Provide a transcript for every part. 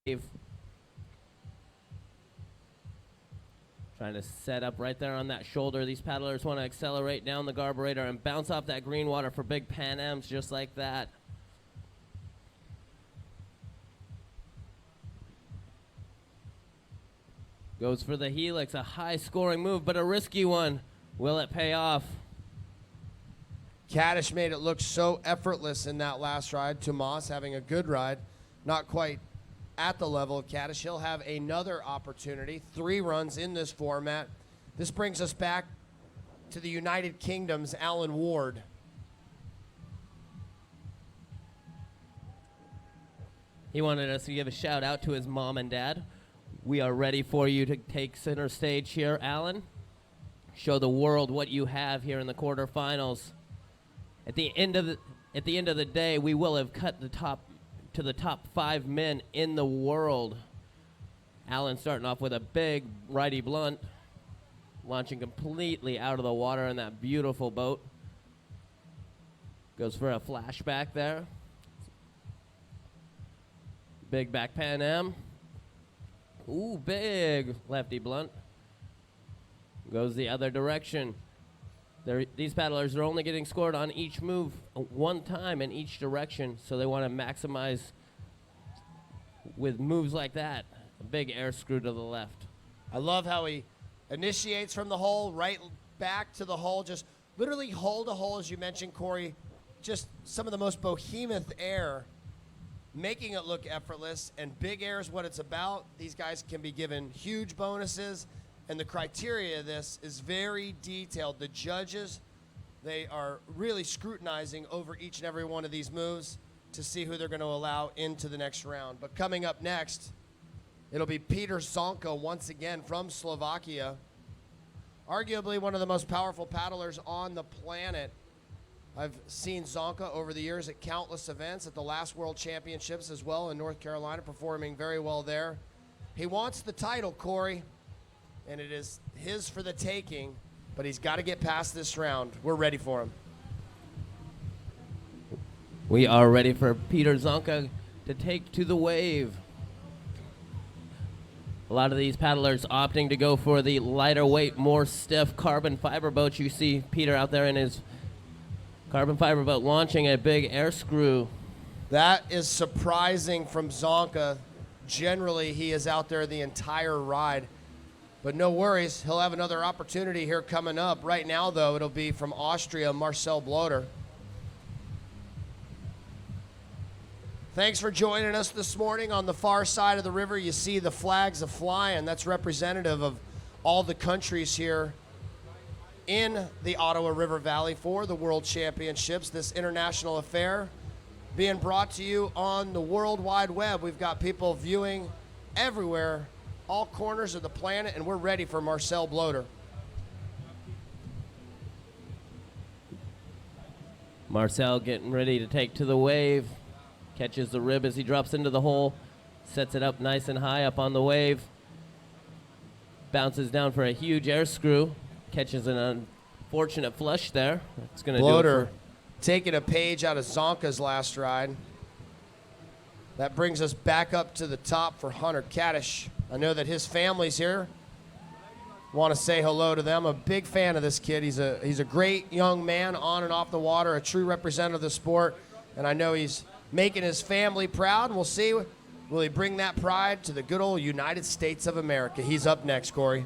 Trying to set up right there on that shoulder. These paddlers want to accelerate down the carburetor and bounce off that green water for big Pan Ams just like that. Goes for the helix, a high-scoring move, but a risky one. Will it pay off? Kaddish made it look so effortless in that last ride. Tomas having a good ride, not quite at the level of Kaddish. He'll have another opportunity. 3 runs in this format. This brings us back to the United Kingdom's Alan Ward. He wanted us to give a shout out to his mom and dad. We are ready for you to take center stage here, Alan. Show the world what you have here in the quarterfinals. At the end of the day, we will have cut to the top 5 men in the world. Alan starting off with a big righty blunt, launching completely out of the water in that beautiful boat. Goes for a flashback there. Big back Pan Am. Ooh, big lefty blunt. Goes the other direction. These paddlers are only getting scored on each move 1 time in each direction, so they want to maximize with moves like that. A big air screw to the left. I love how he initiates from the hole, right back to the hole, just literally hole to hole, as you mentioned, Corey. Just some of the most behemoth air, making it look effortless, and big air is what it's about. These guys can be given huge bonuses. And the criteria of this is very detailed. The judges, they are really scrutinizing over each and every one of these moves to see who they're going to allow into the next round. But coming up next, it'll be Peter Zonka once again from Slovakia. Arguably one of the most powerful paddlers on the planet. I've seen Zonka over the years at countless events, at the last World Championships as well in North Carolina, performing very well there. He wants the title, Corey. And it is his for the taking, but he's got to get past this round. We're ready for him. We are ready for Peter Zonka to take to the wave. A lot of these paddlers opting to go for the lighter weight, more stiff carbon fiber boats. You see Peter out there in his carbon fiber boat launching a big air screw. That is surprising from Zonka. Generally, he is out there the entire ride. But no worries, he'll have another opportunity here coming up. Right now, though, it'll be from Austria, Marcel Bloder. Thanks for joining us this morning. On the far side of the river, you see the flags flying. That's representative of all the countries here in the Ottawa River Valley for the World Championships. This international affair being brought to you on the World Wide Web. We've got people viewing everywhere, all corners of the planet, and we're ready for Marcel Bloder. Marcel getting ready to take to the wave. Catches the rib as he drops into the hole. Sets it up nice and high up on the wave. Bounces down for a huge air screw. Catches an unfortunate flush there. That's going to do it Bloder for taking a page out of Zonka's last ride. That brings us back up to the top for Hunter Kaddish. I know that his family's here. Want to say hello to them. A big fan of this kid. He's a great young man on and off the water, a true representative of the sport, and I know he's making his family proud. We'll see, will he bring that pride to the good old United States of America? He's up next, Corey.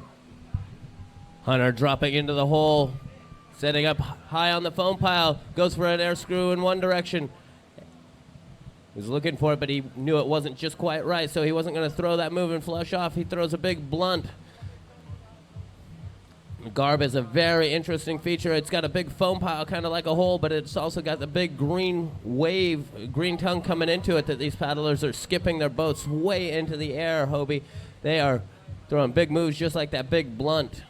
Hunter dropping into the hole, setting up high on the foam pile, goes for an air screw in one direction. He was looking for it, but he knew it wasn't just quite right, so he wasn't going to throw that move and flush off. He throws a big blunt. Garb is a very interesting feature. It's got a big foam pile, kind of like a hole, but it's also got the big green wave, green tongue coming into it that these paddlers are skipping their boats way into the air, Hobie. They are throwing big moves just like that big blunt.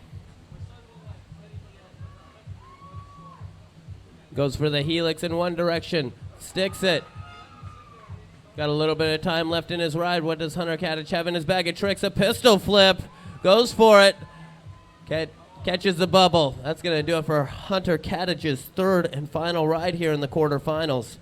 Goes for the helix in one direction, sticks it. Got a little bit of time left in his ride. What does Hunter Kaddish have in his bag of tricks? A pistol flip. Goes for it. Catches the bubble. That's going to do it for Hunter Kaddish's third and final ride here in the quarterfinals.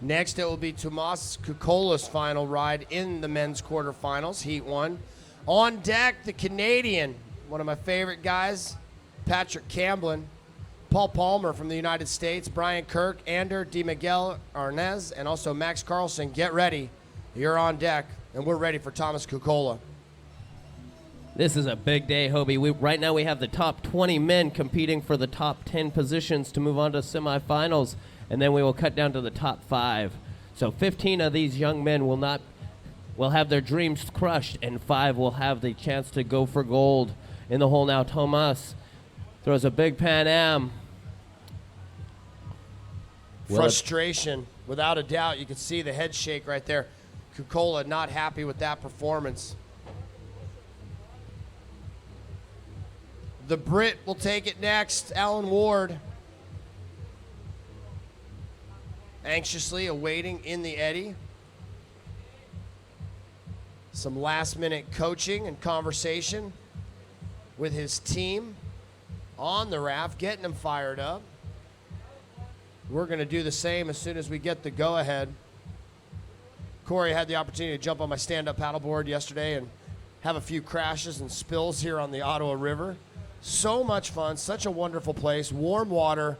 Next, it will be Tomas Kukola's final ride in the men's quarterfinals, Heat 1. On deck, the Canadian, one of my favorite guys, Patrick Camblin, Paul Palmer from the United States, Brian Kirk, Ander Di Miguel Arnez, and also Max Carlson. Get ready. You're on deck, and we're ready for Thomas Kukola. This is a big day, Hobie. Right now we have the top 20 men competing for the top 10 positions to move on to semifinals, and then we will cut down to the top 5. So 15 of these young men will have their dreams crushed, and 5 will have the chance to go for gold. In the hole now, Tomas throws a big Pan Am. Frustration, without a doubt. You can see the head shake right there. Kukola not happy with that performance. The Brit will take it next, Alan Ward. Anxiously awaiting in the eddy. Some last-minute coaching and conversation with his team on the raft, getting them fired up. We're going to do the same as soon as we get the go-ahead. Corey had the opportunity to jump on my stand-up paddleboard yesterday and have a few crashes and spills here on the Ottawa River. So much fun, such a wonderful place, warm water,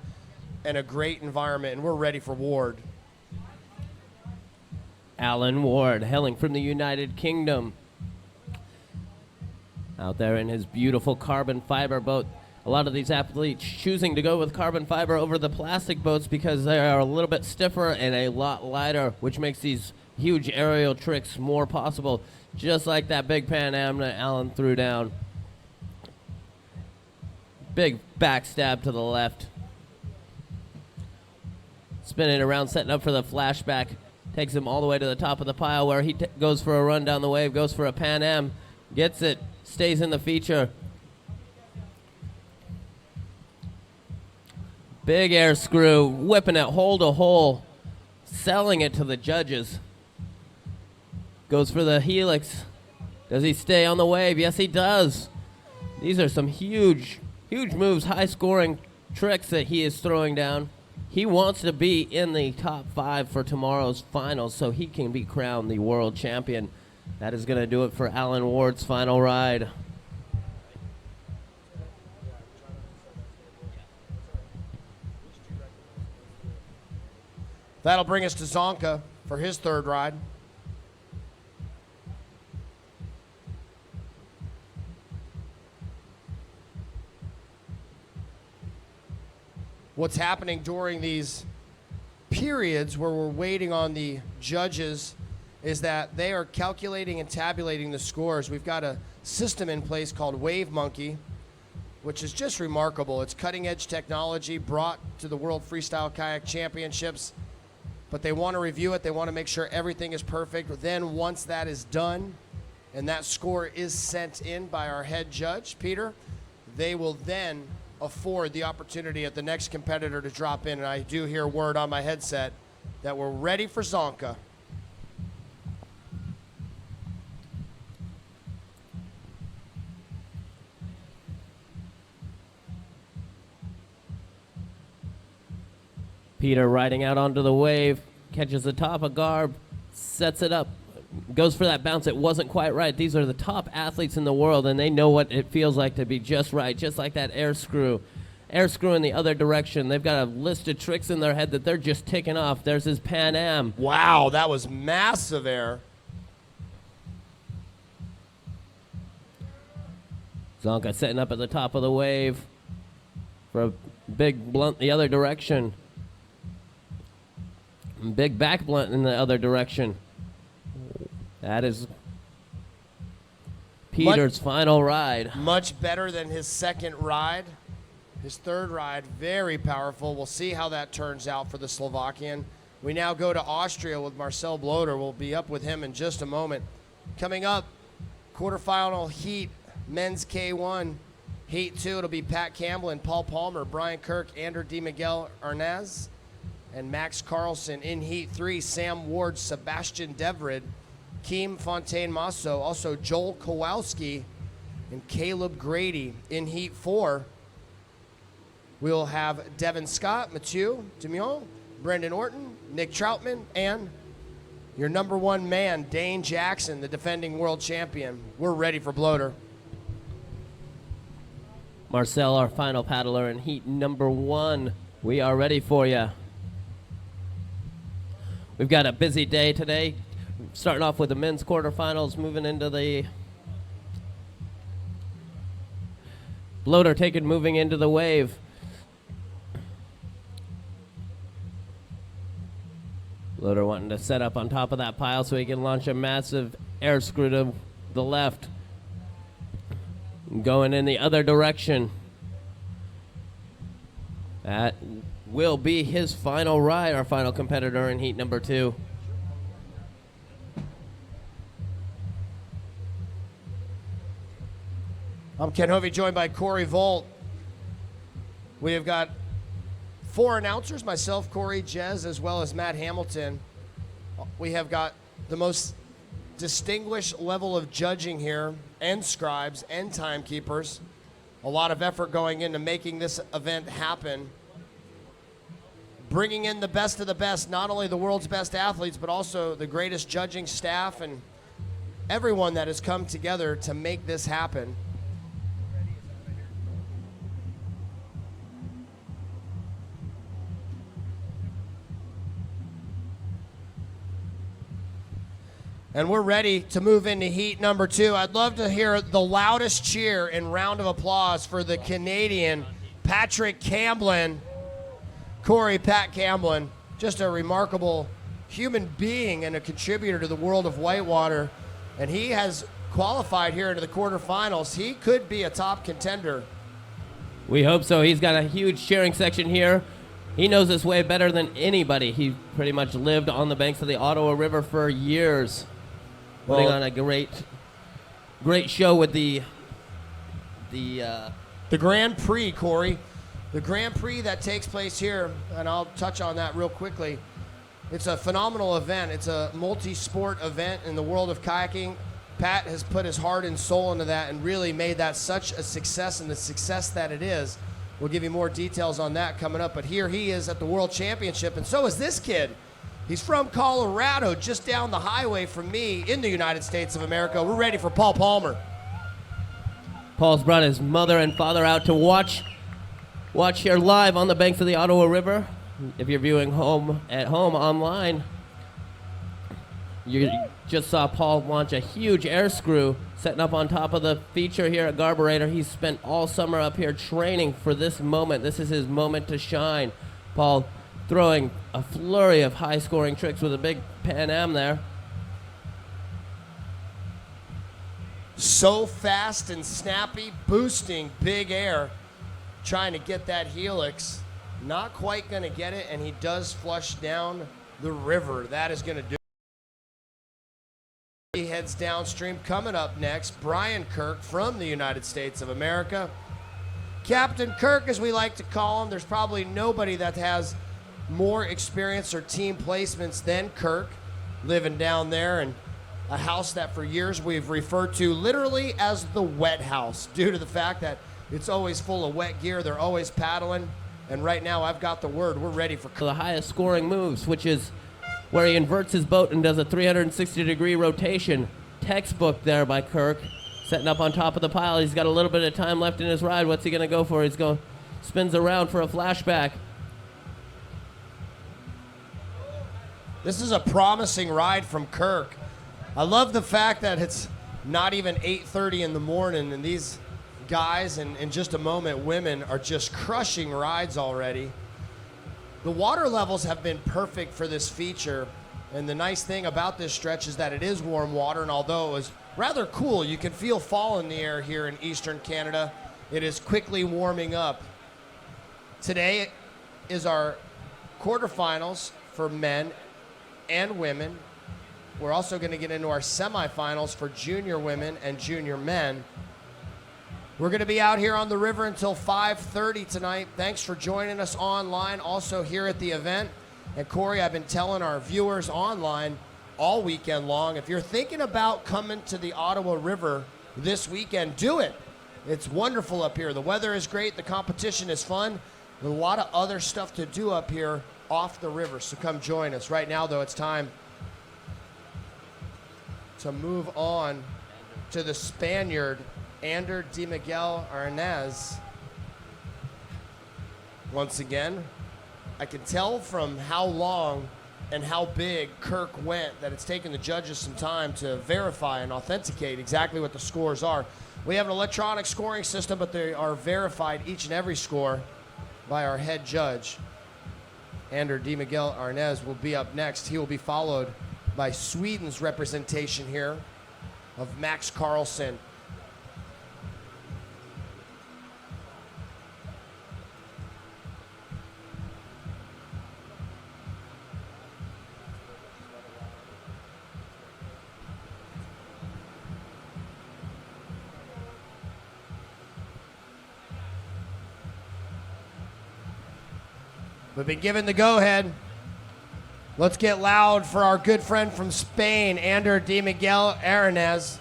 and a great environment, and we're ready for Ward. Alan Ward, hailing from the United Kingdom. Out there in his beautiful carbon fiber boat. A lot of these athletes choosing to go with carbon fiber over the plastic boats because they are a little bit stiffer and a lot lighter, which makes these huge aerial tricks more possible. Just like that big Pan Am that Alan threw down. Big backstab to the left. Spinning around, setting up for the flashback. Takes him all the way to the top of the pile where he goes for a run down the wave, goes for a Pan Am, gets it, stays in the feature. Big air screw, whipping it hole to hole, selling it to the judges. Goes for the helix. Does he stay on the wave? Yes, he does. These are some huge moves, high-scoring tricks that he is throwing down. He wants to be in the top 5 for tomorrow's finals so he can be crowned the world champion. That is going to do it for Alan Ward's final ride. That'll bring us to Zonka for his third ride. What's happening during these periods where we're waiting on the judges is that they are calculating and tabulating the scores. We've got a system in place called Wave Monkey, which is just remarkable. It's cutting-edge technology brought to the World Freestyle Kayak Championships, but they want to review it. They want to make sure everything is perfect. Then once that is done and that score is sent in by our head judge, Peter, they will then afford the opportunity at the next competitor to drop in. And I do hear word on my headset that we're ready for Zonka. Peter riding out onto the wave, catches the top of Garb, sets it up, goes for that bounce. It wasn't quite right. These are the top athletes in the world, and they know what it feels like to be just right, just like that air screw. Air screw in the other direction. They've got a list of tricks in their head that they're just ticking off. There's his Pan Am. Wow, that was massive air. Zonka setting up at the top of the wave for a big blunt the other direction. Big back blunt in the other direction. That is Peter's final ride. Much better than his second ride. His third ride, very powerful. We'll see how that turns out for the Slovakian. We now go to Austria with Marcel Bloder. We'll be up with him in just a moment. Coming up, quarterfinal heat, men's K1. Heat 2, it'll be Pat Campbell and Paul Palmer, Brian Kirk, Ander Di Miguel Arnaz, and Max Carlson. In Heat 3, Sam Ward, Sebastian Devrid, Keem Fontaine-Masso, also Joel Kowalski, and Caleb Grady. In Heat 4, we'll have Devin Scott, Mathieu Demion, Brendan Orton, Nick Troutman, and your number one man, Dane Jackson, the defending world champion. We're ready for Bloater. Marcel, our final paddler in heat number 1. We are ready for you. We've got a busy day today, starting off with the men's quarterfinals, moving into the Bloater moving into the wave. Bloater wanting to set up on top of that pile so he can launch a massive air screw to the left. Going in the other direction. That will be his final ride, our final competitor in heat number 2. I'm Ken Hovey, joined by Corey Volt. We have got 4 announcers, myself, Corey, Jez, as well as Matt Hamilton. We have got the most distinguished level of judging here, and scribes and timekeepers. A lot of effort going into making this event happen. Bringing in the best of the best, not only the world's best athletes, but also the greatest judging staff and everyone that has come together to make this happen. And we're ready to move into heat number 2. I'd love to hear the loudest cheer and round of applause for the Canadian Patrick Camblin. Corey, Pat Camblin, just a remarkable human being and a contributor to the world of whitewater. And he has qualified here into the quarterfinals. He could be a top contender. We hope so. He's got a huge cheering section here. He knows this way better than anybody. He pretty much lived on the banks of the Ottawa River for years. Putting on a great show with the Grand Prix, Corey. The Grand Prix that takes place here, and I'll touch on that real quickly. It's a phenomenal event. It's a multi-sport event in the world of kayaking. Pat has put his heart and soul into that and really made that such a success, and the success that it is. We'll give you more details on that coming up, but here he is at the World Championship, and so is this kid. He's from Colorado, just down the highway from me in the United States of America. We're ready for Paul Palmer. Paul's brought his mother and father out to watch here live on the banks of the Ottawa River. If you're viewing at home online, you just saw Paul launch a huge air screw, setting up on top of the feature here at Garburator. He's spent all summer up here training for this moment. This is his moment to shine. Paul throwing a flurry of high-scoring tricks with a big Pan Am there. So fast and snappy, boosting big air, trying to get that helix. Not quite going to get it, and he does flush down the river. That is going to do it. He heads downstream. Coming up next, Brian Kirk from the United States of America. Captain Kirk, as we like to call him. There's probably nobody that has more experience or team placements than Kirk, living down there in a house that for years we've referred to literally as the wet house, due to the fact that it's always full of wet gear. They're always paddling, and right now I've got the word. We're ready for the highest scoring moves, which is where he inverts his boat and does a 360-degree rotation. Textbook there by Kirk, setting up on top of the pile. He's got a little bit of time left in his ride. What's he going to go for? Spins around for a flashback. This is a promising ride from Kirk. I love the fact that it's not even 8:30 in the morning, and these guys, and in just a moment, women, are just crushing rides already. The water levels have been perfect for this feature, and the nice thing about this stretch is that it is warm water, and although it was rather cool, you can feel fall in the air here in eastern Canada. It is quickly warming up. Today is our quarterfinals for men and women. We're also going to get into our semifinals for junior women and junior men. We're going to be out here on the river until 5:30 tonight. Thanks for joining us online, also here at the event. And Corey, I've been telling our viewers online all weekend long, if you're thinking about coming to the Ottawa River this weekend, do it. It's wonderful up here. The weather is great. The competition is fun. There's a lot of other stuff to do up here off the river, so come join us. Right now, though, it's time to move on to the Spaniard, Ander de Miguel Arnaz. Once again, I can tell from how long and how big Kirk went that it's taken the judges some time to verify and authenticate exactly what the scores are. We have an electronic scoring system, but they are verified each and every score by our head judge. Ander de Miguel Arnaz will be up next. He will be followed by Sweden's representation here of Max Carlsen. We've been given the go-ahead. Let's get loud for our good friend from Spain, Ander de Miguel Arnaz.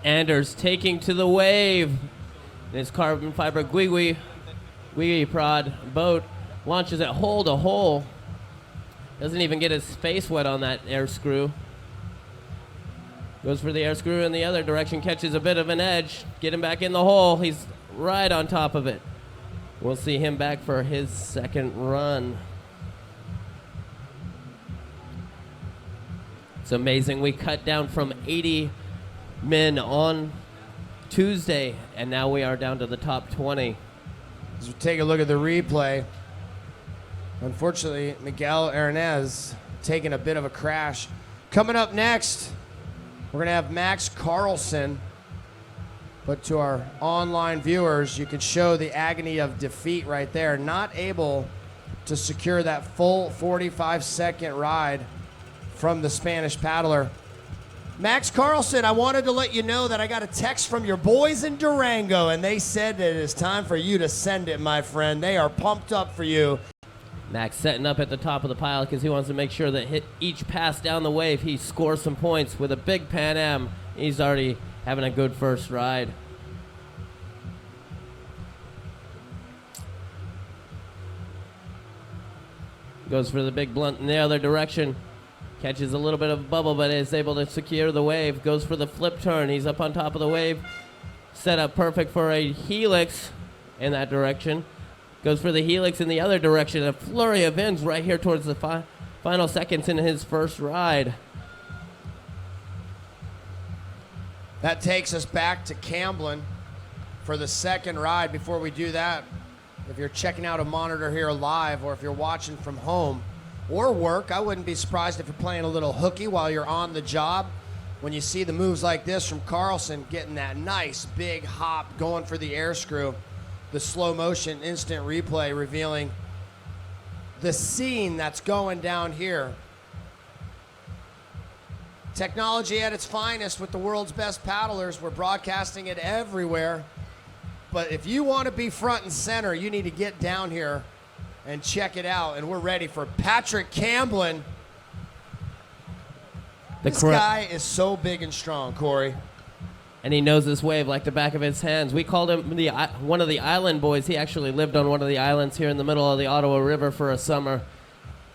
Anders taking to the wave. His carbon fiber Gwigwi prod boat launches it hole to hole. Doesn't even get his face wet on that air screw. Goes for the air screw in the other direction, catches a bit of an edge. Get him back in the hole. He's right on top of it. We'll see him back for his second run. It's amazing. We cut down from 80 men on Tuesday, and now we are down to the top 20. As we take a look at the replay, unfortunately, Miguel Arnaz taking a bit of a crash. Coming up next, we're going to have Max Carlsen. But to our online viewers, you can show the agony of defeat right there. Not able to secure that full 45-second ride from the Spanish paddler. Max Carlsen, I wanted to let you know that I got a text from your boys in Durango, and they said that it is time for you to send it, my friend. They are pumped up for you. Max setting up at the top of the pile because he wants to make sure that each pass down the wave, he scores some points with a big Pan Am. He's already having a good first ride. Goes for the big blunt in the other direction. Catches a little bit of a bubble, but is able to secure the wave. Goes for the flip turn. He's up on top of the wave. Set up perfect for a helix in that direction. Goes for the helix in the other direction. A flurry of ends right here towards the final seconds in his first ride. That takes us back to Camblin for the second ride. Before we do that, if you're checking out a monitor here live or if you're watching from home or work, I wouldn't be surprised if you're playing a little hooky while you're on the job. When you see the moves like this from Carlsen, getting that nice big hop, going for the air screw. The slow motion instant replay revealing the scene that's going down here. Technology at its finest with the world's best paddlers. We're broadcasting it everywhere. But if you want to be front and center, you need to get down here and check it out. And we're ready for Patrick Camblin. This guy is so big and strong, Corey. And he knows this wave like the back of his hands. We called him one of the island boys. He actually lived on one of the islands here in the middle of the Ottawa River for a summer,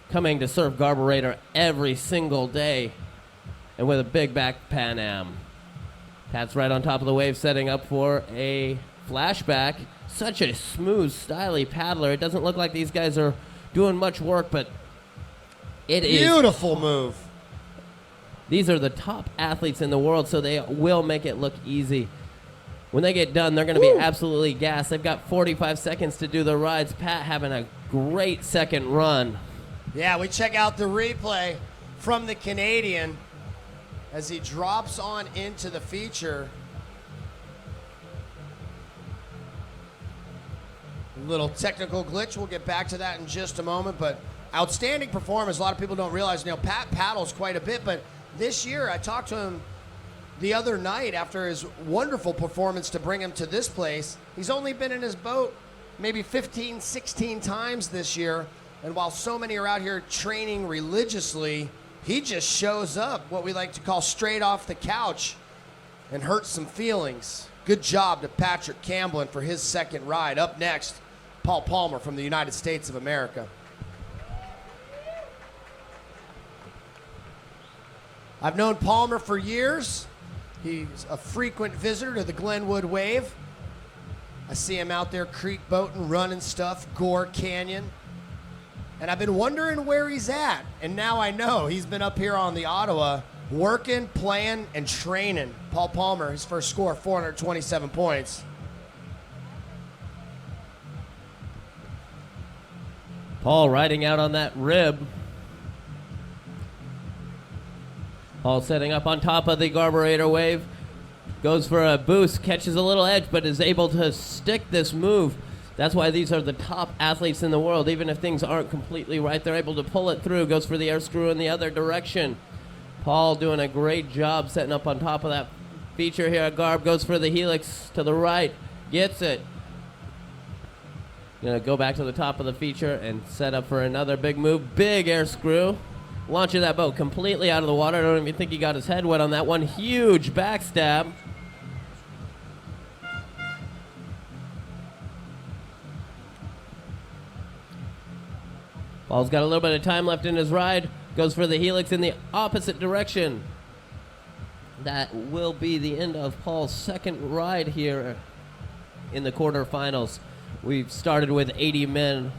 coming to serve Garburator every single day, and with a big back Pan Am. Pat's right on top of the wave, setting up for a flashback. Such a smooth, styly paddler. It doesn't look like these guys are doing much work, but it is. Beautiful move. These are the top athletes in the world, so they will make it look easy. When they get done, they're going to be absolutely gassed. They've got 45 seconds to do the rides. Pat having a great second run. Yeah, we check out the replay from the Canadian as he drops on into the feature. A little technical glitch. We'll get back to that in just a moment, but outstanding performance. A lot of people don't realize, Pat paddles quite a bit, but this year, I talked to him the other night after his wonderful performance to bring him to this place. He's only been in his boat maybe 15, 16 times this year. And while so many are out here training religiously, he just shows up, what we like to call straight off the couch, and hurts some feelings. Good job to Patrick Camblin for his second ride. Up next, Paul Palmer from the United States of America. I've known Palmer for years. He's a frequent visitor to the Glenwood Wave. I see him out there creek boating, running stuff, Gore Canyon. And I've been wondering where he's at. And now I know he's been up here on the Ottawa working, playing, and training. Paul Palmer, his first score, 427 points. Paul riding out on that rib. Paul setting up on top of the carburetor wave. Goes for a boost, catches a little edge, but is able to stick this move. That's why these are the top athletes in the world. Even if things aren't completely right, they're able to pull it through. Goes for the air screw in the other direction. Paul doing a great job setting up on top of that feature here at Garb. Goes for the helix to the right. Gets it. Gonna go back to the top of the feature and set up for another big move. Big air screw. Launching that boat completely out of the water. I don't even think he got his head wet on that one. Huge backstab. Paul's got a little bit of time left in his ride. Goes for the helix in the opposite direction. That will be the end of Paul's second ride here in the quarterfinals. We've started with 80 men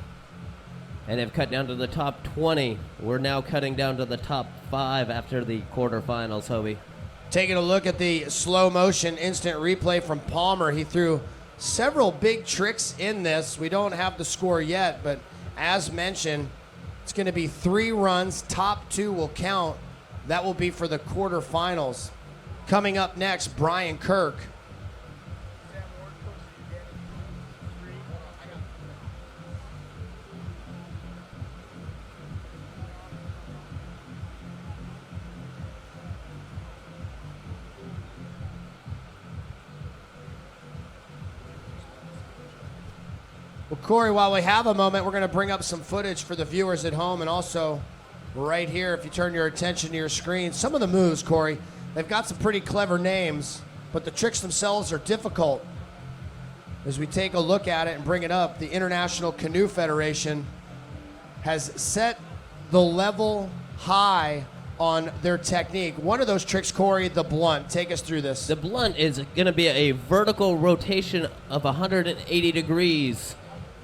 and have cut down to the top 20. We're now cutting down to the top 5 after the quarterfinals, Hobie. Taking a look at the slow motion instant replay from Palmer. He threw several big tricks in this. We don't have the score yet, but as mentioned, it's going to be 3 runs. Top 2 will count. That will be for the quarterfinals. Coming up next, Brian Kirk. Well, Corey, while we have a moment, we're going to bring up some footage for the viewers at home, and also right here, if you turn your attention to your screen, some of the moves, Corey, they've got some pretty clever names, but the tricks themselves are difficult. As we take a look at it and bring it up, the International Canoe Federation has set the level high on their technique. One of those tricks, Corey, the blunt. Take us through this. The blunt is going to be a vertical rotation of 180 degrees.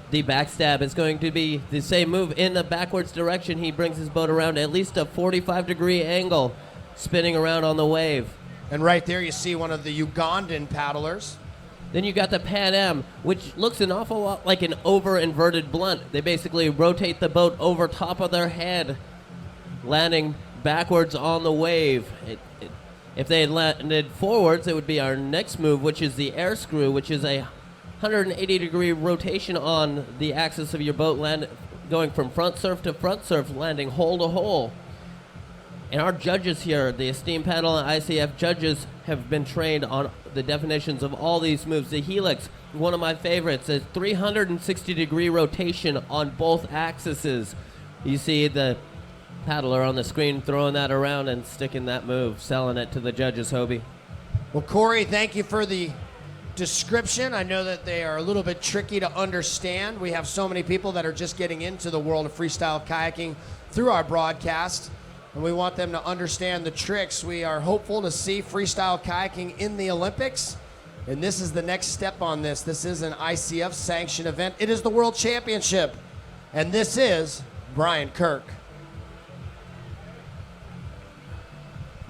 The backstab is going to be the same move in the backwards direction. He brings his boat around at least a 45-degree angle, spinning around on the wave. And right there you see one of the Ugandan paddlers. Then you got the Pan Am, which looks an awful lot like an over-inverted blunt. They basically rotate the boat over top of their head, landing backwards on the wave. If they had landed forwards, it would be our next move, which is the air screw, which is a 180-degree rotation on the axis of your boat, going from front surf to front surf, landing hole to hole. And our judges here, the esteemed panel and ICF judges, have been trained on the definitions of all these moves. The helix, one of my favorites, is 360-degree rotation on both axes. You see the paddler on the screen throwing that around and sticking that move, selling it to the judges, Hobie. Well, Corey, thank you for the description. I know that they are a little bit tricky to understand. We have so many people that are just getting into the world of freestyle kayaking through our broadcast, and we want them to understand the tricks. We are hopeful to see freestyle kayaking in the Olympics, and this is the next step on this. This is an ICF sanctioned event. It is the World Championship, and this is Brian Kirk.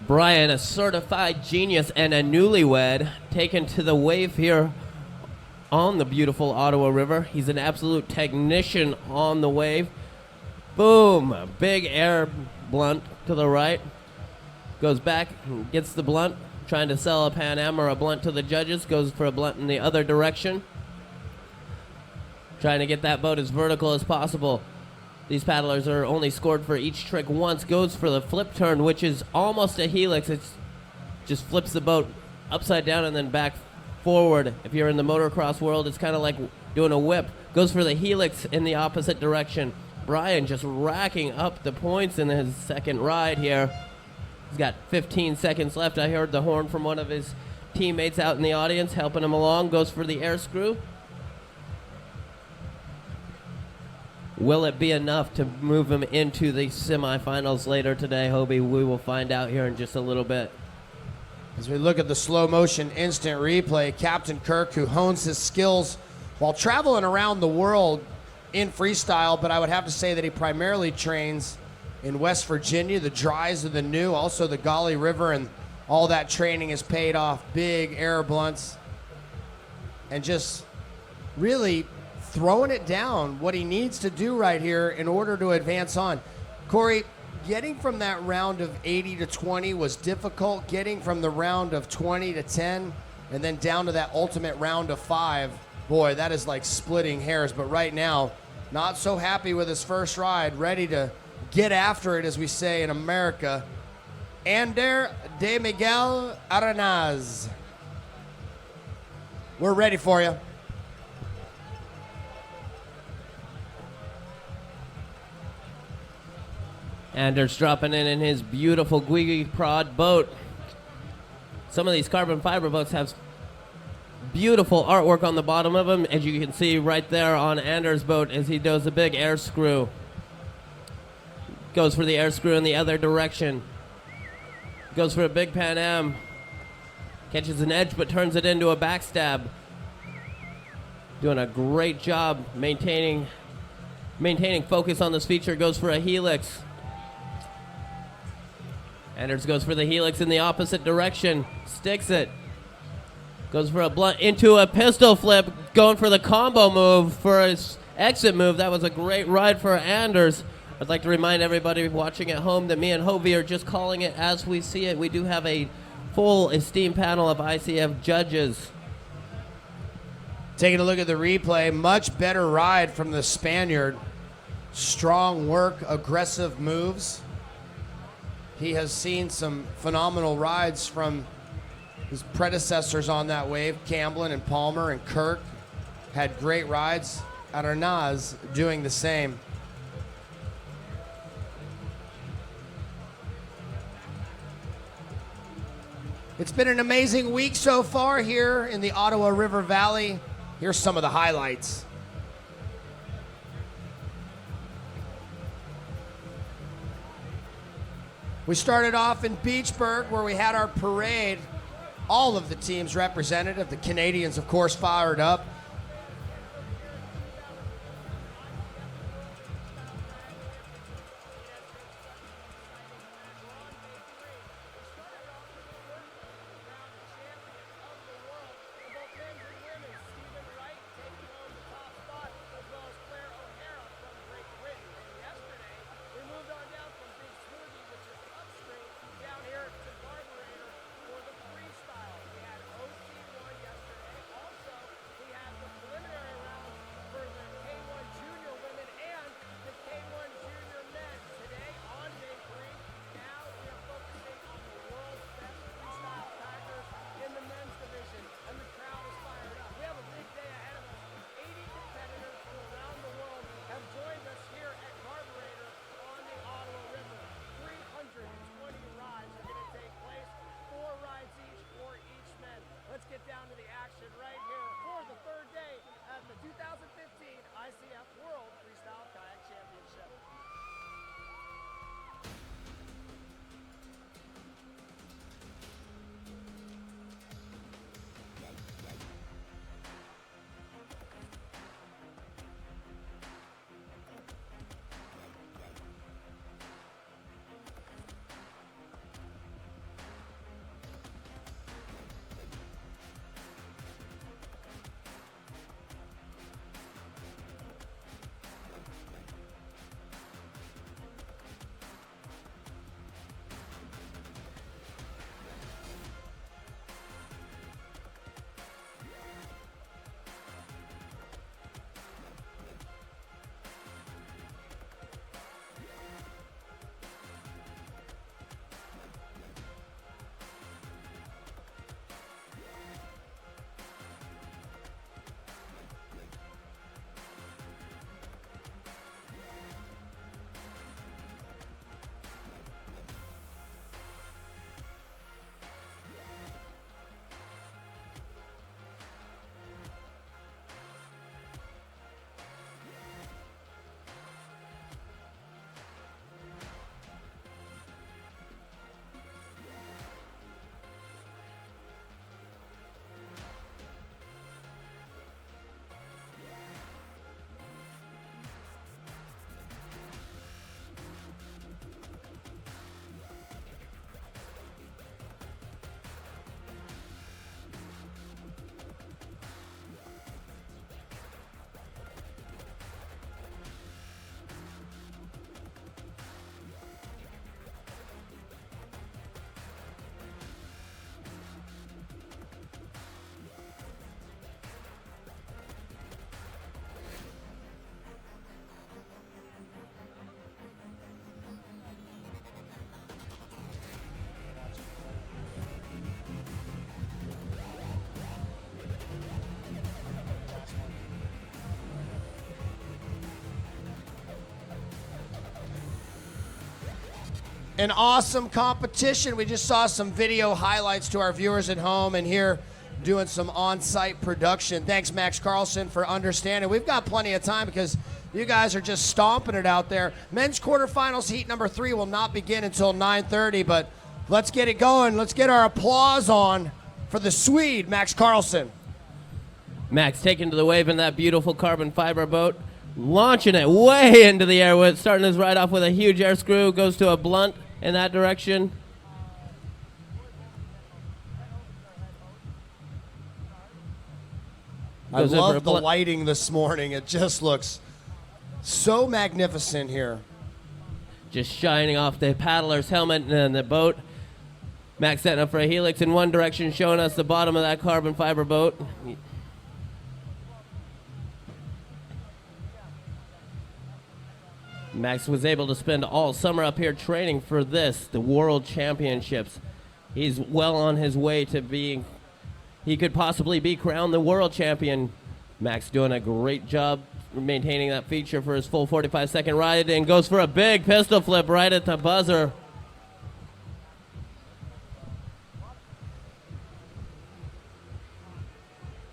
Brian, a certified genius and a newlywed, taken to the wave here on the beautiful Ottawa River. He's an absolute technician on the wave. Boom, a big air blunt to the right. Goes back, gets the blunt, trying to sell a Pan Am or a blunt to the judges. Goes for a blunt in the other direction. Trying to get that boat as vertical as possible. These paddlers are only scored for each trick once. Goes for the flip turn, which is almost a helix. It just flips the boat upside down and then back forward. If you're in the motocross world, it's kind of like doing a whip. Goes for the helix in the opposite direction. Brian just racking up the points in his second ride here. He's got 15 seconds left. I heard the horn from one of his teammates out in the audience helping him along. Goes for the air screw. Will it be enough to move him into the semifinals later today, Hobie? We will find out here in just a little bit. As we look at the slow motion instant replay, Captain Kirk, who hones his skills while traveling around the world in freestyle, but I would have to say that he primarily trains in West Virginia, the dries of the Canoe, also the Gauley River, and all that training has paid off. Big air blunts and just really throwing it down, what he needs to do right here in order to advance on. Corey, getting from that round of 80 to 20 was difficult. Getting from the round of 20 to 10 and then down to that ultimate round of 5, boy, that is like splitting hairs. But right now, not so happy with his first ride, ready to get after it, as we say in America. Ander de Miguel Arenaz. We're ready for you. Anders dropping in his beautiful Gwiggy Prod boat. Some of these carbon fiber boats have beautiful artwork on the bottom of them, as you can see right there on Anders' boat as he does a big air screw. Goes for the air screw in the other direction. Goes for a big Pan Am. Catches an edge but turns it into a backstab. Doing a great job maintaining focus on this feature. Goes for a helix. Anders goes for the helix in the opposite direction. Sticks it. Goes for a blunt into a pistol flip. Going for the combo move for his exit move. That was a great ride for Anders. I'd like to remind everybody watching at home that me and Hovey are just calling it as we see it. We do have a full esteemed panel of ICF judges. Taking a look at the replay, much better ride from the Spaniard. Strong work, aggressive moves. He has seen some phenomenal rides from his predecessors on that wave. Camblin and Palmer and Kirk had great rides. Arenaz doing the same. It's been an amazing week so far here in the Ottawa River Valley. Here's some of the highlights. We started off in Beachburg where we had our parade. All of the teams represented. The Canadians, of course, fired up. An awesome competition. We just saw some video highlights to our viewers at home and here doing some on-site production. Thanks, Max Carlson, for understanding. We've got plenty of time because you guys are just stomping it out there. Men's quarterfinals heat number 3 will not begin until 9:30, but let's get it going. Let's get our applause on for the Swede, Max Carlson. Max taking to the wave in that beautiful carbon fiber boat, launching it way into the air, with starting his ride off with a huge air screw, goes to a blunt in that direction. I love the lighting this morning. It just looks so magnificent here. Just shining off the paddler's helmet and the boat. Max setting up for a helix in one direction, showing us the bottom of that carbon fiber boat. Max was able to spend all summer up here training for this, the World Championships. He's well on his way to being, he could possibly be crowned the world champion. Max doing a great job maintaining that feature for his full 45-second ride, and goes for a big pistol flip right at the buzzer.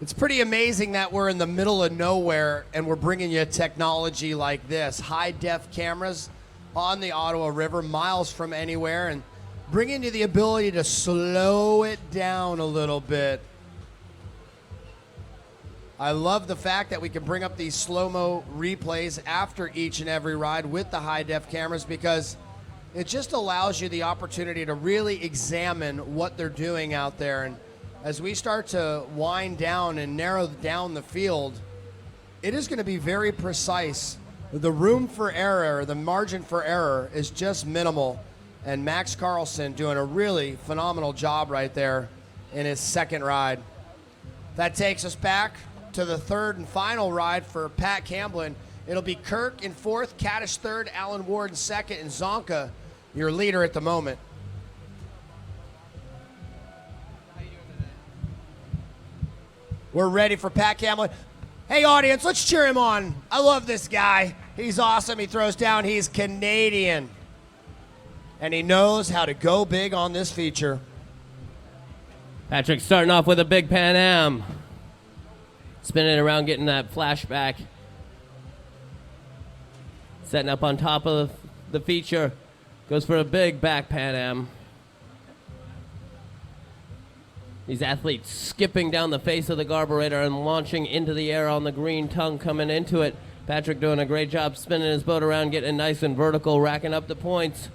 It's pretty amazing that we're in the middle of nowhere and we're bringing you technology like this. High-def cameras on the Ottawa River, miles from anywhere, and bringing you the ability to slow it down a little bit. I love the fact that we can bring up these slow-mo replays after each and every ride with the high-def cameras, because it just allows you the opportunity to really examine what they're doing out there. And as we start to wind down and narrow down the field, it is going to be very precise. The room for error, the margin for error is just minimal. And Max Carlson doing a really phenomenal job right there in his second ride. That takes us back to the third and final ride for Pat Camblin. It'll be Kirk in fourth, Kaddish third, Alan Ward in second, and Zonka, your leader at the moment. We're ready for Pat Camblin. Hey, audience, let's cheer him on. I love this guy. He's awesome. He throws down. He's Canadian. And he knows how to go big on this feature. Patrick starting off with a big Pan Am. Spinning around, getting that flashback. Setting up on top of the feature. Goes for a big back Pan Am. These athletes skipping down the face of the carburetor and launching into the air on the green tongue coming into it. Patrick doing a great job spinning his boat around, getting nice and vertical, racking up the points.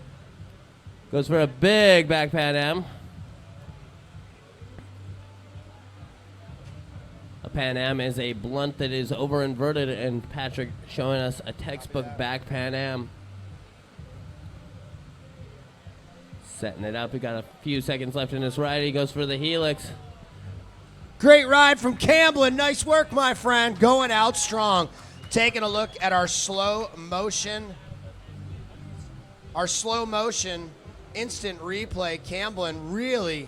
Goes for a big back Pan Am. A Pan Am is a blunt that is over inverted, and Patrick showing us a textbook back Pan Am. Setting it up. We got a few seconds left in this ride. He goes for the helix. Great ride from Camblin. Nice work, my friend. Going out strong. Taking a look at our slow motion instant replay. Camblin really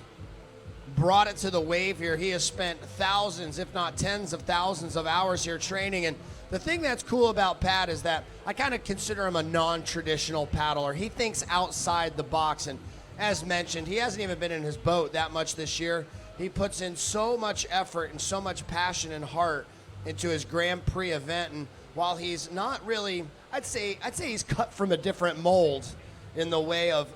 brought it to the wave here. He has spent thousands, if not tens of thousands of hours here training. And the thing that's cool about Pat is that I kind of consider him a non-traditional paddler. He thinks outside the box, and as mentioned, he hasn't even been in his boat that much this year. He puts in so much effort and so much passion and heart into his Grand Prix event. And while he's not really, I'd say he's cut from a different mold in the way of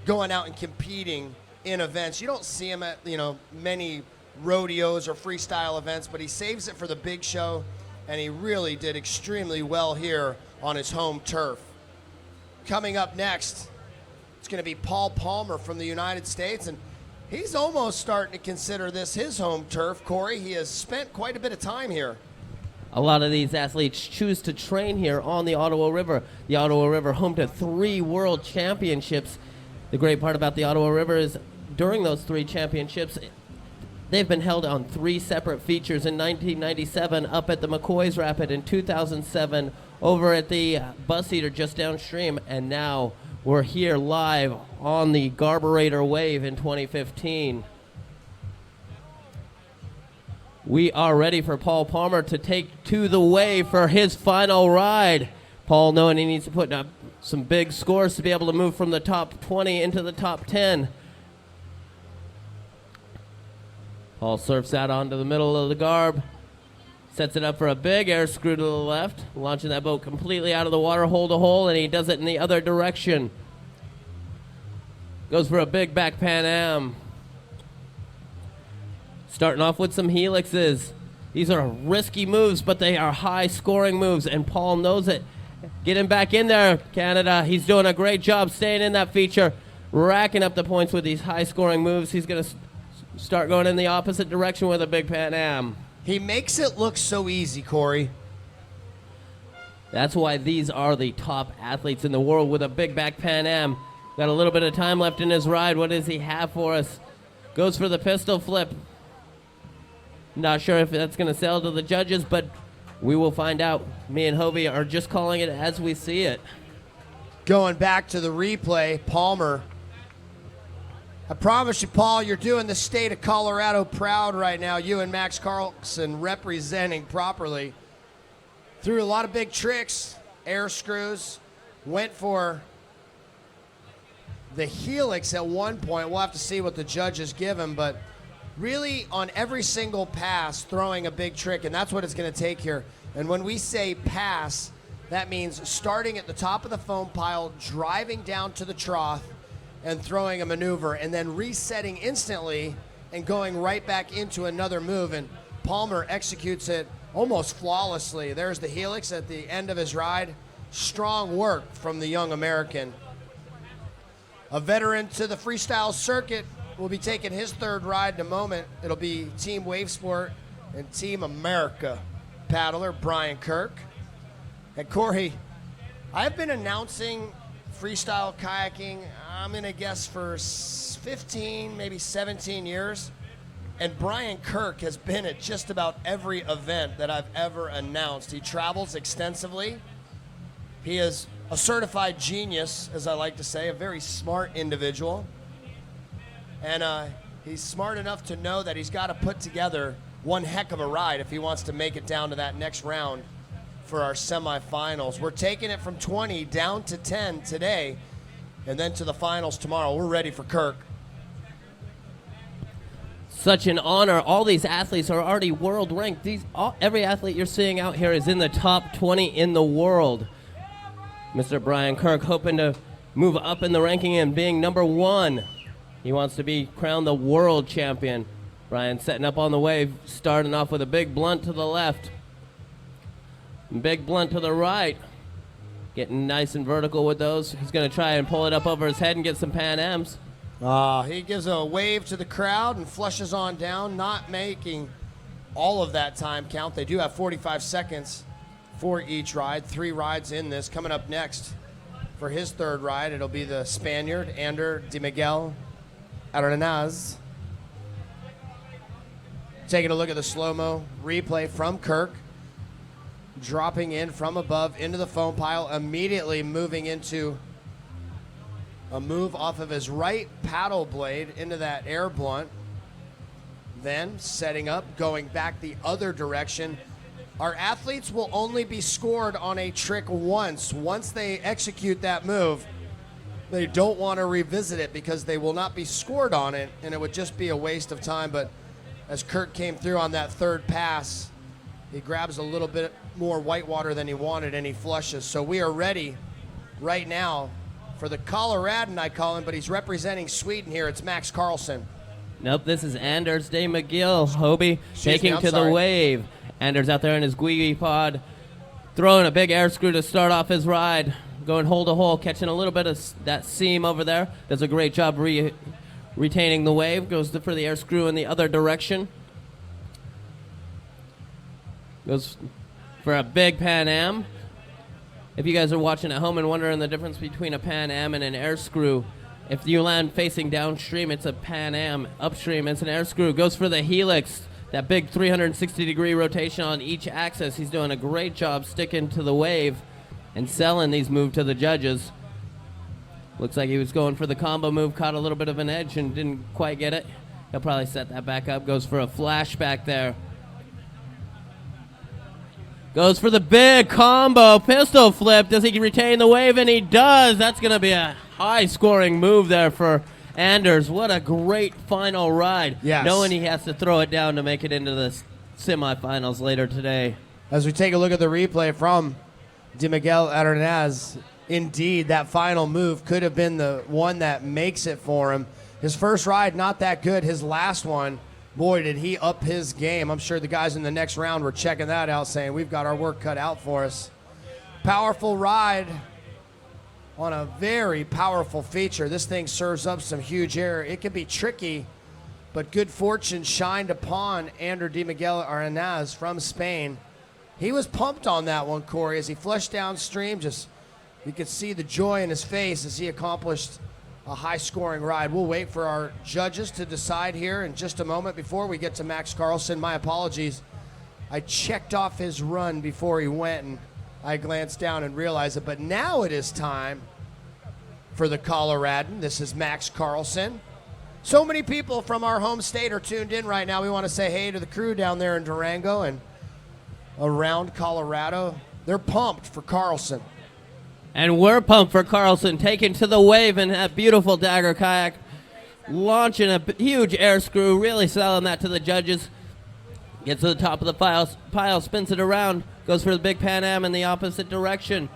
going out and competing in events. You don't see him at, many rodeos or freestyle events, but he saves it for the big show, and he really did extremely well here on his home turf. Coming up next, it's going to be Paul Palmer from the United States, and he's almost starting to consider this his home turf. Corey, he has spent quite a bit of time here. A lot of these athletes choose to train here on the Ottawa River. The Ottawa River, home to 3 world championships. The great part about the Ottawa River is during those 3 championships, they've been held on 3 separate features. In 1997, up at the McCoy's Rapid. In 2007, over at the Bus Eater just downstream. And now we're here live on the Carburetor Wave in 2015. We are ready for Paul Palmer to take to the wave for his final ride. Paul, knowing he needs to put some big scores to be able to move from the top 20 into the top 10. Paul surfs out onto the middle of the garb, sets it up for a big air screw to the left, launching that boat completely out of the water, hole to hole, and he does it in the other direction. Goes for a big back Pan Am. Starting off with some helixes. These are risky moves, but they are high-scoring moves, and Paul knows it. Get him back in there, Canada. He's doing a great job staying in that feature, racking up the points with these high-scoring moves. He's going to start going in the opposite direction with a big Pan Am. He makes it look so easy, Corey. That's why these are the top athletes in the world with a big back Pan Am. Got a little bit of time left in his ride. What does he have for us? Goes for the pistol flip. Not sure if that's going to sell to the judges, but we will find out. Me and Hovey are just calling it as we see it. Going back to the replay, Palmer. I promise you, Paul, you're doing the state of Colorado proud right now. You and Max Carlson representing properly. Threw a lot of big tricks, air screws, went for the helix at one point. We'll have to see what the judges give him, but really on every single pass throwing a big trick, and that's what it's going to take here. And when we say pass, that means starting at the top of the foam pile, driving down to the trough, and throwing a maneuver, and then resetting instantly and going right back into another move. And Palmer executes it almost flawlessly. There's the helix at the end of his ride. Strong work from the young American. A veteran to the freestyle circuit will be taking his third ride in a moment. It'll be Team Wavesport and Team America paddler Brian Kirk. And Corey, I've been announcing freestyle kayaking, I'm gonna guess for 15, maybe 17 years. And Brian Kirk has been at just about every event that I've ever announced. He travels extensively. He is a certified genius, as I like to say, a very smart individual. And he's smart enough to know that he's got to put together one heck of a ride if he wants to make it down to that next round for our semifinals. We're taking it from 20 down to 10 today, and then to the finals tomorrow. We're ready for Kirk. Such an honor. All these athletes are already world ranked. Every athlete you're seeing out here is in the top 20 in the world. Mr. Brian Kirk hoping to move up in the ranking and being number 1. He wants to be crowned the world champion. Brian setting up on the wave, starting off with a big blunt to the left. Big blunt to the right. Getting nice and vertical with those. He's going to try and pull it up over his head and get some Pan Ams. He gives a wave to the crowd and flushes on down, not making all of that time count. They do have 45 seconds for each ride. 3 rides in this. Coming up next for his third ride, it'll be the Spaniard, Ander de Miguel Arenaz. Taking a look at the slow-mo replay from Kirk. Dropping in from above into the foam pile, immediately moving into a move off of his right paddle blade into that air blunt. Then setting up, going back the other direction. Our athletes will only be scored on a trick once. Once they execute that move, they don't want to revisit it because they will not be scored on it, and it would just be a waste of time. But as Kirk came through on that third pass, he grabs a little bit more whitewater than he wanted, and he flushes. So we are ready right now for the Coloradan, I call him, but he's representing Sweden here. It's Max Carlson. Nope, this is Anders de McGill. Hobie taking I'm to sorry. the wave. Anders out there in his Guigui pod, throwing a big air screw to start off his ride. Going hole to hole, catching a little bit of that seam over there. Does a great job retaining the wave. Goes for the air screw in the other direction. Goes for a big Pan Am. If you guys are watching at home and wondering the difference between a Pan Am and an air screw, if you land facing downstream, it's a Pan Am. Upstream, it's an air screw. Goes for the helix, that big 360-degree rotation on each axis. He's doing a great job sticking to the wave and selling these moves to the judges. Looks like he was going for the combo move, caught a little bit of an edge and didn't quite get it. He'll probably set that back up. Goes for a flashback there. Goes for the big combo pistol flip. Does he retain the wave? And he does. That's going to be a high-scoring move there for Anders. What a great final ride. Yes. Knowing he has to throw it down to make it into the semifinals later today. As we take a look at the replay from De Miguel Arenaz, indeed, that final move could have been the one that makes it for him. His first ride, not that good. His last one, boy, did he up his game. I'm sure the guys in the next round were checking that out, saying, we've got our work cut out for us. Powerful ride on a very powerful feature. This thing serves up some huge air. It can be tricky, but good fortune shined upon Ander De Miguel Arenaz from Spain. He was pumped on that one, Corey, as he flushed downstream. You could see the joy in his face as he accomplished a high-scoring ride. We'll wait for our judges to decide here in just a moment. Before we get to Max Carlsen, my apologies. I checked off his run before he went, and I glanced down and realized it. But now it is time for the Coloradan. This is Max Carlsen. So many people from our home state are tuned in right now. We want to say hey to the crew down there in Durango and around Colorado. They're pumped for Carlsen. And we're pumped for Carlsen, taking to the wave in that beautiful dagger kayak, launching a huge air screw, really selling that to the judges. Gets to the top of the pile, spins it around, goes for the big Pan Am in the opposite direction.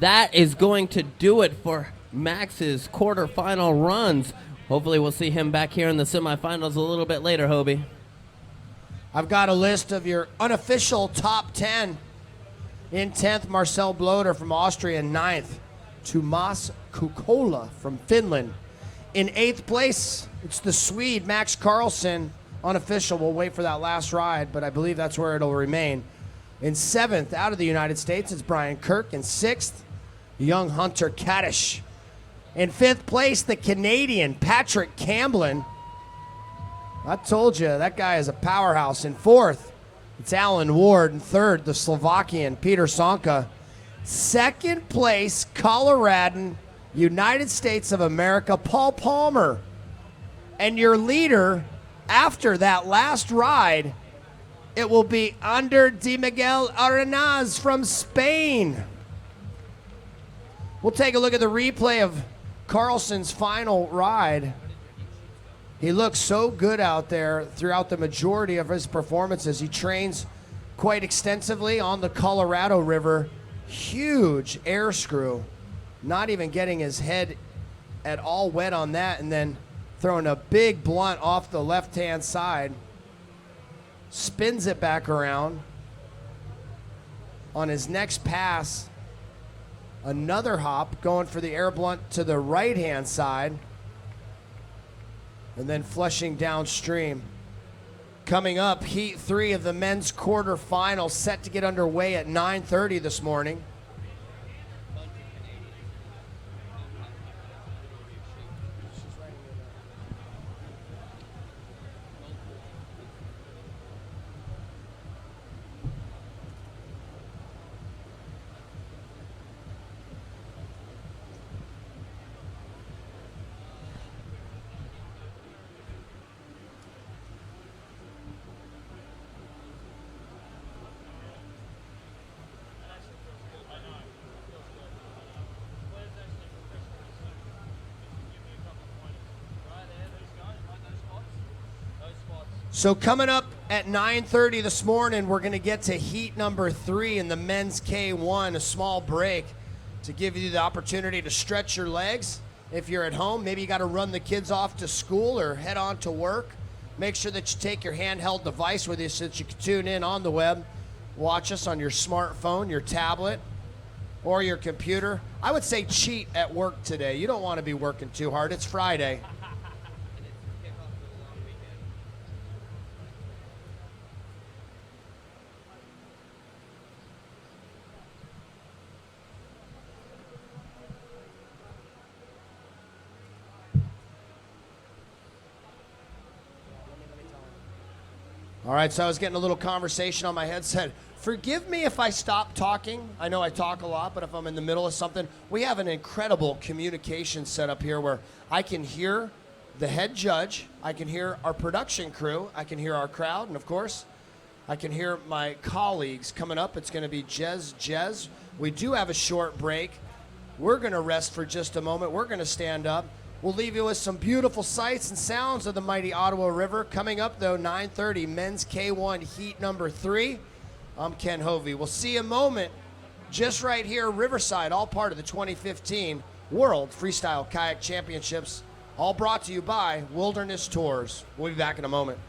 That is going to do it for Max's quarterfinal runs. Hopefully we'll see him back here in the semifinals a little bit later, Hobie. I've got a list of your unofficial top 10. In 10th, Marcel Bloder from Austria. In 9th, Tuomas Kukkola from Finland. In 8th place, it's the Swede, Max Carlsen. Unofficial, we'll wait for that last ride, but I believe that's where it'll remain. In 7th, out of the United States, it's Brian Kirk. In 6th, young Hunter Kaddish. In 5th place, the Canadian, Patrick Camblin. I told you, that guy is a powerhouse. In 4th, it's Alan Ward. In 3rd, the Slovakian, Peter Sonka. 2nd place, Coloradan, United States of America, Paul Palmer. And your leader, after that last ride, it will be Ander De Miguel Arenaz from Spain. We'll take a look at the replay of Carlsen's final ride. He looks so good out there throughout the majority of his performances. He trains quite extensively on the Colorado River. Huge air screw. Not even getting his head at all wet on that, and then throwing a big blunt off the left-hand side. Spins it back around. On his next pass, another hop, going for the air blunt to the right-hand side. And then flushing downstream. Coming up, Heat 3 of the men's quarterfinals, set to get underway at 9:30 this morning. So coming up at 9:30 this morning, we're going to get to heat number 3 in the men's K1, a small break to give you the opportunity to stretch your legs. If you're at home, maybe you got to run the kids off to school or head on to work. Make sure that you take your handheld device with you so that you can tune in on the web. Watch us on your smartphone, your tablet, or your computer. I would say cheat at work today. You don't want to be working too hard. It's Friday. All right, so I was getting a little conversation on my headset. Forgive me if I stop talking. I know I talk a lot, but if I'm in the middle of something, we have an incredible communication setup here where I can hear the head judge, I can hear our production crew, I can hear our crowd, and of course, I can hear my colleagues coming up. It's going to be Jez. We do have a short break. We're going to rest for just a moment. We're going to stand up. We'll leave you with some beautiful sights and sounds of the mighty Ottawa River. Coming up, though, 9:30, men's K1 heat number 3. I'm Ken Hovey. We'll see you in a moment just right here, Riverside, all part of the 2015 World Freestyle Kayak Championships, all brought to you by Wilderness Tours. We'll be back in a moment.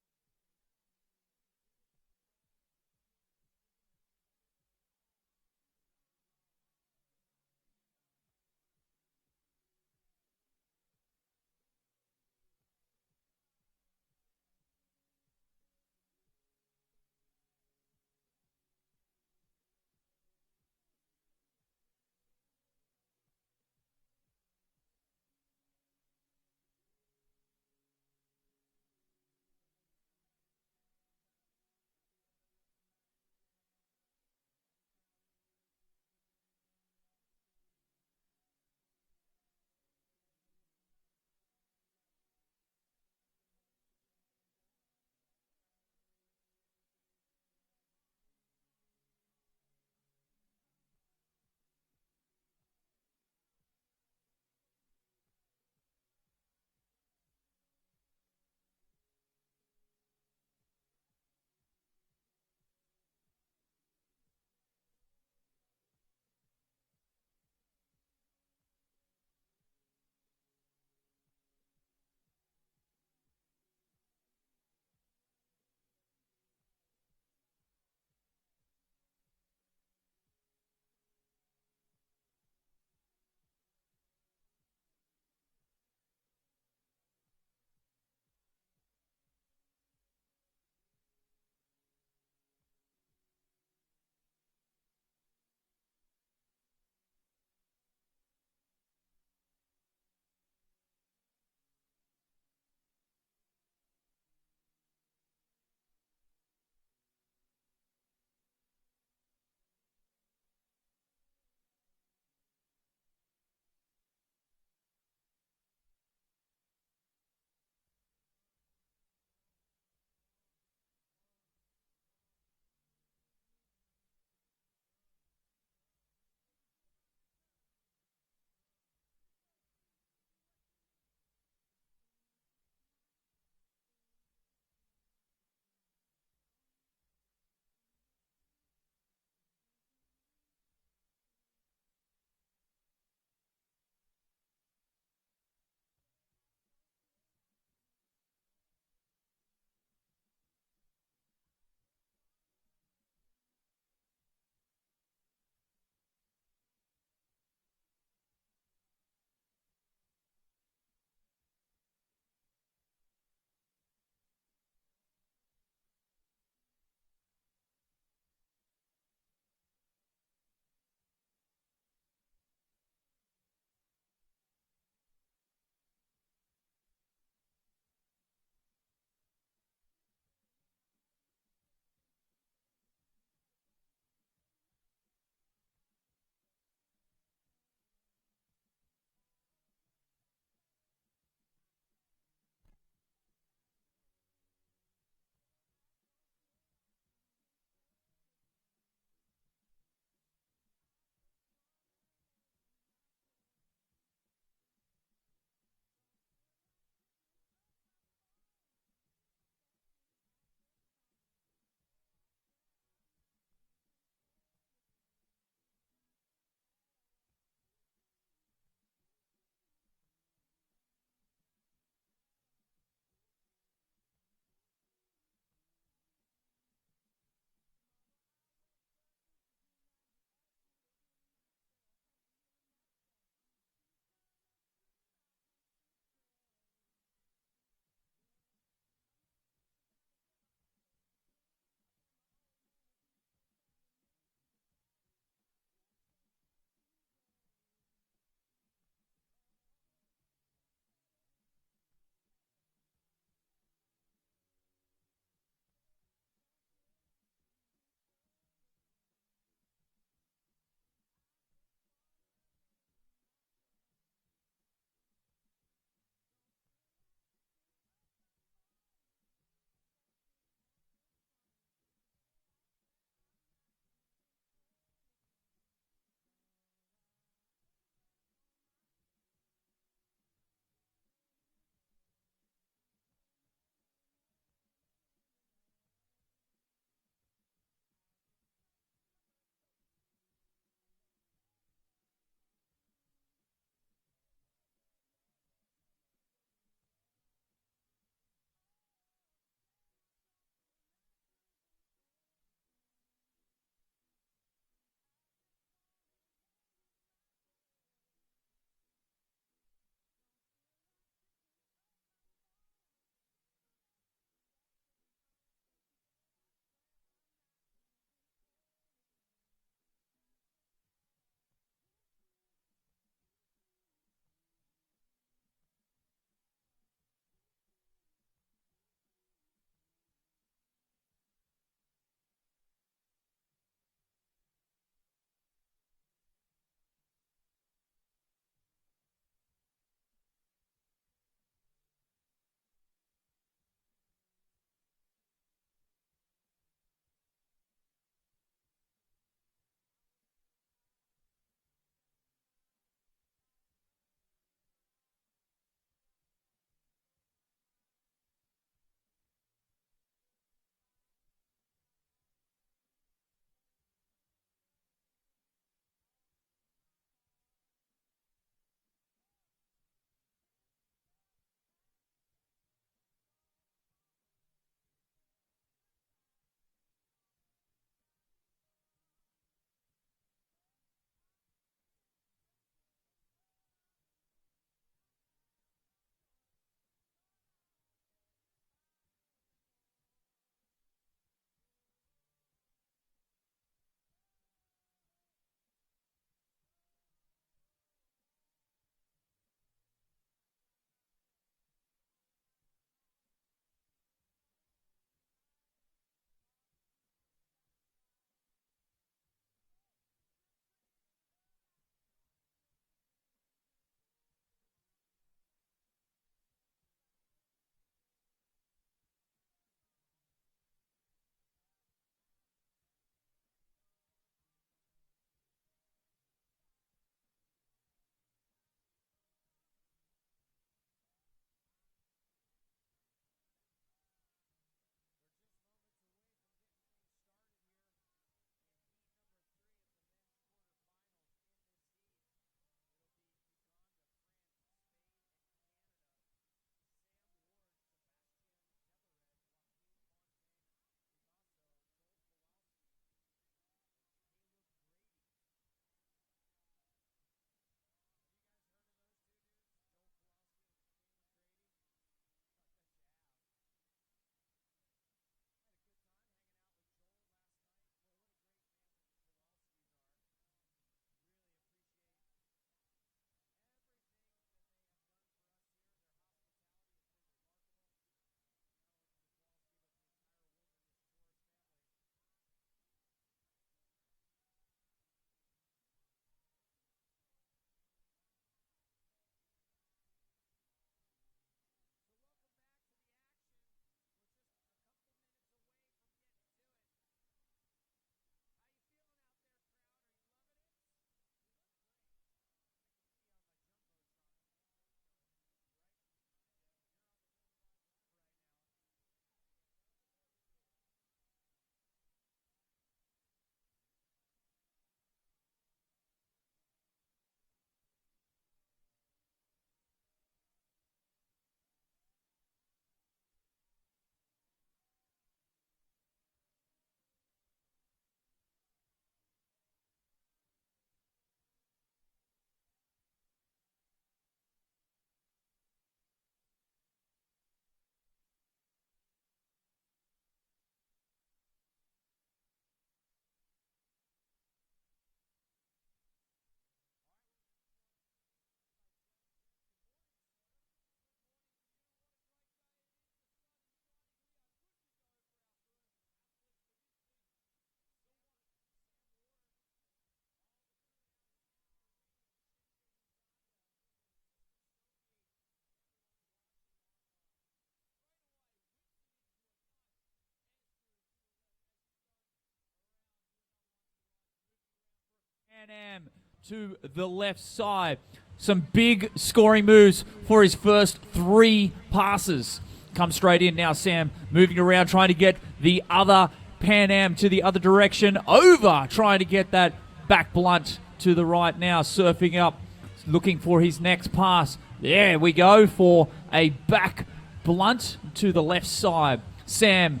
Pan Am to the left side. Some big scoring moves for his first 3 passes. Come straight in now, Sam, moving around, trying to get the other Pan Am to the other direction. Over, trying to get that back blunt to the right now, surfing up, looking for his next pass. There we go for a back blunt to the left side. Sam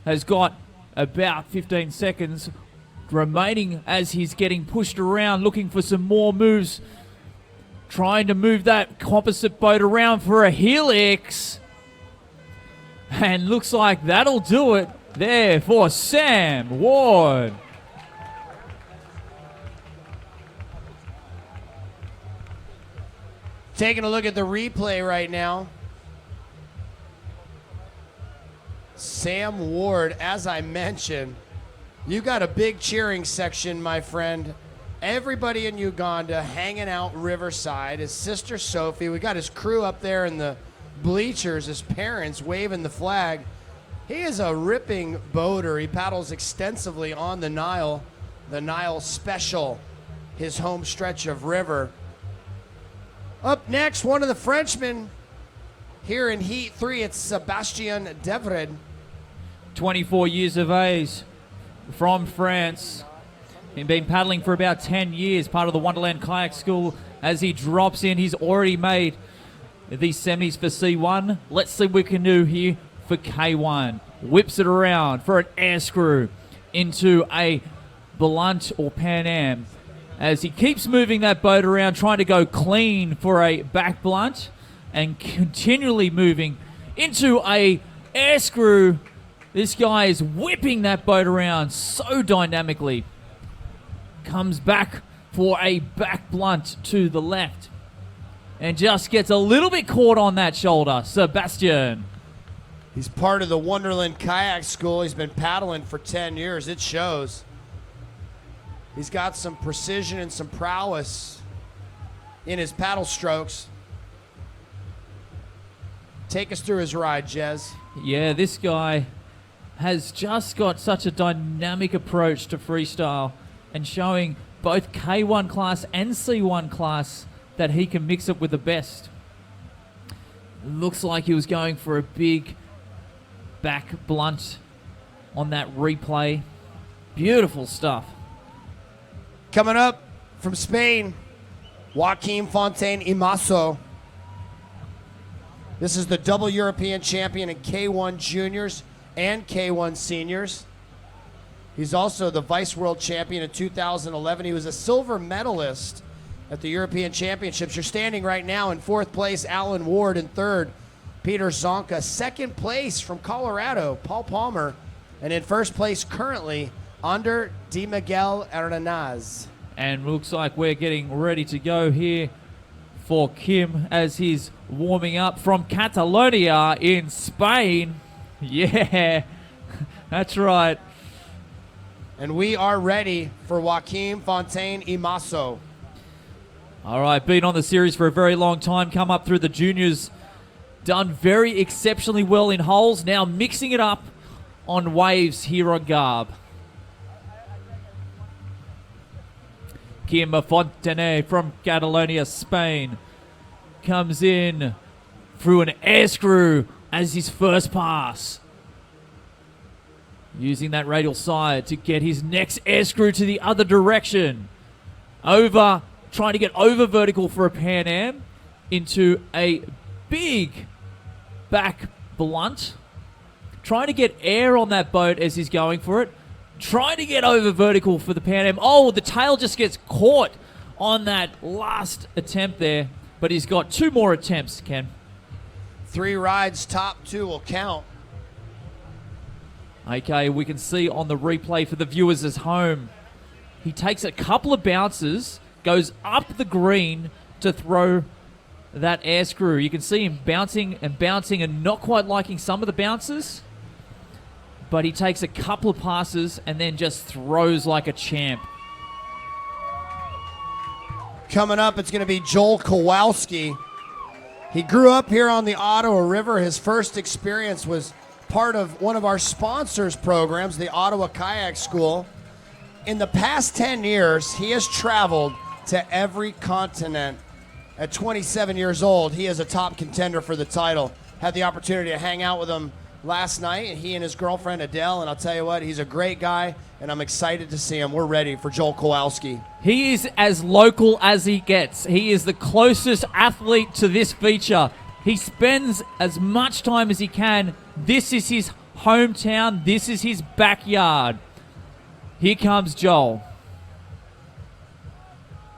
has got about 15 seconds remaining as he's getting pushed around, looking for some more moves, trying to move that composite boat around for a helix. And looks like that'll do it there for Sam Ward. Taking a look at the replay right now. Sam Ward, as I mentioned, you got a big cheering section, my friend. Everybody in Uganda hanging out riverside. His sister Sophie. We got his crew up there in the bleachers, his parents waving the flag. He is a ripping boater. He paddles extensively on the Nile Special, his home stretch of river. Up next, one of the Frenchmen here in Heat 3, it's Sebastien Devred. 24 years of age, from France. He's been paddling for about 10 years, part of the Wonderland Kayak School. As he drops in, he's already made the semis for C1. Let's see what we can do here for K1. Whips it around for an air screw into a blunt or Pan Am. As he keeps moving that boat around, trying to go clean for a back blunt and continually moving into a air screw. This guy is whipping that boat around so dynamically. Comes back for a back blunt to the left and just gets a little bit caught on that shoulder. Sebastian. He's part of the Wonderland Kayak School. He's been paddling for 10 years. It shows. He's got some precision and some prowess in his paddle strokes. Take us through his ride, Jez. Yeah, this guy has just got such a dynamic approach to freestyle and showing both K1 class and C1 class that he can mix it with the best. Looks like he was going for a big back blunt on that replay. Beautiful stuff. Coming up from Spain, Joaquim Fontaine Imaso. This is the double European champion in K1 juniors and K1 seniors. He's also the vice world champion in 2011. He was a silver medalist at the European Championships. You're standing right now in 4th place, Alan Ward in 3rd, Peter Zonka. 2nd place from Colorado, Paul Palmer. And in 1st place currently, under Di Miguel Hernandez. And looks like we're getting ready to go here for Kim as he's warming up from Catalonia in Spain. Yeah, that's right. And we are ready for Joaquim Fontaine Imaso. All right, been on the series for a very long time, come up through the juniors, done very exceptionally well in holes, now mixing it up on waves here on Garb. Kim Fontaine from Catalonia, Spain, comes in through an air screw as his first pass. Using that radial side to get his next air screw to the other direction. Over, trying to get over vertical for a Pan Am into a big back blunt. Trying to get air on that boat as he's going for it. Trying to get over vertical for the Pan Am. Oh, the tail just gets caught on that last attempt there. But he's got 2 more attempts, Ken. 3 rides, top 2 will count. Okay, we can see on the replay for the viewers at home. He takes a couple of bounces, goes up the green to throw that air screw. You can see him bouncing and not quite liking some of the bounces. But he takes a couple of passes and then just throws like a champ. Coming up, it's going to be Joel Kowalski. He grew up here on the Ottawa River. His first experience was part of one of our sponsors' programs, the Ottawa Kayak School. In the past 10 years, he has traveled to every continent. At 27 years old, he is a top contender for the title. Had the opportunity to hang out with him last night, and he and his girlfriend Adele, and I'll tell you what, he's a great guy, and I'm excited to see him. We're ready for Joel Kowalski. He is as local as he gets. He is the closest athlete to this feature. He spends as much time as he can. This is his hometown. This is his backyard. Here comes Joel.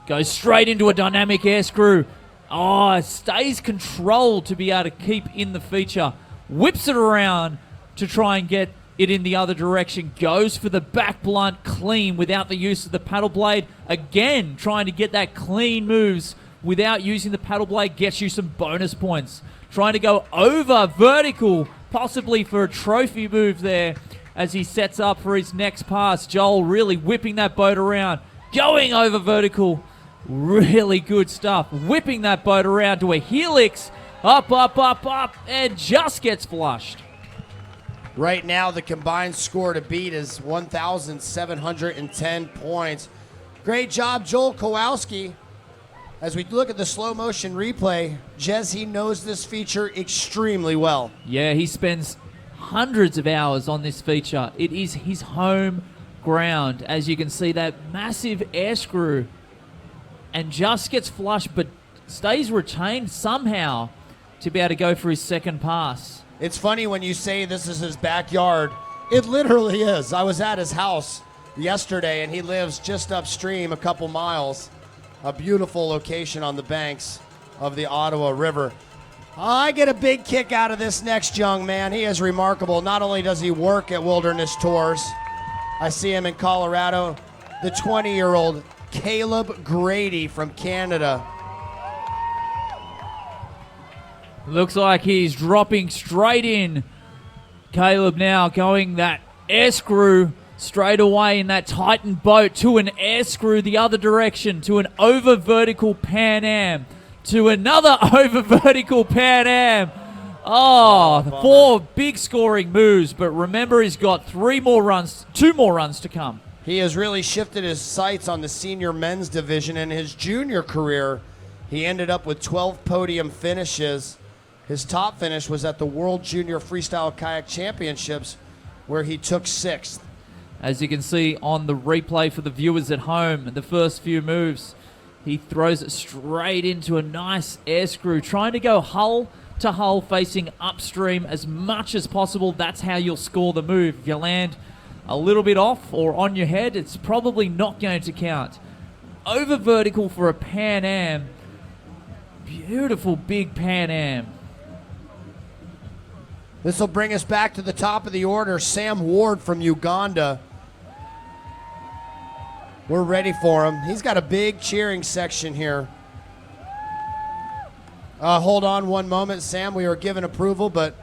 Goes straight into a dynamic air screw. Oh, stays controlled to be able to keep in the feature. Whips it around to try and get it in the other direction. Goes for the back blunt clean without the use of the paddle blade. Again, trying to get that clean moves without using the paddle blade gets you some bonus points. Trying to go over vertical, possibly for a trophy move there as he sets up for his next pass. Joel really whipping that boat around. Going over vertical. Really good stuff. Whipping that boat around to a helix. Up, up, up, up, and just gets flushed. Right now, the combined score to beat is 1,710 points. Great job, Joel Kowalski. As we look at the slow motion replay, Jez, he knows this feature extremely well. Yeah, he spends hundreds of hours on this feature. It is his home ground. As you can see, that massive air screw, and just gets flushed, but stays retained somehow to be able to go for his second pass. It's funny when you say this is his backyard. It literally is. I was at his house yesterday, and he lives just upstream a couple miles. A beautiful location on the banks of the Ottawa River. I get a big kick out of this next young man. He is remarkable. Not only does he work at Wilderness Tours, I see him in Colorado, the 20-year-old Caleb Grady from Canada. Looks like he's dropping straight in. Caleb now going that air screw straight away in that Titan boat to an air screw the other direction, to an over vertical Pan Am, to another over vertical Pan Am. Oh, 4 big scoring moves, but remember he's got 2 more runs to come. He has really shifted his sights on the senior men's division. In his junior career, he ended up with 12 podium finishes. His top finish was at the World Junior Freestyle Kayak Championships, where he took 6th. As you can see on the replay for the viewers at home, the first few moves, he throws it straight into a nice air screw, trying to go hull to hull facing upstream as much as possible. That's how you'll score the move. If you land a little bit off or on your head, it's probably not going to count. Over vertical for a Pan Am. Beautiful big Pan Am. This will bring us back to the top of the order. Sam Ward from Uganda. We're ready for him. He's got a big cheering section here. Hold on one moment, Sam. We were given approval, but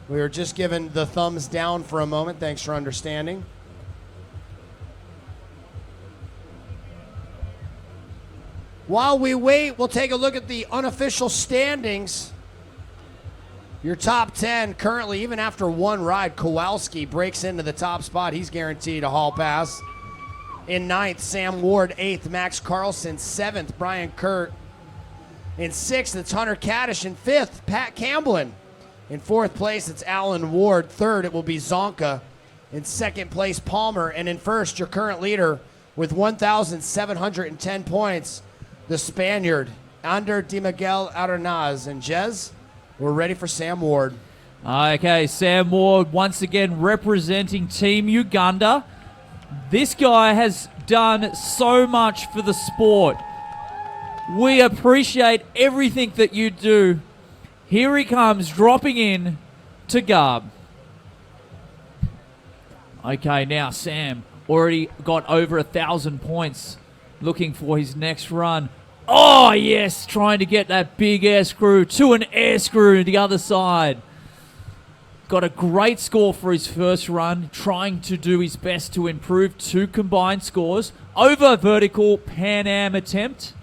we were just given the thumbs down for a moment. Thanks for understanding. While we wait, we'll take a look at the unofficial standings. Your top 10 currently, even after one ride, Kowalski breaks into the top spot. He's guaranteed a hall pass. In 9th, Sam Ward. 8th, Max Carlson. 7th, Brian Kurt. In 6th, it's Hunter Kaddish. In 5th, Pat Camblin. In 4th place, it's Alan Ward. 3rd, it will be Zonka. In 2nd place, Palmer. And in 1st, your current leader with 1,710 points, the Spaniard, Ander Di Miguel Arenaz. And Jez, we're ready for Sam Ward. Okay, Sam Ward once again representing Team Uganda. This guy has done so much for the sport. We appreciate everything that you do. Here he comes, dropping in to Garb. Okay, now Sam already got over 1,000 points, looking for his next run. Oh, yes, trying to get that big air screw to an air screw the other side. Got a great score for his first run, trying to do his best to improve 2 combined scores. Over vertical Pan Am attempt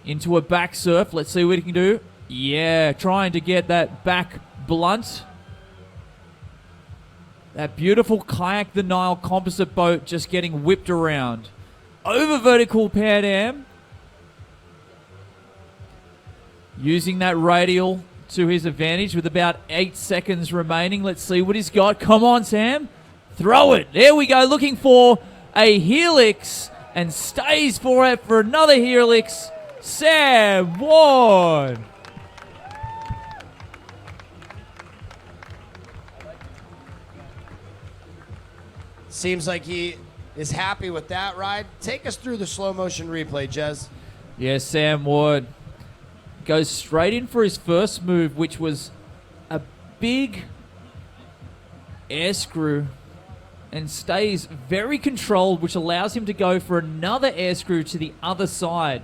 into a back surf. Let's see what he can do. Yeah, trying to get that back blunt. That beautiful kayak the Nile composite boat just getting whipped around. Over vertical Pan Am. Using that radial to his advantage with about 8 seconds remaining. Let's see what he's got. Come on, Sam. Throw it. There we go. Looking for a helix and stays for it for another helix. Sam Ward. Seems like he is happy with that ride. Take us through the slow motion replay, Jez. Yes, Sam Ward goes straight in for his first move, which was a big air screw, and stays very controlled, which allows him to go for another air screw to the other side.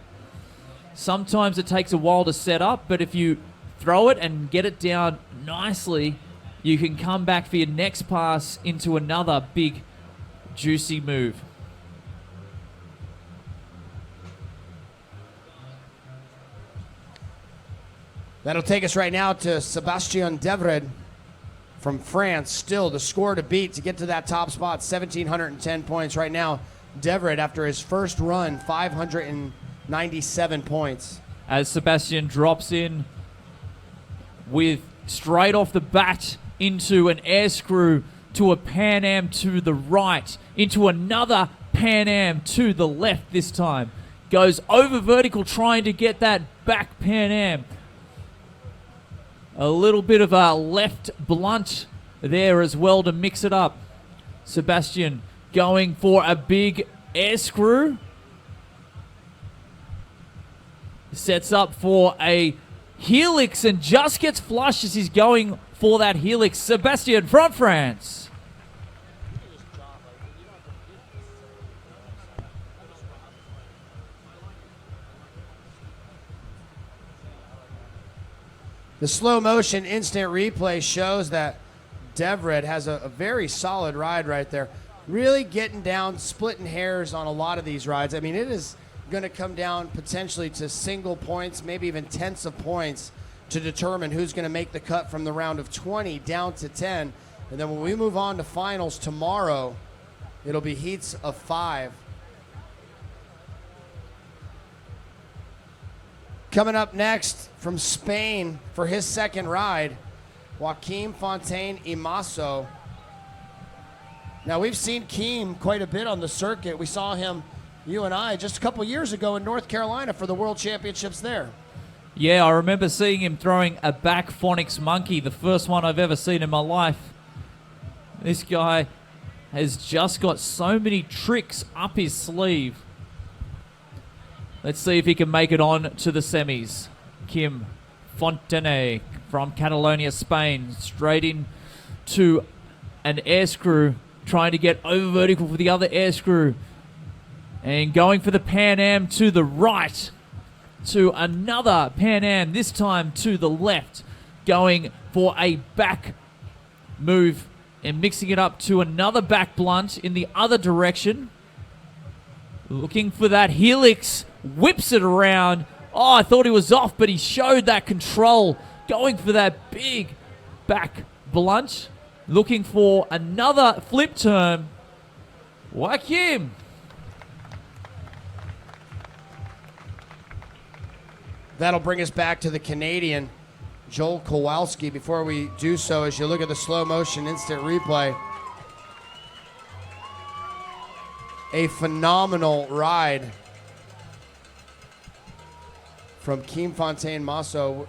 Sometimes it takes a while to set up, but if you throw it and get it down nicely, you can come back for your next pass into another big, juicy move. That'll take us right now to Sebastien Devred from France. Still the score to beat to get to that top spot, 1,710 points. Right now, Devred, after his first run, 597 points. As Sebastian drops in with straight off the bat into an air screw to a Pan Am to the right, into another Pan Am to the left this time. Goes over vertical trying to get that back Pan Am. A little bit of a left blunt there as well to mix it up. Sebastian going for a big air screw. Sets up for a helix and just gets flushed as he's going for that helix. Sebastian from France. The slow motion instant replay shows that Devred has a very solid ride right there. Really getting down, splitting hairs on a lot of these rides. I mean, it is going to come down potentially to single points, maybe even tenths of points to determine who's going to make the cut from the round of 20 down to 10. And then when we move on to finals tomorrow, it'll be heats of 5. Coming up next from Spain for his second ride, Joaquim Fontaine Imaso. Now, we've seen Keem quite a bit on the circuit. We saw him, you and I, just a couple years ago in North Carolina for the World Championships there. Yeah, I remember seeing him throwing a back phonics monkey, the first one I've ever seen in my life. This guy has just got so many tricks up his sleeve. Let's see if he can make it on to the semis. Kim Fontaine from Catalonia, Spain, straight in to an air screw, trying to get over vertical for the other air screw, and going for the Pan Am to the right, to another Pan Am, this time to the left, going for a back move and mixing it up to another back blunt in the other direction. Looking for that helix, whips it around. Oh, I thought he was off, but he showed that control. Going for that big back blunt. Looking for another flip turn. Joaquim. That'll bring us back to the Canadian, Joel Kowalski. Before we do so, as you look at the slow motion instant replay, a phenomenal ride from Keem Fontaine Masso.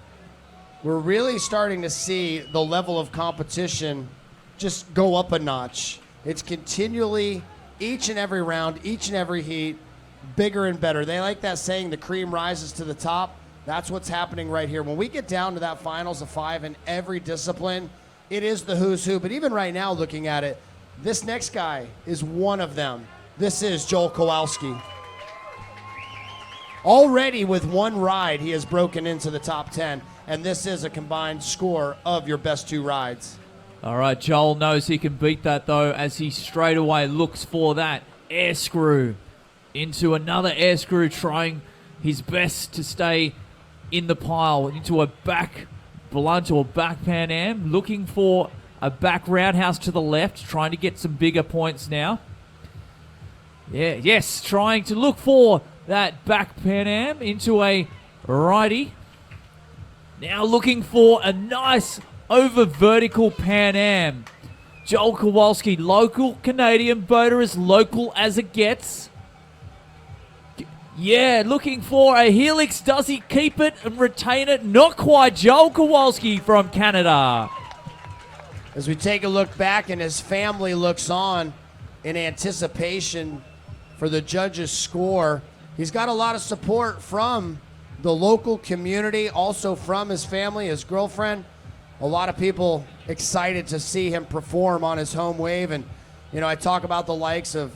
We're really starting to see the level of competition just go up a notch. It's continually, each and every round, each and every heat, bigger and better. They like that saying, the cream rises to the top. That's what's happening right here. When we get down to that finals of 5 in every discipline, it is the who's who. But even right now, looking at it, this next guy is one of them. This is Joel Kowalski. Already with one ride, he has broken into the top 10, and this is a combined score of your best 2 rides. All right, Joel knows he can beat that, though, as he straight away looks for that air screw into another air screw, trying his best to stay in the pile, into a back blunt or back Pan Am, looking for A back roundhouse to the left, trying to get some bigger points now. Yeah, yes, trying to look for that back Pan Am into a righty. Now looking for a nice over vertical Pan Am. Joel Kowalski, local Canadian boater, as local as it gets. Yeah, looking for a helix. Does he keep it and retain it? Not quite. Joel Kowalski from Canada. As we take a look back and his family looks on in anticipation for the judges' score, he's got a lot of support from the local community, also from his family, his girlfriend. A lot of people excited to see him perform on his home wave. And, you know, I talk about the likes of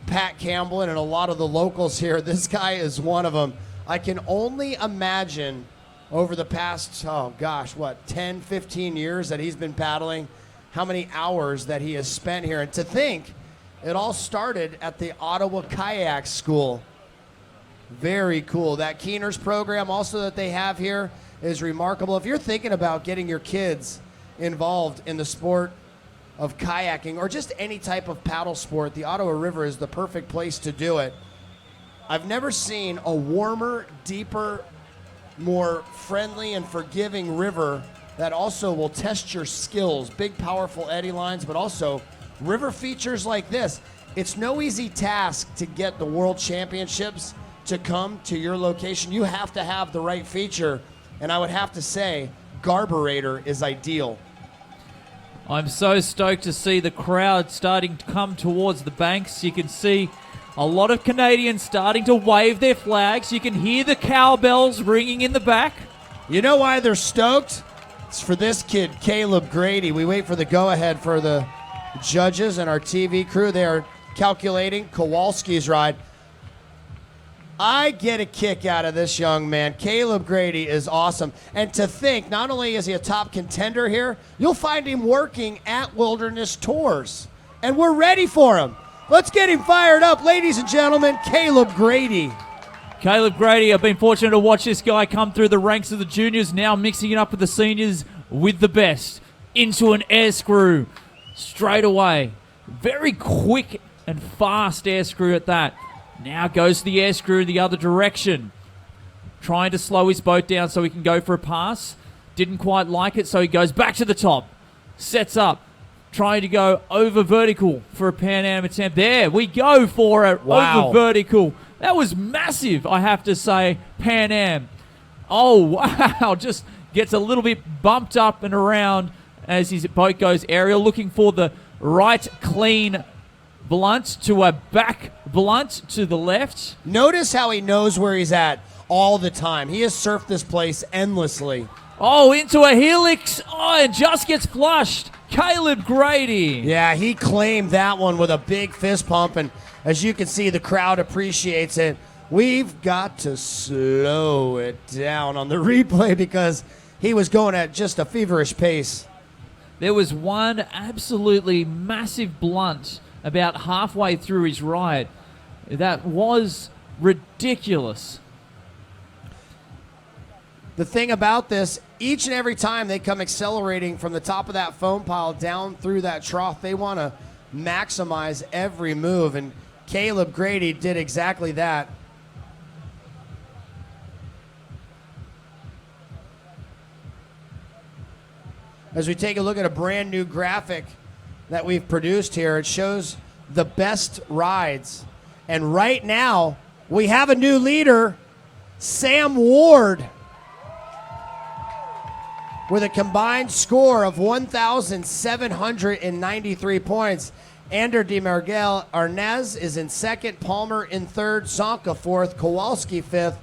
Pat Campbell and a lot of the locals here. This guy is one of them. I can only imagine over the past, 10, 15 years that he's been paddling, how many hours that he has spent here. And to think, it all started at the Ottawa Kayak School. Very cool. That Keeners program also that they have here is remarkable. If you're thinking about getting your kids involved in the sport of kayaking or just any type of paddle sport, the Ottawa River is the perfect place to do it. I've never seen a warmer, deeper, more friendly and forgiving river that also will test your skills. Big, powerful eddy lines, but also river features like this. It's no easy task to get the World Championships to come to your location. You have to have the right feature, and I would have to say Garburator is ideal. I'm so stoked to see the crowd starting to come towards the banks. You can see a lot of Canadians starting to wave their flags. You can hear the cowbells ringing in the back. You know why they're stoked? It's for this kid, Caleb Grady. We wait for the go-ahead for the judges and our TV crew. They are calculating Kowalski's ride. I get a kick out of this young man. Caleb Grady is awesome. And to think, not only is he a top contender here, you'll find him working at Wilderness Tours. And we're ready for him. Let's get him fired up, ladies and gentlemen, Caleb Grady. Caleb Grady, I've been fortunate to watch this guy come through the ranks of the juniors, now mixing it up with the seniors with the best. Into an air screw straight away. Very quick and fast air screw at that. Now goes the air screw the other direction. Trying to slow his boat down so he can go for a pass. Didn't quite like it, so he goes back to the top. Sets up. Trying to go over vertical for a Pan Am attempt. There we go for it. Wow. Over vertical. That was massive, I have to say. Pan Am. Oh, wow. Just gets a little bit bumped up and around as his boat goes aerial. Looking for the right clean blunt to a back blunt to the left. Notice how he knows where he's at all the time. He has surfed this place endlessly. Oh, into a helix. Oh, and just gets flushed. Caleb Grady. Yeah, he claimed that one with a big fist pump, and as you can see, the crowd appreciates it. We've got to slow it down on the replay because he was going at just a feverish pace. There was one absolutely massive blunt about halfway through his ride. That was ridiculous. The thing about this, each and every time they come accelerating from the top of that foam pile down through that trough, they want to maximize every move, and Caleb Grady did exactly that. As we take a look at a brand new graphic that we've produced here, it shows the best rides. And right now, we have a new leader, Sam Ward, with a combined score of 1,793 points. Ander de Margel Arnaz is in second, Palmer in third, Zonka fourth, Kowalski fifth,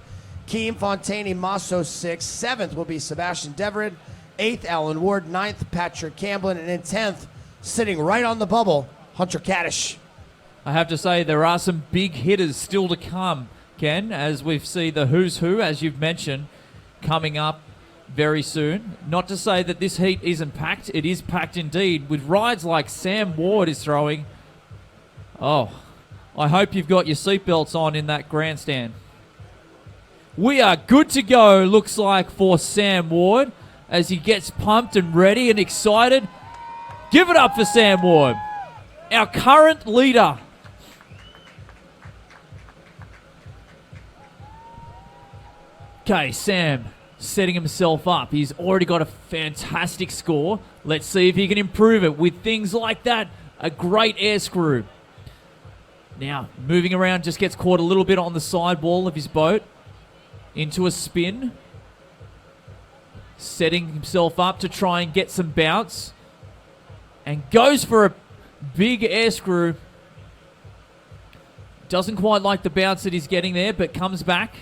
Keem Fontaine Masso sixth, seventh will be Sebastian Devered, eighth Alan Ward, ninth Patrick Camblin, and in 10th, sitting right on the bubble, Hunter Kaddish. I have to say there are some big hitters still to come, Ken, as we see the who's who, as you've mentioned, coming up very soon. Not to say that this heat isn't packed. It is packed indeed, with rides like Sam Ward is throwing. Oh, I hope you've got your seatbelts on in that grandstand. We are good to go, looks like, for Sam Ward as he gets pumped and ready and excited. Give it up for Sam Ward, our current leader. Okay, Sam setting himself up. He's already got a fantastic score. Let's see if he can improve it with things like that. A great air screw. Now, moving around, just gets caught a little bit on the sidewall of his boat. Into a spin. Setting himself up to try and get some bounce. And goes for a big air screw. Doesn't quite like the bounce that he's getting there, but comes back.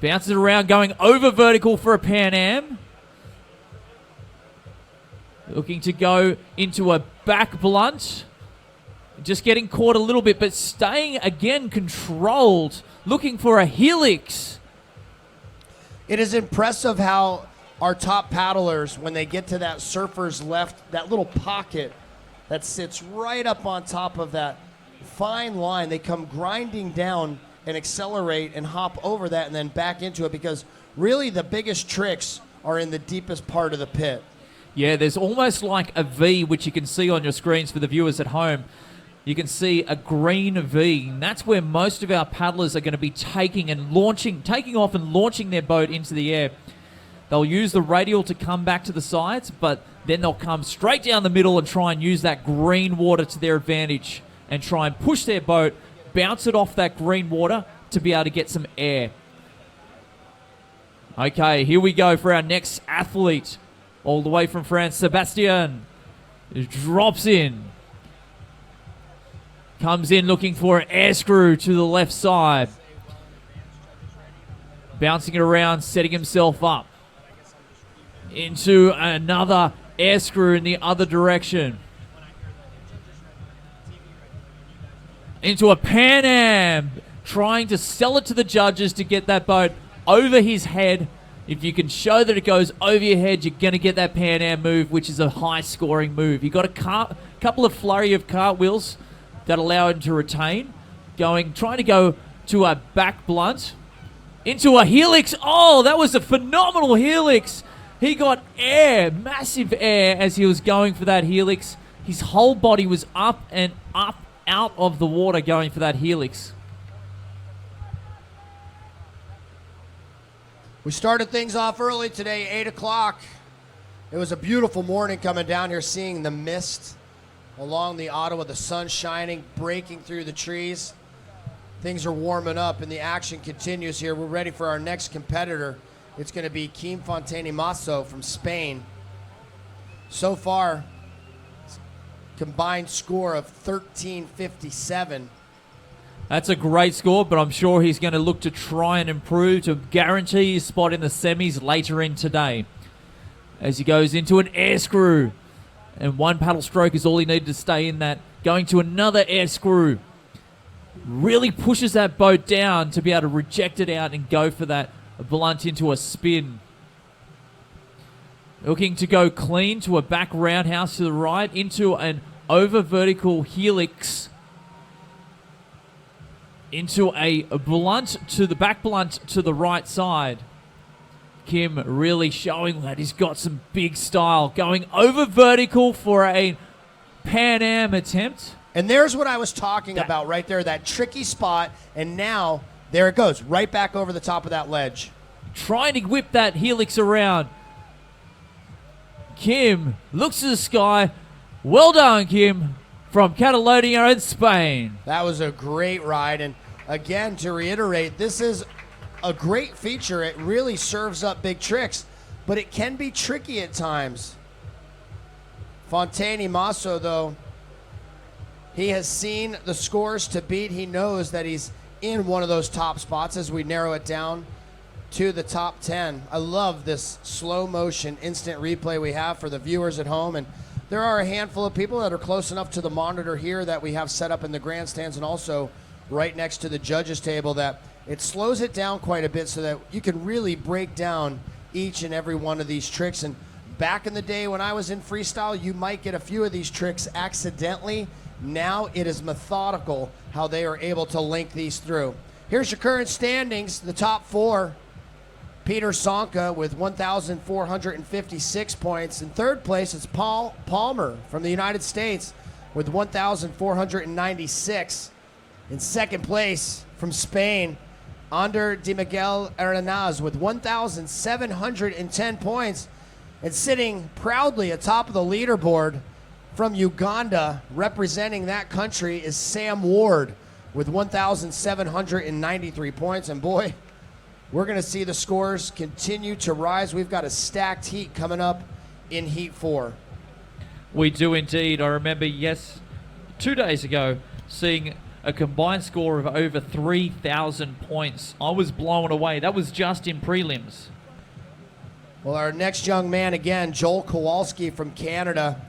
Bounces around, going over vertical for a Pan Am. Looking to go into a back blunt. Just getting caught a little bit, but staying again controlled. Looking for a helix. It is impressive how our top paddlers, when they get to that surfer's left, that little pocket that sits right up on top of that fine line, they come grinding down and accelerate and hop over that and then back into it, because really the biggest tricks are in the deepest part of the pit. Yeah, there's almost like a V, which you can see on your screens for the viewers at home. You can see a green V, and that's where most of our paddlers are going to be taking off and launching their boat into the air. They'll use the radial to come back to the sides, but then they'll come straight down the middle and try and use that green water to their advantage and try and push their boat, bounce it off that green water to be able to get some air. Okay, here we go for our next athlete. All the way from France, Sebastian drops in. Comes in looking for an air screw to the left side. Bouncing it around, setting himself up. Into another air screw in the other direction. Into a Pan Am. Trying to sell it to the judges to get that boat over his head. If you can show that it goes over your head, you're going to get that Pan Am move, which is a high-scoring move. You got a couple of flurry of cartwheels that allow him to retain. Trying to go to a back blunt. Into a helix. Oh, that was a phenomenal helix. He got air, massive air, as he was going for that helix. His whole body was up and up out of the water going for that helix. We started things off early today, 8 o'clock. It was a beautiful morning coming down here, seeing the mist along the Ottawa, the sun shining, breaking through the trees. Things are warming up and the action continues here. We're ready for our next competitor. It's going to be Kim Fontani-Masso from Spain. So far, combined score of 1357. That's a great score, but I'm sure he's going to look to try and improve to guarantee his spot in the semis later in today. As he goes into an air screw. And one paddle stroke is all he needed to stay in that. Going to another air screw. Really pushes that boat down to be able to reject it out and go for that blunt into a spin. Looking to go clean to a back roundhouse to the right. Into an over vertical helix. Into a blunt to the back blunt to the right side. Kim really showing that he's got some big style. Going over vertical for a Pan Am attempt. And there's what I was talking about right there, that tricky spot. And now, there it goes, right back over the top of that ledge. Trying to whip that helix around. Kim looks to the sky. Well done, Kim, from Catalonia in Spain. That was a great ride. And again, to reiterate, this is a great feature. It really serves up big tricks, but it can be tricky at times. Fontani-Masso, though, he has seen the scores to beat. He knows that he's in one of those top spots as we narrow it down to the top 10. I love this slow motion instant replay we have for the viewers at home. And there are a handful of people that are close enough to the monitor here that we have set up in the grandstands and also right next to the judges table that it slows it down quite a bit so that you can really break down each and every one of these tricks. And back in the day when I was in freestyle, you might get a few of these tricks accidentally. Now it is methodical how they are able to link these through. Here's your current standings, the top four. Peter Sonka with 1,456 points. In third place, it's Paul Palmer from the United States with 1,496. In second place, from Spain, Ander de Miguel Arenaz with 1,710 points. And sitting proudly atop of the leaderboard from Uganda, representing that country, is Sam Ward with 1,793 points. And boy, we're going to see the scores continue to rise. We've got a stacked heat coming up in Heat 4. We do indeed. I remember, 2 days ago, seeing a combined score of over 3,000 points. I was blown away. That was just in prelims. Well, our next young man again, Joel Kowalski from Canada.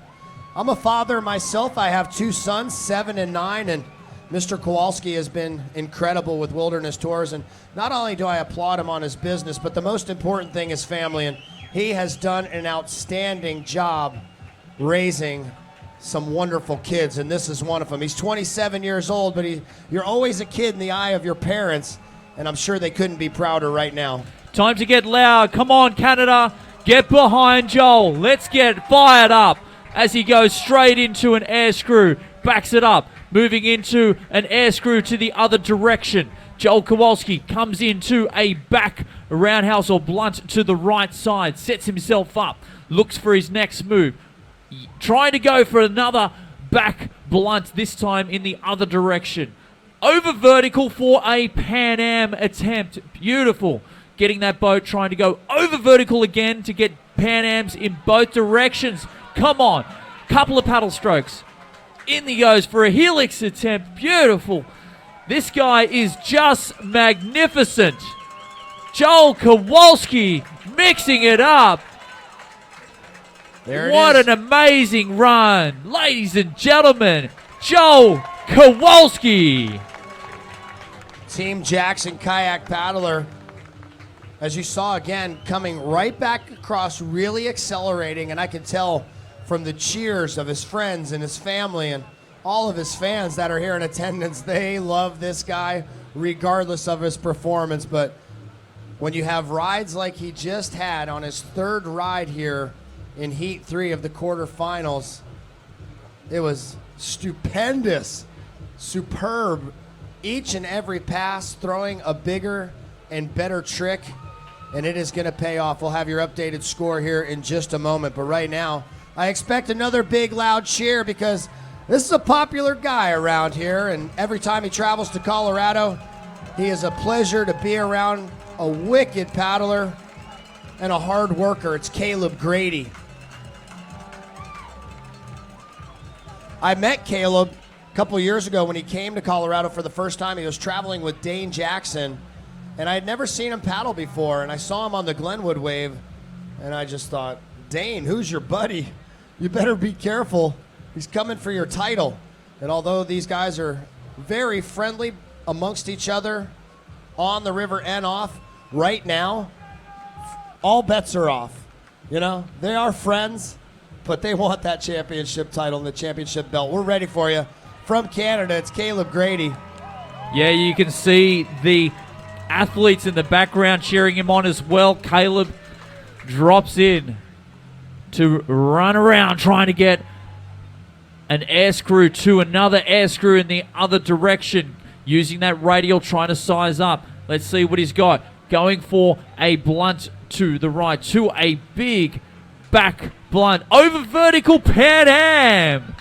I'm a father myself. I have 2 sons, 7 and 9, and Mr. Kowalski has been incredible with Wilderness Tours, and not only do I applaud him on his business, but the most important thing is family, and he has done an outstanding job raising some wonderful kids, and this is one of them. He's 27 years old, but you're always a kid in the eye of your parents, and I'm sure they couldn't be prouder right now. Time to get loud. Come on, Canada. Get behind Joel. Let's get fired up as he goes straight into an air screw. Backs it up. Moving into an air screw to the other direction. Joel Kowalski comes into a back roundhouse or blunt to the right side. Sets himself up. Looks for his next move. Trying to go for another back blunt, this time in the other direction. Over vertical for a Pan Am attempt. Beautiful. Getting that boat, trying to go over vertical again to get Pan Ams in both directions. Come on. Couple of paddle strokes. In he goes for a helix attempt. Beautiful. This guy is just magnificent. Joel Kowalski mixing it up. What an amazing run. Ladies and gentlemen, Joel Kowalski. Team Jackson kayak paddler, as you saw again, coming right back across, really accelerating, and I can tell from the cheers of his friends and his family and all of his fans that are here in attendance, they love this guy regardless of his performance. But when you have rides like he just had on his third ride here in Heat 3 of the quarterfinals, it was stupendous, superb. Each and every pass throwing a bigger and better trick, and it is going to pay off. We'll have your updated score here in just a moment, but right now I expect another big loud cheer because this is a popular guy around here, and every time he travels to Colorado, he is a pleasure to be around. A wicked paddler and a hard worker. It's Caleb Grady. I met Caleb a couple years ago when he came to Colorado for the first time. He was traveling with Dane Jackson, and I had never seen him paddle before, and I saw him on the Glenwood wave, and I just thought, Dane, who's your buddy? You better be careful. He's coming for your title. And although these guys are very friendly amongst each other on the river and off, right now, all bets are off. You know, they are friends, but they want that championship title and the championship belt. We're ready for you. From Canada, it's Caleb Grady. Yeah, you can see the athletes in the background cheering him on as well. Caleb drops in to run around trying to get an air screw to another air screw in the other direction. Using that radial, trying to size up. Let's see what he's got. Going for a blunt to the right, to a big back blunt. Over vertical Pan Am.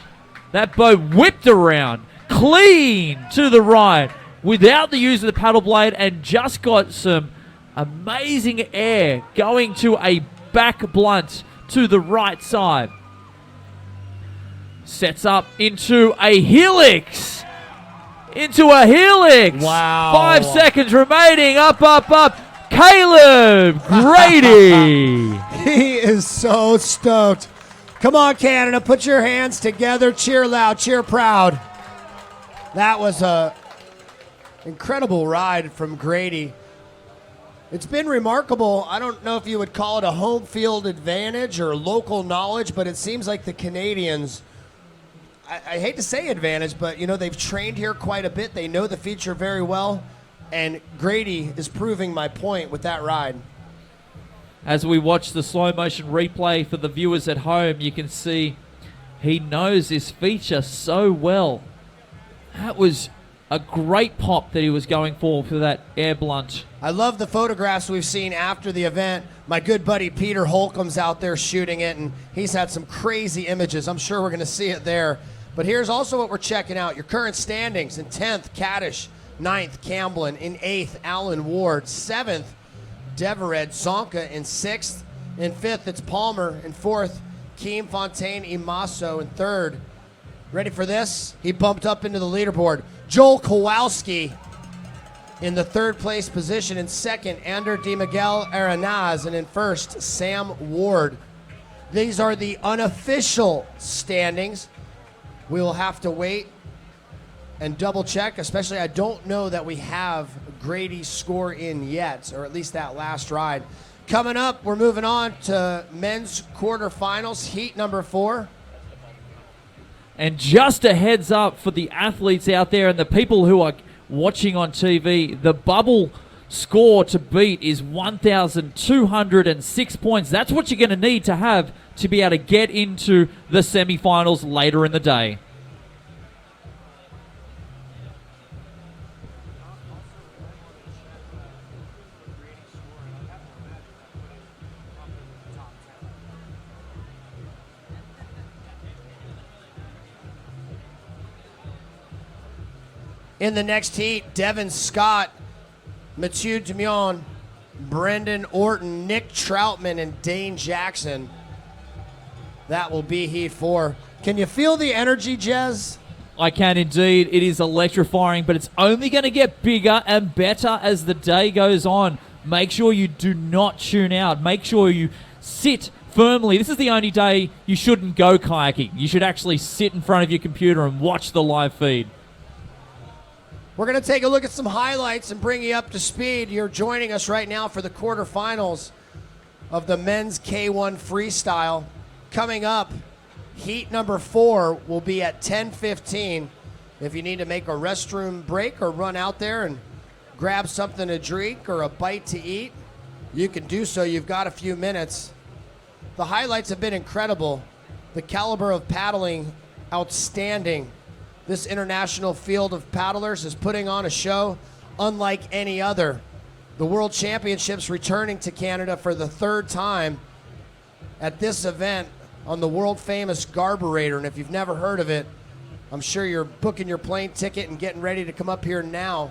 That boat whipped around, clean to the right, without the use of the paddle blade, and just got some amazing air going to a back blunt to the right side. Sets up into a helix. Wow. 5 seconds remaining. Up. Caleb Grady. He is so stoked. Come on, Canada. Put your hands together. Cheer loud. Cheer proud. That was a incredible ride from Grady. It's been remarkable. I don't know if you would call it a home field advantage or local knowledge, but it seems like the Canadians, I hate to say advantage, but, you know, they've trained here quite a bit. They know the feature very well, and Grady is proving my point with that ride. As we watch the slow motion replay for the viewers at home, you can see he knows this feature so well. That was a great pop that he was going for that air blunt. I love the photographs we've seen after the event. My good buddy Peter Holcomb's out there shooting it, and he's had some crazy images. I'm sure we're going to see it there. But here's also what we're checking out. Your current standings. In 10th, Kaddish. 9th, Camblin. In 8th, Allen Ward. 7th, Devered. Zonka in 6th. In 5th, it's Palmer. In 4th, Keem Fontaine Imaso. In 3rd, ready for this? He bumped up into the leaderboard. Joel Kowalski in the 3rd place position. In 2nd, Ander Di Miguel Arenaz. And in 1st, Sam Ward. These are the unofficial standings. We will have to wait and double check, especially I don't know that we have Grady's score in yet, or at least that last ride. Coming up, we're moving on to men's quarterfinals, heat number 4. And just a heads up for the athletes out there and the people who are watching on TV, the bubble score to beat is 1,206 points. That's what you're going to need to have to be able to get into the semifinals later in the day. In the next heat, Devin Scott, Mathieu Demion, Brendan Orton, Nick Troutman, and Dane Jackson. That will be heat 4. Can you feel the energy, Jez? I can indeed. It is electrifying, but it's only going to get bigger and better as the day goes on. Make sure you do not tune out. Make sure you sit firmly. This is the only day you shouldn't go kayaking. You should actually sit in front of your computer and watch the live feed. We're going to take a look at some highlights and bring you up to speed. You're joining us right now for the quarterfinals of the men's K1 freestyle. Coming up, heat number 4 will be at 10:15. If you need to make a restroom break or run out there and grab something to drink or a bite to eat, you can do so. You've got a few minutes. The highlights have been incredible. The caliber of paddling, outstanding. This international field of paddlers is putting on a show unlike any other. The World Championships returning to Canada for the 3rd time at this event on the world-famous Garburator. And if you've never heard of it, I'm sure you're booking your plane ticket and getting ready to come up here now.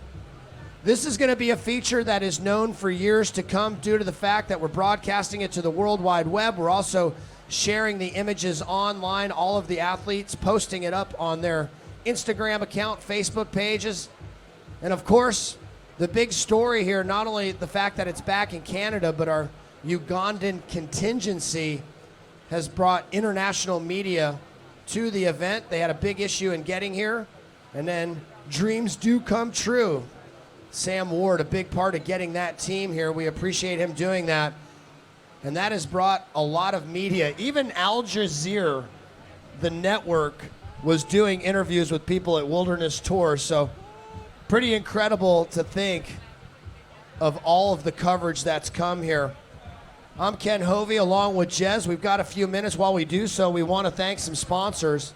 This is going to be a feature that is known for years to come due to the fact that we're broadcasting it to the World Wide Web. We're also sharing the images online, all of the athletes posting it up on their Instagram account, Facebook pages. And of course, the big story here, not only the fact that it's back in Canada, but our Ugandan contingency has brought international media to the event. They had a big issue in getting here, and then dreams do come true. Sam Ward, a big part of getting that team here. We appreciate him doing that. And that has brought a lot of media. Even Al Jazeera, the network, was doing interviews with people at Wilderness Tour. So pretty incredible to think of all of the coverage that's come here. I'm Ken Hovey along with Jez. We've got a few minutes. While we do so, we want to thank some sponsors.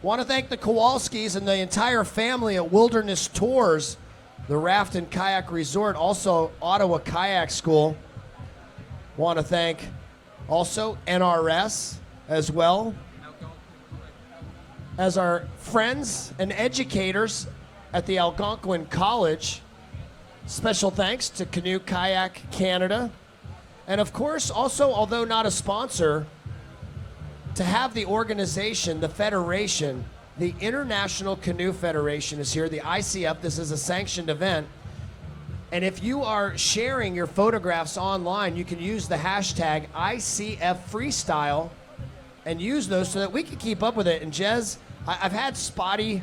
Want to thank the Kowalskis and the entire family at Wilderness Tours, the Raft and Kayak Resort, also Ottawa Kayak School. Want to thank also NRS as well as our friends and educators at the Algonquin College. Special thanks to Canoe Kayak Canada. And of course, also, although not a sponsor, to have the organization, the federation, the International Canoe Federation is here, the ICF. This is a sanctioned event. And if you are sharing your photographs online, you can use the hashtag ICF Freestyle and use those so that we can keep up with it. And Jez, I've had spotty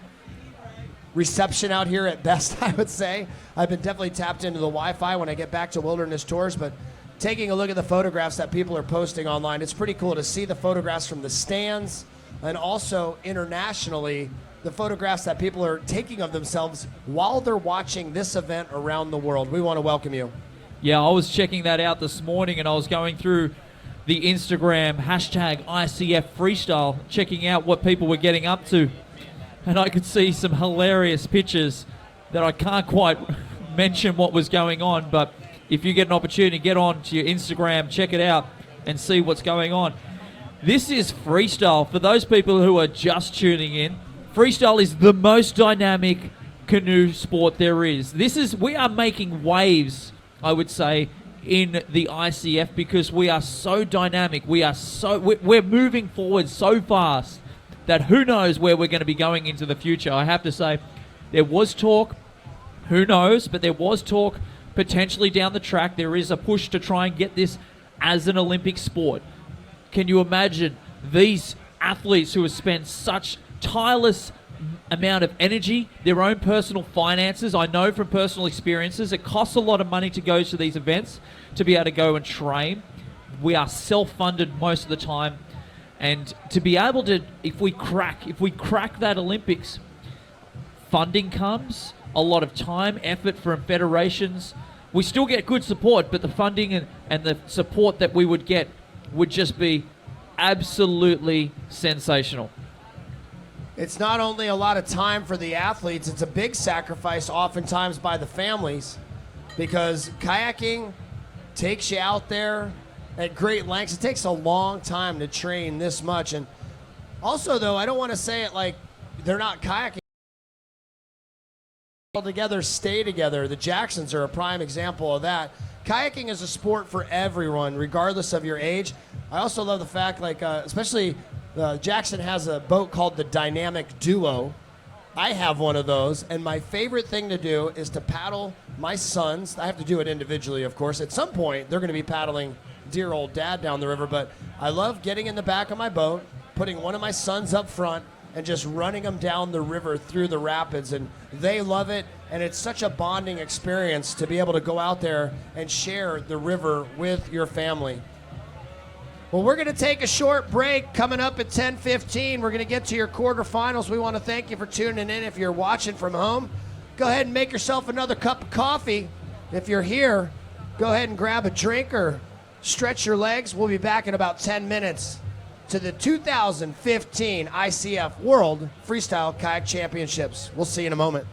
reception out here at best, I would say. I've been definitely tapped into the Wi-Fi when I get back to Wilderness Tours, but taking a look at the photographs that people are posting online, it's pretty cool to see the photographs from the stands and also internationally, the photographs that people are taking of themselves while they're watching this event around the world. We want to welcome you. Yeah, I was checking that out this morning, and I was going through the Instagram hashtag ICF Freestyle, checking out what people were getting up to. And I could see some hilarious pictures that I can't quite mention what was going on, but if you get an opportunity, get on to your Instagram, check it out, and see what's going on. This is freestyle. For those people who are just tuning in, freestyle is the most dynamic canoe sport there is. We are making waves, I would say, in the ICF because we are so dynamic. We're moving forward so fast that who knows where we're going to be going into the future. I have to say, there was talk, who knows, but there was talk potentially down the track. There is a push to try and get this as an Olympic sport. Can you imagine these athletes who have spent such tireless amount of energy, their own personal finances? I know from personal experiences, it costs a lot of money to go to these events, to be able to go and train. We are self-funded most of the time. And to be able to, if we crack that Olympics, funding comes, a lot of time, effort from federations. We still get good support, but the funding and the support that we would get would just be absolutely sensational. It's not only a lot of time for the athletes, it's a big sacrifice oftentimes by the families because kayaking takes you out there at great lengths. It takes a long time to train this much. And also, though, I don't want to say it like they're not kayaking. All together, stay together. The Jacksons are a prime example of that. Kayaking is a sport for everyone, regardless of your age. I also love the fact, especially Jackson has a boat called the Dynamic Duo. I have one of those, and my favorite thing to do is to paddle my sons. I have to do it individually, of course. At some point, they're going to be paddling dear old dad down the river, but I love getting in the back of my boat, putting one of my sons up front, and just running them down the river through the rapids, and they love it, and it's such a bonding experience to be able to go out there and share the river with your family. Well, we're going to take a short break. Coming up at 10:15, we're going to get to your quarterfinals. We want to thank you for tuning in. If you're watching from home, go ahead and make yourself another cup of coffee. If you're here, go ahead and grab a drink or stretch your legs. We'll be back in about 10 minutes to the 2015 ICF World Freestyle Kayak Championships. We'll see you in a moment.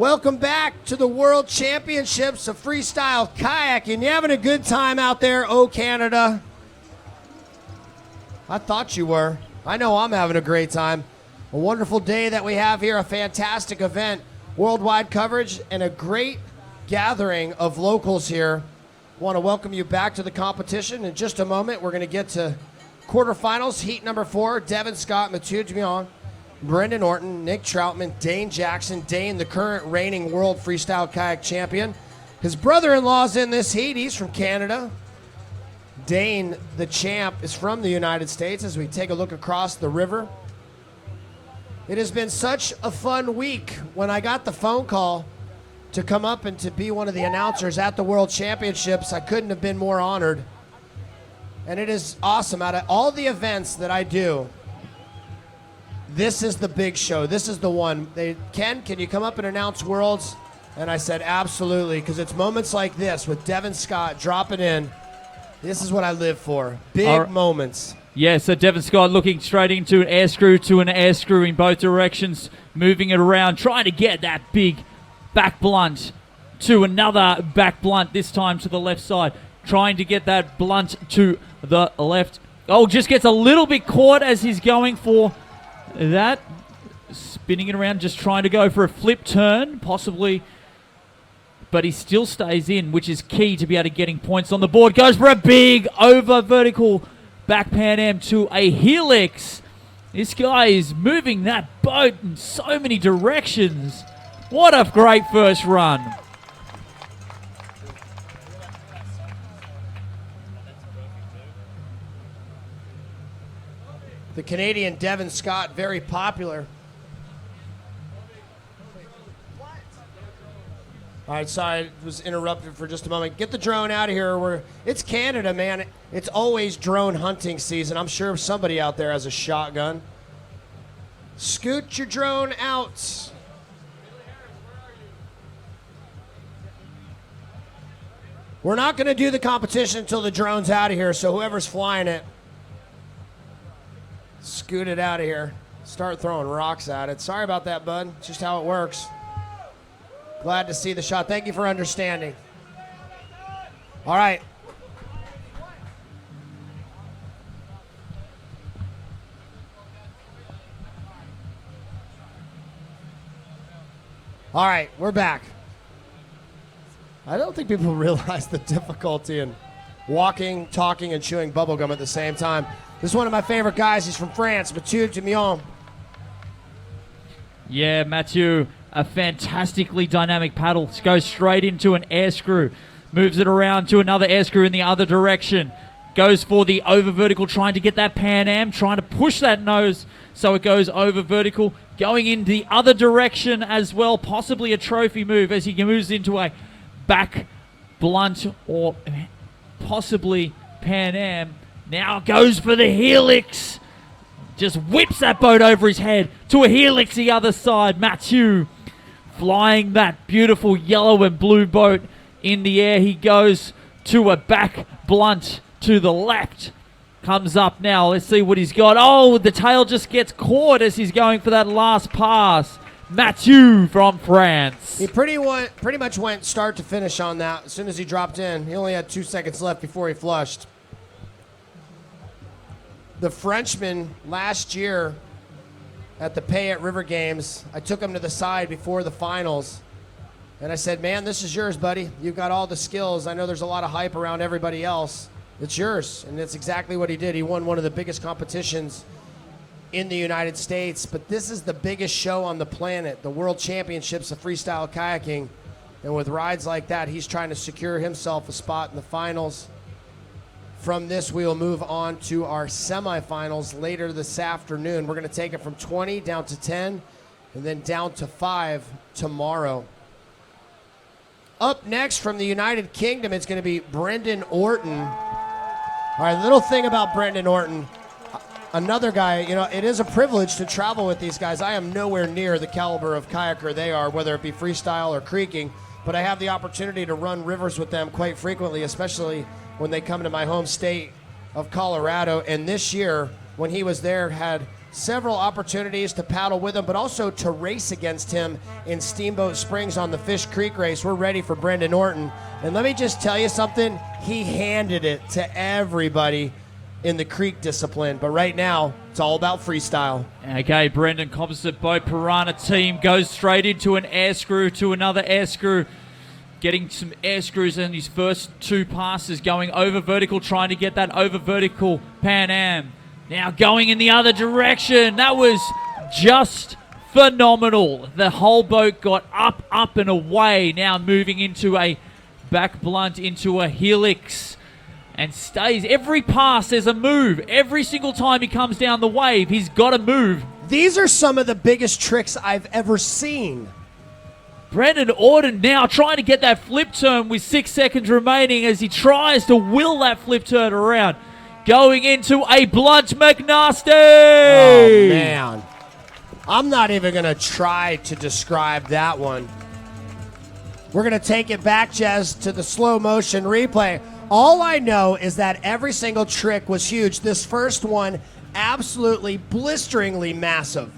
Welcome back to the World Championships of Freestyle Kayaking. You having a good time out there, oh Canada? I thought you were. I know I'm having a great time. A wonderful day that we have here, a fantastic event, worldwide coverage, and a great gathering of locals here. Want to welcome you back to the competition. In just a moment, we're going to get to quarterfinals, heat number 4, Devin Scott, Mathieu Dumion, Brendan Orton, Nick Troutman, Dane Jackson. Dane, the current reigning world freestyle kayak champion. His brother-in-law's in this heat. He's from Canada. Dane, the champ, is from the United States as we take a look across the river. It has been such a fun week. When I got the phone call to come up and to be one of the announcers at the World Championships, I couldn't have been more honored. And it is awesome. Out of all the events that I do, this is the big show. This is the one. Ken, can you come up and announce Worlds? And I said, absolutely, because it's moments like this with Devin Scott dropping in. This is what I live for. Big moments. Yeah, so Devin Scott looking straight into an air screw to an air screw in both directions, moving it around, trying to get that big back blunt to another back blunt, this time to the left side, trying to get that blunt to the left. Oh, just gets a little bit caught as he's going for that, spinning it around, just trying to go for a flip turn, possibly, but he still stays in, which is key to be able to getting points on the board. Goes for a big over vertical back Pan Am to a helix. This guy is moving that boat in so many directions. What a great first run. The Canadian Devin Scott, very popular. All right, sorry, I was interrupted for just a moment. Get the drone out of here. It's Canada, man. It's always drone hunting season. I'm sure somebody out there has a shotgun. Scoot your drone out. We're not going to do the competition until the drone's out of here, so whoever's flying it, scoot it out of here. Start throwing rocks at it. Sorry about that, bud. It's just how it works. Glad to see the shot. Thank you for understanding. All right. All right, we're back. I don't think people realize the difficulty in walking, talking, and chewing bubblegum at the same time. This is one of my favorite guys. He's from France, Mathieu Dumion. Yeah, Mathieu, a fantastically dynamic paddle. Goes straight into an air screw. Moves it around to another air screw in the other direction. Goes for the over vertical, trying to get that Pan Am, trying to push that nose so it goes over vertical. Going in the other direction as well, possibly a trophy move as he moves into a back blunt or possibly Pan Am. Now goes for the helix. Just whips that boat over his head to a helix the other side. Mathieu flying that beautiful yellow and blue boat in the air. He goes to a back blunt to the left. Comes up now. Let's see what he's got. Oh, the tail just gets caught as he's going for that last pass. Mathieu from France. He pretty much went start to finish on that. As soon as he dropped in, he only had 2 seconds left before he flushed. The Frenchman last year at the Payette River Games, I took him to the side before the finals, and I said, man, this is yours, buddy. You've got all the skills. I know there's a lot of hype around everybody else. It's yours, and that's exactly what he did. He won one of the biggest competitions in the United States, but this is the biggest show on the planet, the World Championships of Freestyle Kayaking, and with rides like that, he's trying to secure himself a spot in the finals. From this, we will move on to our semifinals later this afternoon. We're going to take it from 20 down to 10 and then down to 5 tomorrow. Up next from the United Kingdom, it's going to be Brendan Orton. All right, little thing about Brendan Orton. Another guy, you know, it is a privilege to travel with these guys. I am nowhere near the caliber of kayaker they are, whether it be freestyle or creeking, but I have the opportunity to run rivers with them quite frequently, especially when they come to my home state of Colorado. And this year, when he was there, had several opportunities to paddle with him, but also to race against him in Steamboat Springs on the Fish Creek race. We're ready for Brendan Orton. And let me just tell you something. He handed it to everybody in the creek discipline. But right now, it's all about freestyle. Okay, Brendan Composite Boat Piranha team goes straight into an air screw to another air screw. Getting some air screws in his first 2 passes, going over vertical, trying to get that over vertical Pan Am. Now going in the other direction. That was just phenomenal. The whole boat got up, up and away. Now moving into a back blunt, into a helix. And stays. Every pass, there's a move. Every single time he comes down the wave, he's got to move. These are some of the biggest tricks I've ever seen. Brendan Orton now trying to get that flip turn with 6 seconds remaining as he tries to will that flip turn around. Going into a blunt McNasty. Oh, man. I'm not even going to try to describe that one. We're going to take it back, Jez, to the slow motion replay. All I know is that every single trick was huge. This first one, absolutely blisteringly massive.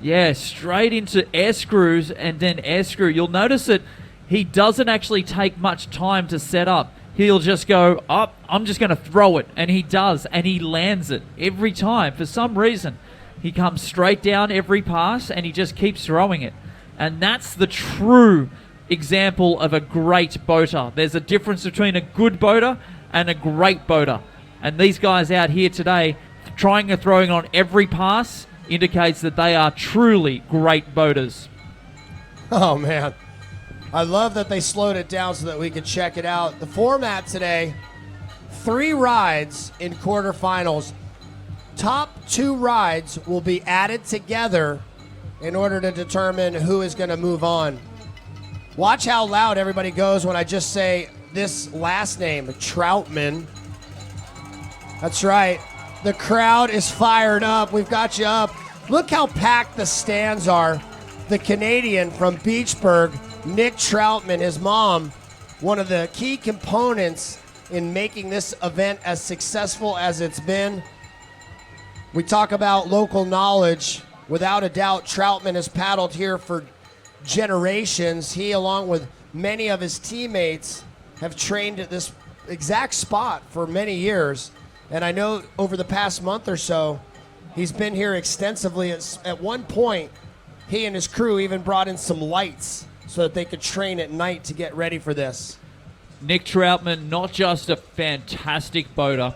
Yeah, straight into air screws and then air screw. You'll notice that he doesn't actually take much time to set up. He'll just go, up, I'm just going to throw it. And he does, and he lands it every time. For some reason, he comes straight down every pass, and he just keeps throwing it. And that's the true example of a great boater. There's a difference between a good boater and a great boater. And these guys out here today, trying and throwing on every pass, indicates that they are truly great boaters. Oh, man. I love that they slowed it down so that we could check it out. The format today, 3 rides in quarterfinals. Top 2 rides will be added together in order to determine who is going to move on. Watch how loud everybody goes when I just say this last name, Troutman. That's right. The crowd is fired up. We've got you up. Look how packed the stands are. The Canadian from Beachburg, Nick Troutman, his mom, one of the key components in making this event as successful as it's been. We talk about local knowledge. Without a doubt, Troutman has paddled here for generations. He, along with many of his teammates, have trained at this exact spot for many years. And I know over the past month or so, he's been here extensively. At one point, he and his crew even brought in some lights so that they could train at night to get ready for this. Nick Troutman, not just a fantastic boater,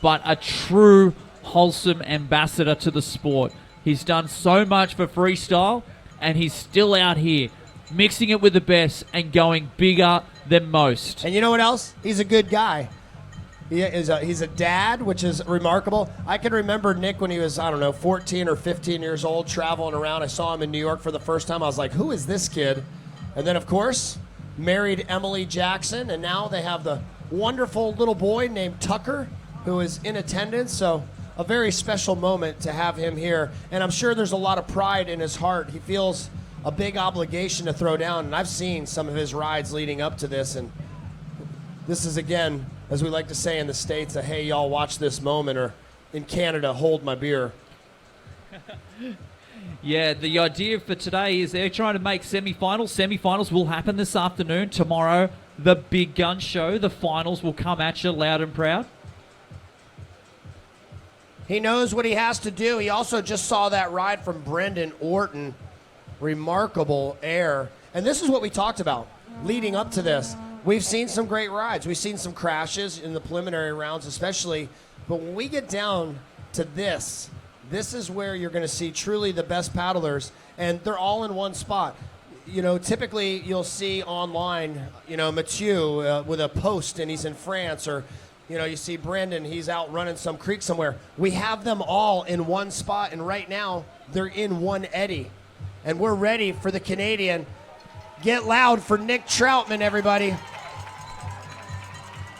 but a true wholesome ambassador to the sport. He's done so much for freestyle, and he's still out here mixing it with the best and going bigger than most. And you know what else? He's a good guy. He's a dad, which is remarkable. I can remember Nick when he was, 14 or 15 years old, traveling around. I saw him in New York for the first time. I was like, who is this kid? And then, of course, married Emily Jackson, and now they have the wonderful little boy named Tucker, who is in attendance. So a very special moment to have him here. And I'm sure there's a lot of pride in his heart. He feels a big obligation to throw down. And I've seen some of his rides leading up to this. And this is, again, as we like to say in the States, a hey, y'all, watch this moment, or in Canada, hold my beer. Yeah, the idea for today is they're trying to make semifinals. Semifinals will happen this afternoon. Tomorrow, the big gun show. The finals will come at you loud and proud. He knows what he has to do. He also just saw that ride from Brendan Orton. Remarkable air. And this is what we talked about leading up to this. We've seen some great rides. We've seen some crashes in the preliminary rounds especially. But when we get down to this is where you're going to see truly the best paddlers. And they're all in one spot. You know, typically you'll see online, Mathieu with a post and he's in France, or you see Brandon, he's out running some creek somewhere. We have them all in one spot, and right now they're in one eddy. And we're ready for the Canadian. Get loud for Nick Troutman, everybody.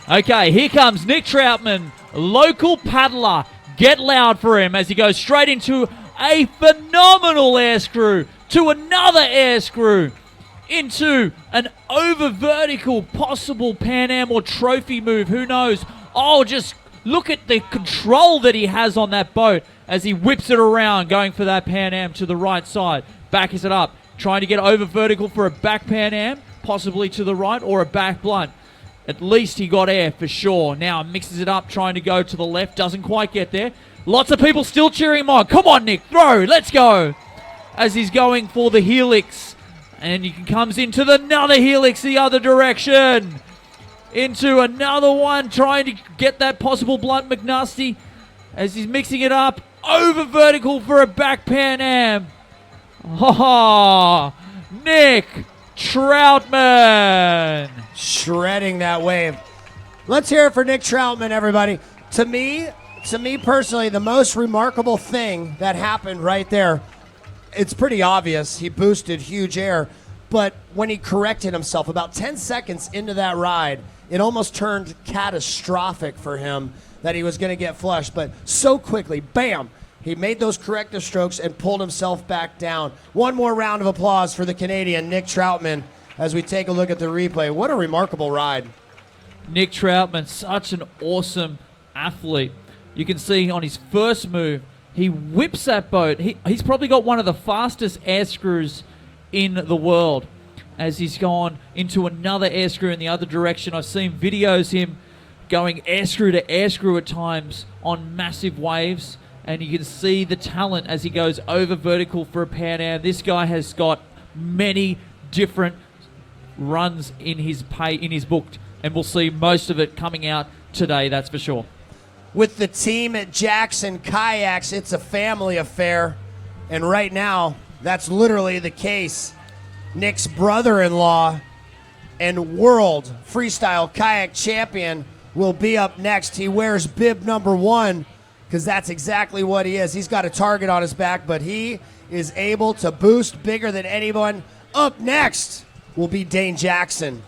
Okay, here comes Nick Troutman, local paddler. Get loud for him as he goes straight into a phenomenal air screw, to another air screw, into an over vertical possible Pan Am or trophy move. Who knows? Oh, just Look at the control that he has on that boat as he whips it around, going for that Pan Am to the right side. Backs it up, trying to get over vertical for a back Pan Am, possibly to the right, or a back blunt. At least he got air for sure. Now mixes it up, trying to go to the left. Doesn't quite get there. Lots of people still cheering him on. Come on, Nick, throw, let's go. As he's going for the helix. And he comes into another helix the other direction. Into another one, trying to get that possible blunt McNasty. As he's mixing it up, over vertical for a back Pan Am. Nick Troutman. Shredding that wave. Let's hear it for Nick Troutman, everybody. To me personally, the most remarkable thing that happened right there, it's pretty obvious. He boosted huge air, but when he corrected himself about 10 seconds into that ride, it almost turned catastrophic for him that he was going to get flushed. But so quickly, bam, he made those corrective strokes and pulled himself back down. One more round of applause for the Canadian Nick Troutman as we take a look at the replay. What a remarkable ride. Nick Troutman, such an awesome athlete. You can see on his first move, he whips that boat. He's probably got one of the fastest air screws in the world as he's gone into another air screw in the other direction. I've seen videos him going air screw to air screw at times on massive waves, and you can see the talent as he goes over vertical for a Pan Am. This guy has got many different runs in his book, and we'll see most of it coming out today, that's for sure. With the team at Jackson Kayaks, it's a family affair, and right now, that's literally the case. Nick's brother-in-law and world freestyle kayak champion will be up next. He wears bib number 1 because that's exactly what he is. He's got a target on his back, but he is able to boost bigger than anyone. Up next will be Dane Jackson.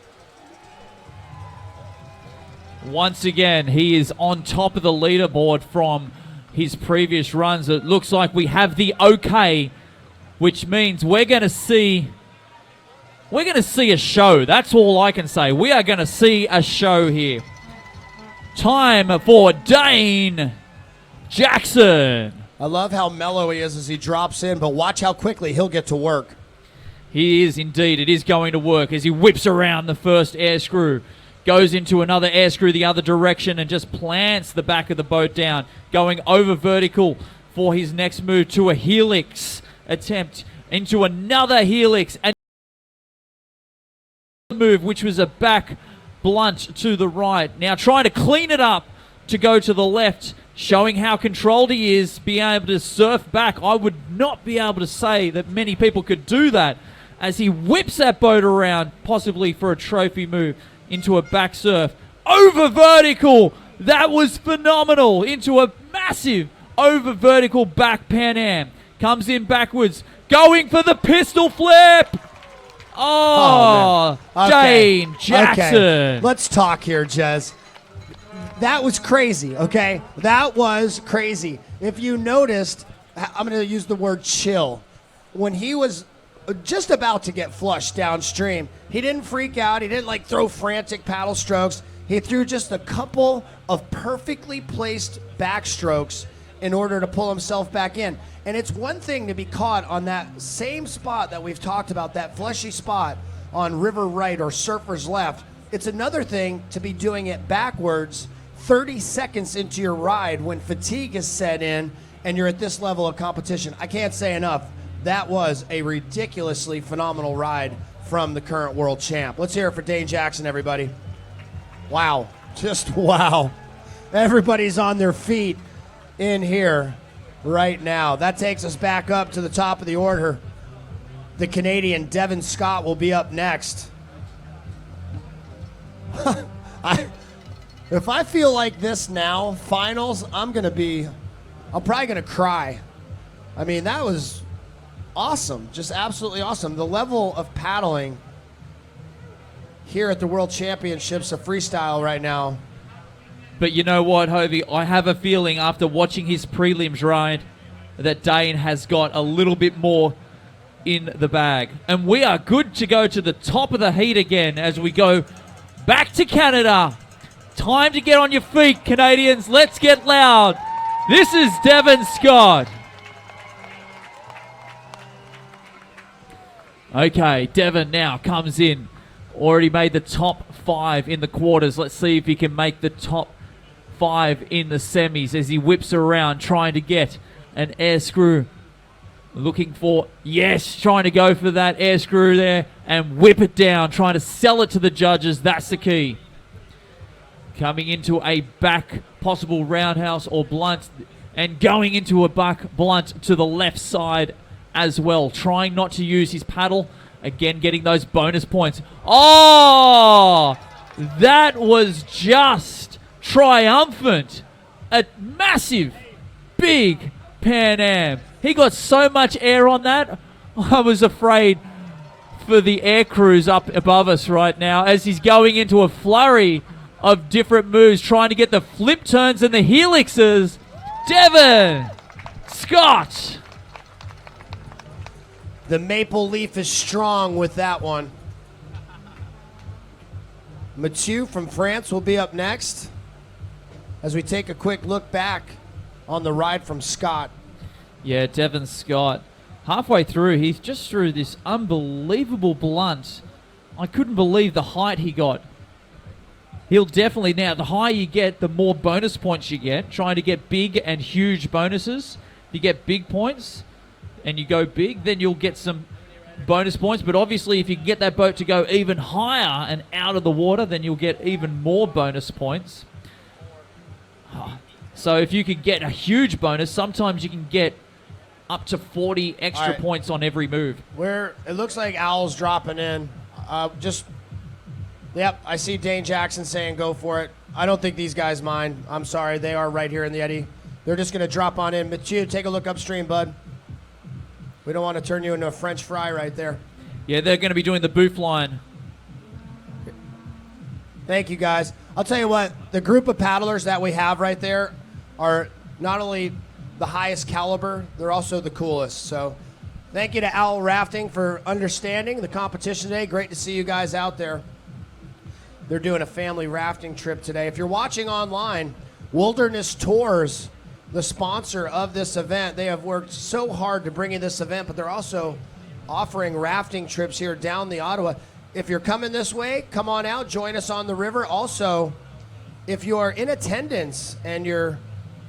Once again, he is on top of the leaderboard from his previous runs. It looks like we have the okay, which means we're going to see a show. That's all I can say. We are going to see a show here. Time for Dane Jackson. I love how mellow he is as he drops in, but watch how quickly he'll get to work. He is indeed. It is going to work as he whips around the first air screw. Goes into another air screw the other direction and just plants the back of the boat down. Going over vertical for his next move to a helix attempt into another helix. And move, which was a back blunt to the right. Now trying to clean it up to go to the left, showing how controlled he is, being able to surf back. I would not be able to say that many people could do that as he whips that boat around, possibly for a trophy move, into a back surf. Over vertical! That was phenomenal! Into a massive over vertical back Pan Am. Comes in backwards, going for the pistol flip! Oh, Dane Jackson. Okay. Let's talk here, Jez. That was crazy, okay? That was crazy. If you noticed, I'm going to use the word chill. When he was just about to get flushed downstream, he didn't freak out. He didn't throw frantic paddle strokes. He threw just a couple of perfectly placed backstrokes in order to pull himself back in. And it's one thing to be caught on that same spot that we've talked about, that fleshy spot on river right or surfer's left. It's another thing to be doing it backwards 30 seconds into your ride when fatigue is set in and you're at this level of competition. I can't say enough. That was a ridiculously phenomenal ride from the current world champ. Let's hear it for Dane Jackson, everybody. Wow. Just wow. Everybody's on their feet in here right now. That takes us back up to the top of the order. The Canadian Devin Scott will be up next. If I feel like this now, finals, I'm probably going to cry. I mean, that was awesome. Just absolutely awesome. The level of paddling here at the World Championships of Freestyle right now. But you know what, Hovey? I have a feeling after watching his prelims ride that Dane has got a little bit more in the bag. And we are good to go to the top of the heat again as we go back to Canada Time to get on your feet, Canadians. Let's get loud. This is Devon Scott. Okay, Devon now comes in. Already made the top 5 in the quarters. Let's see if he can make the top 5 in the semis as he whips around trying to get an air screw. Looking for, yes, trying to go for that air screw there and whip it down, trying to sell it to the judges. That's the key. Coming into a back possible roundhouse or blunt and going into a back blunt to the left side as well. Trying not to use his paddle. Again, getting those bonus points. Oh, that was just triumphant. A massive, big Pan Am. He got so much air on that. I was afraid for the air crews up above us right now as he's going into a flurry of different moves, trying to get the flip turns and the helixes. Devon Scott. The maple leaf is strong with that one. Mathieu from France will be up next as we take a quick look back on the ride from Scott. Yeah, Devon Scott. Halfway through, he's just threw this unbelievable blunt. I couldn't believe the height he got. He'll definitely, now, the higher you get, the more bonus points you get. Trying to get big and huge bonuses. You get big points and you go big, then you'll get some bonus points. But obviously, if you can get that boat to go even higher and out of the water, then you'll get even more bonus points. So if you could get a huge bonus, sometimes you can get up to 40 extra points on every move. It looks like Owl's dropping in. Yep, I see Dane Jackson saying go for it. I don't think these guys mind. I'm sorry, they are right here in the eddy. They're just going to drop on in. Mathieu, take a look upstream, bud. We don't want to turn you into a French fry right there. Yeah, they're going to be doing the boof line. Thank you, guys. I'll tell you what, the group of paddlers that we have right there are not only the highest caliber, they're also the coolest. So thank you to Owl Rafting for understanding the competition today. Great to see you guys out there. They're doing a family rafting trip today. If you're watching online, Wilderness Tours, the sponsor of this event, they have worked so hard to bring you this event, but they're also offering rafting trips here down the Ottawa. If you're coming this way, come on out, join us on the river. Also, if you are in attendance and you're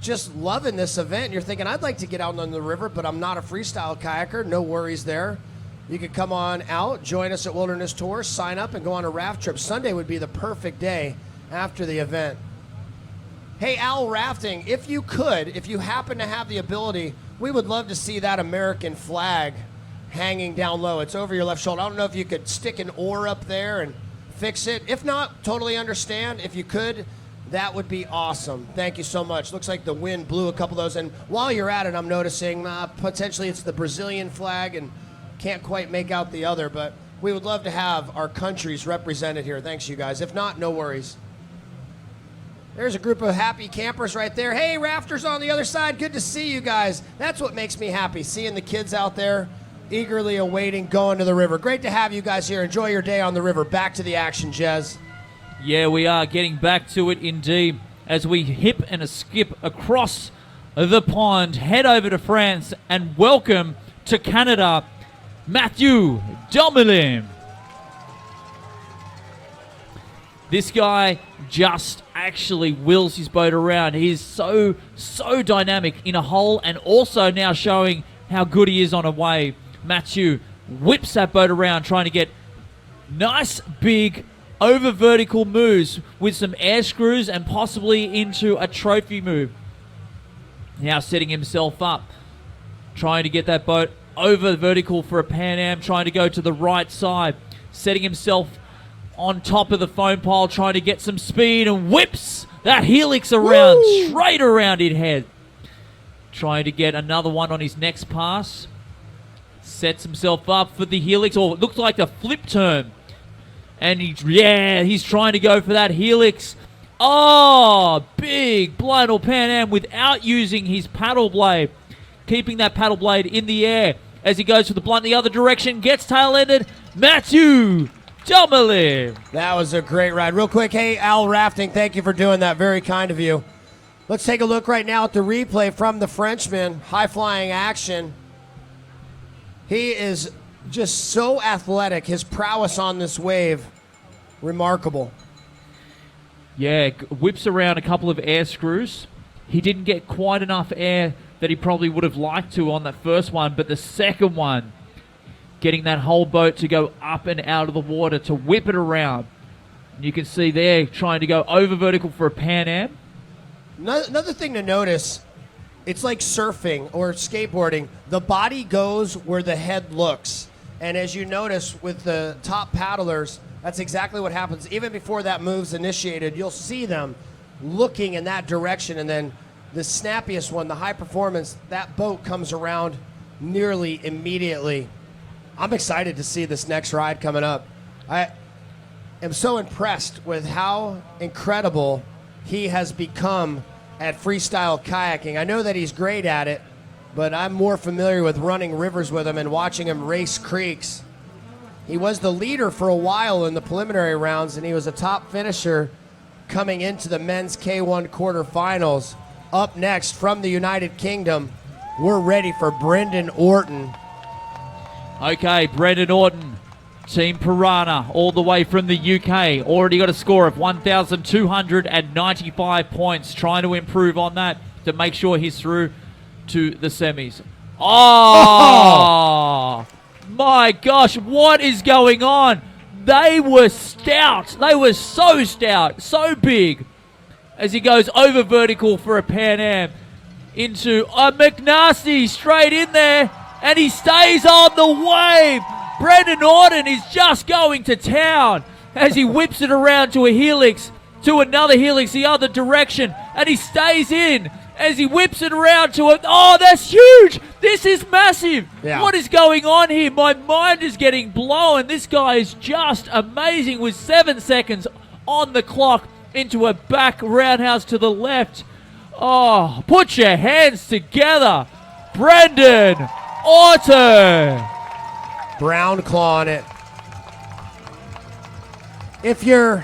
just loving this event, and you're thinking, I'd like to get out on the river, but I'm not a freestyle kayaker, no worries there. You can come on out, join us at Wilderness Tours, sign up, and go on a raft trip. Sunday would be the perfect day after the event. Hey, Owl Rafting, if you happen to have the ability, we would love to see that American flag hanging down low. It's over your left shoulder. I don't know if you could stick an oar up there and fix it. If not, totally understand. If you could, that would be awesome. Thank you so much. Looks like the wind blew a couple of those. And while you're at it, I'm noticing potentially it's the Brazilian flag and can't quite make out the other, but we would love to have our countries represented here. Thanks, you guys. If not, no worries. There's a group of happy campers right there. Hey, rafters on the other side. Good to see you guys. That's what makes me happy, seeing the kids out there eagerly awaiting going to the river. Great to have you guys here. Enjoy your day on the river. Back to the action, Jez. Yeah, we are getting back to it indeed as we hip and a skip across the pond, head over to France, and welcome to Canada, Mathieu Domelin. This guy just actually wheels his boat around. He is so dynamic in a hole and also now showing how good he is on a wave. Mathieu whips that boat around trying to get nice big over vertical moves with some air screws and possibly into a trophy move. Now setting himself up, trying to get that boat over vertical for a Pan Am, trying to go to the right side, setting himself on top of the foam pile, trying to get some speed and whips that helix around, straight around his head. Trying to get another one on his next pass. Sets himself up for the helix, or it looks like a flip turn. And he's trying to go for that helix. Oh, big blind or Pan Am without using his paddle blade. Keeping that paddle blade in the air as he goes for the blunt the other direction. Gets tail-ended. Mathieu Domeliv. That was a great ride. Real quick, hey, Al Rafting, thank you for doing that. Very kind of you. Let's take a look right now at the replay from the Frenchman. High-flying action. He is just so athletic. His prowess on this wave, remarkable. Yeah, whips around a couple of air screws. He didn't get quite enough air that he probably would have liked to on that first one, but the second one, getting that whole boat to go up and out of the water to whip it around. And you can see there trying to go over vertical for a Pan Am. Another thing to notice, it's like surfing or skateboarding. The body goes where the head looks. And as you notice with the top paddlers, that's exactly what happens. Even before that move's initiated, you'll see them looking in that direction. And then the snappiest one, the high performance, that boat comes around nearly immediately. I'm excited to see this next ride coming up. I am so impressed with how incredible he has become at freestyle kayaking. I know that he's great at it, but I'm more familiar with running rivers with him and watching him race creeks. He was the leader for a while in the preliminary rounds, and he was a top finisher coming into the men's K1 quarterfinals. Up next from the United Kingdom, we're ready for Brendan Orton. Okay, Brendan Orton, Team Piranha, all the way from the UK. Already got a score of 1,295 points. Trying to improve on that to make sure he's through to the semis. Oh! My gosh, what is going on? They were stout. They were so stout, so big. As he goes over vertical for a Pan Am into a McNasty straight in there. And he stays on the wave. Brendan Orton is just going to town as he whips it around to a helix, to another helix the other direction, and he stays in as he whips it around to a... Oh, that's huge! This is massive! Yeah. What is going on here? My mind is getting blown. This guy is just amazing with 7 seconds on the clock into a back roundhouse to the left. Oh, put your hands together. Brendan Orton. Brown claw on it. If you're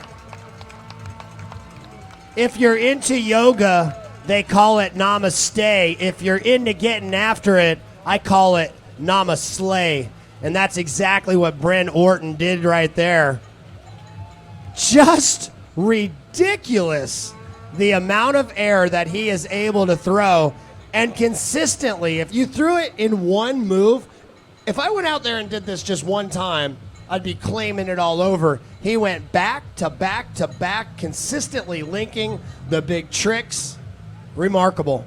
into yoga, they call it namaste. If you're into getting after it, I call it namaslay. And that's exactly what Brent Orton did right there. Just ridiculous the amount of air that he is able to throw. And consistently, if you threw it in one move, if I went out there and did this just one time, I'd be claiming it all over. He went back to back to back, consistently linking the big tricks. Remarkable.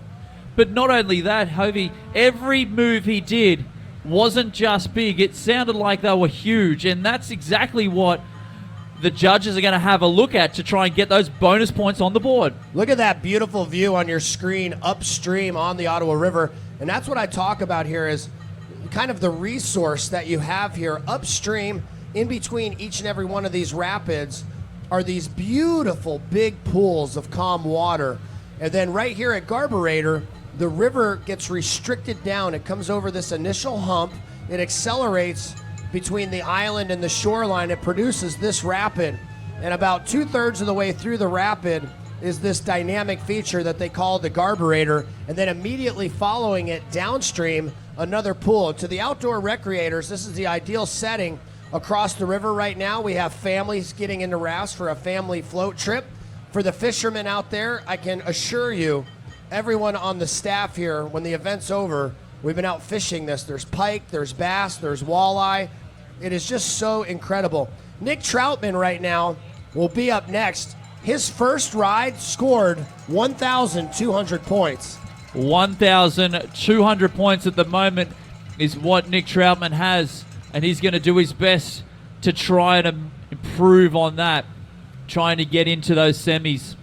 But not only that, Hovey, every move he did wasn't just big. It sounded like they were huge, and that's exactly what the judges are going to have a look at to try and get those bonus points on the board. Look at that beautiful view on your screen upstream on the Ottawa River. And that's what I talk about here is kind of the resource that you have here upstream in between each and every one of these rapids are these beautiful big pools of calm water. And then right here at Garburator, the river gets restricted down. It comes over this initial hump. It accelerates between the island and the shoreline. It produces this rapid. And about 2/3 of the way through the rapid is this dynamic feature that they call the Garburator. And then immediately following it downstream, another pool. To the outdoor recreators, this is the ideal setting. Across the river right now, we have families getting into rafts for a family float trip. For the fishermen out there, I can assure you, everyone on the staff here, when the event's over, we've been out fishing this. There's pike, there's bass, there's walleye. It is just so incredible. Nick Troutman right now will be up next. His first ride scored 1,200 points. 1,200 points at the moment is what Nick Troutman has, and he's going to do his best to try and improve on that, trying to get into those semis.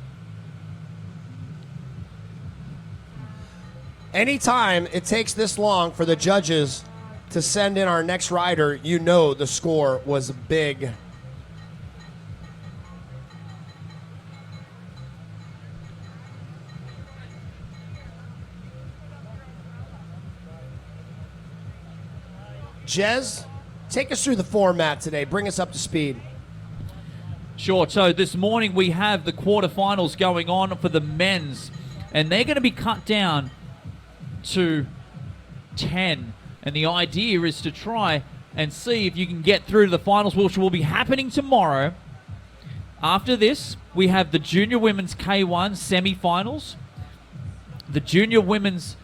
Anytime it takes this long for the judges to send in our next rider, you know the score was big. Jez, take us through the format today. Bring us up to speed. Sure. So this morning we have the quarterfinals going on for the men's, and they're going to be cut down to 10. And the idea is to try and see if you can get through to the finals, which will be happening tomorrow. After this, we have the junior women's K1 semifinals. The junior men's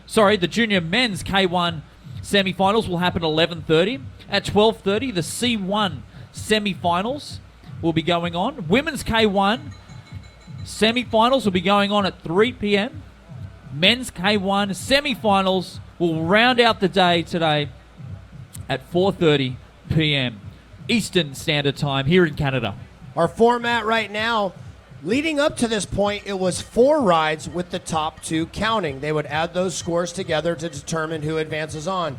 K1 semifinals will happen at 11:30. At 12:30, the C1 semifinals will be going on. Women's K1 semifinals will be going on at 3 p.m. Men's K1 semifinals will round out the day today at 4:30 p.m. Eastern Standard Time here in Canada. Our format right now, leading up to this point, it was 4 rides with the top 2 counting. They would add those scores together to determine who advances on.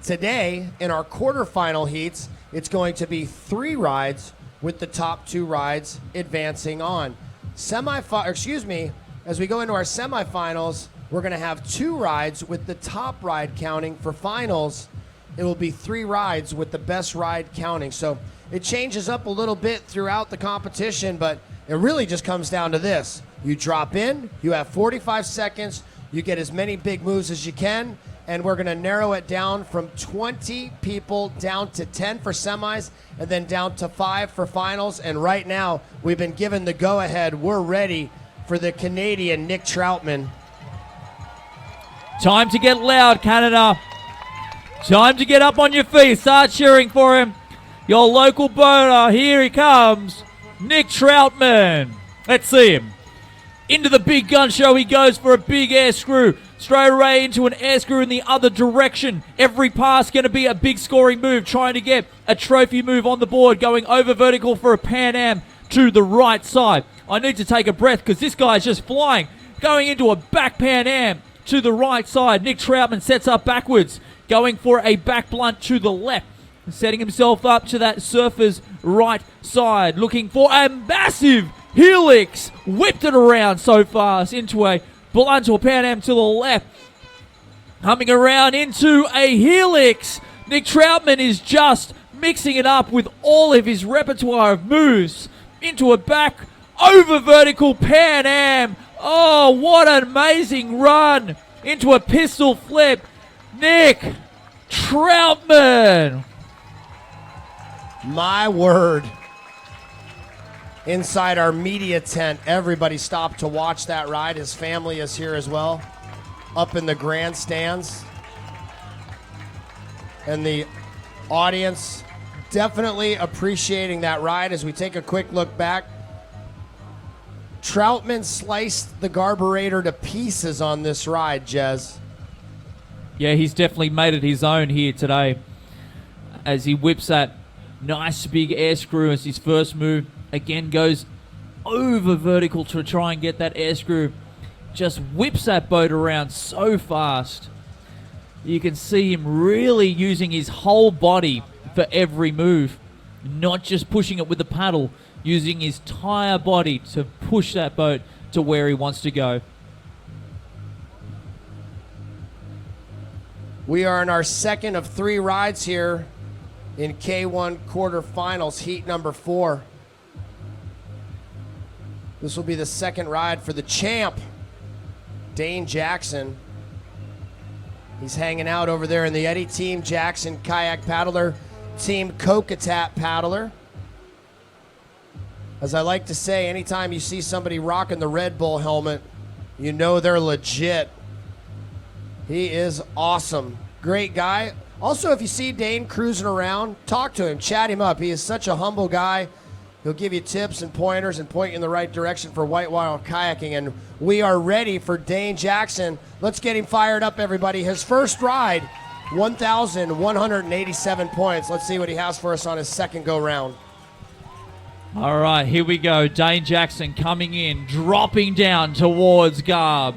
Today, in our quarterfinal heats, it's going to be 3 rides with the top 2 rides advancing on. As we go into our semifinals, we're going to have 2 rides with the top ride counting. For finals, it will be 3 rides with the best ride counting. So it changes up a little bit throughout the competition, but it really just comes down to this. You drop in, you have 45 seconds, you get as many big moves as you can, and we're going to narrow it down from 20 people down to 10 for semis, and then down to 5 for finals. And right now, we've been given the go-ahead. We're ready for the Canadian Nick Troutman. Time to get loud, Canada. Time to get up on your feet. Start cheering for him. Your local boater, here he comes, Nick Troutman. Let's see him. Into the big gun show he goes for a big air screw. Straight away into an air screw in the other direction. Every pass going to be a big scoring move, trying to get a trophy move on the board, going over vertical for a Pan Am to the right side. I need to take a breath because this guy's just flying. Going into a back Pan Am to the right side. Nick Troutman sets up backwards, going for a back blunt to the left. Setting himself up to that surfer's right side. Looking for a massive helix. Whipped it around so fast into a blunt or Pan Am to the left. Coming around into a helix. Nick Troutman is just mixing it up with all of his repertoire of moves. Into a back over vertical Pan Am. Oh, what an amazing run. Into a pistol flip. Nick Troutman. My word. Inside our media tent, everybody stopped to watch that ride. His family is here as well, up in the grandstands. And the audience definitely appreciating that ride. As we take a quick look back, Troutman sliced the carburetor to pieces on this ride, Jez. Yeah, he's definitely made it his own here today as he whips that nice big air screw as his first move. Again, goes over vertical to try and get that air screw. Just whips that boat around so fast. You can see him really using his whole body for every move. Not just pushing it with the paddle, using his entire body to push that boat to where he wants to go. We are in our second of 3 rides here in K1 quarterfinals, heat number 4. This will be the second ride for the champ, Dane Jackson. He's hanging out over there in the Eddie Team Jackson kayak paddler, Team Kokatat paddler. As I like to say, anytime you see somebody rocking the Red Bull helmet, you know they're legit. He is awesome. Great guy. Also, if you see Dane cruising around, talk to him, chat him up. He is such a humble guy. He'll give you tips and pointers and point you in the right direction for whitewater kayaking. And we are ready for Dane Jackson. Let's get him fired up, everybody. His first ride, 1,187 points. Let's see what he has for us on his second go-round. All right, here we go. Dane Jackson coming in, dropping down towards Garb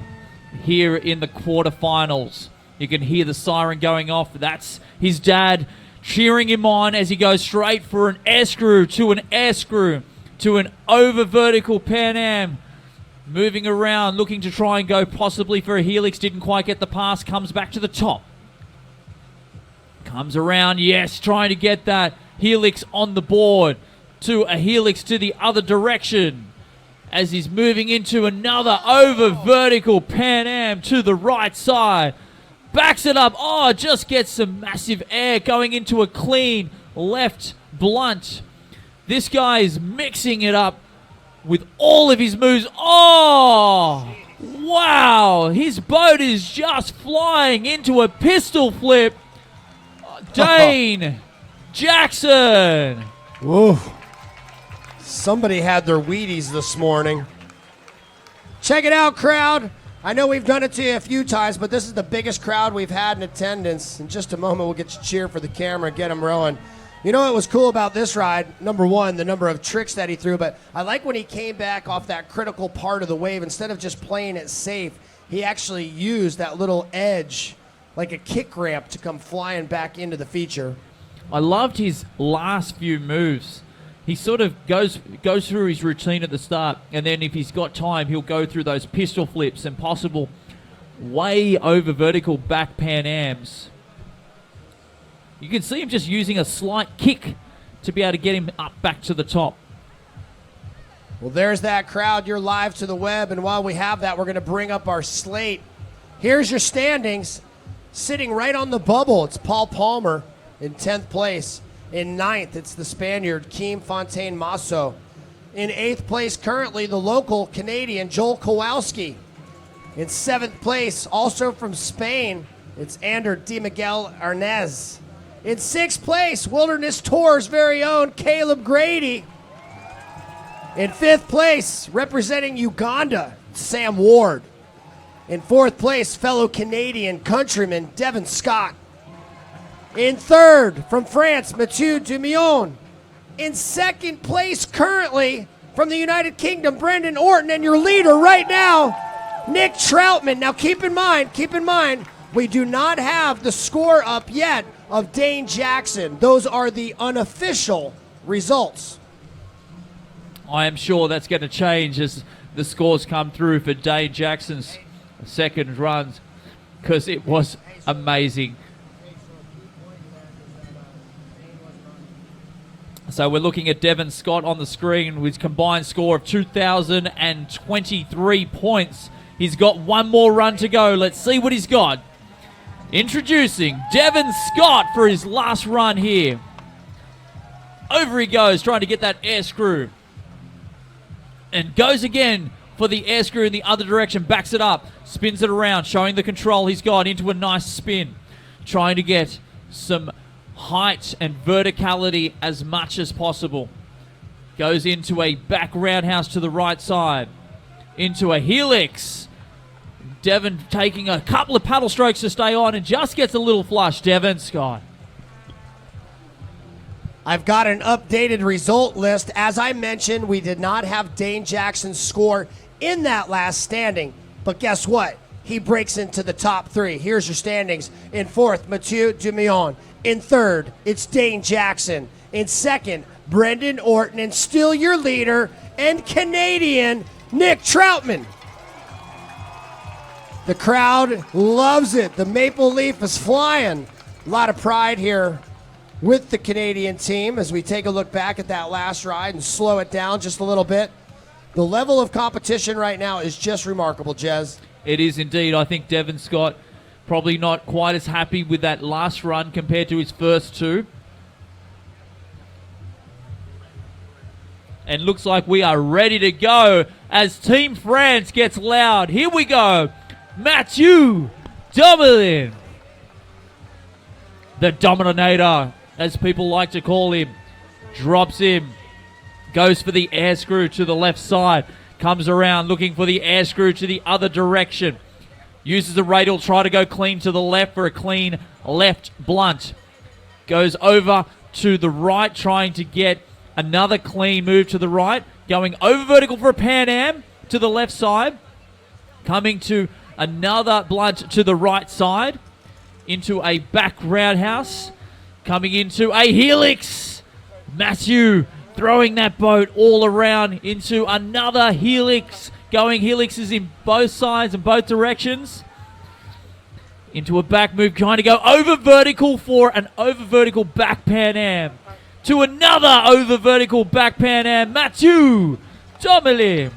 here in the quarterfinals. You can hear the siren going off. That's his dad cheering him on as he goes straight for an air screw to an air screw to an over vertical Pan Am. Moving around, looking to try and go possibly for a helix. Didn't quite get the pass. Comes back to the top. Comes around, yes, trying to get that helix on the board. to a helix to the other direction as he's moving into another over vertical Pan Am to the right side. Backs it up. Oh, just gets some massive air going into a clean left blunt. This guy is mixing it up with all of his moves. Oh, wow. His boat is just flying into a pistol flip. Dane Jackson. Whoa. Somebody had their Wheaties this morning. Check it out, crowd. I know we've done it to you a few times, but this is the biggest crowd we've had in attendance. In just a moment, we'll get you cheer for the camera, get them rolling. You know what was cool about this ride? Number one, the number of tricks that he threw, but I like when he came back off that critical part of the wave. Instead of just playing it safe, he actually used that little edge, like a kick ramp, to come flying back into the feature. I loved his last few moves. He sort of goes through his routine at the start, and then if he's got time, he'll go through those pistol flips and possible way over vertical back Pan Ams. You can see him just using a slight kick to be able to get him up back to the top. Well, there's that crowd. You're live to the web, and while we have that, we're going to bring up our slate. Here's your standings. Sitting right on the bubble, it's Paul Palmer in 10th place. In 9th, it's the Spaniard, Keem Fontaine Masso. In 8th place, currently, the local Canadian, Joel Kowalski. In 7th place, also from Spain, it's Ander Di Miguel Arnez. In 6th place, Wilderness Tour's very own Caleb Grady. In 5th place, representing Uganda, Sam Ward. In 4th place, fellow Canadian countryman Devin Scott. In 3rd, from France, Mathieu Dumion. In 2nd place, currently, from the United Kingdom, Brendan Orton, and your leader right now, Nick Troutman. Now keep in mind, we do not have the score up yet of Dane Jackson. Those are the unofficial results. I am sure that's going to change as the scores come through for Dane Jackson's second runs, because it was amazing. So we're looking at Devin Scott on the screen with his combined score of 2,023 points. He's got one more run to go. Let's see what he's got. Introducing Devin Scott for his last run here. Over he goes, trying to get that air screw. And goes again for the air screw in the other direction. Backs it up, spins it around, showing the control he's got into a nice spin. Trying to get some height and verticality as much as possible. Goes into a back roundhouse to the right side. Into a helix. Devin taking a couple of paddle strokes to stay on and just gets a little flush. Devin Scott. I've got an updated result list. As I mentioned, we did not have Dane Jackson's score in that last standing. But guess what? He breaks into the top 3. Here's your standings. In 4th, Mathieu Dumion. In 3rd, it's Dane Jackson. In 2nd, Brendan Orton. And still your leader and Canadian, Nick Troutman. The crowd loves it. The maple leaf is flying. A lot of pride here with the Canadian team as we take a look back at that last ride and slow it down just a little bit. The level of competition right now is just remarkable, Jez. It is indeed. I think Devin Scott probably not quite as happy with that last run compared to his first two. And looks like we are ready to go as Team France gets loud. Here we go. Mathieu Dumoulin. The Dominator, as people like to call him. Drops him. Goes for the air screw to the left side. Comes around looking for the air screw to the other direction. Uses the radial, try to go clean to the left for a clean left blunt. Goes over to the right, trying to get another clean move to the right. Going over vertical for a Pan Am to the left side. Coming to another blunt to the right side. Into a back roundhouse. Coming into a helix. Mathieu throwing that boat all around into another helix. Going helixes in both sides and both directions. Into a back move, trying to go over vertical for an over vertical back Pan Am. to another over vertical back Pan Am, Mathieu Domely.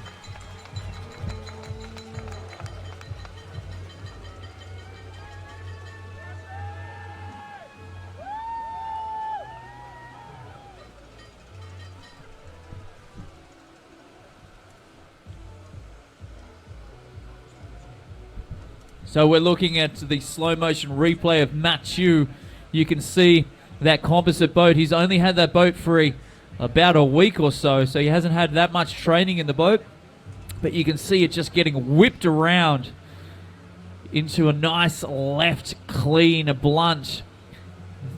So we're looking at the slow motion replay of Mathieu. You can see that composite boat. He's only had that boat for about a week or so he hasn't had that much training in the boat. But you can see it just getting whipped around into a nice left, clean, blunt.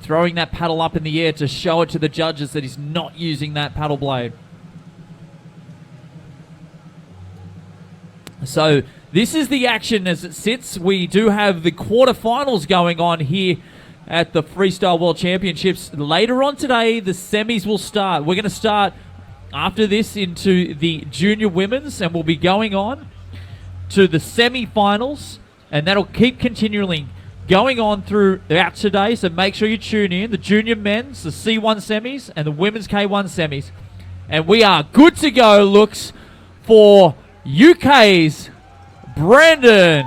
Throwing that paddle up in the air to show it to the judges that he's not using that paddle blade. So this is the action as it sits. We do have the quarterfinals going on here at the Freestyle World Championships. Later on today, the semis will start. We're going to start after this into the junior women's, and we'll be going on to the semifinals, and that'll keep continually going on throughout today, so make sure you tune in. The junior men's, the C1 semis, and the women's K1 semis. And we are good to go, looks, for UK's Brandon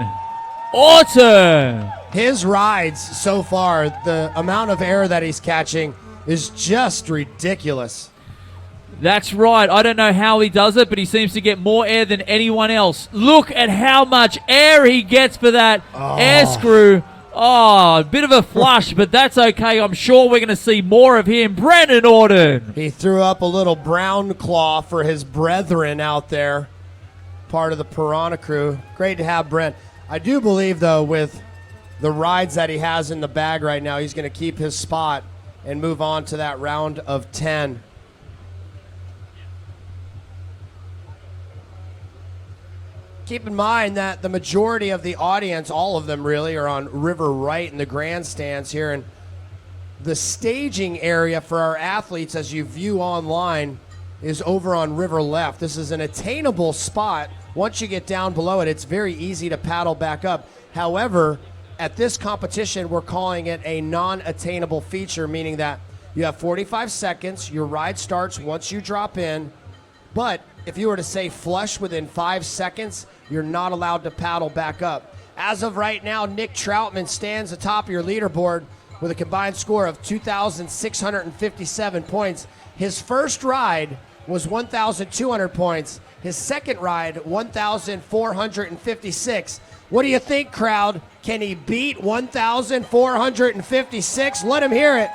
Orton. His rides so far, the amount of air that he's catching is just ridiculous. That's right. I don't know how he does it, but he seems to get more air than anyone else. Look at how much air he gets for that air screw. Oh, a bit of a flush, but that's okay. I'm sure we're going to see more of him. Brandon Orton. He threw up a little brown claw for his brethren out there, part of the Piranha crew. Great to have Brent. I do believe, though, with the rides that he has in the bag right now, he's going to keep his spot and move on to that round of 10. Keep in mind that the majority of the audience, all of them really, are on River Right in the grandstands here. And the staging area for our athletes, as you view online, is over on River Left. This is an attainable spot. Once you get down below it, it's very easy to paddle back up. However, at this competition, we're calling it a non-attainable feature, meaning that you have 45 seconds. Your ride starts once you drop in. But if you were to say flush within 5 seconds, you're not allowed to paddle back up. As of right now, Nick Troutman stands atop your leaderboard with a combined score of 2,657 points. His first ride was 1,200 points. His second ride, 1,456. What do you think, crowd? Can he beat 1,456? Let him hear it.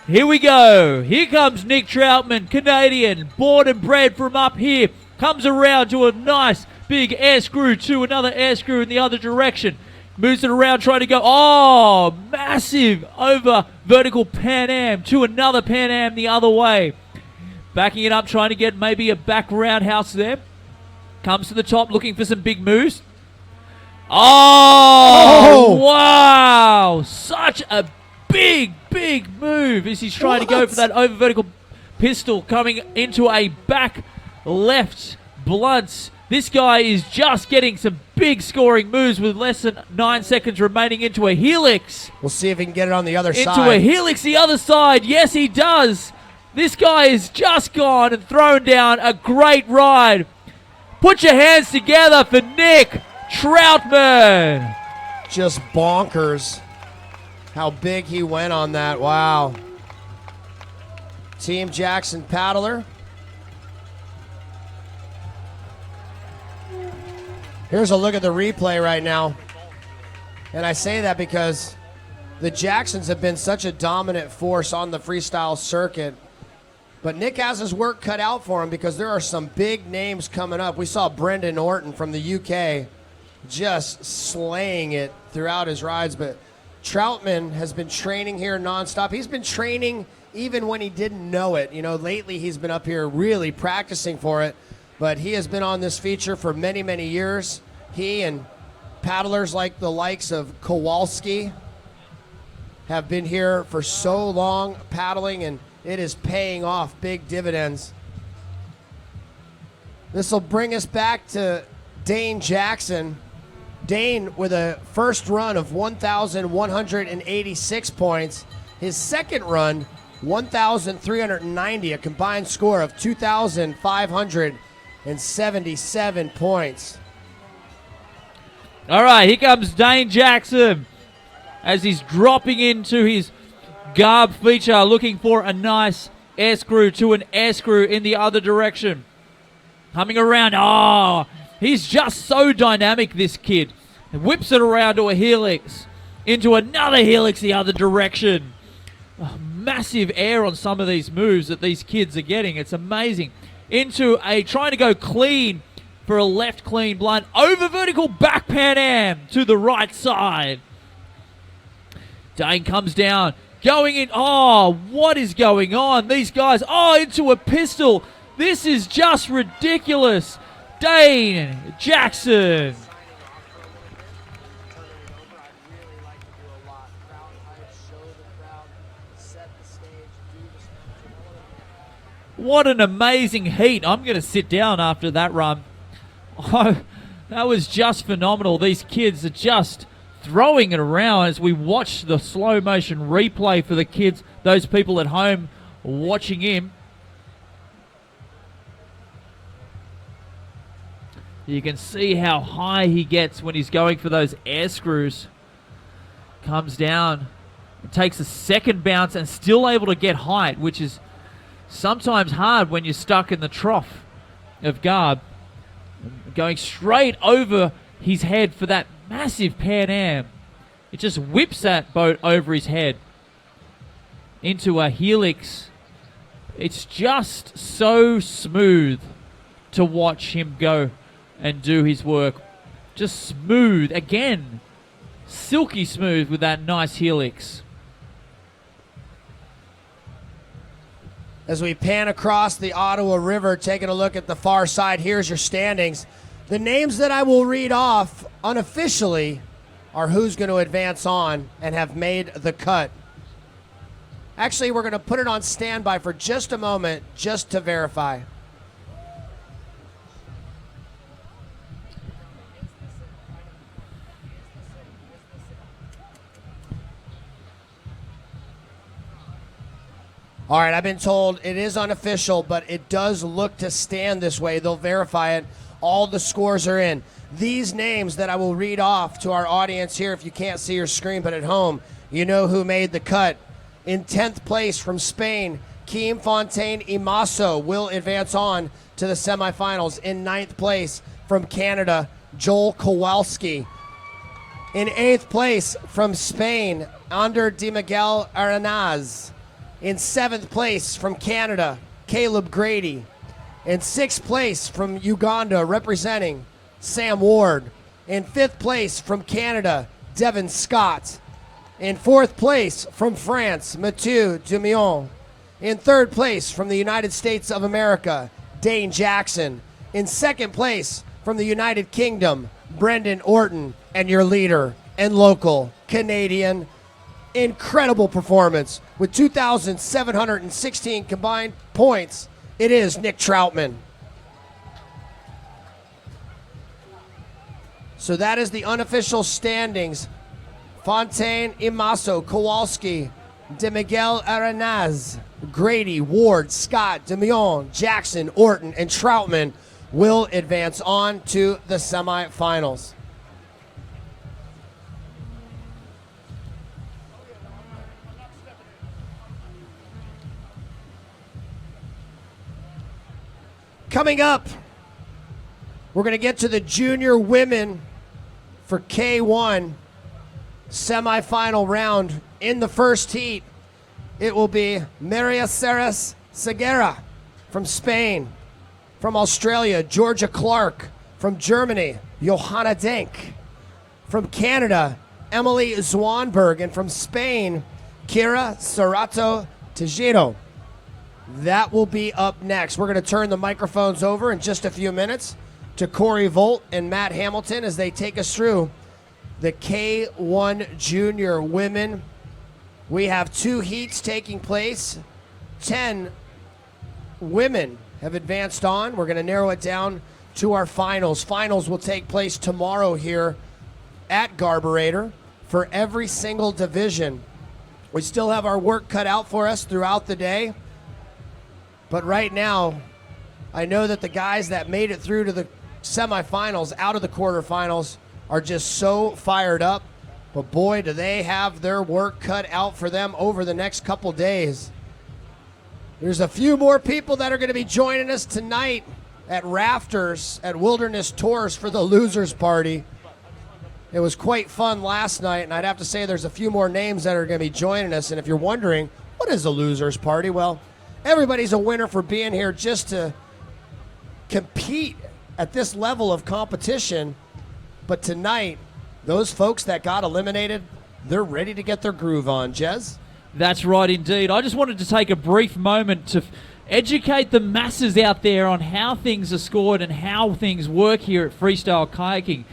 Here we go. Here comes Nick Troutman, Canadian, born and bred from up here. Comes around to a nice big air screw to another air screw in the other direction. Moves it around trying to go, oh, massive over vertical Pan Am to another Pan Am the other way. Backing it up, trying to get maybe a back roundhouse there. Comes to the top looking for some big moves. Oh, wow. Such a big move as he's trying to go for that over vertical pistol, coming into a back left blunt. This guy is just getting some big scoring moves with less than 9 seconds remaining into a helix. We'll see if he can get it on the other side. Into a helix the other side. Yes, he does. This guy is just gone and thrown down a great ride. Put your hands together for Nick Troutman. Just bonkers how big he went on that. Wow. Team Jackson paddler. Here's a look at the replay right now. And I say that because the Jacksons have been such a dominant force on the freestyle circuit. But Nick has his work cut out for him because there are some big names coming up. We saw Brendan Orton from the UK just slaying it throughout his rides. But Troutman has been training here nonstop. He's been training even when he didn't know it. You know, lately he's been up here really practicing for it. But he has been on this feature for many, many years. He and paddlers like the likes of Kowalski have been here for so long paddling, and it is paying off big dividends. This will bring us back to Dane Jackson. Dane with a first run of 1,186 points. His second run, 1,390, a combined score of 2,577 points. All right, here comes Dane Jackson as he's dropping into his garb feature, looking for a nice air screw to an air screw in the other direction. Coming around. Oh, he's just so dynamic, this kid. Whips it around to a helix, into another helix the other direction. Oh, massive air on some of these moves that these kids are getting. It's amazing. Into a, trying to go clean for a left clean blind. Over vertical back Pan Am to the right side. Dane comes down. Going in. Oh, what is going on? These guys. Oh, into a pistol. This is just ridiculous. Dane Jackson. What an amazing heat. I'm going to sit down after that run. Oh, that was just phenomenal. These kids are just throwing it around as we watch the slow motion replay for the kids, those people at home watching him. You can see how high he gets when he's going for those air screws. Comes down, takes a second bounce and still able to get height, which is sometimes hard when you're stuck in the trough of garb. Going straight over his head for that massive Pan Am. It just whips that boat over his head into a helix. It's just so smooth to watch him go and do his work. Just smooth. Again, silky smooth with that nice helix. As we pan across the Ottawa River, taking a look at the far side, here's your standings. The names that I will read off unofficially are who's going to advance on and have made the cut. Actually, we're going to put it on standby for just a moment just to verify. All right, I've been told it is unofficial, but it does look to stand this way. They'll verify it. All the scores are in. These names that I will read off to our audience here, if you can't see your screen, but at home, you know who made the cut. In 10th place from Spain, Kim Fontaine Imaso will advance on to the semifinals. In 9th place from Canada, Joel Kowalski. In 8th place from Spain, Ander Di Miguel Arenaz. In 7th place from Canada, Caleb Grady. In 6th place from Uganda, representing Sam Ward. In 5th place from Canada, Devin Scott. In 4th place from France, Mathieu Dumion. In 3rd place from the United States of America, Dane Jackson. In 2nd place from the United Kingdom, Brendan Orton. And your leader and local Canadian. Incredible performance with 2,716 combined points. It is Nick Troutman. So that is the unofficial standings. Fontaine, Imaso, Kowalski, De Miguel Arenaz, Grady, Ward, Scott, Demion, Jackson, Orton, and Troutman will advance on to the semifinals. Coming up, we're going to get to the junior women for K1 semifinal round. In the first heat, it will be Maria Ceres Segura from Spain. From Australia, Georgia Clark. From Germany, Johanna Denk. From Canada, Emily Zwanberg. And from Spain, Kira Serrato Tejero. That will be up next. We're going to turn the microphones over in just a few minutes to Corey Volt and Matt Hamilton as they take us through the K1 Junior Women. We have 2 heats taking place. 10 women have advanced on. We're going to narrow it down to our finals. Finals will take place tomorrow here at Garburator for every single division. We still have our work cut out for us throughout the day. But right now, I know that the guys that made it through to the semifinals, out of the quarterfinals, are just so fired up. But boy, do they have their work cut out for them over the next couple days. There's a few more people that are going to be joining us tonight at Rafters at Wilderness Tours for the losers party. It was quite fun last night, and I'd have to say there's a few more names that are going to be joining us. And if you're wondering, what is a losers party? Well, everybody's a winner for being here just to compete at this level of competition. But tonight, those folks that got eliminated, they're ready to get their groove on. Jez? That's right indeed. I just wanted to take a brief moment to educate the masses out there on how things are scored and how things work here at freestyle kayaking.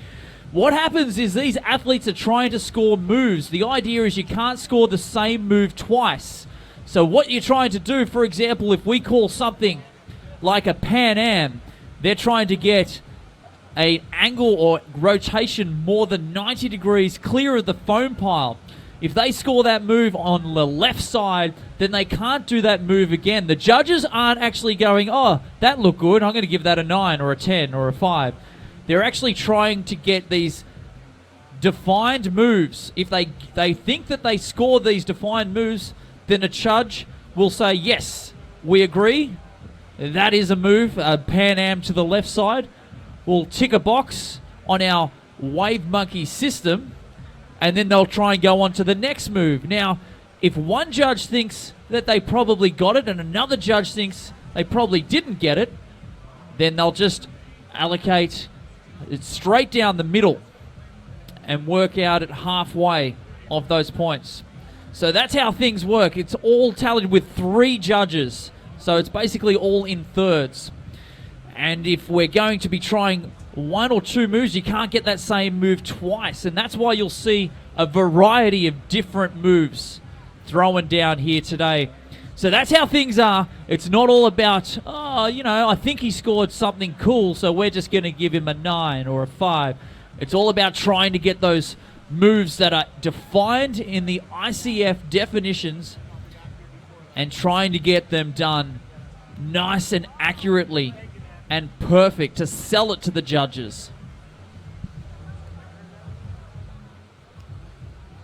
What happens is these athletes are trying to score moves. The idea is you can't score the same move twice. So what you're trying to do, for example, if we call something like a Pan Am, they're trying to get an angle or rotation more than 90 degrees clear of the foam pile. If they score that move on the left side, then they can't do that move again. The judges aren't actually going, oh, that looked good, I'm going to give that a 9 or a 10 or a 5. They're actually trying to get these defined moves. If they think that they score these defined moves, then a judge will say, yes, we agree. That is a move, a Pan Am to the left side. We'll tick a box on our Wave Monkey system, and then they'll try and go on to the next move. Now, if one judge thinks that they probably got it and another judge thinks they probably didn't get it, then they'll just allocate it straight down the middle and work out at halfway of those points. So that's how things work. It's all tallied with 3 judges. So it's basically all in thirds. And if we're going to be trying 1 or 2 moves, you can't get that same move twice. And that's why you'll see a variety of different moves thrown down here today. So that's how things are. It's not all about, oh, you know, I think he scored something cool, so we're just going to give him a 9 or a 5. It's all about trying to get those moves that are defined in the ICF definitions and trying to get them done nice and accurately and perfect to sell it to the judges.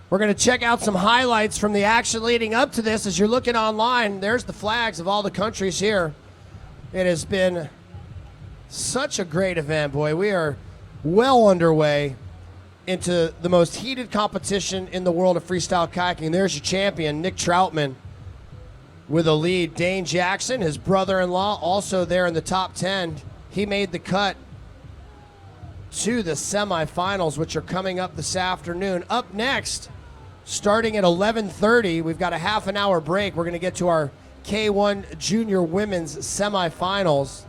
We're going to check out some highlights from the action leading up to this. As you're looking online, there's the flags of all the countries here. It has been such a great event, boy. We are well underway into the most heated competition in the world of freestyle kayaking. There's your champion, Nick Troutman, with a lead. Dane Jackson, his brother-in-law, also there in the top 10. He made the cut to the semifinals, which are coming up this afternoon. Up next, starting at 11:30, we've got a half an hour break. We're going to get to our K1 Junior Women's semifinals.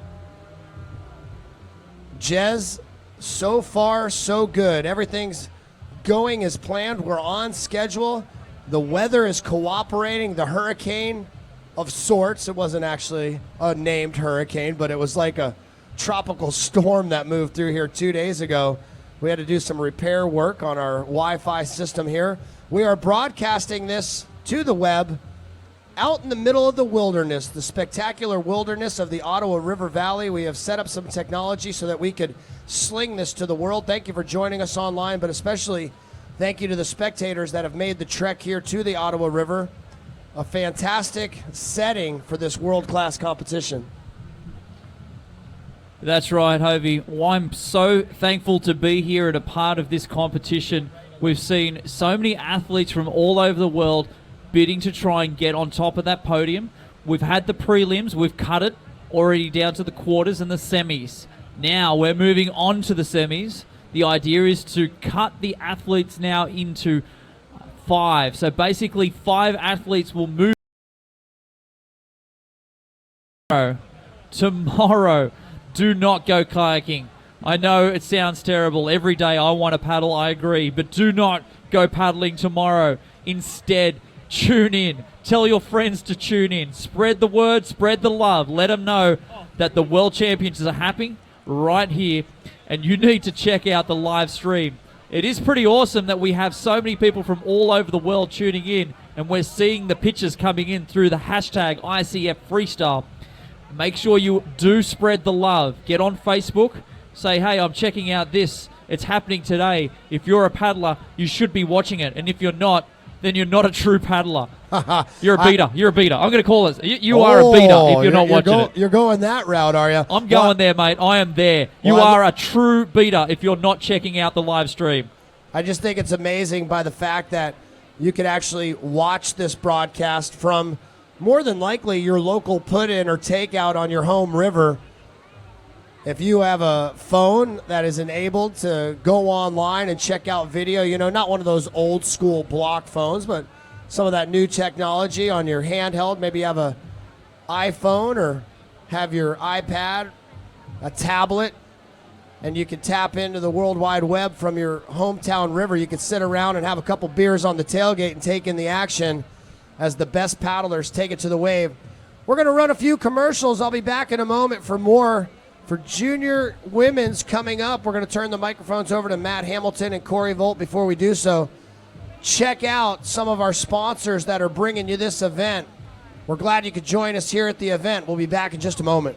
Jez, so far, so good. Everything's going as planned. We're on schedule. The weather is cooperating. The hurricane of sorts. It wasn't actually a named hurricane, but it was like a tropical storm that moved through here 2 days ago. We had to do some repair work on our Wi-Fi system here. We are broadcasting this to the web out in the middle of the wilderness, the spectacular wilderness of the Ottawa River Valley. We have set up some technology so that we could sling this to the world. Thank you for joining us online, but especially thank you to the spectators that have made the trek here to the Ottawa River. A fantastic setting for this world-class competition. That's right, Hovey. Well, I'm so thankful to be here at a part of this competition. We've seen so many athletes from all over the world bidding to try and get on top of that podium. We've had the prelims. We've cut it already down to the quarters and the semis. Now we're moving on to the semis. The idea is to cut the athletes now into 5. So basically 5 athletes will move tomorrow. Do not go kayaking. I know it sounds terrible. Every day I want to paddle, I agree. But do not go paddling tomorrow. Instead, tune in. Tell your friends to tune in. Spread the word, spread the love. Let them know that the World Championships are happening right here. And you need to check out the live stream. It is pretty awesome that we have so many people from all over the world tuning in, and we're seeing the pictures coming in through the hashtag ICF Freestyle. Make sure you do spread the love. Get on Facebook. Say, hey, I'm checking out this. It's happening today. If you're a paddler, you should be watching it. And if you're not, then you're not a true paddler. You're a beater. You're a beater. I'm going to call it. You are a beater if you're not watching it. You're going that route, are you? I'm going there, mate. I am there. You are a true beater if you're not checking out the live stream. I just think it's amazing by the fact that you could actually watch this broadcast from more than likely your local put-in or takeout on your home river. If you have a phone that is enabled to go online and check out video, not one of those old school block phones, but some of that new technology on your handheld. Maybe you have a iPhone or have your iPad, a tablet, and you can tap into the World Wide Web from your hometown river. You can sit around and have a couple beers on the tailgate and take in the action as the best paddlers take it to the wave. We're going to run a few commercials. I'll be back in a moment for more. For junior women's coming up, we're going to turn the microphones over to Matt Hamilton and Corey Volt. Before we do so, check out some of our sponsors that are bringing you this event. We're glad you could join us here at the event. We'll be back in just a moment.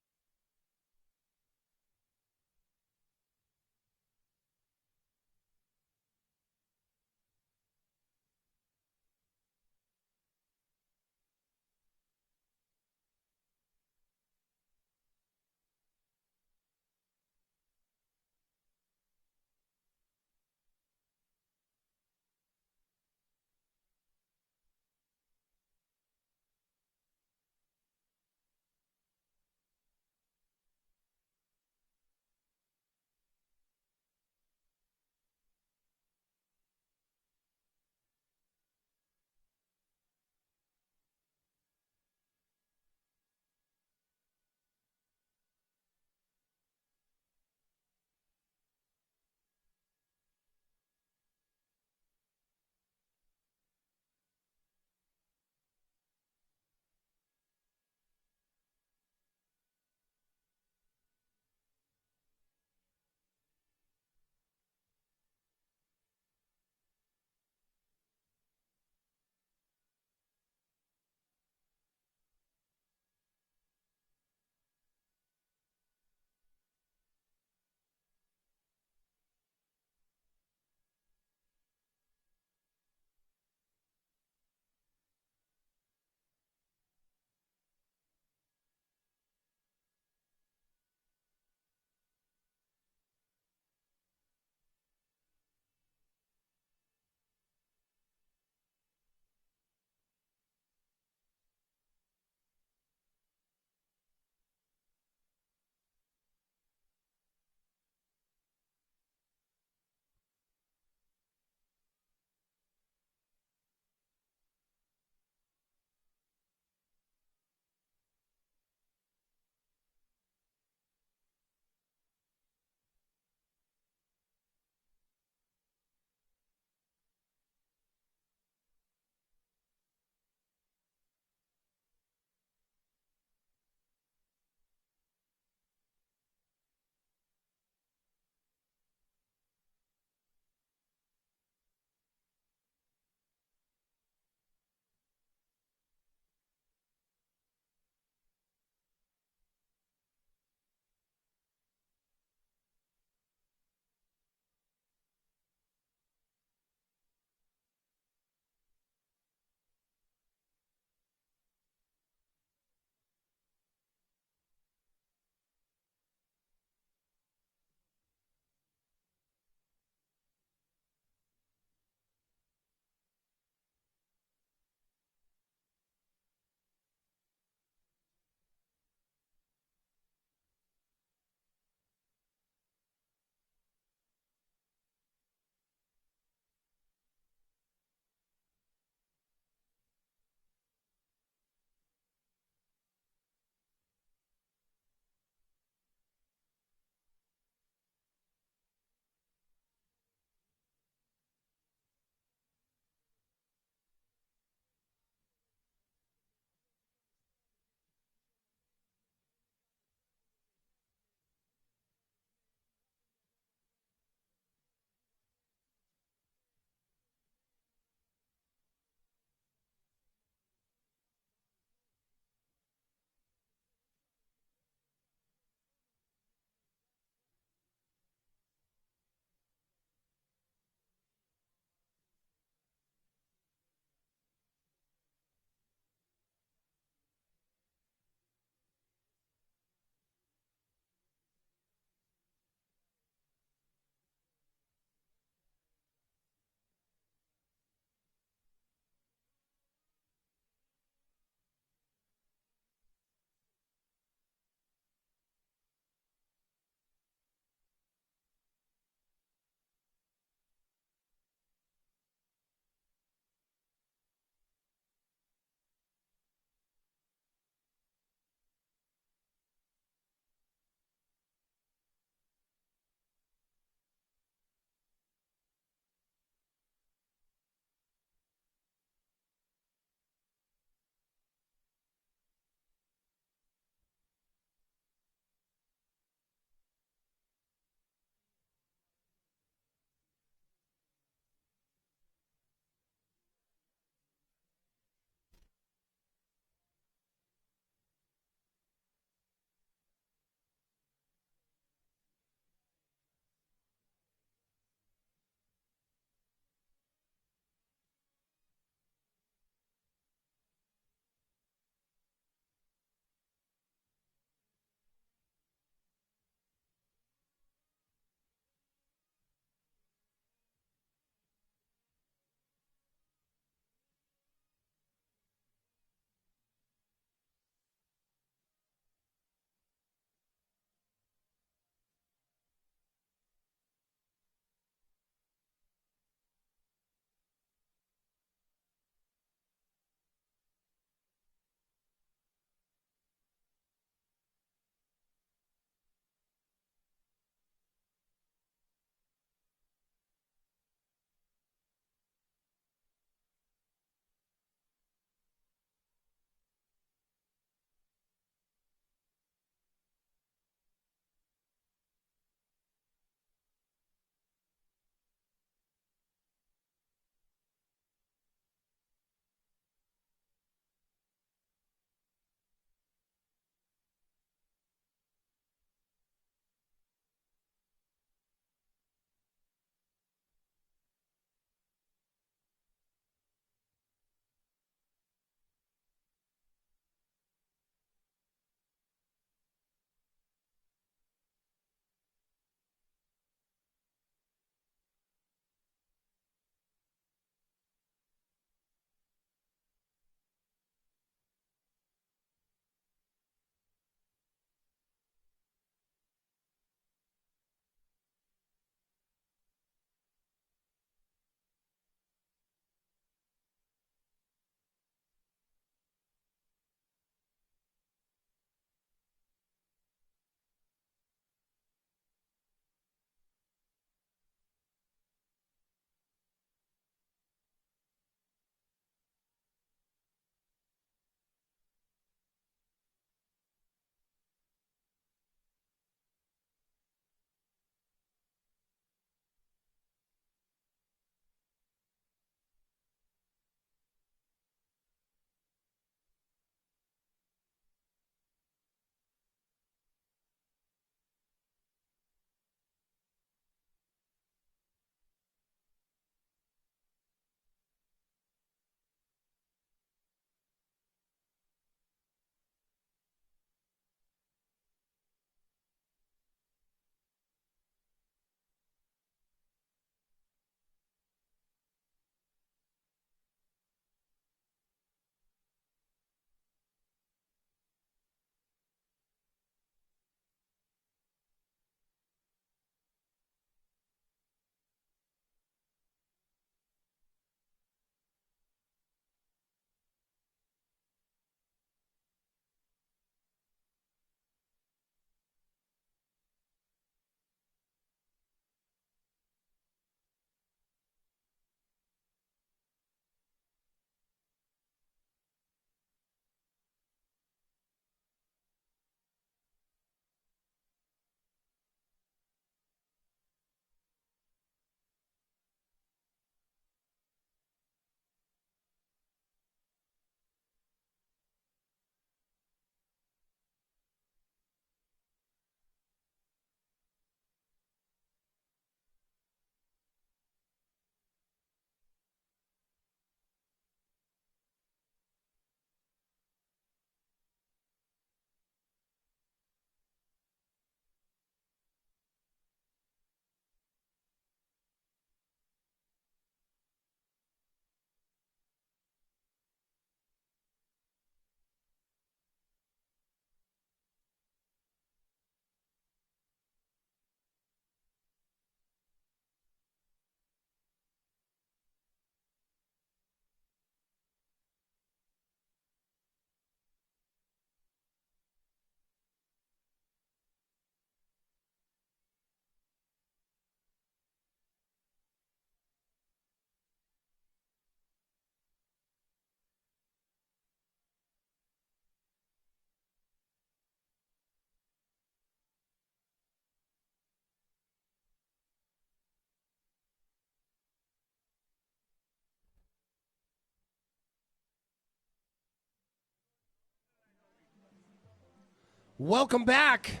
Welcome back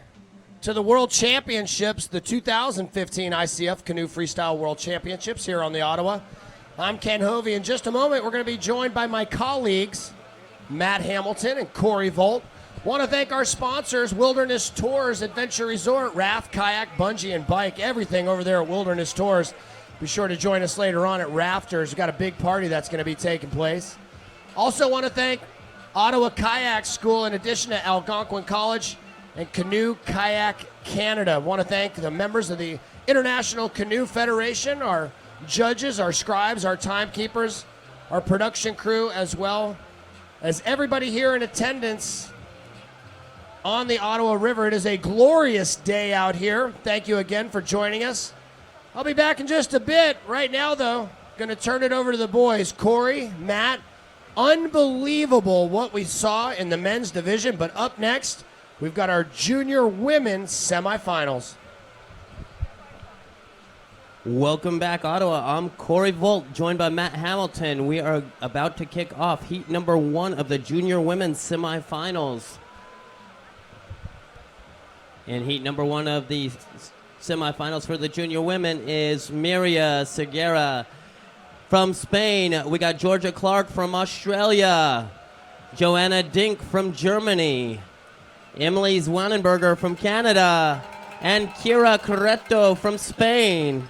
to the World Championships, the 2015 ICF Canoe Freestyle World Championships here on the Ottawa. I'm Ken Hovey. In just a moment, we're going to be joined by my colleagues, Matt Hamilton and Corey Volt. Want to thank our sponsors, Wilderness Tours, Adventure Resort, Raft, Kayak, Bungee, and Bike, everything over there at Wilderness Tours. Be sure to join us later on at Rafters. We've got a big party that's going to be taking place. Also want to thank Ottawa Kayak School, in addition to Algonquin College and Canoe Kayak Canada. Want to thank the members of the International Canoe Federation, our judges, our scribes, our timekeepers, our production crew, as well as everybody here in attendance on the Ottawa River. It is a glorious day out here. Thank you again for joining us. I'll be back in just a bit. Right now, though, going to turn it over to the boys. Corey, Matt, unbelievable what we saw in the men's division, but up next, we've got our junior women's semifinals. Welcome back, Ottawa. I'm Corey Volt, joined by Matt Hamilton. We are about to kick off heat number 1 of the junior women's semifinals. And heat number 1 of the semifinals for the junior women is Miria Segura from Spain. We got Georgia Clark from Australia, Joanna Dink from Germany, Emily Zwanenberger from Canada, and Kira Corretto from Spain.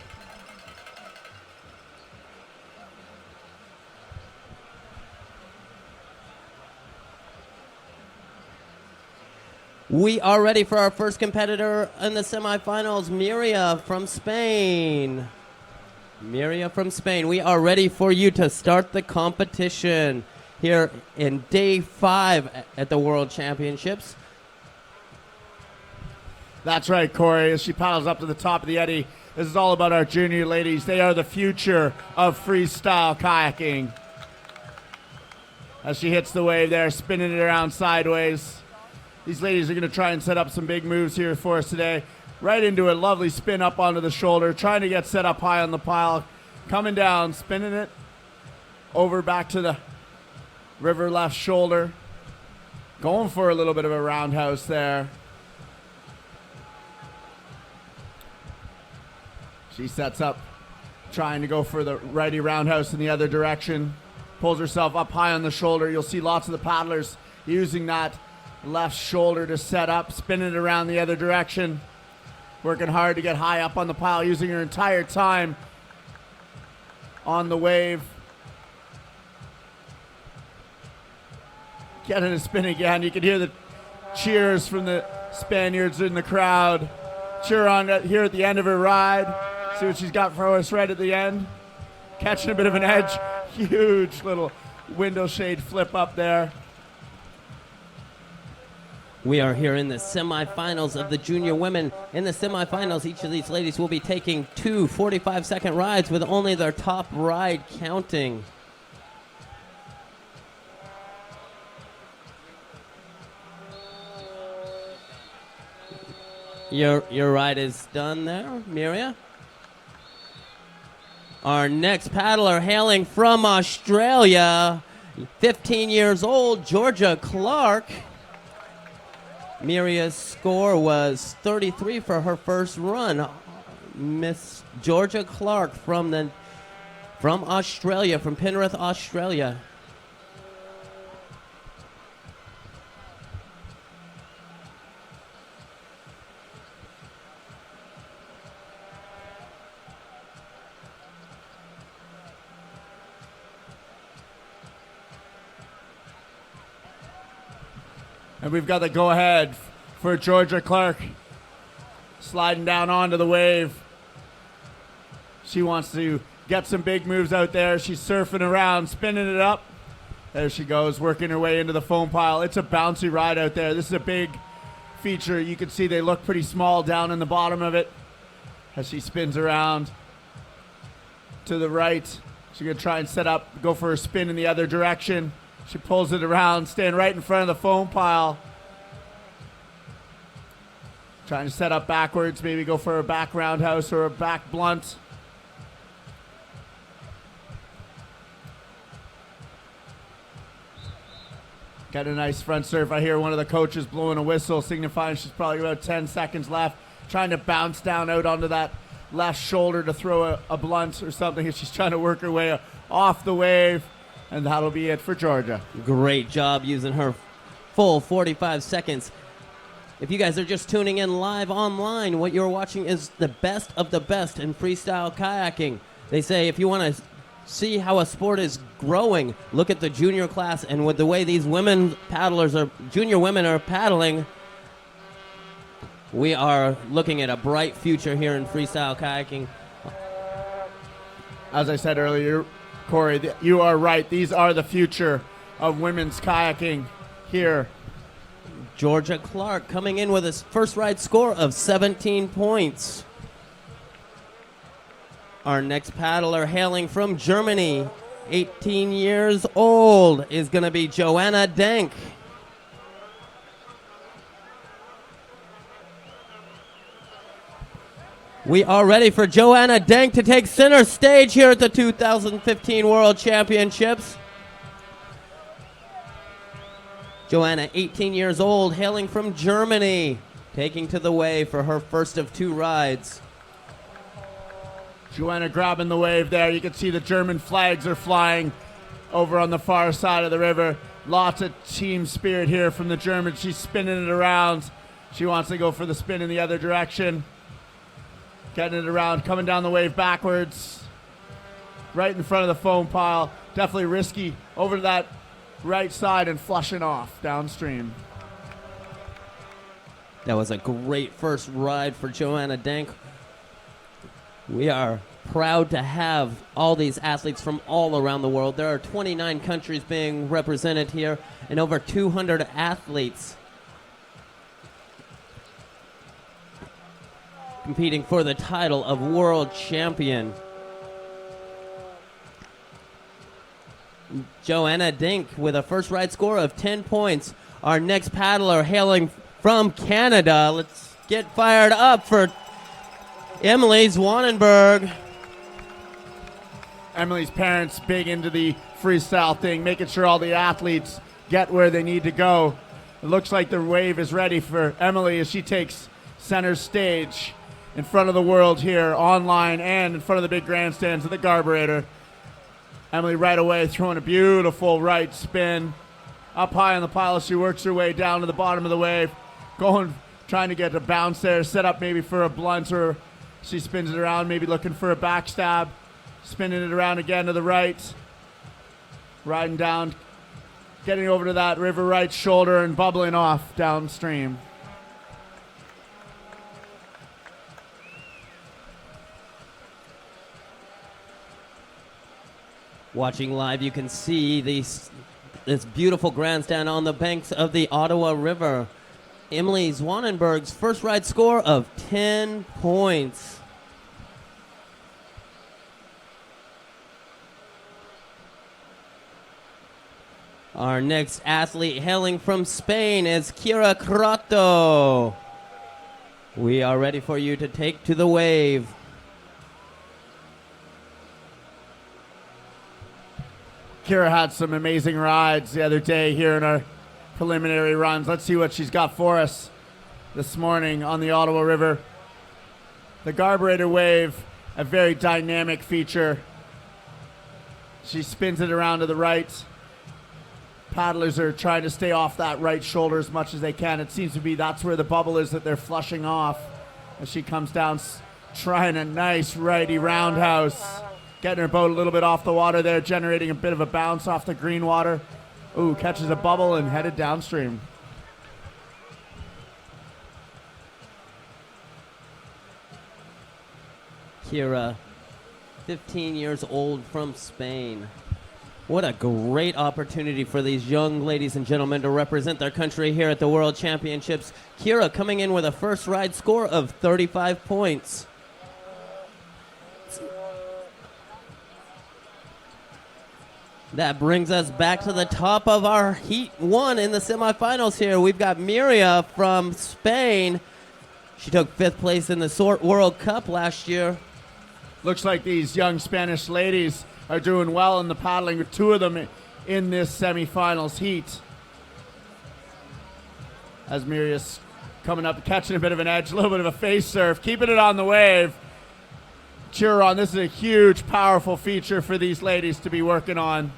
We are ready for our first competitor in the semifinals, Miria from Spain. Miria from Spain, we are ready for you to start the competition here in day 5 at the World Championships. That's right, Corey. As she paddles up to the top of the eddy, this is all about our junior ladies. They are the future of freestyle kayaking. As she hits the wave there, spinning it around sideways. These ladies are going to try and set up some big moves here for us today. Right into a lovely spin up onto the shoulder, trying to get set up high on the pile. Coming down, spinning it over back to the river left shoulder. Going for a little bit of a roundhouse there. She sets up, trying to go for the righty roundhouse in the other direction. Pulls herself up high on the shoulder. You'll see lots of the paddlers using that left shoulder to set up, spinning it around the other direction. Working hard to get high up on the pile, using her entire time on the wave. Getting a spin again. You can hear the cheers from the Spaniards in the crowd. Cheer on here at the end of her ride. See what she's got for us right at the end. Catching a bit of an edge. Huge little window shade flip up there. We are here in the semifinals of the junior women. In the semifinals, each of these ladies will be taking 2 45-second rides with only their top ride counting. Your ride is done there, Miria. Our next paddler hailing from Australia, 15 years old, Georgia Clark. Miria's score was 33 for her first run. Miss Georgia Clark from Australia, from Penrith, Australia. And we've got the go-ahead for Georgia Clark. Sliding down onto the wave. She wants to get some big moves out there. She's surfing around, spinning it up. There she goes, working her way into the foam pile. It's a bouncy ride out there. This is a big feature. You can see they look pretty small down in the bottom of it. As she spins around to the right. She's going to try and set up, go for a spin in the other direction. She pulls it around, staying right in front of the foam pile. Trying to set up backwards, maybe go for a back roundhouse or a back blunt. Got a nice front surf. I hear one of the coaches blowing a whistle, signifying she's probably about 10 seconds left. Trying to bounce down out onto that left shoulder to throw a blunt or something. She's trying to work her way off the wave. And that'll be it for Georgia. Great job using her full 45 seconds. If you guys are just tuning in live online, what you're watching is the best of the best in freestyle kayaking. They say if you want to see how a sport is growing, look at the junior class, and with the way these junior women are paddling, we are looking at a bright future here in freestyle kayaking. As I said earlier, Corey, you are right. These are the future of women's kayaking here. Georgia Clark coming in with his first ride score of 17 points. Our next paddler hailing from Germany, 18 years old, is going to be Joanna Denk. We are ready for Joanna Denk to take center stage here at the 2015 World Championships. Joanna, 18 years old, hailing from Germany, taking to the wave for her first of 2 rides. Joanna grabbing the wave there. You can see the German flags are flying over on the far side of the river. Lots of team spirit here from the Germans. She's spinning it around. She wants to go for the spin in the other direction. Getting it around, coming down the wave backwards. Right in front of the foam pile. Definitely risky. Over to that right side and flushing off downstream. That was a great first ride for Joanna Denk. We are proud to have all these athletes from all around the world. There are 29 countries being represented here and over 200 athletes competing for the title of world champion. Joanna Denk with a first ride score of 10 points. Our next paddler hailing from Canada. Let's get fired up for Emily Zwanenberg. Emily's parents big into the freestyle thing, making sure all the athletes get where they need to go. It looks like the wave is ready for Emily as she takes center stage in front of the world here online and in front of the big grandstands of the Garburator. Emily right away throwing a beautiful right spin. Up high on the pile, she works her way down to the bottom of the wave. Trying to get a bounce there, set up maybe for a blunt, or she spins it around, maybe looking for a backstab. Spinning it around again to the right. Riding down, getting over to that river right shoulder and bubbling off downstream. Watching live, you can see this beautiful grandstand on the banks of the Ottawa River. Emily Zwanenberg's first ride score of 10 points. Our next athlete hailing from Spain is Kira Crato. We are ready for you to take to the wave. Kira had some amazing rides the other day here in our preliminary runs. Let's see what she's got for us this morning on the Ottawa River. The Garburator wave, a very dynamic feature. She spins it around to the right. Paddlers are trying to stay off that right shoulder as much as they can. It seems to be that's where the bubble is that they're flushing off as she comes down, trying a nice righty roundhouse. Getting her boat a little bit off the water there, generating a bit of a bounce off the green water. Ooh, catches a bubble and headed downstream. Kira, 15 years old from Spain. What a great opportunity for these young ladies and gentlemen to represent their country here at the World Championships. Kira coming in with a first ride score of 35 points. That brings us back to the top of our Heat 1 in the semifinals here. We've got Miria from Spain. She took 5th place in the Sort World Cup last year. Looks like these young Spanish ladies are doing well in the paddling, with 2 of them in this semifinals heat. as Miria's coming up, catching a bit of an edge, a little bit of a face surf, keeping it on the wave. Cheer on. This is a huge, powerful feature for these ladies to be working on.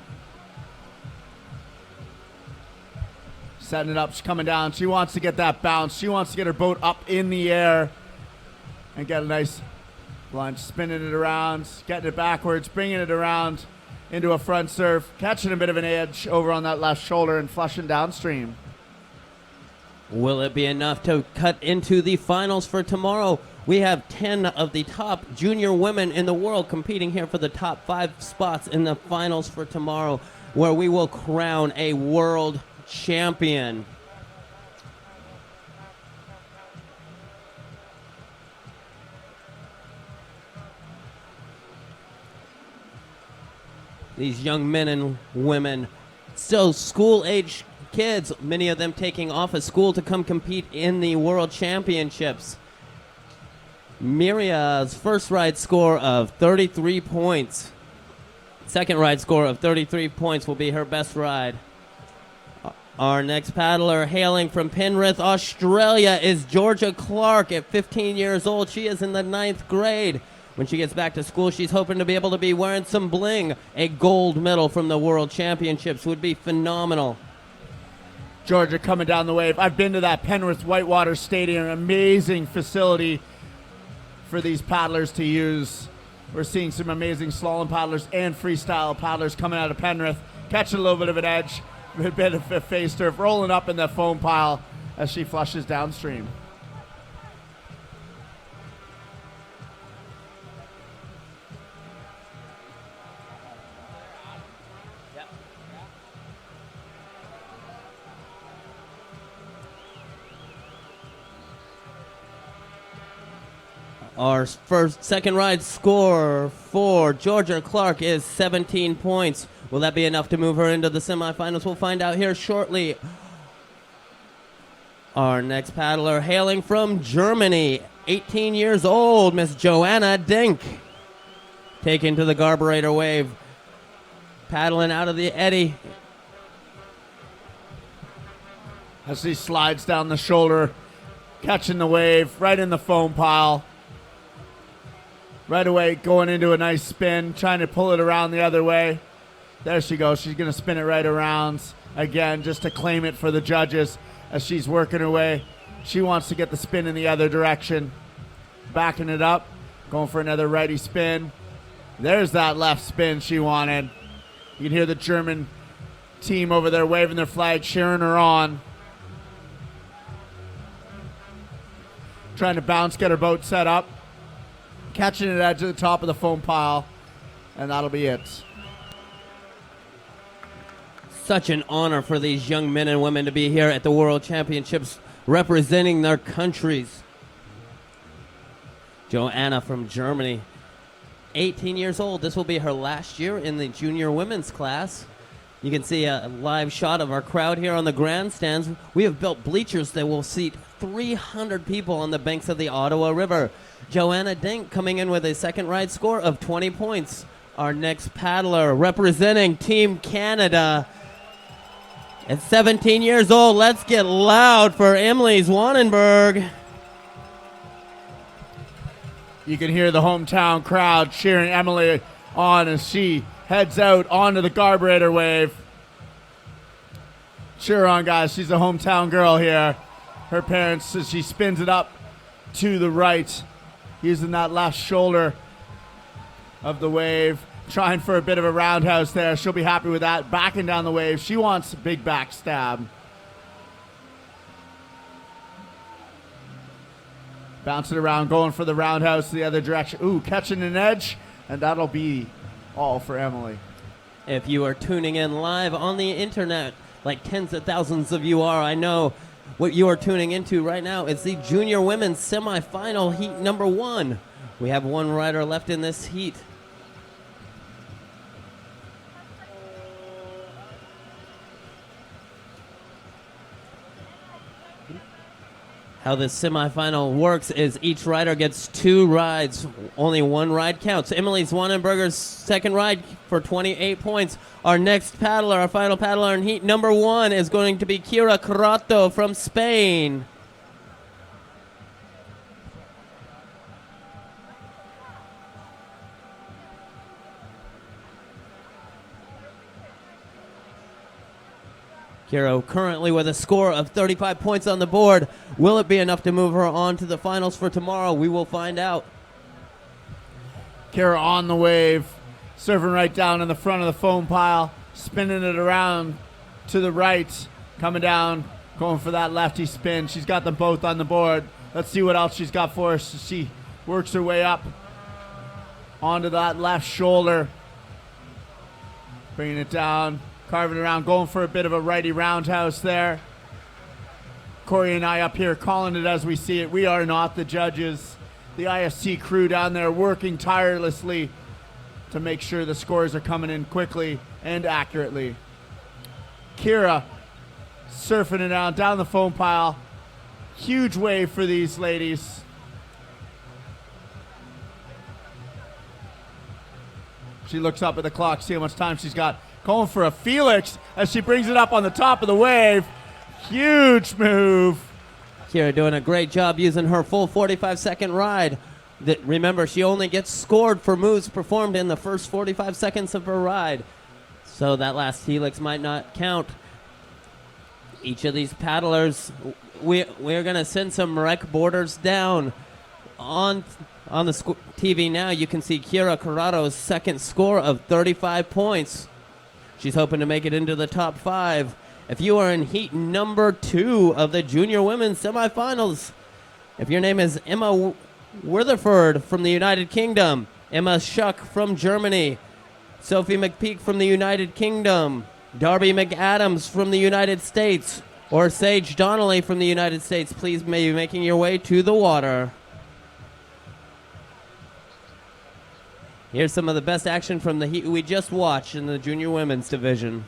Setting it up, she's coming down. She wants to get that bounce. She wants to get her boat up in the air and get a nice lunge, spinning it around, getting it backwards, bringing it around into a front surf, catching a bit of an edge over on that left shoulder and flushing downstream. Will it be enough to cut into the finals for tomorrow? We have 10 of the top junior women in the world competing here for the top 5 spots in the finals for tomorrow, where we will crown a world champion. These young men and women, still school-age kids, many of them taking off of school to come compete in the World Championships. Miria's first ride score of 33 points. Second ride score of 33 points will be her best ride. Our next paddler, hailing from Penrith, Australia, is Georgia Clark at 15 years old. She is in the 9th grade. When she gets back to school, she's hoping to be able to be wearing some bling. A gold medal from the World Championships would be phenomenal. Georgia coming down the wave. I've been to that Penrith Whitewater Stadium, amazing facility for these paddlers to use. We're seeing some amazing slalom paddlers and freestyle paddlers coming out of Penrith, catching a little bit of an edge, a bit of a face surf, rolling up in the foam pile as she flushes downstream. Our second ride score for Georgia Clark is 17 points. Will that be enough to move her into the semifinals? We'll find out here shortly. Our next paddler, hailing from Germany, 18 years old, Miss Joanna Dink. Taken to the carburetor wave, paddling out of the eddy. As she slides down the shoulder, catching the wave right in the foam pile. Right away, going into a nice spin, trying to pull it around the other way. There she goes. She's going to spin it right around again just to claim it for the judges as she's working her way. She wants to get the spin in the other direction. Backing it up, going for another righty spin. There's that left spin she wanted. You can hear the German team over there waving their flag, cheering her on. Trying to bounce, get her boat set up. Catching it out to the top of the foam pile, and that'll be it. Such an honor for these young men and women to be here at the World Championships representing their countries. Joanna from Germany, 18 years old. This will be her last year in the junior women's class. You can see a live shot of our crowd here on the grandstands. We have built bleachers that will seat 300 people on the banks of the Ottawa River. Joanna Dink coming in with a second ride score of 20 points. Our next paddler representing Team Canada at 17 years old. Let's get loud for Emily Zwanenberg. You can hear the hometown crowd cheering Emily on as she heads out onto the carburetor wave. Cheer on, guys. She's a hometown girl here. Her parents, as she spins it up to the right, using that left shoulder of the wave, trying for a bit of a roundhouse there. She'll be happy with that. Backing down the wave. She wants a big back stab. Bouncing around, going for the roundhouse the other direction. Ooh, catching an edge, and that'll be all for Emily. If you are tuning in live on the internet, like tens of thousands of you are, I know what you are tuning into right now is the junior women's semifinal heat number 1. We have one rider left in this heat. How this semifinal works is each rider gets 2 rides. Only 1 ride counts. Emily Swanenberger's second ride for 28 points. Our next paddler, our final paddler in heat number 1 is going to be Kira Corrato from Spain. Kira currently with a score of 35 points on the board. Will it be enough to move her on to the finals for tomorrow? We will find out. Kira on the wave, surfing right down in the front of the foam pile, spinning it around to the right, coming down, going for that lefty spin. She's got them both on the board. Let's see what else she's got for us. She works her way up onto that left shoulder, bringing it down, carving around, going for a bit of a righty roundhouse there. Corey and I up here calling it as we see it. We are not the judges. The IFC crew down there working tirelessly to make sure the scores are coming in quickly and accurately. Kira surfing it down the foam pile. Huge wave for these ladies. She looks up at the clock, see how much time she's got. Going for a Felix as she brings it up on the top of the wave. Huge move. Kira doing a great job using her full 45-second ride. Remember, she only gets scored for moves performed in the first 45 seconds of her ride. So that last helix might not count. Each of these paddlers, we're going to send some rec borders down. On the TV now, you can see Kira Corrado's second score of 35 points. She's hoping to make it into the top 5. If you are in heat number 2 of the junior women's semifinals, if your name is Emma Witherford from the United Kingdom, Emma Schuck from Germany, Sophie McPeak from the United Kingdom, Darby McAdams from the United States, or Sage Donnelly from the United States, please be making your way to the water. Here's some of the best action from the heat we just watched in the junior women's division.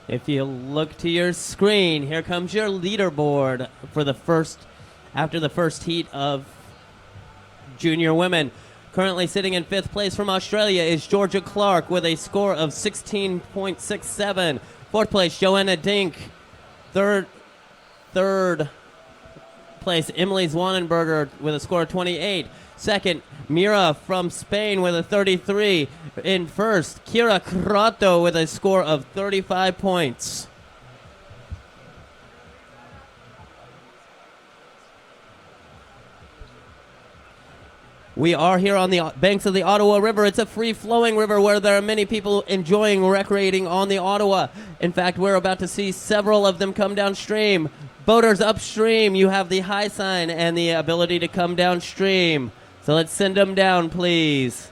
If you look to your screen, here comes your leaderboard for after the first heat of junior women. Currently sitting in 5th place from Australia is Georgia Clark with a score of 16.67. 4th place, Joanna Dink. Third place, Emily Swanenberger with a score of 28. Second, Mira from Spain with a 33. In first, Kira Corrato with a score of 35 points. We are here on the banks of the Ottawa River. It's a free-flowing river where there are many people enjoying recreating on the Ottawa. In fact, we're about to see several of them come downstream. Boaters upstream, you have the high sign and the ability to come downstream. So let's send them down, please.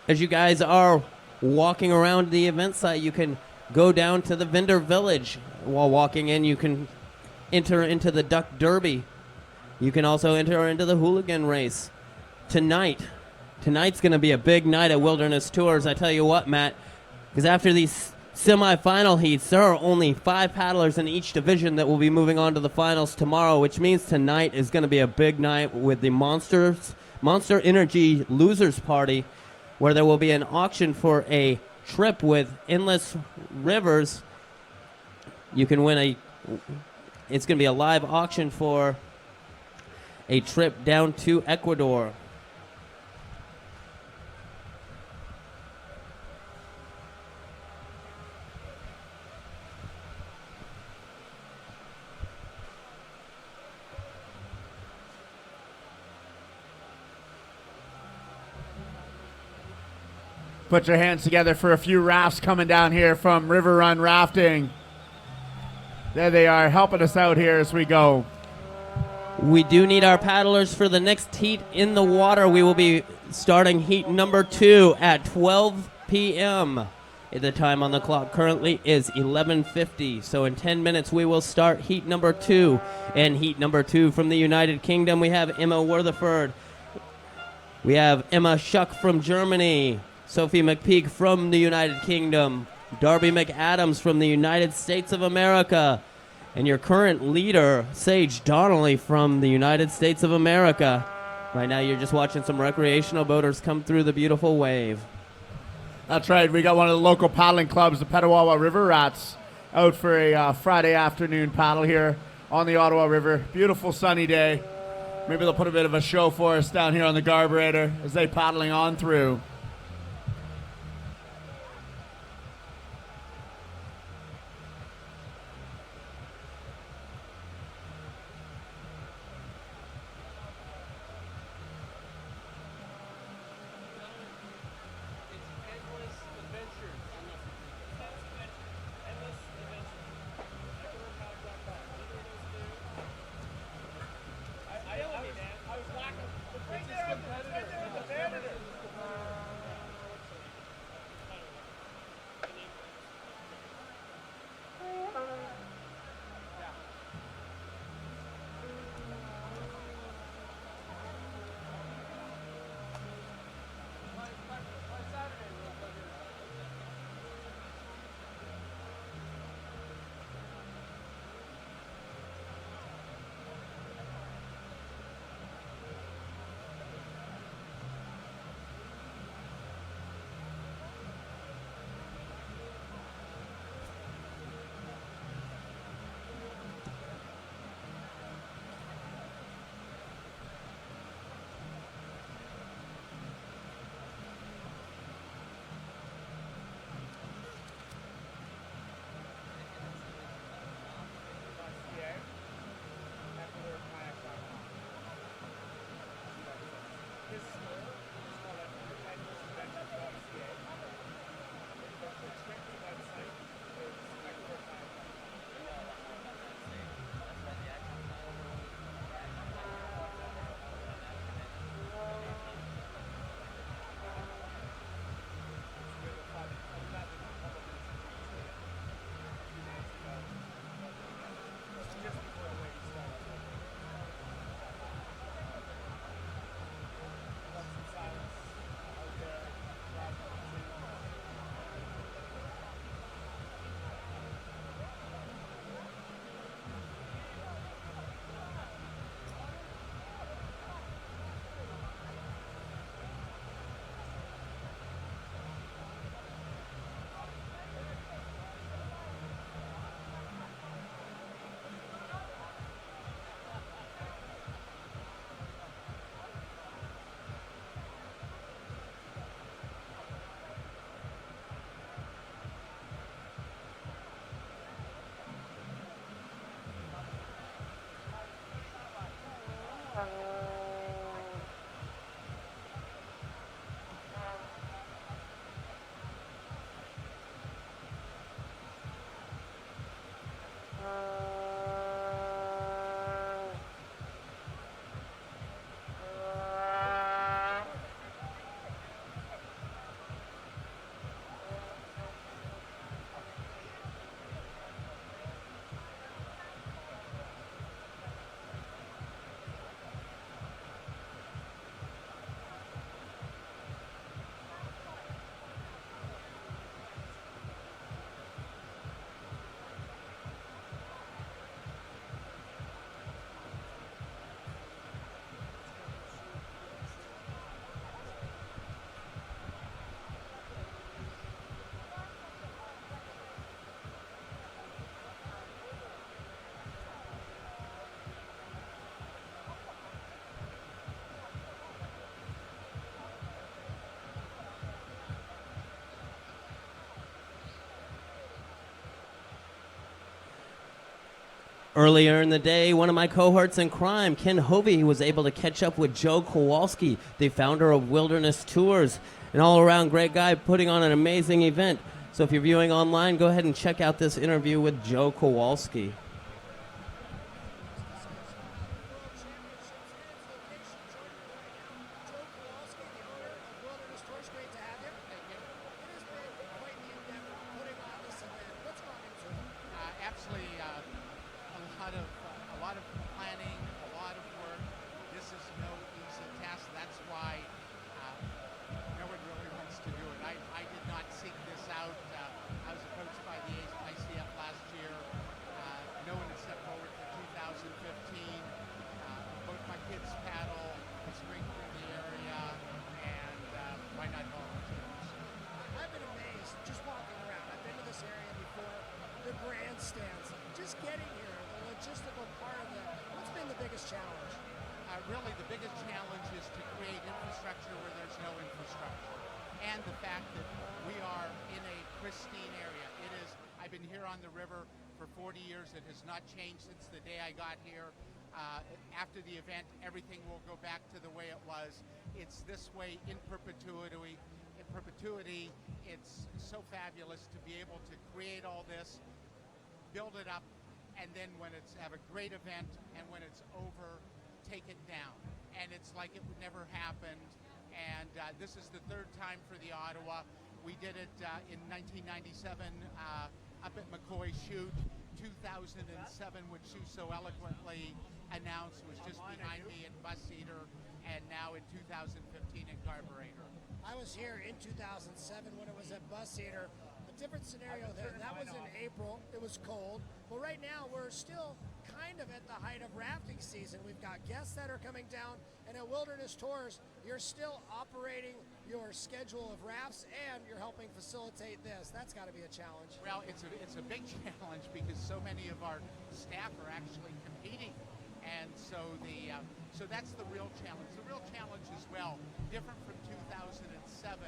As you guys are walking around the event site, you can go down to the vendor village. While walking in, you can enter into the Duck Derby. You can also enter into the hooligan race. Tonight's going to be a big night at Wilderness Tours. I tell you what, Matt, because after these semifinal heats, there are only 5 paddlers in each division that will be moving on to the finals tomorrow, which means tonight is going to be a big night with the Monster Energy Losers Party, where there will be an auction for a trip with endless rivers. You can win It's going to be a live auction for a trip down to Ecuador. Put your hands together for a few rafts coming down here from River Run Rafting. There they are, helping us out here as we go. We do need our paddlers for the next heat in the water. We will be starting heat number 2 at 12 p.m. The time on the clock currently is 11:50. So in 10 minutes we will start heat number 2. And heat number 2 from the United Kingdom, we have Emma Wortheford. We have Emma Schuck from Germany. Sophie McPeak from the United Kingdom. Darby McAdams from the United States of America. And your current leader, Sage Donnelly from the United States of America. Right now you're just watching some recreational boaters come through the beautiful wave. That's right. We got one of the local paddling clubs, the Petawawa River Rats, out for a Friday afternoon paddle here on the Ottawa River. Beautiful sunny day. Maybe they'll put a bit of a show for us down here on the carburetor as they paddling on through. Earlier in the day, one of my cohorts in crime, Ken Hovey, was able to catch up with Joe Kowalski, the founder of Wilderness Tours, an all-around great guy putting on an amazing event. So if you're viewing online, go ahead and check out this interview with Joe Kowalski. A lot of planning, a lot of work. This is no easy task. That's why no one really wants to do it. I did not seek this out. I was approached by the ICF last year. No one has stepped forward for 2015. Both my kids paddle, spring through the area, and why not volunteers? I've been amazed just walking around. I've been to this area before. The grandstands, just getting here, the logistical part of it. What's been the biggest challenge? Really, the biggest challenge is to create infrastructure where there's no infrastructure. And the fact that we are in a pristine area. It is, I've been here on the river for 40 years. It has not changed since the day I got here. After the event, everything will go back to the way it was. It's this way in perpetuity. It's so fabulous to be able to create all this, build it up, and then when it's have a great event, and when it's over, take it down. And it's like it would never happened. And this is the third time for the Ottawa. We did it in 1997 up at McCoy Chute. 2007, which Sue so eloquently announced, was just behind me at Bus Eater, and now in 2015 at Carburetor. I was here in 2007 when it was at Bus Eater. A different scenario there. That was in April. It was cold. But right now, we're still kind of at the height of rafting season. We've got guests that are coming down, and at Wilderness Tours, you're still operating your schedule of rafts, and you're helping facilitate this. That's got to be a challenge. Well, it's a big challenge because so many of our staff are actually competing, and so that's the real challenge. The real challenge as well, different from 2007,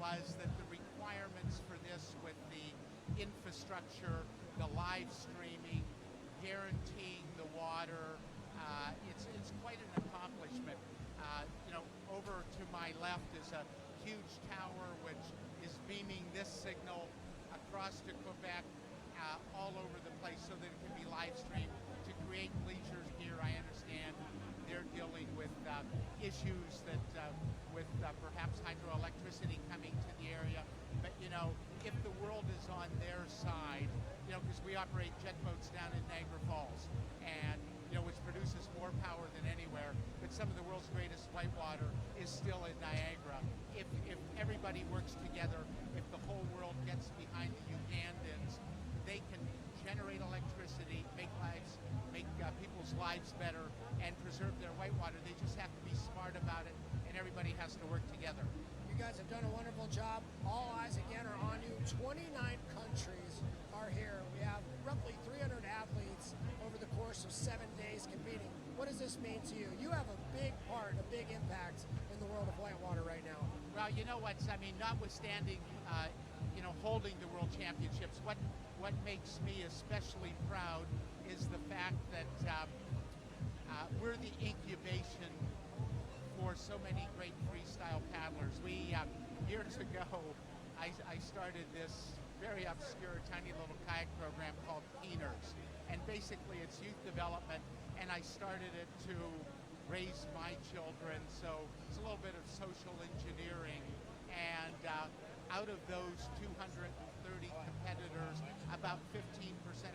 was that the requirements for this with the infrastructure, the live streaming, guaranteeing the water, it's quite an accomplishment. Over to my left is a huge tower which is beaming this signal across to Quebec, all over the place so that it can be live streamed to create bleachers here. I understand they're dealing with issues that with perhaps hydroelectricity coming to the area. But if the world is on their side, because we operate jet boats down in Niagara Falls, and which produces more power than anywhere, but some of the world's greatest whitewater is still in Niagara. If everybody works together, if the whole world gets behind the Ugandans, they can generate electricity, make people's lives better, and preserve their whitewater. They just have to be smart about it, and everybody has to work together. You guys have done a wonderful job. All eyes again are on you. 29 countries are here. We have roughly 300 athletes over the course of 7 days competing. What does this mean to you? You have a big part, a big impact in the world of whitewater right now. Well, notwithstanding, holding the World Championships, what makes me especially proud is the fact that we're the incubation for so many great freestyle paddlers. We years ago, I started this very obscure, tiny little kayak program called Keeners, and basically it's youth development. And I started it to raise my children, so it's a little bit of social engineering. And out of those 230 competitors, about 15%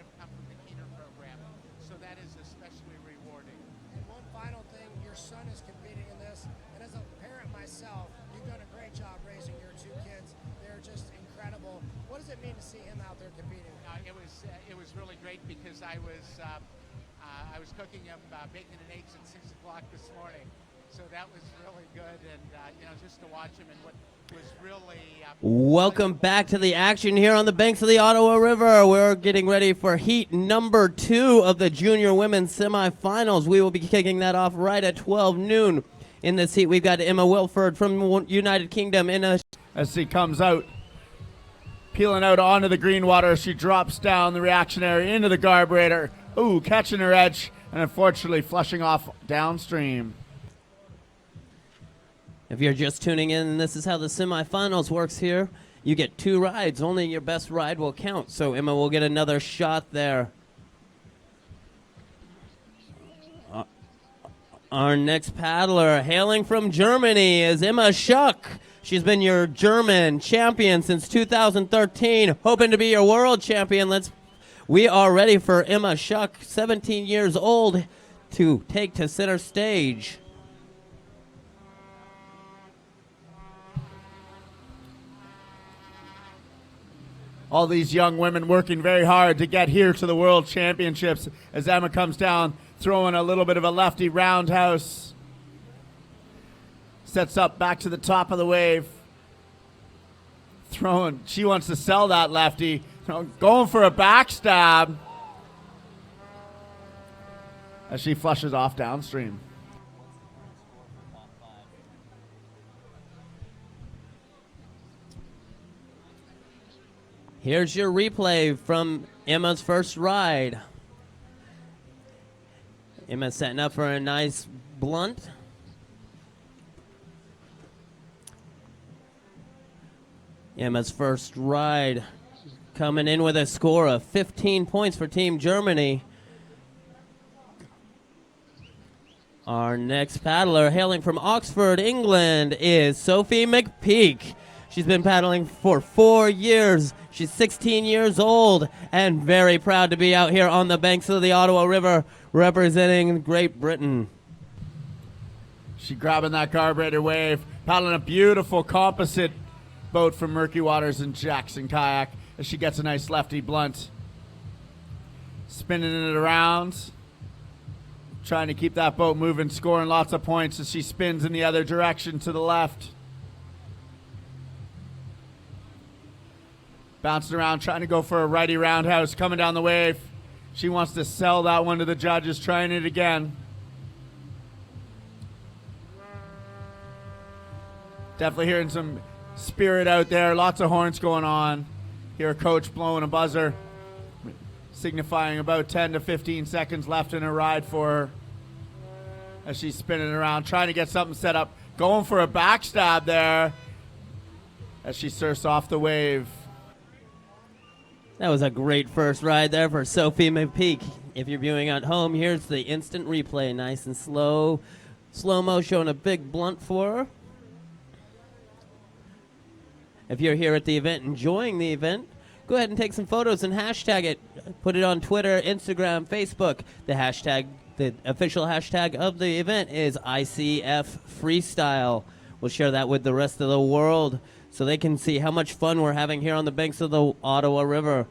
have come from the Keener program. So that is especially rewarding. And one final thing, your son is competing in this, and as a parent myself, you've done a great job raising your two kids. They're just incredible. What does it mean to see him out there competing? It was really great because I was cooking him bacon and eggs at 6 o'clock this morning, so that was really good. And just to watch him, and what was really welcome back to the action here on the banks of the Ottawa River. We're getting ready for heat number 2 of the junior women's semifinals. We will be kicking that off right at 12 noon. In this heat, we've got Emma Wilford from United Kingdom As she comes out, peeling out onto the green water, she drops down the reactionary into the carburetor, Ooh, catching her edge and unfortunately flushing off downstream. If you're just tuning in, this is how the semifinals works here. You get 2 rides. Only your best ride will count. So Emma will get another shot there. Our next paddler, hailing from Germany, is Emma Schuck. She's been your German champion since 2013, hoping to be your world champion. We are ready for Emma Schuck, 17 years old, to take to center stage. All these young women working very hard to get here to the World Championships as Emma comes down, throwing a little bit of a lefty roundhouse. Sets up back to the top of the wave. Throwing, she wants to sell that lefty. Going for a backstab as she flushes off downstream. Here's your replay from Emma's first ride. Emma setting up for a nice blunt. Emma's first ride coming in with a score of 15 points for Team Germany. Our next paddler, hailing from Oxford, England, is Sophie McPeak. She's been paddling for 4 years. She's 16 years old and very proud to be out here on the banks of the Ottawa River representing Great Britain. She grabbing that carburetor wave, paddling a beautiful composite boat from Murky Waters and Jackson Kayak as she gets a nice lefty blunt. Spinning it around, trying to keep that boat moving, scoring lots of points as she spins in the other direction to the left. Bouncing around, trying to go for a righty roundhouse, coming down the wave. She wants to sell that one to the judges, trying it again. Definitely hearing some spirit out there, lots of horns going on. Hear a coach blowing a buzzer, signifying about 10 to 15 seconds left in her ride for her as she's spinning around, trying to get something set up. Going for a backstab there as she surfs off the wave. That was a great first ride there for Sophie McPeak. If you're viewing at home, here's the instant replay. Nice and slow. Slow-mo showing a big blunt for her. If you're here at the event enjoying the event, go ahead and take some photos and hashtag it. Put it on Twitter, Instagram, Facebook. The official hashtag of the event is ICF Freestyle. We'll share that with the rest of the world so they can see how much fun we're having here on the banks of the Ottawa River.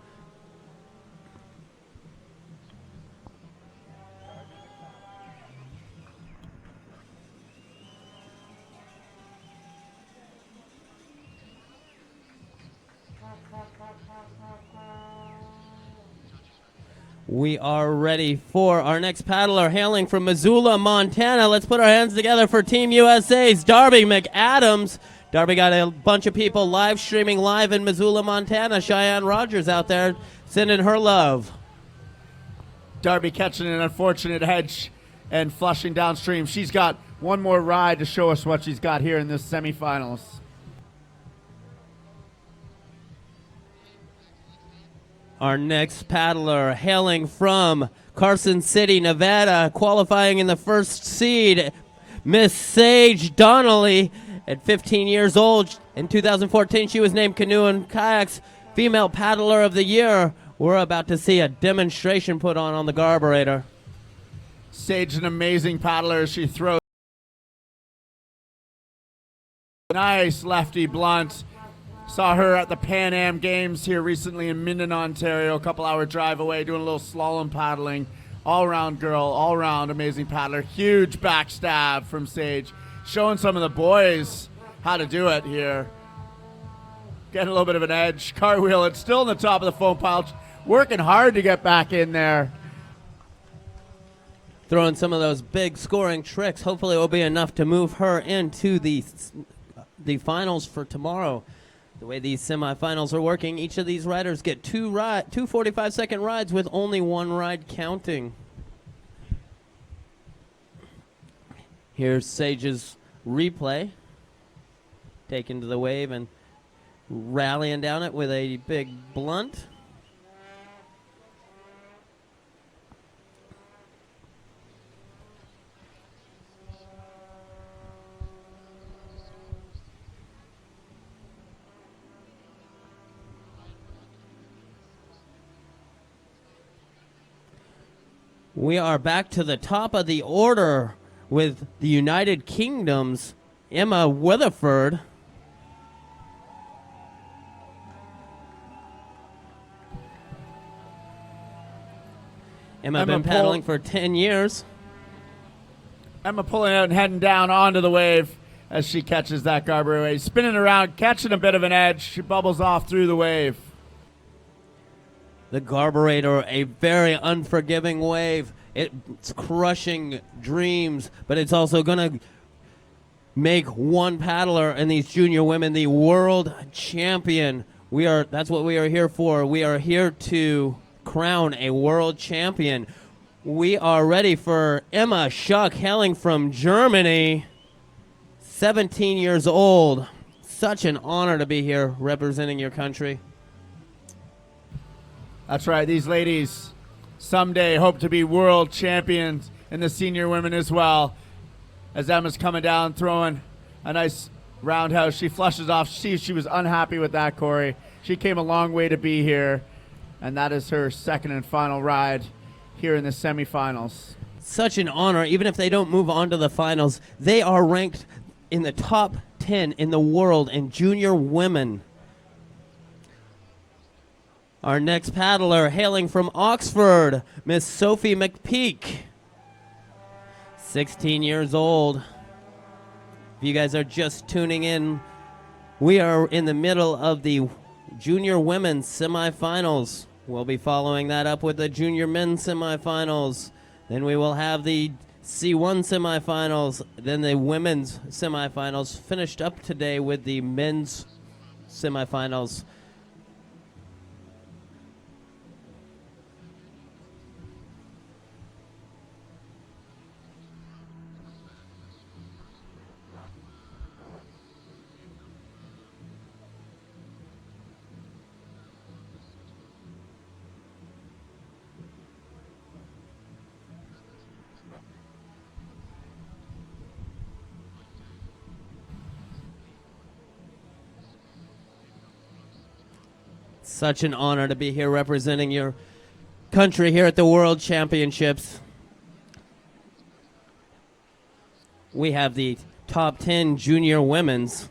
We are ready for our next paddler hailing from Missoula, Montana. Let's put our hands together for Team USA's Darby McAdams. Darby got a bunch of people live streaming live in Missoula, Montana. Cheyenne Rogers out there sending her love. Darby catching an unfortunate edge and flushing downstream. She's got one more ride to show us what she's got here in this semifinals. Our next paddler hailing from Carson City, Nevada, qualifying in the first seed, Miss Sage Donnelly. At 15 years old, in 2014, she was named Canoe and Kayak's Female Paddler of the Year. We're about to see a demonstration put on the carburetor. Sage, an amazing paddler. She throws nice lefty blunt. Saw her at the Pan Am Games here recently in Minden, Ontario, a couple-hour drive away, doing a little slalom paddling. All-round girl, all-round amazing paddler. Huge backstab from Sage. Showing some of the boys how to do it here. Getting a little bit of an edge. Cartwheel, it's still in the top of the foam pile. Working hard to get back in there. Throwing some of those big scoring tricks. Hopefully it will be enough to move her into the finals for tomorrow. The way these semifinals are working, each of these riders get two 45-second rides with only one ride counting. Here's Sage's replay. Taken to the wave and rallying down it with a big blunt. We are back to the top of the order with the United Kingdom's Emma Weatherford. Emma been paddling for 10 years. Emma pulling out and heading down onto the wave as she catches that Garber wave. Spinning around, catching a bit of an edge. She bubbles off through the wave. The Garburator, a very unforgiving wave. It's crushing dreams, but it's also going to make one paddler and these junior women the world champion. That's what we are here for. We are here to crown a world champion. We are ready for Emma Schuck, hailing from Germany, 17 years old. Such an honor to be here representing your country. That's right. These ladies someday hope to be world champions in the senior women as well. As Emma's coming down, throwing a nice roundhouse. She flushes off. She was unhappy with that, Corey. She came a long way to be here, and that is her second and final ride here in the semifinals. Such an honor. Even if they don't move on to the finals, they are ranked in the top 10 in the world in junior women. Our next paddler, hailing from Oxford, Miss Sophie McPeak, 16 years old. If you guys are just tuning in, we are in the middle of the junior women's semifinals. We'll be following that up with the junior men's semifinals. Then we will have the C1 semifinals, then the women's semifinals, finished up today with the men's semifinals. Such an honor to be here representing your country here at the World Championships. We have the top 10 junior women's.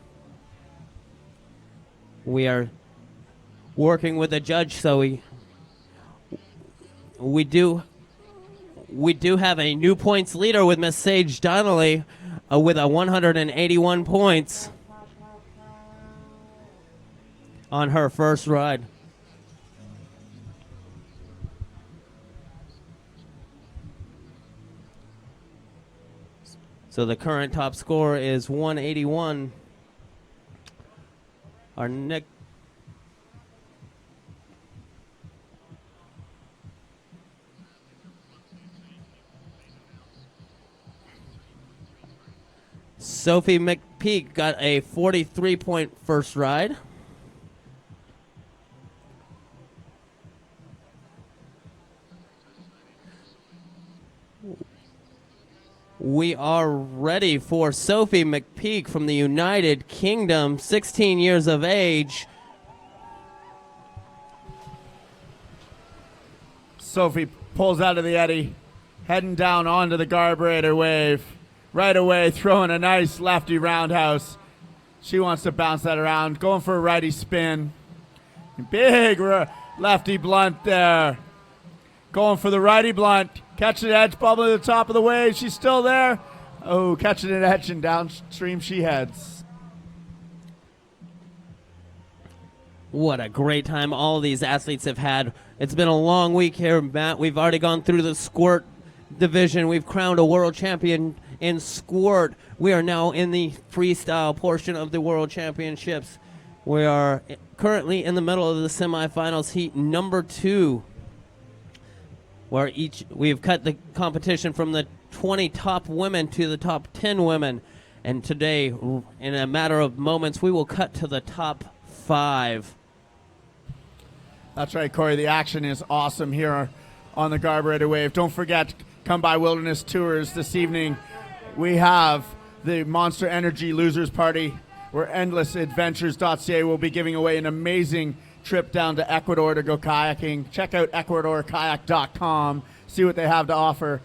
We are working with a judge, so we do have a new points leader with Miss Sage Donnelly with 181 points on her first ride. So the current top score is 181. Our next Sophie McPeak got a 43-point first ride. We are ready for Sophie McPeak from the United Kingdom, 16 years of age. Sophie pulls out of the eddy, heading down onto the Garburator wave. Right away, throwing a nice lefty roundhouse. She wants to bounce that around, going for a righty spin. Big lefty blunt there. Going for the righty blunt. Catching an edge, bubble to the top of the wave. She's still there. Oh, catching an edge and downstream she heads. What a great time all these athletes have had. It's been a long week here, Matt. We've already gone through the squirt division. We've crowned a world champion in squirt. We are now in the freestyle portion of the world championships. We are currently in the middle of the semifinals heat number 2, where we've cut the competition from the 20 top women to the top 10 women. And today, in a matter of moments, we will cut to the top 5. That's right, Corey. The action is awesome here on the Carburetor Wave. Don't forget, come by Wilderness Tours this evening. We have the Monster Energy Losers Party, where endlessadventures.ca will be giving away an amazing trip down to Ecuador to go kayaking. Check out ecuadorkayak.com, see what they have to offer.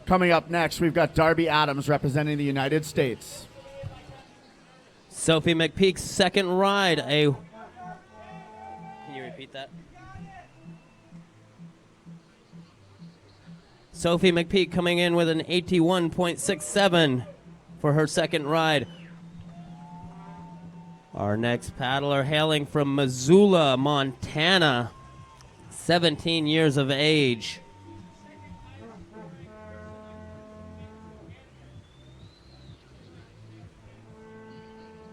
Coming up next, we've got Darby Adams representing the United States. Sophie McPeak's second ride. Can you repeat that? Sophie McPeak coming in with an 81.67 for her second ride. Our next paddler hailing from Missoula, Montana, 17 years of age.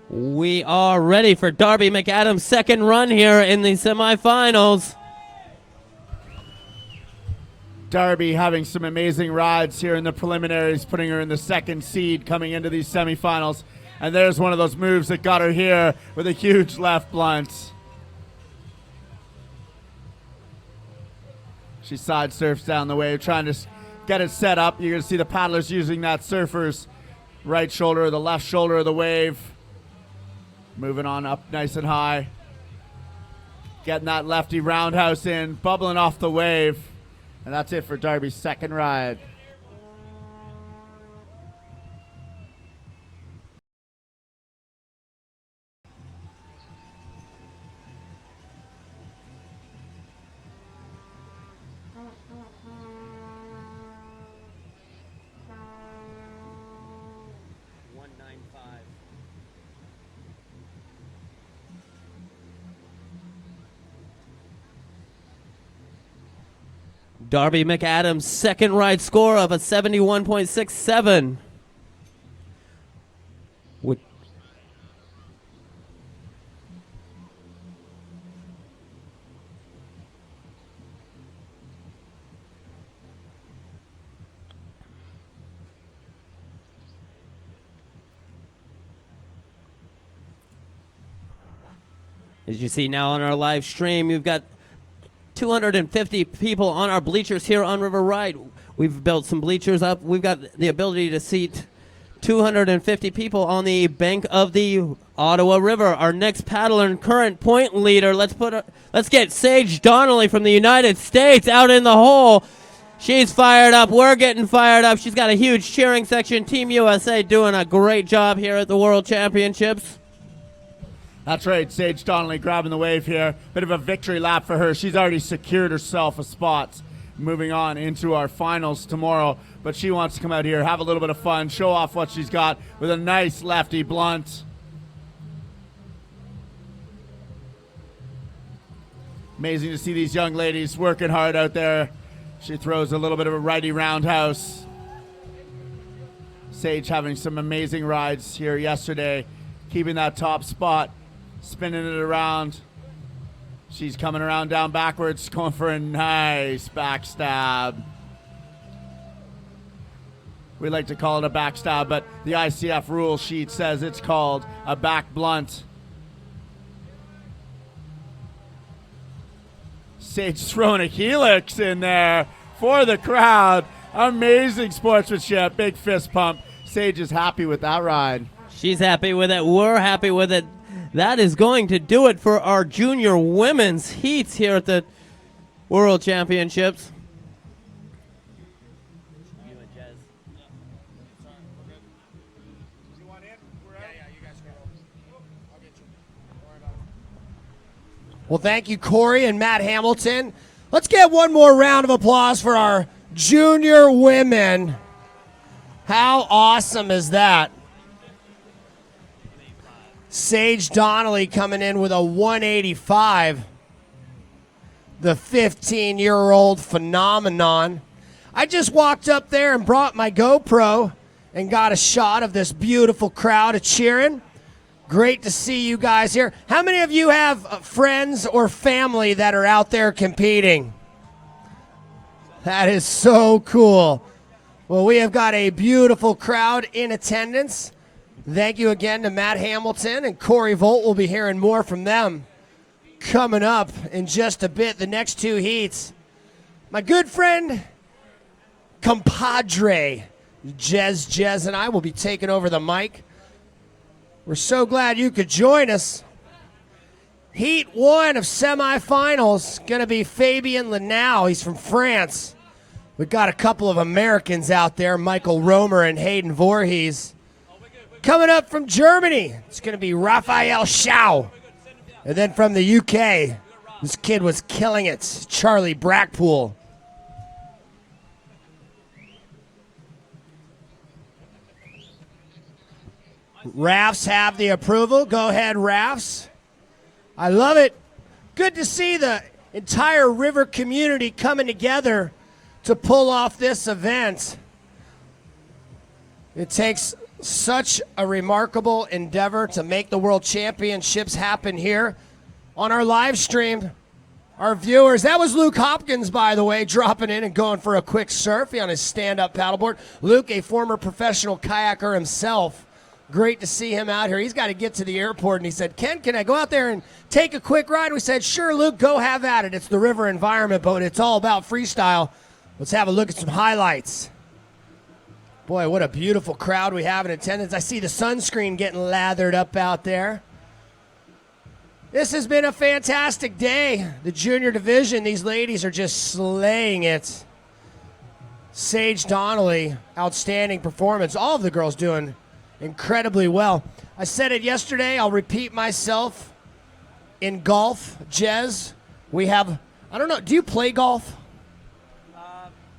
We are ready for Darby McAdams' second run here in the semifinals. Darby having some amazing rides here in the preliminaries, putting her in the second seed coming into these semifinals. And there's one of those moves that got her here with a huge left blunt. She side surfs down the wave, trying to get it set up. You're going to see the paddlers using that surfer's right shoulder or the left shoulder of the wave. Moving on up nice and high. Getting that lefty roundhouse in, bubbling off the wave. And that's it for Darby's second ride. Darby McAdams' second ride score of a 71.67. As you see now on our live stream, you've got 250 people on our bleachers here on River Ride. We've built some bleachers up. We've got the ability to seat 250 people on the bank of the Ottawa River. Our next paddler and current point leader, let's get Sage Donnelly from the United States out in the hole. She's fired up. We're getting fired up. She's got a huge cheering section. Team USA doing a great job here at the World Championships. That's right, Sage Donnelly grabbing the wave here. Bit of a victory lap for her. She's already secured herself a spot moving on into our finals tomorrow. But she wants to come out here, have a little bit of fun, show off what she's got with a nice lefty blunt. Amazing to see these young ladies working hard out there. She throws a little bit of a righty roundhouse. Sage having some amazing rides here yesterday, keeping that top spot. Spinning it around. She's coming around down backwards, going for a nice backstab. We like to call it a backstab, but the ICF rule sheet says it's called a back blunt. Sage throwing a helix in there for the crowd. Amazing sportsmanship, big fist pump. Sage is happy with that ride. She's happy with it. We're happy with it. That is going to do it for our junior women's heats here at the World Championships. Well, thank you, Corey and Matt Hamilton. Let's get one more round of applause for our junior women. How awesome is that? Sage Donnelly coming in with a 185. The 15-year-old phenomenon. I just walked up there and brought my GoPro and got a shot of this beautiful crowd cheering. Great to see you guys here. How many of you have friends or family that are out there competing? That is so cool. Well, we have got a beautiful crowd in attendance. Thank you again to Matt Hamilton and Corey Volt. We'll be hearing more from them coming up in just a bit, the next two heats. My good friend, compadre, Jez and I will be taking over the mic. We're so glad you could join us. Heat 1 of semifinals, going to be Fabien Lenau. He's from France. We've got a couple of Americans out there, Michael Romer and Hayden Voorhees. Coming up from Germany, it's going to be Raphael Schau. And then from the UK, this kid was killing it, Charlie Brackpool. Rafts have the approval. Go ahead, Rafts. I love it. Good to see the entire river community coming together to pull off this event. It takes such a remarkable endeavor to make the World Championships happen here on our live stream. Our viewers, that was Luke Hopkins, by the way, dropping in and going for a quick surf on his stand-up paddleboard. Luke, a former professional kayaker himself. Great to see him out here. He's got to get to the airport, and he said, Ken, can I go out there and take a quick ride? We said, sure, Luke, go have at it. It's the river environment, but it's all about freestyle. Let's have a look at some highlights. Boy, what a beautiful crowd we have in attendance. I see the sunscreen getting lathered up out there. This has been a fantastic day. The junior division, these ladies are just slaying it. Sage Donnelly, outstanding performance. All of the girls doing incredibly well. I said it yesterday. I'll repeat myself. In golf, Jez, we have, I don't know, do you play golf?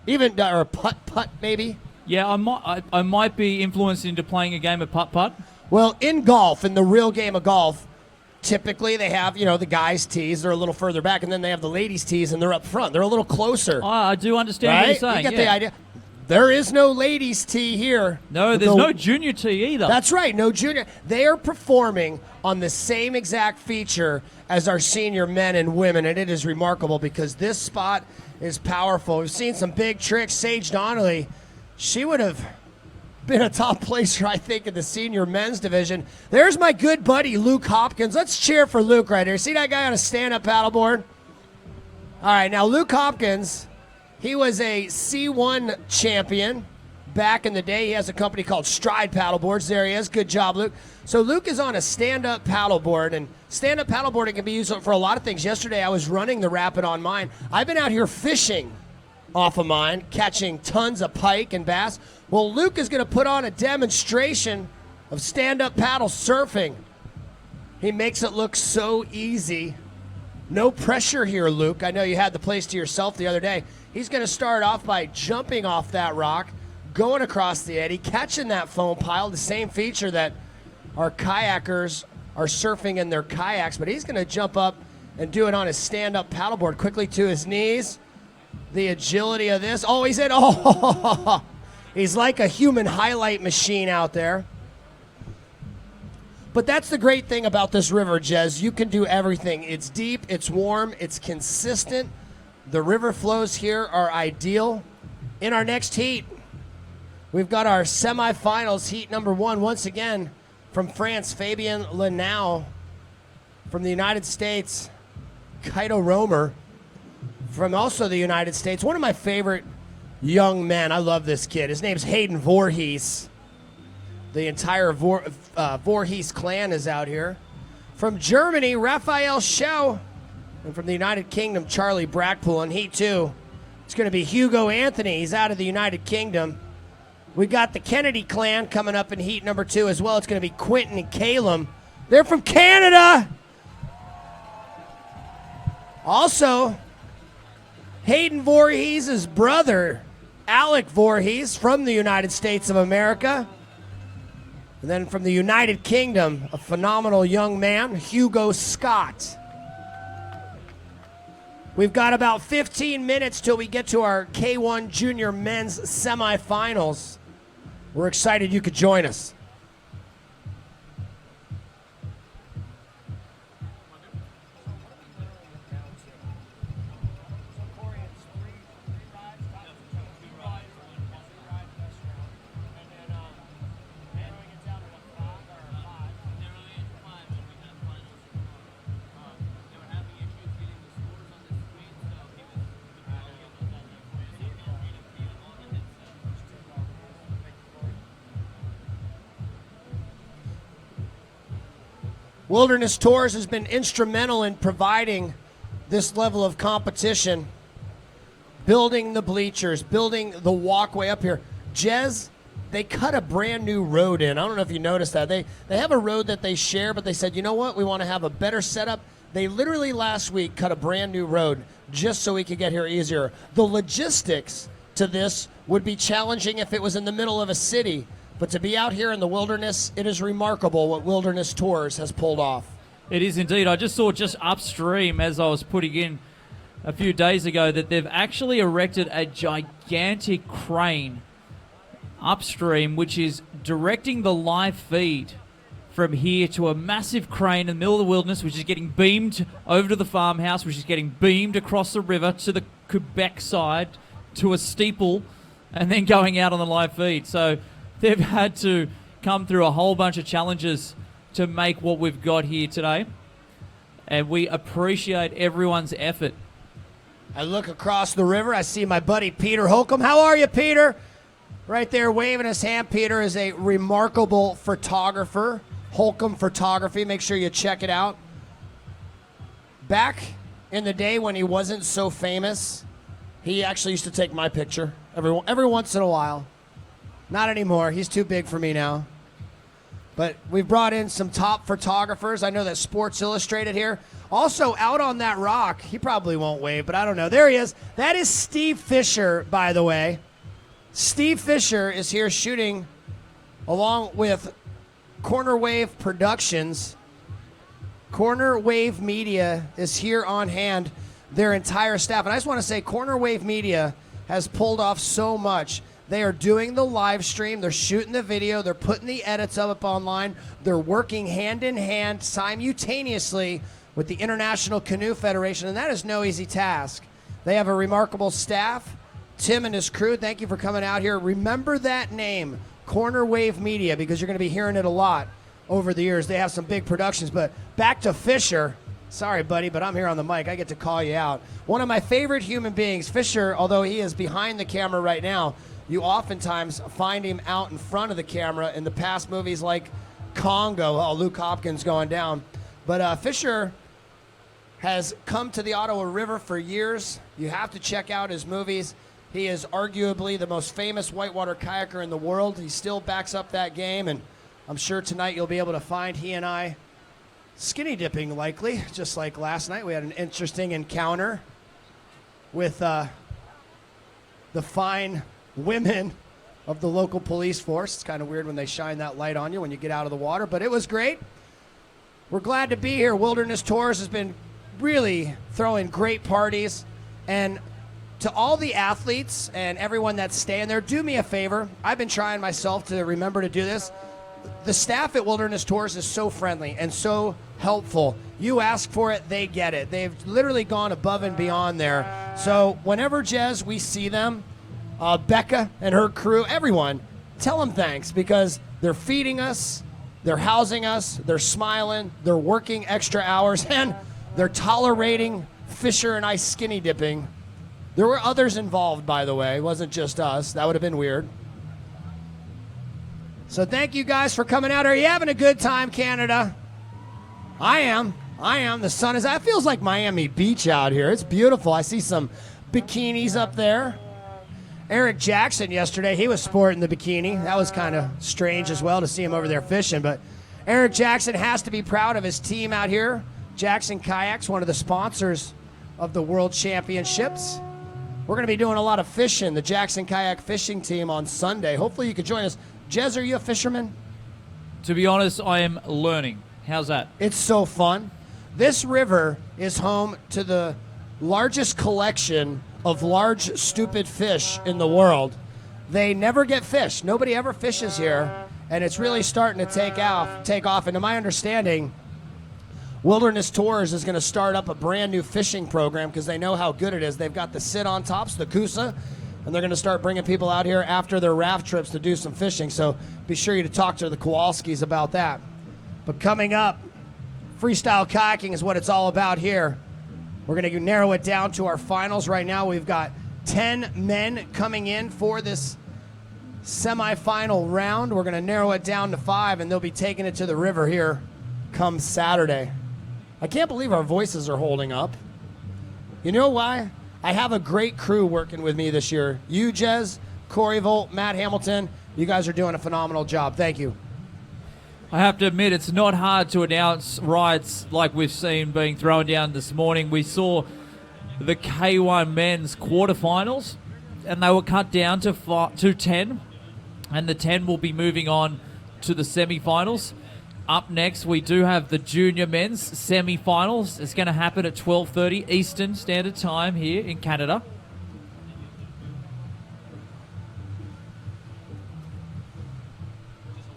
Even, or putt, maybe? Yeah, I might be influenced into playing a game of putt-putt. Well, in golf, in the real game of golf, typically they have, the guys' tees. They're a little further back, and then they have the ladies' tees, and they're up front. They're a little closer. Oh, I do understand right? what you're saying. You get the idea. There is no ladies' tee here. No, there's no junior tee either. That's right, no junior. They are performing on the same exact feature as our senior men and women, and it is remarkable because this spot is powerful. We've seen some big tricks. Sage Donnelly, she would have been a top placer, I think, in the senior men's division. There's my good buddy, Luke Hopkins. Let's cheer for Luke right here. See that guy on a stand-up paddleboard? All right, now Luke Hopkins, he was a C1 champion back in the day. He has a company called Stride Paddleboards. There he is. Good job, Luke. So Luke is on a stand-up paddleboard, and stand-up paddleboarding can be used for a lot of things. Yesterday, I was running the rapid on mine. I've been out here fishing off of mine, catching tons of pike and bass. Well, Luke is going to put on a demonstration of stand-up paddle surfing. He makes it look so easy. No pressure here, Luke. I know you had the place to yourself the other day. He's going to start off by jumping off that rock, going across the eddy, catching that foam pile, the same feature that our kayakers are surfing in their kayaks, but he's going to jump up and do it on his stand-up paddleboard, quickly to his knees. The agility of this. Oh, he's in. Oh, he's like a human highlight machine out there. But that's the great thing about this river, Jez. You can do everything. It's deep, it's warm, it's consistent. The river flows here are ideal. In our next heat, we've got our semifinals, heat number 1. Once again, from France, Fabien Lenau. From the United States, Kaito Romer. From also the United States, one of my favorite young men. I love this kid. His name's Hayden Voorhees. The entire Voorhees clan is out here. From Germany, Raphael Schau. And from the United Kingdom, Charlie Brackpool. In Heat 2, it's going to be Hugo Anthony. He's out of the United Kingdom. We got the Kennedy clan coming up in Heat number 2 as well. It's going to be Quentin and Calum. They're from Canada. Also, Hayden Voorhees' brother, Alec Voorhees, from the United States of America. And then from the United Kingdom, a phenomenal young man, Hugo Scott. We've got about 15 minutes till we get to our K1 Junior Men's Semifinals. We're excited you could join us. Wilderness Tours has been instrumental in providing this level of competition, building the bleachers, building the walkway up here. Jez, they cut a brand new road in. I don't know if you noticed that. They have a road that they share, but they said, you know what? We want to have a better setup. They literally last week cut a brand new road just so we could get here easier. The logistics to this would be challenging if it was in the middle of a city, but to be out here in the wilderness, it is remarkable what Wilderness Tours has pulled off. It is indeed. I just saw just upstream as I was putting in a few days ago that they've actually erected a gigantic crane upstream, which is directing the live feed from here to a massive crane in the middle of the wilderness, which is getting beamed over to the farmhouse, which is getting beamed across the river to the Quebec side to a steeple, and then going out on the live feed. So they've had to come through a whole bunch of challenges to make what we've got here today, and we appreciate everyone's effort. I look across the river. I see my buddy Peter Holcomb. How are you, Peter? Right there waving his hand. Peter is a remarkable photographer. Holcomb Photography. Make sure you check it out. Back in the day when he wasn't so famous, he actually used to take my picture every once in a while. Not anymore. He's too big for me now. But we've brought in some top photographers. I know that Sports Illustrated here. Also, out on that rock, he probably won't wave, but I don't know. There he is. That is Steve Fisher, by the way. Steve Fisher is here shooting along with Corner Wave Productions. Corner Wave Media is here on hand, their entire staff. And I just want to say Corner Wave Media has pulled off so much. They are doing the live stream. They're shooting the video. They're putting the edits up online. They're working hand in hand simultaneously with the International Canoe Federation, and that is no easy task. They have a remarkable staff. Tim and his crew, thank you for coming out here. Remember that name, Corner Wave Media, because you're going to be hearing it a lot over the years. They have some big productions, but back to Fisher. Sorry, buddy, but I'm here on the mic. I get to call you out. One of my favorite human beings, Fisher, although he is behind the camera right now, you oftentimes find him out in front of the camera in the past movies like Congo. Oh, Luke Hopkins going down. But Fisher has come to the Ottawa River for years. You have to check out his movies. He is arguably the most famous whitewater kayaker in the world. He still backs up that game, and I'm sure tonight you'll be able to find he and I skinny dipping likely, just like last night. We had an interesting encounter with the fine women of the local police force. It's kind of weird when they shine that light on you when you get out of the water, but it was great. We're glad to be here. Wilderness Tours has been really throwing great parties, and to all the athletes and everyone that's staying there, do me a favor. I've been trying myself to remember to do this. The staff at Wilderness Tours is so friendly and so helpful. You ask for it, they get it. They've literally gone above and beyond there. So whenever, Jez, we see them, Becca and her crew, everyone, tell them thanks, because they're feeding us, they're housing us, they're smiling, they're working extra hours, and they're tolerating Fisher and I skinny dipping. There were others involved, by the way. It wasn't just us. That would have been weird. So thank you guys for coming out. Are you having a good time, Canada? I am. The sun is out. It feels like Miami Beach out here. It's beautiful. I see some bikinis up there. Eric Jackson yesterday, he was sporting the bikini. That was kind of strange as well to see him over there fishing. But Eric Jackson has to be proud of his team out here. Jackson Kayaks, one of the sponsors of the World Championships. We're going to be doing a lot of fishing, the Jackson Kayak fishing team on Sunday. Hopefully you can join us. Jez, are you a fisherman? To be honest, I am learning. How's that? It's so fun. This river is home to the largest collection of large, stupid fish in the world. They never get fished. Nobody ever fishes here, and it's really starting to take off. And to my understanding, Wilderness Tours is going to start up a brand new fishing program because they know how good it is. They've got the sit-on tops, the Coosa, and they're going to start bringing people out here after their raft trips to do some fishing. So be sure you to talk to the Kowalskis about that. But coming up, freestyle kayaking is what it's all about here. We're going to narrow it down to our finals right now. We've got 10 men coming in for this semifinal round. We're going to narrow it down to 5, and they'll be taking it to the river here come Saturday. I can't believe our voices are holding up. You know why? I have a great crew working with me this year. You, Jez, Corey Volt, Matt Hamilton, you guys are doing a phenomenal job. Thank you. I have to admit, it's not hard to announce rides like we've seen being thrown down this morning. We saw the K1 men's quarterfinals, and they were cut down to 10, and the 10 will be moving on to the semifinals. Up next, we do have the junior men's semifinals. It's going to happen at 12:30 Eastern Standard Time here in Canada.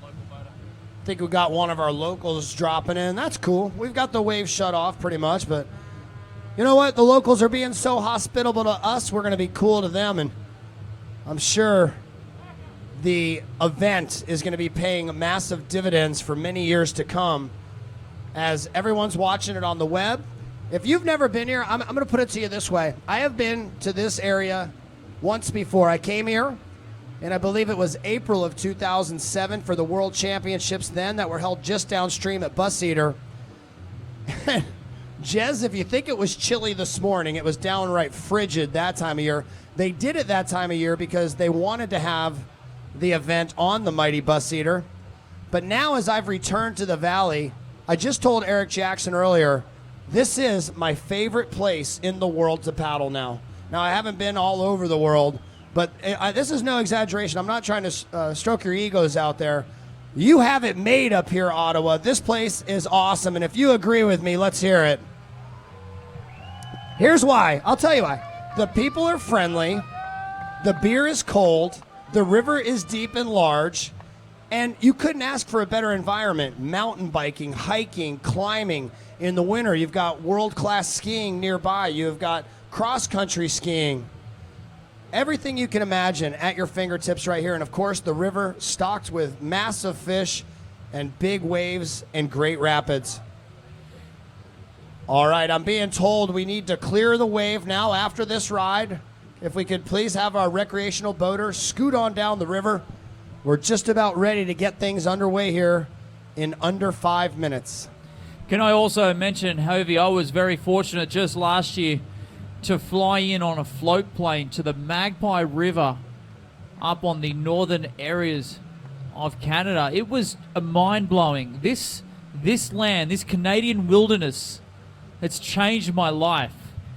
I think we got one of our locals dropping in. That's cool. We've got the wave shut off pretty much, but you know what? The locals are being so hospitable to us. We're going to be cool to them, and I'm sure the event is going to be paying massive dividends for many years to come as everyone's watching it on the web. If you've never been here, I'm going to put it to you this way. I have been to this area once before. I came here, and I believe it was April of 2007 for the World Championships then that were held just downstream at Bus Eater. Jez, if you think it was chilly this morning, it was downright frigid that time of year. They did it that time of year because they wanted to have the event on the mighty Bus Eater. But now as I've returned to the Valley, I just told Eric Jackson earlier, this is my favorite place in the world to paddle now. Now, I haven't been all over the world, but this is no exaggeration. I'm not trying to stroke your egos out there. You have it made up here, Ottawa. This place is awesome, and if you agree with me, let's hear it. Here's why. I'll tell you why. The people are friendly. The beer is cold. The river is deep and large. And you couldn't ask for a better environment. Mountain biking, hiking, climbing. In the winter, you've got world-class skiing nearby. You've got cross-country skiing. Everything you can imagine at your fingertips right here. And, of course, the river stocked with massive fish and big waves and great rapids. All right, I'm being told we need to clear the wave now after this ride. If we could please have our recreational boater scoot on down the river. We're just about ready to get things underway here in under 5 minutes. Can I also mention, Hovey, I was very fortunate just last year to fly in on a float plane to the Magpie River up on the northern areas of Canada. It was mind-blowing. This land, this Canadian wilderness, it's changed my life.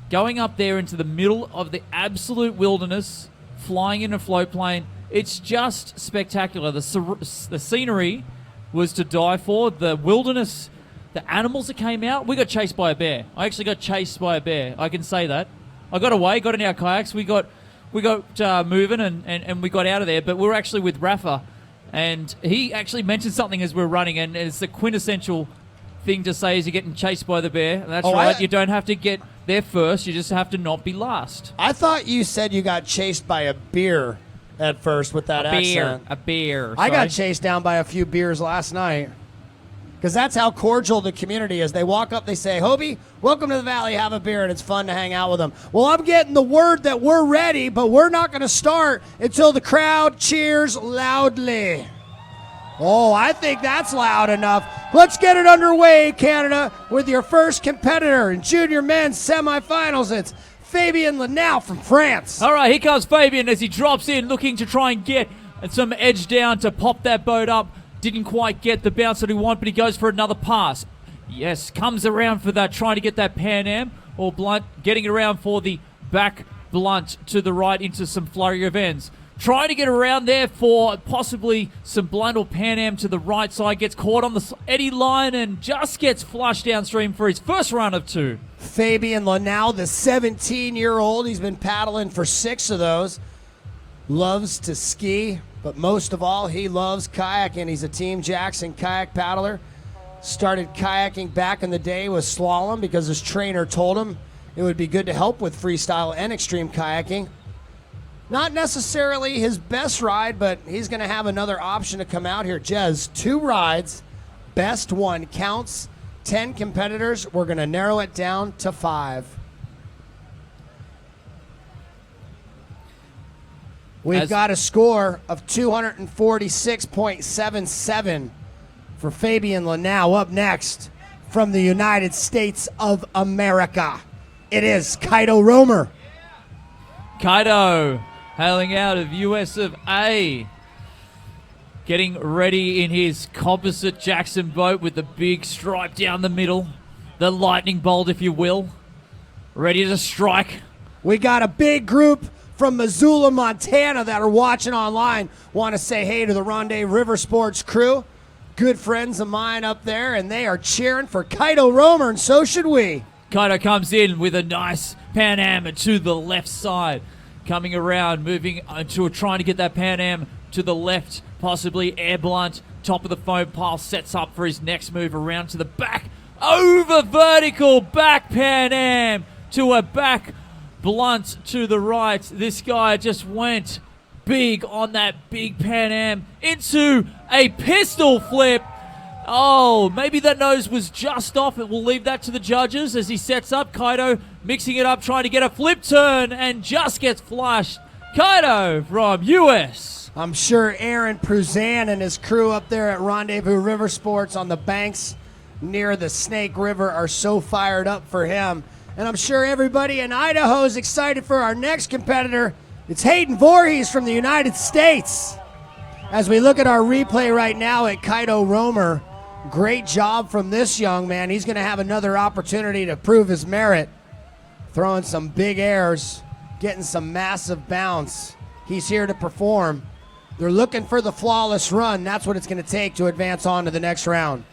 Going up there into the middle of the absolute wilderness, flying in a float plane, it's just spectacular. The scenery was to die for. The wilderness, the animals that came out, we got chased by a bear. I actually got chased by a bear. I can say that. I got away, got in our kayaks. We got moving and we got out of there. But we were actually with Rafa, and he actually mentioned something as we were running, and it's the quintessential thing to say is you're getting chased by the bear. And that's right. You don't have to get there first. You just have to not be last. I thought you said you got chased by a beer at first with that accent. A beer. I got chased down by a few beers last night. Because that's how cordial the community is. They walk up, they say, Hobie, welcome to the Valley, have a beer, and it's fun to hang out with them. Well, I'm getting the word that we're ready, but we're not going to start until the crowd cheers loudly. Oh, I think that's loud enough. Let's get it underway, Canada, with your first competitor in junior men's semifinals. It's Fabien Lanau from France. All right, here comes Fabien as he drops in, looking to try and get some edge down to pop that boat up. Didn't quite get the bounce that he wanted, but he goes for another pass. Yes, comes around for that, trying to get that Pan Am, or blunt, getting it around for the back blunt to the right into some flurry of ends. Trying to get around there for possibly some blunt or Pan Am to the right side. Gets caught on the eddy line and just gets flushed downstream for his first run of two. Fabien Lanau, the 17-year-old. He's been paddling for 6 of those. Loves to ski, but most of all, he loves kayaking. He's a Team Jackson kayak paddler. Started kayaking back in the day with slalom because his trainer told him it would be good to help with freestyle and extreme kayaking. Not necessarily his best ride, but he's going to have another option to come out here. Jez, 2 rides, best one counts. 10 competitors. We're going to narrow it down to 5. We've got a score of 246.77 for Fabian Lanau. Up next from the United States of America, it is Kaido Romer. Kaido, hailing out of US of A. Getting ready in his composite Jackson boat with the big stripe down the middle. The lightning bolt, if you will. Ready to strike. We got a big group from Missoula, Montana that are watching online. Want to say hey to the Rendezvous River Sports crew. Good friends of mine up there, and they are cheering for Kaido Romer, and so should we. Kaido comes in with a nice Pan Am to the left side. Coming around, moving to trying to get that Pan Am to the left, possibly air blunt. Top of the foam pile, sets up for his next move around to the back. Over vertical, back Pan Am to a back blunt to the right. This guy just went big on that big Pan Am into a pistol flip. Oh, maybe that nose was just off. We'll leave that to the judges as he sets up. Kaido mixing it up, trying to get a flip turn, and just gets flushed. Kaido from US. I'm sure Aaron Pruzan and his crew up there at Rendezvous River Sports on the banks near the Snake River are so fired up for him. And I'm sure everybody in Idaho is excited for our next competitor. It's Hayden Voorhees from the United States. As we look at our replay right now at Kaido Romer, great job from this young man. He's going to have another opportunity to prove his merit. Throwing some big airs, getting some massive bounce. He's here to perform. They're looking for the flawless run. That's what it's going to take to advance on to the next round.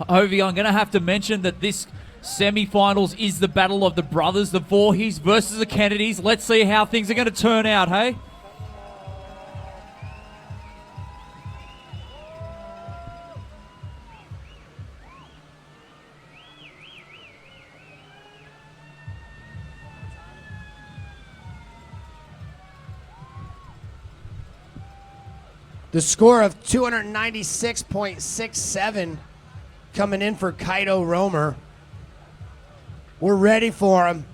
Hovey, I'm going to have to mention that this semifinals is the battle of the brothers, the Voorhees versus the Kennedys. Let's see how things are going to turn out, hey? The score of 296.67 coming in for Kaido Romer. We're ready for him.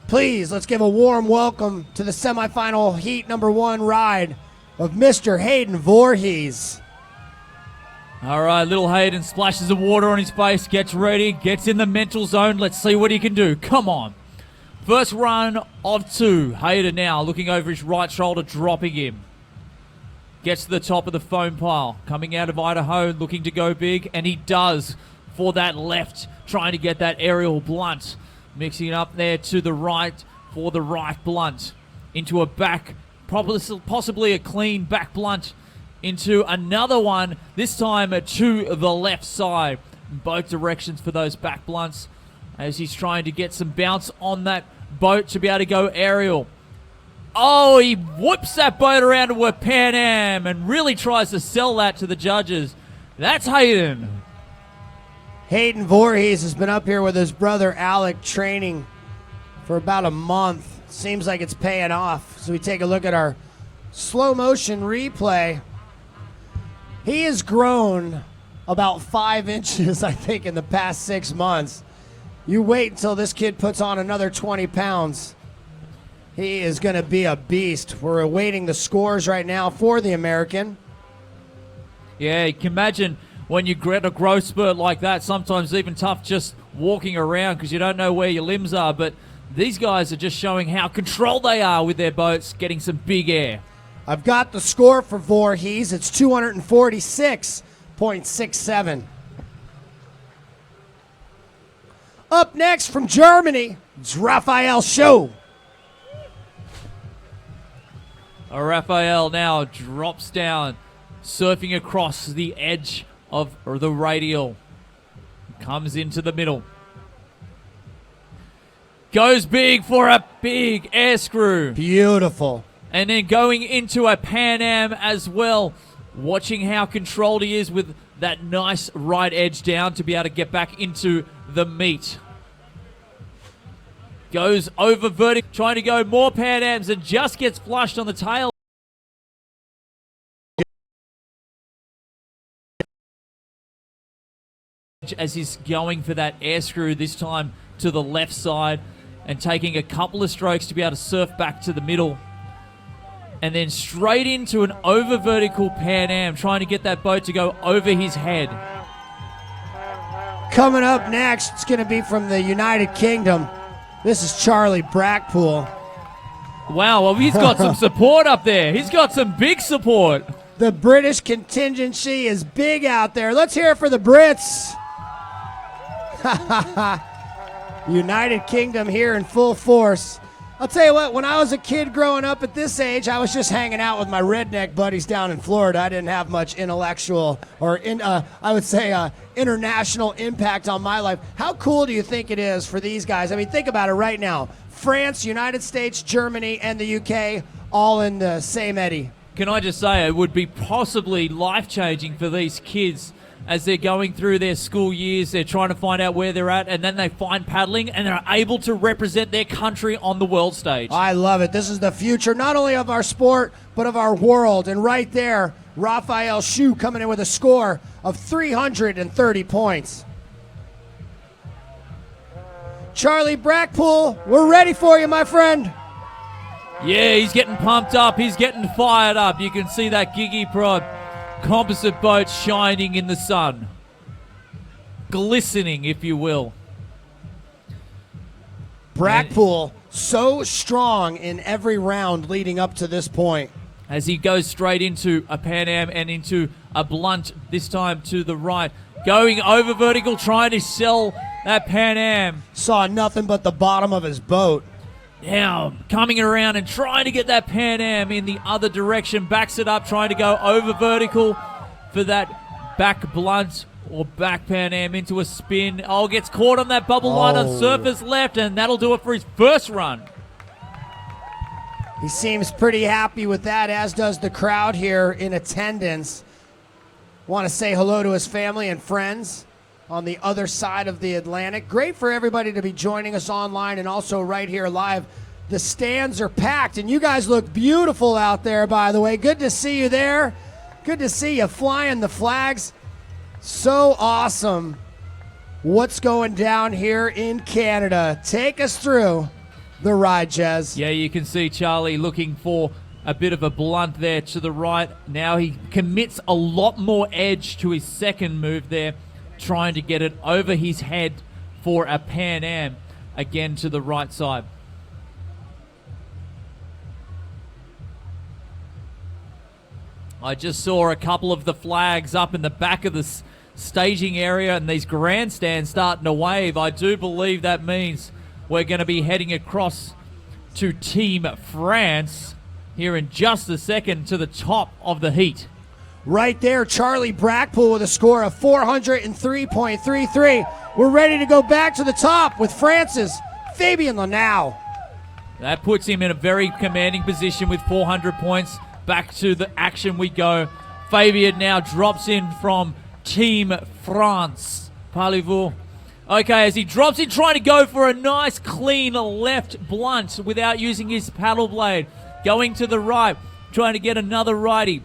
Please, let's give a warm welcome to the semifinal heat number 1 ride of Mr. Hayden Voorhees. All right, little Hayden splashes of water on his face, gets ready, gets in the mental zone. Let's see what he can do. Come on. First run of 2. Hayden now looking over his right shoulder, dropping him. Gets to the top of the foam pile. Coming out of Idaho, looking to go big, and he does for that left, trying to get that aerial blunt. Mixing it up there to the right for the right blunt. Into a back, possibly a clean back blunt. Into another one, this time to the left side. Both directions for those back blunts as he's trying to get some bounce on that boat to be able to go aerial. Oh, he whoops that boat around to a Pan Am and really tries to sell that to the judges. That's Hayden. Hayden Voorhees has been up here with his brother Alec training for about a month. Seems like it's paying off. So we take a look at our slow motion replay. He has grown about 5 inches, I think, in the past 6 months. You wait until this kid puts on another 20 pounds. He is going to be a beast. We're awaiting the scores right now for the American. Yeah, you can imagine when you get a growth spurt like that, sometimes even tough just walking around because you don't know where your limbs are. But these guys are just showing how controlled they are with their boats, getting some big air. I've got the score for Voorhees. It's 246.67. Up next from Germany, it's Raphael Show. Raphael now drops down, surfing across the edge of the radial. Comes into the middle. Goes big for a big air screw. Beautiful. And then going into a Pan Am as well. Watching how controlled he is with that nice right edge down to be able to get back into the meat. Goes over vertical, trying to go more Pan Ams and just gets flushed on the tail. As he's going for that air screw, this time to the left side and taking a couple of strokes to be able to surf back to the middle. and then straight into an over vertical Pan Am, trying to get that boat to go over his head. Coming up next, it's going to be from the United Kingdom. This is Charlie Brackpool. Wow, well, he's got some support up there. He's got some big support. The British contingency is big out there. Let's hear it for the Brits. United Kingdom here in full force. I'll tell you what, when I was a kid growing up at this age, I was just hanging out with my redneck buddies down in Florida. I didn't have much intellectual or, I would say, international impact on my life. How cool do you think it is for these guys? I mean, think about it right now. France, United States, Germany, and the UK all in the same eddy. Can I just say, it would be possibly life-changing for these kids as they're going through their school years. They're trying to find out where they're at, and then they find paddling, and they're able to represent their country on the world stage. I love it. This is the future, not only of our sport, but of our world. And right there, Raphael Shu coming in with a score of 330 points. Charlie Brackpool, we're ready for you, my friend. Yeah, he's getting pumped up. He's getting fired up. You can see that Gigi Prod composite boat shining in the sun. Glistening, if you will. Brackpool so strong in every round leading up to this point. As he goes straight into a Pan Am and into a blunt, this time to the right. Going over vertical, trying to sell that Pan Am. Saw nothing but the bottom of his boat. Now, coming around and trying to get that Pan Am in the other direction. Backs it up, trying to go over vertical for that back blunt or back Pan Am into a spin. Oh, gets caught on that bubble line on surface left, and that'll do it for his first run. He seems pretty happy with that, as does the crowd here in attendance. Want to say hello to his family and friends on the other side of the Atlantic. Great for everybody to be joining us online and also right here live. The stands are packed, and you guys look beautiful out there, by the way. Good to see you there. Good to see you flying the flags. So awesome. What's going down here in Canada? Take us through the ride, Jez. Yeah, you can see Charlie looking for a bit of a blunt there to the right. Now he commits a lot more edge to his second move there, trying to get it over his head for a Pan Am, again to the right side. I just saw a couple of the flags up in the back of the staging area and these grandstands starting to wave. I do believe that means we're going to be heading across to Team France here in just a second to the top of the heat. Right there, Charlie Brackpool with a score of 403.33. We're ready to go back to the top with France's Fabian Lanau. That puts him in a very commanding position with 400 points. Back to the action we go. Fabian now drops in from Team France. Parlez-vous? Okay, as he drops in, trying to go for a nice, clean left blunt without using his paddle blade. Going to the right, trying to get another righty.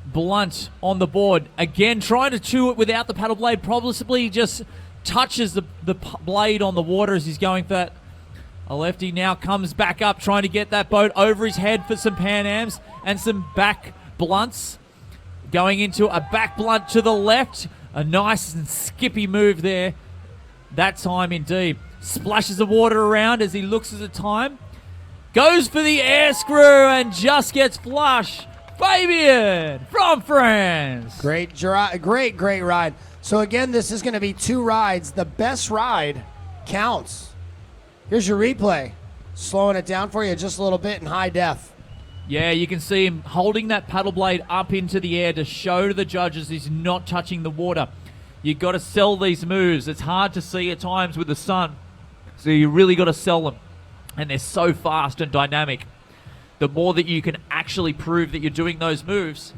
Blunt on the board. Again, trying to chew it without the paddle blade. Possibly just touches the blade on the water as he's going for that. A lefty now comes back up, trying to get that boat over his head for some Pan Ams and some back blunts. Going into a back blunt to the left. A nice and skippy move there. That time indeed. Splashes the water around as he looks at the time. Goes for the air screw and just gets flush. Fabian from France. Great ride. So again, this is going to be two rides. The best ride counts. Here's your replay. Slowing it down for you just a little bit in high def. Yeah, you can see him holding that paddle blade up into the air to show to the judges he's not touching the water. You've got to sell these moves. It's hard to see at times with the sun, so you really got to sell them. And they're so fast and dynamic. The more that you can actually prove that you're doing those moves,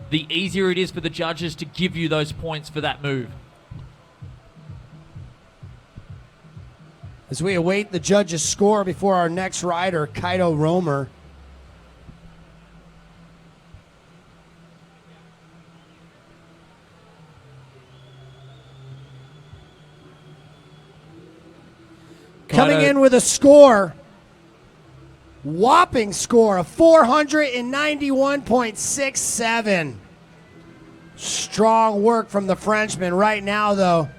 the easier it is for the judges to give you those points for that move. As we await the judges' score before our next rider, Kaito Romer. Coming in with a score whopping score of 491.67. Strong work from the Frenchman. Right now, though,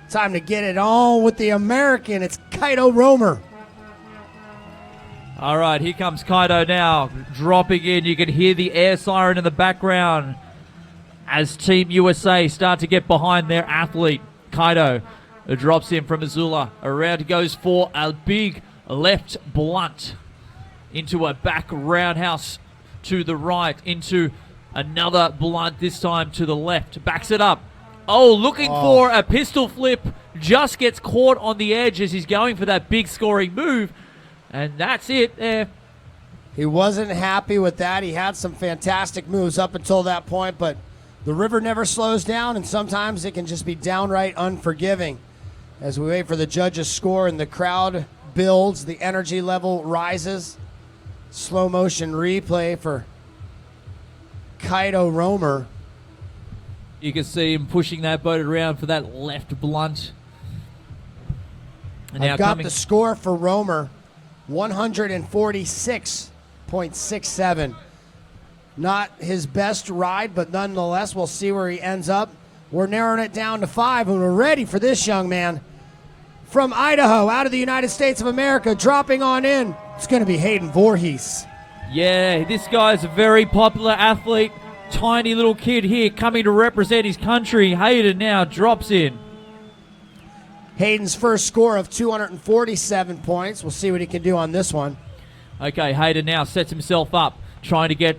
time to get it on with the American. It's Canoe Romer. All right, here comes Kaido now, dropping in. You can hear the air siren in the background as Team USA start to get behind their athlete. Kaido drops in from Missoula. Around he goes for a big left blunt into a back roundhouse to the right, into another blunt, this time to the left. Backs it up. Oh, looking for a pistol flip. Just gets caught on the edge as he's going for that big scoring move. And that's it there. He wasn't happy with that. He had some fantastic moves up until that point, but the river never slows down, and sometimes it can just be downright unforgiving. As we wait for the judges' score and the crowd builds, the energy level rises. Slow motion replay for Canoe Romer. You can see him pushing that boat around for that left blunt. And I've got the score for Romer, 146.67. Not his best ride, but nonetheless, we'll see where he ends up. We're narrowing it down to 5, and we're ready for this young man. From Idaho, out of the United States of America, dropping on in, it's going to be Hayden Voorhees. Yeah, this guy's a very popular athlete. Tiny little kid here coming to represent his country. Hayden now drops in. Hayden's first score of 247 points. We'll see what he can do on this one. Okay, Hayden now sets himself up, trying to get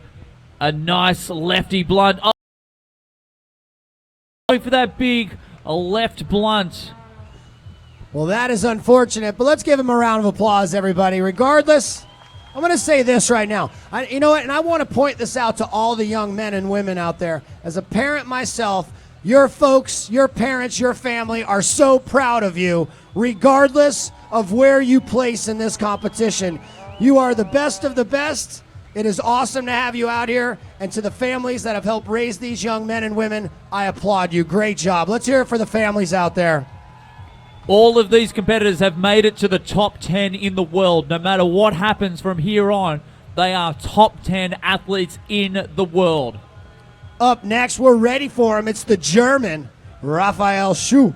a nice lefty blunt. Oh, going for that big left blunt. Well, that is unfortunate, but let's give him a round of applause, everybody. Regardless, I'm going to say this right now. You know what? And I want to point this out to all the young men and women out there. As a parent myself, your folks, your parents, your family are so proud of you, regardless of where you place in this competition. You are the best of the best. It is awesome to have you out here. And to the families that have helped raise these young men and women, I applaud you. Great job. Let's hear it for the families out there. All of these competitors have made it to the top 10 in the world. No matter what happens from here on, they are top 10 athletes in the world. Up next, we're ready for him. It's the German, Raphael Schuh.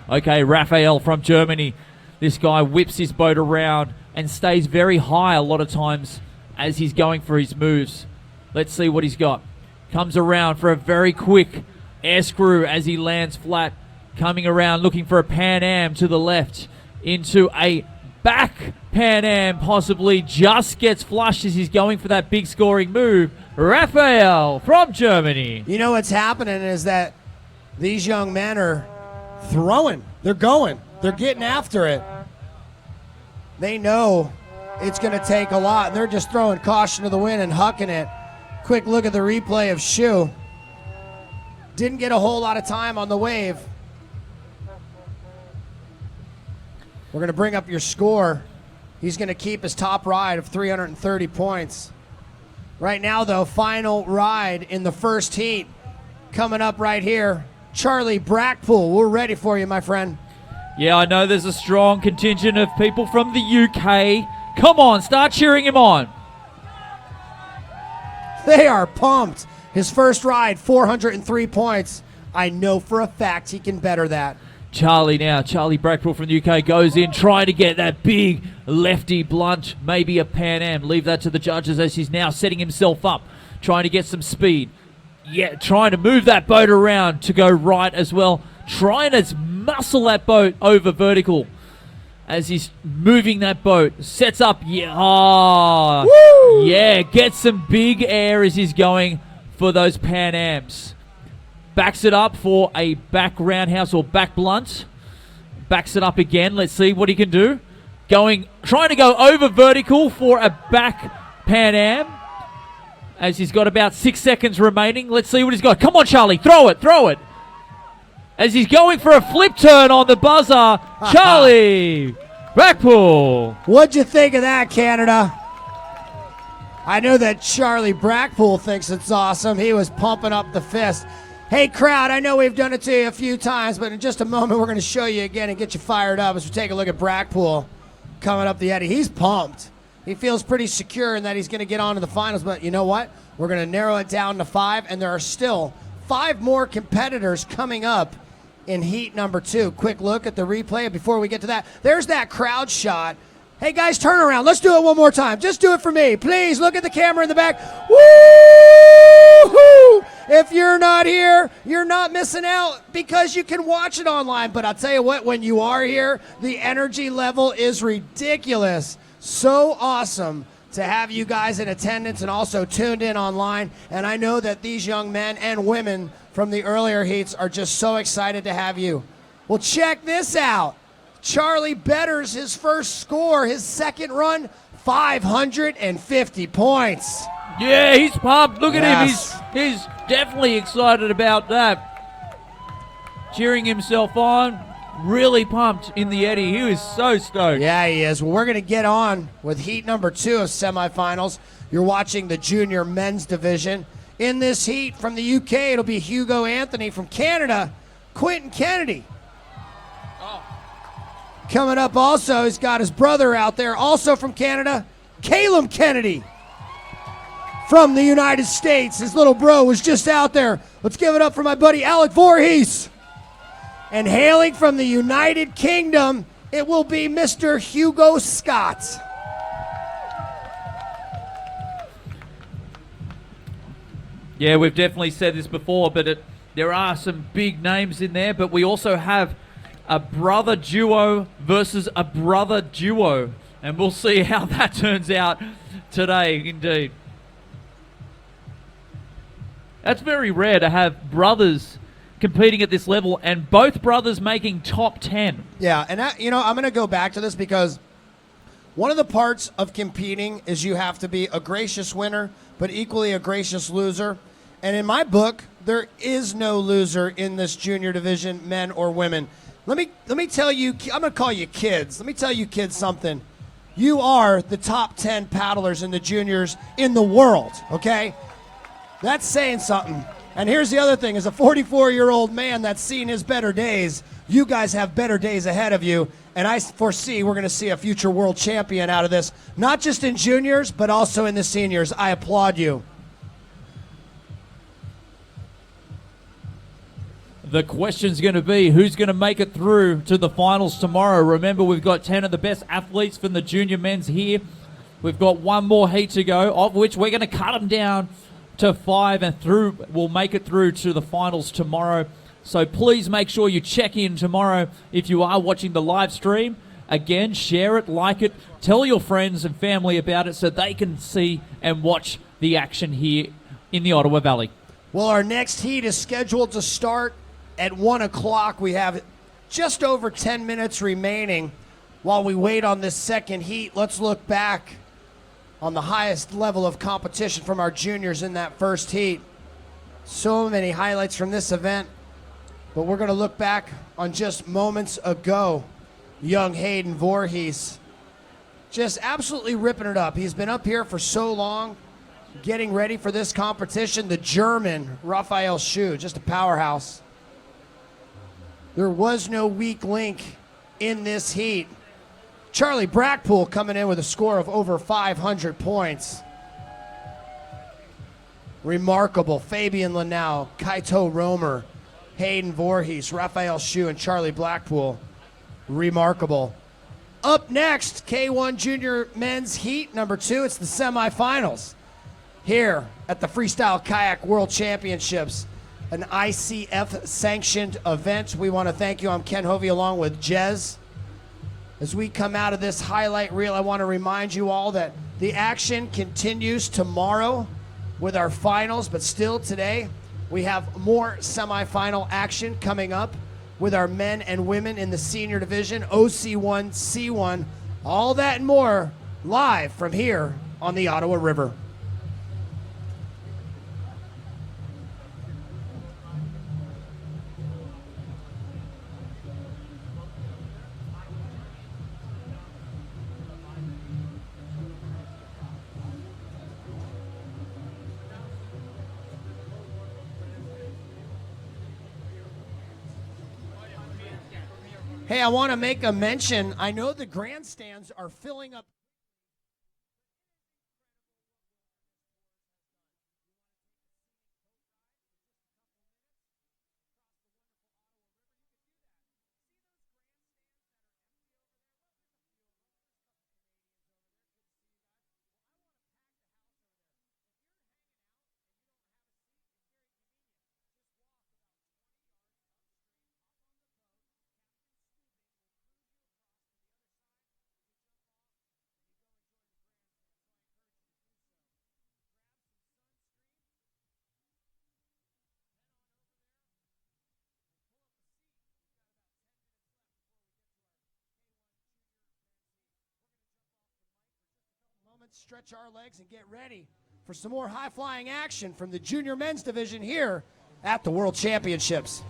Okay, Raphael from Germany. This guy whips his boat around and stays very high a lot of times as he's going for his moves. Let's see what he's got. Comes around for a very quick air screw as he lands flat. Coming around looking for a Pan Am to the left into a back Pan Am, possibly just gets flushed as he's going for that big scoring move. Raphael from Germany. You know what's happening is that these young men are throwing. They're going. They're getting after it. They know it's going to take a lot, and they're just throwing caution to the wind and hucking it. Quick look at the replay of Schuh. Didn't get a whole lot of time on the wave. We're going to bring up your score. He's going to keep his top ride of 330 points. Right now, though, final ride in the first heat. Coming up right here, Charlie Brackpool. We're ready for you, my friend. Yeah, I know there's a strong contingent of people from the UK. Come on, start cheering him on. They are pumped. His first ride, 403 points. I know for a fact he can better that. Charlie now, Charlie Brackpool from the UK goes in, trying to get that big lefty blunt, maybe a Pan Am. Leave that to the judges as he's now setting himself up, trying to get some speed. Yeah, trying to move that boat around to go right as well. Trying to muscle that boat over vertical as he's moving that boat. Sets up, yeah, oh, yeah, gets some big air as he's going for those Pan Ams. Backs it up for a back roundhouse or back blunt. Backs it up again. Let's see what he can do. Trying to go over vertical for a back Pan Am. As he's got about 6 seconds remaining. Let's see what he's got. Come on, Charlie. Throw it. Throw it. As he's going for a flip turn on the buzzer. Charlie Brackpool. What'd you think of that, Canada? I know that Charlie Brackpool thinks it's awesome. He was pumping up the fist. Hey, crowd, I know we've done it to you a few times, but in just a moment, we're going to show you again and get you fired up as we take a look at Brackpool coming up the eddy. He's pumped. He feels pretty secure in that he's going to get on to the finals, but you know what? We're going to narrow it down to 5, and there are still 5 more competitors coming up in heat number 2. Quick look at the replay before we get to that. There's that crowd shot. Hey, guys, turn around. Let's do it one more time. Just do it for me. Please look at the camera in the back. Woo-hoo! If you're not here, you're not missing out because you can watch it online. But I'll tell you what, when you are here, the energy level is ridiculous. So awesome to have you guys in attendance and also tuned in online. And I know that these young men and women from the earlier heats are just so excited to have you. Well, check this out. Charlie betters his first score, his second run, 550 points. Yeah, he's pumped. Look at Yes. him. He's definitely excited about that. Cheering himself on. Really pumped in the eddy. He was so stoked. Yeah, he is. Well, we're going to get on with heat number 2 of semifinals. You're watching the junior men's division. In this heat from the UK, it'll be Hugo Anthony. From Canada, Quentin Kennedy. Coming up also, he's got his brother out there, also from Canada, Caleb Kennedy. From the United States, his little bro was just out there. Let's give it up for my buddy Alec Voorhees. And hailing from the United Kingdom, it will be Mr. Hugo Scott. Yeah, we've definitely said this before, but there are some big names in there, but we also have a brother duo versus a brother duo, and we'll see how that turns out today, indeed. That's very rare to have brothers competing at this level and both brothers making top 10. Yeah, and I'm going to go back to this because one of the parts of competing is you have to be a gracious winner, but equally a gracious loser. And in my book, there is no loser in this junior division, men or women. Let me tell you, I'm going to call you kids. Let me tell you kids something. You are the top 10 paddlers in the juniors in the world, okay? That's saying something. And here's the other thing. As a 44-year-old man that's seen his better days, you guys have better days ahead of you. And I foresee we're going to see a future world champion out of this, not just in juniors, but also in the seniors. I applaud you. The question's going to be who's going to make it through to the finals tomorrow. Remember, we've got 10 of the best athletes from the junior men's here. We've got one more heat to go, of which we're going to cut them down to 5, and we'll make it through to the finals tomorrow. So please make sure you check in tomorrow if you are watching the live stream. Again, share it, like it, tell your friends and family about it so they can see and watch the action here in the Ottawa Valley. Well, our next heat is scheduled to start at 1 o'clock. We have just over 10 minutes remaining while we wait on this second heat. Let's look back on the highest level of competition from our juniors in that first heat. So many highlights from this event, but we're going to look back on just moments ago. Young Hayden Voorhees just absolutely ripping it up. He's been up here for so long, getting ready for this competition. The German, Raphael Schuh, just a powerhouse. There was no weak link in this heat. Charlie Blackpool coming in with a score of over 500 points. Remarkable. Fabian Lanau, Kaito Romer, Hayden Voorhees, Raphael Schuh, and Charlie Blackpool. Remarkable. Up next, K1 Junior Men's Heat number 2. It's the semifinals here at the Freestyle Kayak World Championships, an ICF-sanctioned event. We want to thank you. I'm Ken Hovey along with Jez. As we come out of this highlight reel, I want to remind you all that the action continues tomorrow with our finals, but still today we have more semifinal action coming up with our men and women in the senior division, OC1, C1, all that and more live from here on the Ottawa River. Hey, I want to make a mention. I know the grandstands are filling up. let's stretch our legs and get ready for some more high-flying action from the junior men's division here at the World Championships.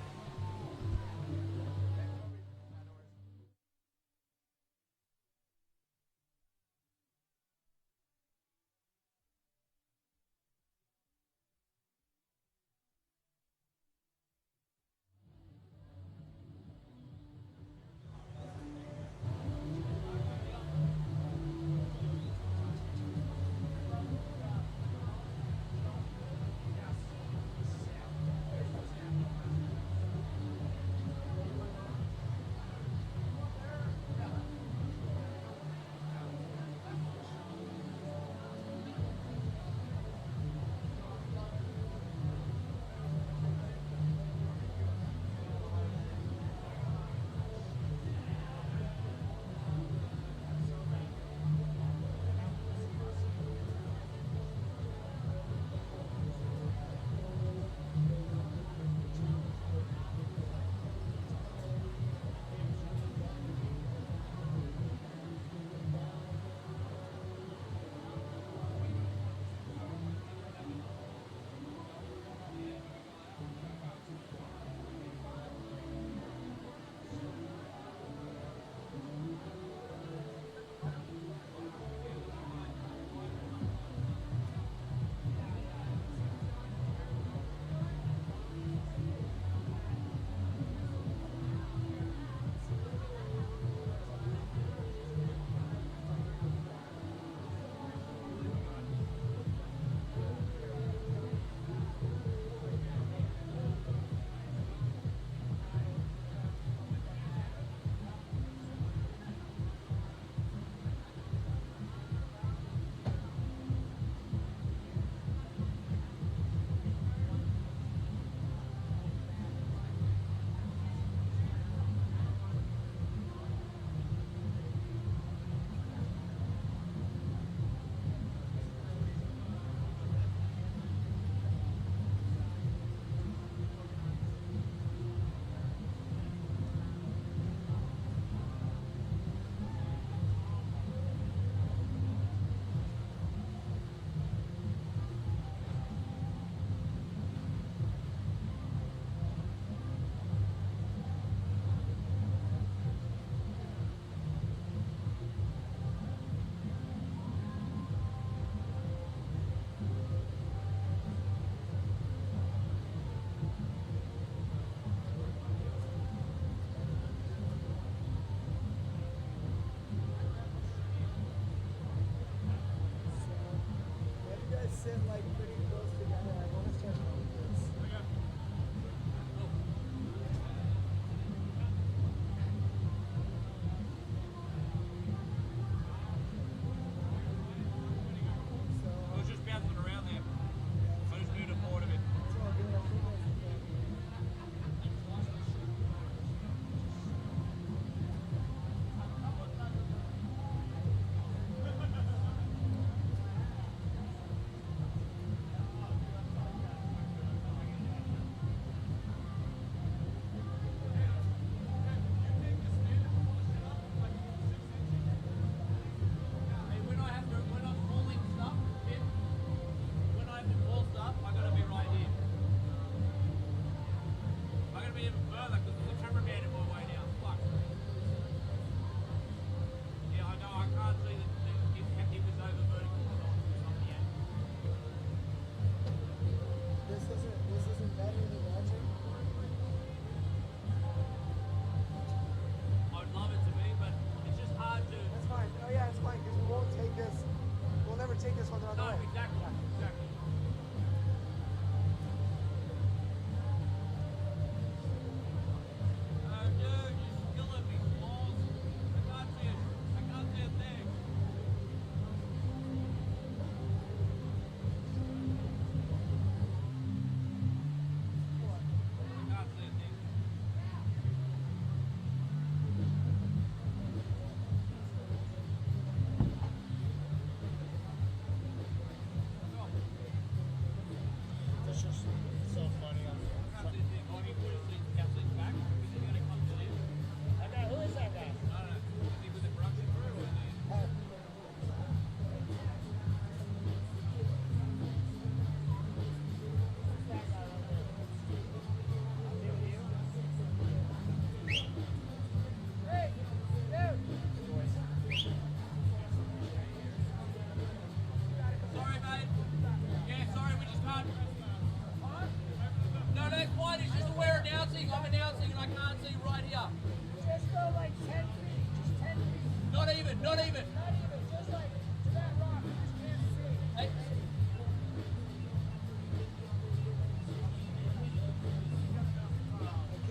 Not even.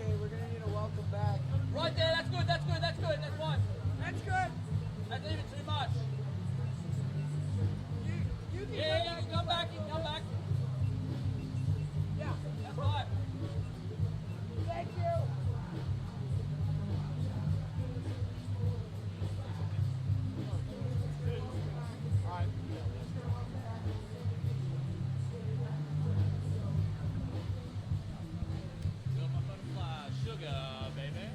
Okay, we're gonna need a welcome back. Right there, that's good, that's good, that's good, that's fine. That's good. That's even too much. You can Yeah, come back, you come back. Yeah. That's fine. Thank you. Sugar, baby.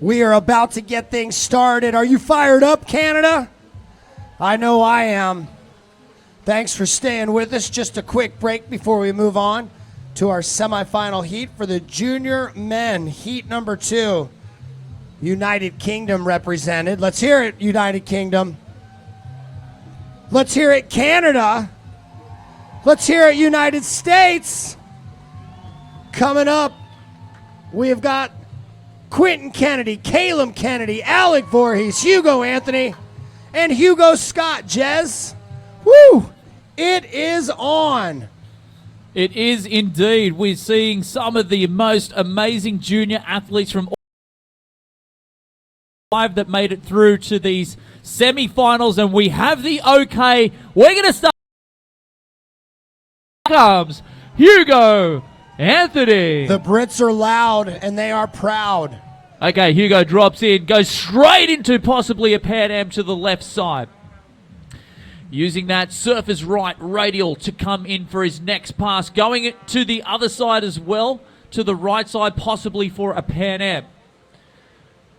We are about to get things started. Are you fired up, Canada? I know I am. Thanks for staying with us. Just a quick break before we move on to our semifinal heat for the junior men, heat number 2. United Kingdom represented. Let's hear it, United Kingdom. Let's hear it, Canada. Let's hear it, United States. Coming up, we have got Quentin Kennedy, Caleb Kennedy, Alec Voorhees, Hugo Anthony, and Hugo Scott. Jez, woo! It is on. It is indeed. We're seeing some of the most amazing junior athletes from all 5 that made it through to these semi-finals, and we have the okay. We're going to start. Comes Hugo Anthony. The Brits are loud and they are proud. Okay, Hugo drops in, goes straight into possibly a Pan Am to the left side. Using that surfer's right radial to come in for his next pass. Going to the other side as well, to the right side, possibly for a Pan Am.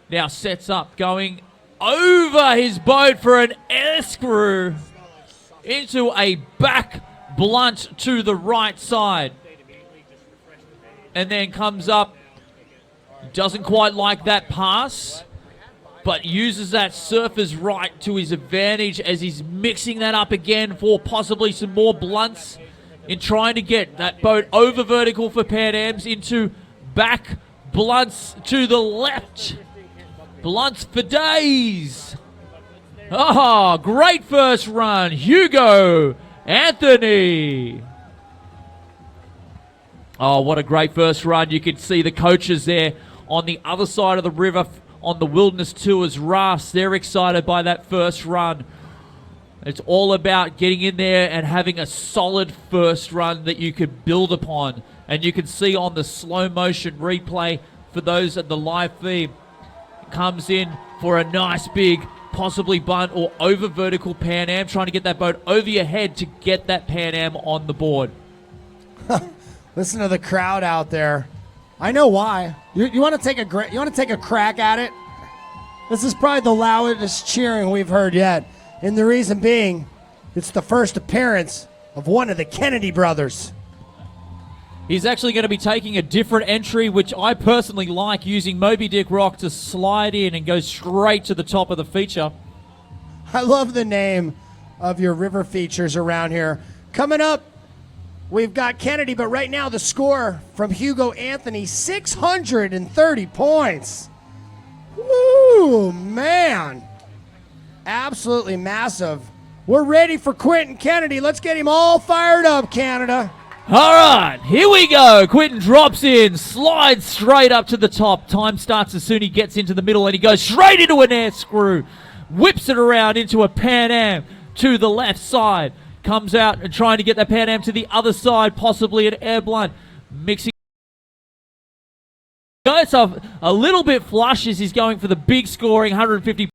Now sets up, going over his boat for an air screw into a back blunt to the right side. And then comes up, doesn't quite like that pass, but uses that surfer's right to his advantage as he's mixing that up again for possibly some more blunts in trying to get that boat over vertical for Pan Ams into back blunts to the left. Blunts for days. Ah, great first run, Hugo Anthony. Oh, what a great first run. You can see the coaches there on the other side of the river on the Wilderness Tours rafts. They're excited by that first run. It's all about getting in there and having a solid first run that you could build upon. And you can see on the slow motion replay for those at the live feed, comes in for a nice big, possibly bunt or over vertical Pan Am, trying to get that boat over your head to get that Pan Am on the board. Listen to the crowd out there. I know why. You want to take a crack at it? This is probably the loudest cheering we've heard yet. And the reason being, it's the first appearance of one of the Kennedy brothers. He's actually going to be taking a different entry, which I personally like, using Moby Dick Rock to slide in and go straight to the top of the feature. I love the name of your river features around here. Coming up, we've got Kennedy, but right now the score from Hugo Anthony, 630 points. Woo, man. Absolutely massive. We're ready for Quentin Kennedy. Let's get him all fired up, Canada. All right, here we go. Quentin drops in, slides straight up to the top. Time starts as soon as he gets into the middle, and he goes straight into an air screw. Whips it around into a Pan Am to the left side. Comes out and trying to get that Pan Am to the other side, possibly an air blunt. Mixing. Goes off a little bit flush as he's going for the big scoring 150.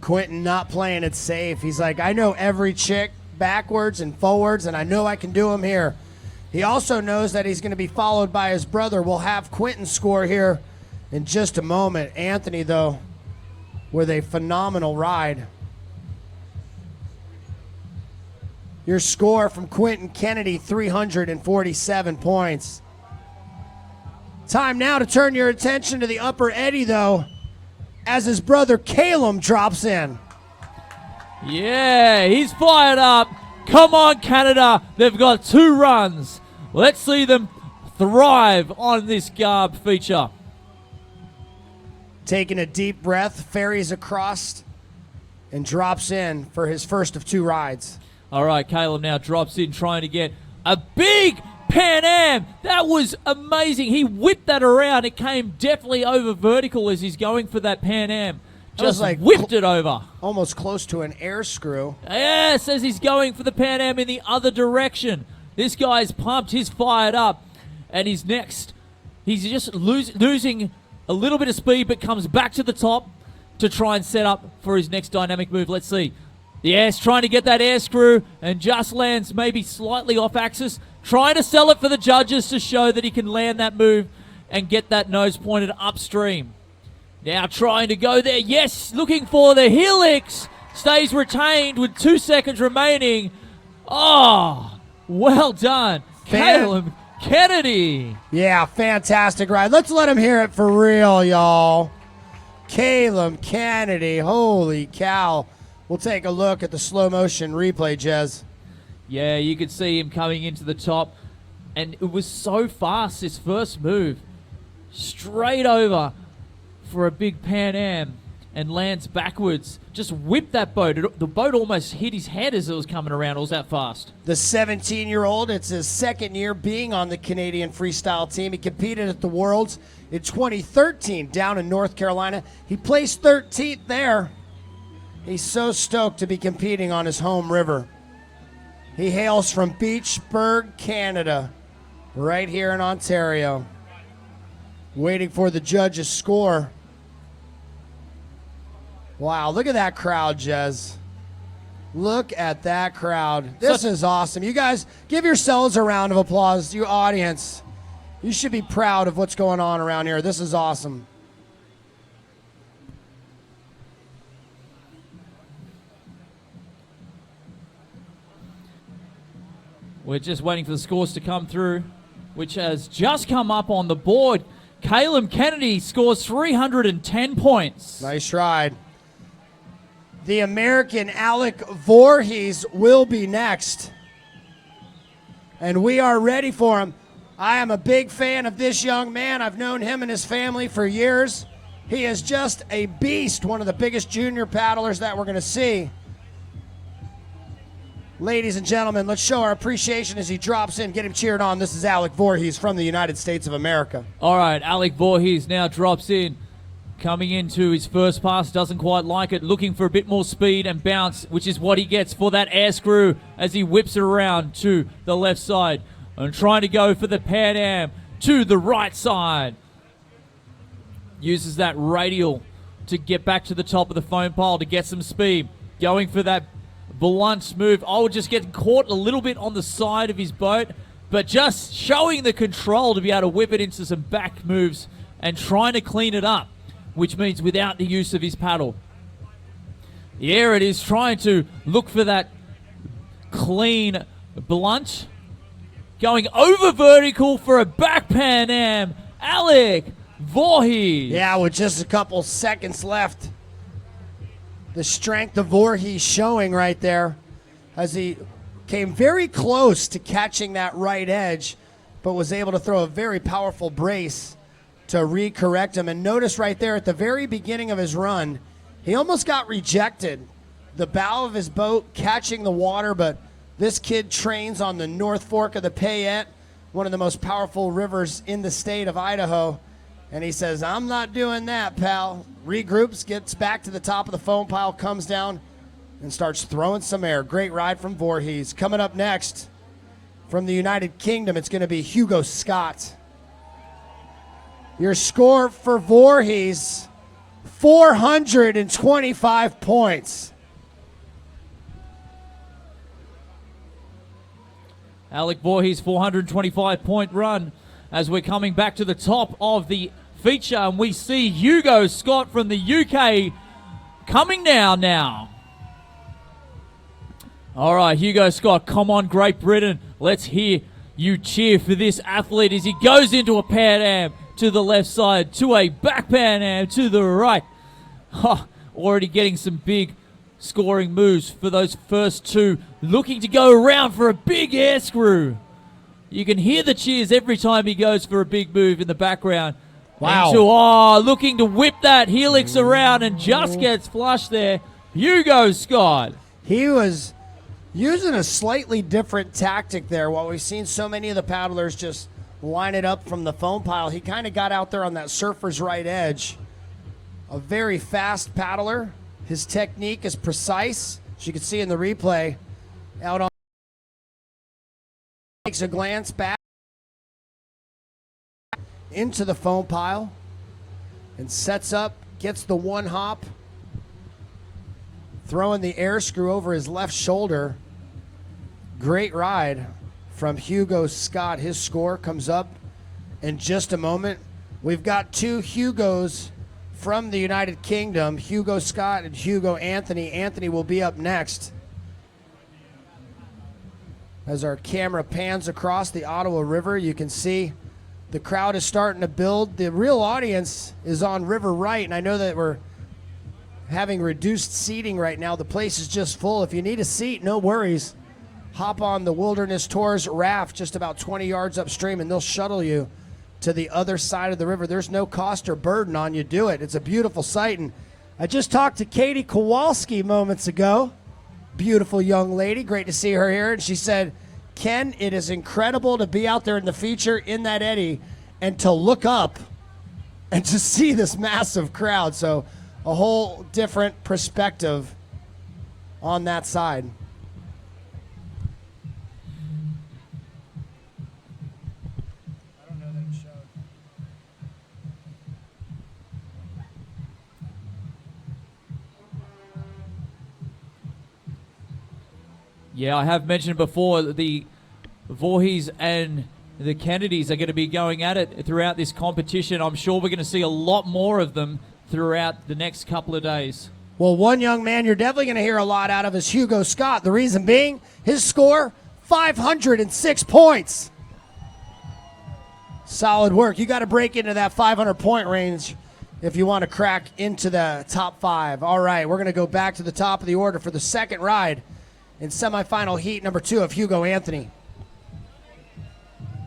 Quentin not playing it safe. He's like, I know every chick backwards and forwards, and I know I can do them here. He also knows that he's going to be followed by his brother. We'll have Quentin score here in just a moment. Anthony, though, with a phenomenal ride. Your score from Quentin Kennedy, 347 points. Time now to turn your attention to the upper eddy, though. as his brother Caleb drops in. Yeah, he's fired up. Come on, Canada. They've got 2 runs. Let's see them thrive on this Garb feature. Taking a deep breath, ferries across and drops in for his first of 2 rides. All right, Caleb now drops in trying to get a big Pan Am. That was amazing. He whipped that around. It came definitely over vertical as he's going for that Pan Am. Just like whipped it over. Almost close to an air screw. Yes, as he's going for the Pan Am in the other direction. This guy's pumped. He's fired up. And he's next. He's just losing a little bit of speed, but comes back to the top to try and set up for his next dynamic move. Let's see. Yes, trying to get that air screw and just lands maybe slightly off axis. Trying to sell it for the judges to show that he can land that move and get that nose pointed upstream. Now trying to go there. Yes, looking for the helix. Stays retained with 2 seconds remaining. Oh, well done. Caleb Kennedy. Yeah, fantastic ride. Let's let him hear it for real, y'all. Caleb Kennedy. Holy cow. We'll take a look at the slow motion replay, Jez. Yeah, you could see him coming into the top. And it was so fast, his first move. Straight over for a big Pan Am and lands backwards. Just whipped that boat. The boat almost hit his head as it was coming around. It was that fast. The 17-year-old, it's his second year being on the Canadian freestyle team. He competed at the Worlds in 2013 down in North Carolina. He placed 13th there. He's so stoked to be competing on his home river. He hails from Beachburg, Canada, right here in Ontario. Waiting for the judges' score. Wow, look at that crowd, Jez. Look at that crowd. This is awesome. You guys, give yourselves a round of applause, you audience. You should be proud of what's going on around here. This is awesome. We're just waiting for the scores to come through, which has just come up on the board. Caleb Kennedy scores 310 points. Nice ride. The American Alec Voorhees will be next. And we are ready for him. I am a big fan of this young man. I've known him and his family for years. He is just a beast, one of the biggest junior paddlers that we're going to see. Ladies and gentlemen, let's show our appreciation as he drops in. Get him cheered on. This is Alec Voorhees from the United States of America. All right, Alec Voorhees now drops in. Coming into his first pass, doesn't quite like it. Looking for a bit more speed and bounce, which is what he gets for that air screw as he whips it around to the left side. And trying to go for the Pan Am to the right side. Uses that radial to get back to the top of the foam pile to get some speed. Going for that blunt move. Oh, just getting caught a little bit on the side of his boat, but just showing the control to be able to whip it into some back moves and trying to clean it up, which means without the use of his paddle. Here it is, trying to look for that clean blunt. Going over vertical for a back Pan Am. Alec Voorhees. Yeah, with just a couple seconds left. The strength of Voorhees showing right there as he came very close to catching that right edge, but was able to throw a very powerful brace to recorrect him. And notice right there at the very beginning of his run, he almost got rejected. The bow of his boat catching the water, but this kid trains on the North Fork of the Payette, one of the most powerful rivers in the state of Idaho. And he says, I'm not doing that, pal. Regroups, gets back to the top of the foam pile, comes down, and starts throwing some air. Great ride from Voorhees. Coming up next, from the United Kingdom, it's going to be Hugo Scott. Your score for Voorhees, 425 points. Alec Voorhees, 425-point run as we're coming back to the top of the feature, and we see Hugo Scott from the UK coming down now. All right, Hugo Scott, come on, Great Britain. Let's hear you cheer for this athlete as he goes into a Pan Am to the left side, to a back Pan Am to the right. Already getting some big scoring moves for those first two, looking to go around for a big air screw. You can hear the cheers every time he goes for a big move in the background. Wow. Looking to whip that helix around and just gets flushed there. Hugo Scott. He was using a slightly different tactic there. While we've seen so many of the paddlers just line it up from the foam pile, he kind of got out there on that surfer's right edge. A very fast paddler. His technique is precise. As you can see in the replay, out on takes a glance back into the foam pile and sets up, gets the one hop, throwing the air screw over his left shoulder. Great ride from Hugo Scott. His score comes up in just a moment. We've got two Hugos from the United Kingdom, Hugo Scott and Hugo Anthony. Anthony will be up next. As our camera pans across the Ottawa River, you can see the crowd is starting to build. The real audience is on River Right, and I know that we're having reduced seating right now. The place is just full. If you need a seat, no worries. Hop on the Wilderness Tours raft just about 20 yards upstream, and they'll shuttle you to the other side of the river. There's no cost or burden on you. Do it. It's a beautiful sight. And I just talked to Katie Kowalski moments ago. Beautiful young lady. Great to see her here. And she said, Ken, it is incredible to be out there in the feature in that eddy and to look up and to see this massive crowd. So a whole different perspective on that side. Yeah, I have mentioned before that the Voorhees and the Kennedys are going to be going at it throughout this competition. I'm sure we're going to see a lot more of them throughout the next couple of days. Well, one young man you're definitely going to hear a lot out of is Hugo Scott. The reason being, his score, 506 points. Solid work. You got to break into that 500-point range if you want to crack into the top five. All right, we're going to go back to the top of the order for the second ride in semifinal heat number 2 of Hugo Anthony.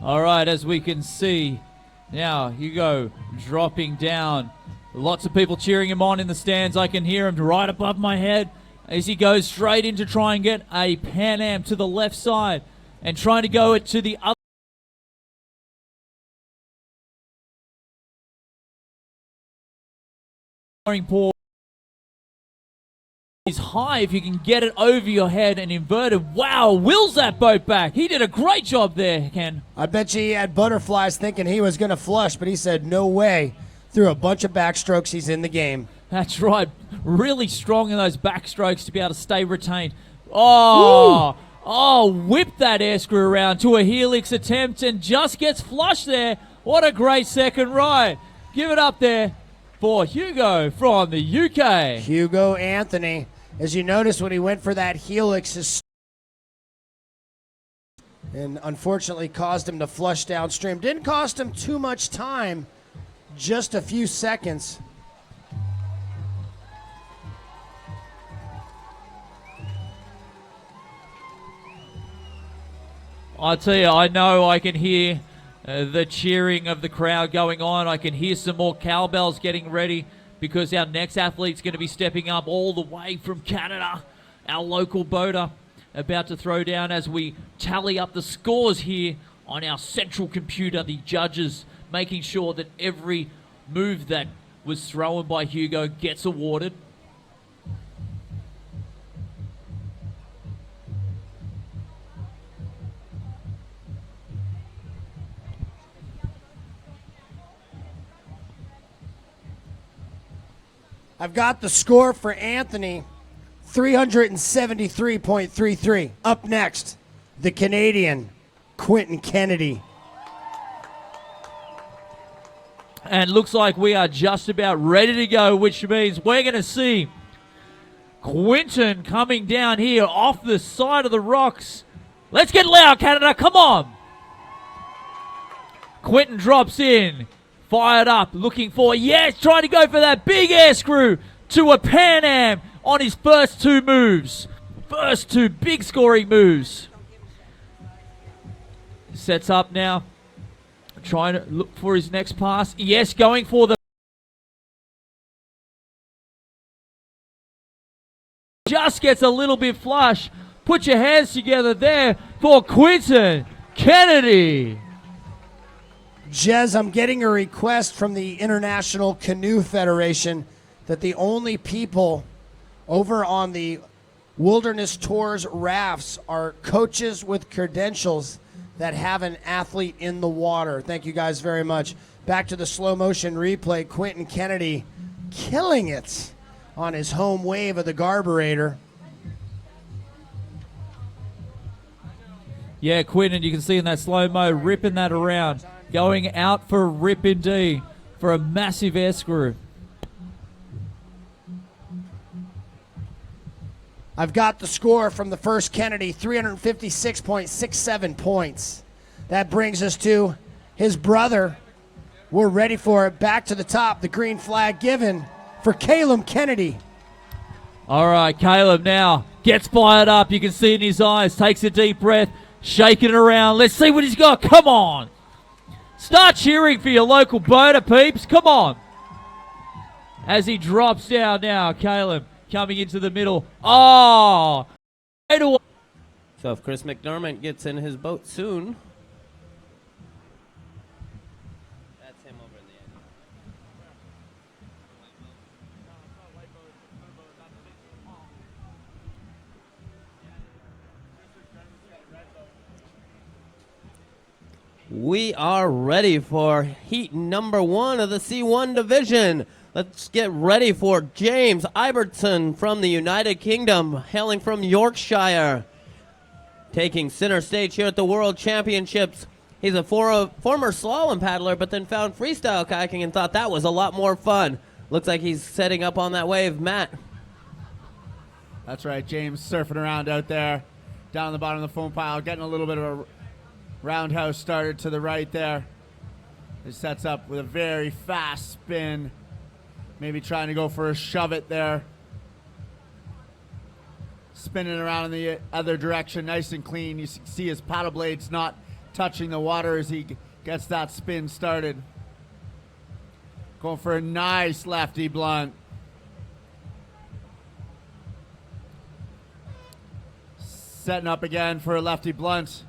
All right, as we can see, now Hugo dropping down. Lots of people cheering him on in the stands. I can hear him right above my head as he goes straight in to try and get a Pan Am to the left side and trying to go it to the other. Pool is high if you can get it over your head and inverted. Wow, wills that boat back. He did a great job there, Ken. I bet you he had butterflies thinking he was going to flush, but he said no way. Through a bunch of backstrokes, he's in the game. That's right. Really strong in those backstrokes to be able to stay retained. Whipped that air screw around to a helix attempt and just gets flushed there. What a great second ride. Give it up there for Hugo from the UK. Hugo Anthony. As you notice, when he went for that helix, and unfortunately caused him to flush downstream. Didn't cost him too much time, just a few seconds. I tell you, I know I can hear the cheering of the crowd going on. I can hear some more cowbells getting ready because our next athlete's going to be stepping up all the way from Canada. Our local boater about to throw down as we tally up the scores here on our central computer. The judges making sure that every move that was thrown by Hugo gets awarded. I've got the score for Anthony, 373.33. Up next, the Canadian, Quentin Kennedy. And looks like we are just about ready to go, which means we're going to see Quentin coming down here off the side of the rocks. Let's get loud, Canada. Come on. Quentin drops in. Fired up, looking for, yes, trying to go for that big air screw to a Pan Am on his first two moves. First two big scoring moves. Sets up now. Trying to look for his next pass. Yes, going for the... Just gets a little bit flush. Put your hands together there for Quinton Kennedy. Jez, I'm getting a request from the International Canoe Federation that the only people over on the Wilderness Tours rafts are coaches with credentials that have an athlete in the water. Thank you guys very much. Back to the slow motion replay. Quinton Kennedy killing it on his home wave of the carburetor. Yeah, Quinton, you can see in that slow-mo, ripping that around. Going out for a rip indeed, for a massive air screw. I've got the score from the first Kennedy, 356.67 points. That brings us to his brother. We're ready for it. Back to the top, the green flag given for Caleb Kennedy. All right, Caleb now gets fired up. You can see in his eyes, takes a deep breath, shaking it around. Let's see what he's got. Come on. Start cheering for your local boater, peeps. Come on. As he drops down now, Caleb coming into the middle. Oh! So if Chris McDermott gets in his boat soon, that's him over in the end. We are ready for heat number 1 of the C1 division. Let's get ready for James Ibertson from the United Kingdom, hailing from Yorkshire, taking center stage here at the World Championships. He's a former slalom paddler, but then found freestyle kayaking and thought that was a lot more fun. Looks like he's setting up on that wave. Matt. That's right, James surfing around out there, down the bottom of the foam pile, getting a little bit of a roundhouse started to the right there. He sets up with a very fast spin. Maybe trying to go for a shove it there. Spinning around in the other direction, nice and clean. You see his paddle blades not touching the water as he gets that spin started. Going for a nice lefty blunt. Setting up again for a lefty blunt.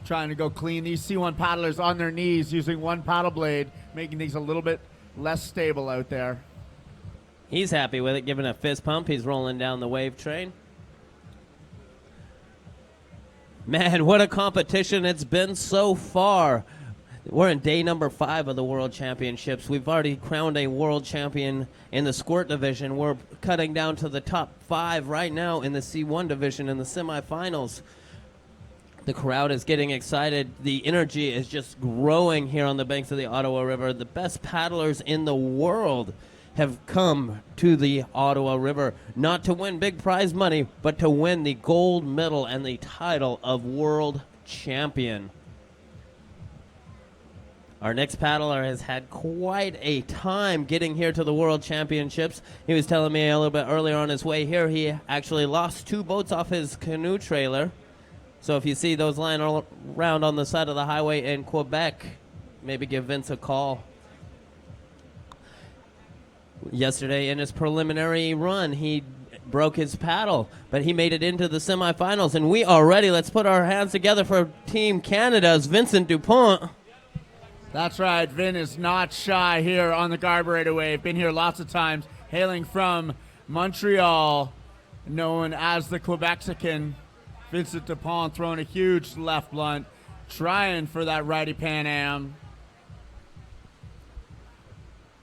Trying to go clean. These C1 paddlers on their knees using one paddle blade, making things a little bit less stable out there. He's happy with it, giving a fist pump. He's rolling down the wave train. Man, what a competition it's been so far. We're in day number 5 of the World Championships. We've already crowned a world champion in the squirt division. We're cutting down to the top 5 right now in the C1 division in the semifinals. The crowd is getting excited. The energy is just growing here on the banks of the Ottawa River. The best paddlers in the world have come to the Ottawa River, not to win big prize money, but to win the gold medal and the title of world champion. Our next paddler has had quite a time getting here to the World Championships. He was telling me a little bit earlier on his way here, he actually lost 2 boats off his canoe trailer. So if you see those lying around on the side of the highway in Quebec, maybe give Vince a call. Yesterday in his preliminary run, he broke his paddle, but he made it into the semifinals, and we are ready. Let's put our hands together for Team Canada's Vincent Dupont. That's right, Vin is not shy here on the carburetor wave. Been here lots of times, hailing from Montreal, known as the Quebexican. Vincent Dupont throwing a huge left blunt, trying for that righty Pan Am.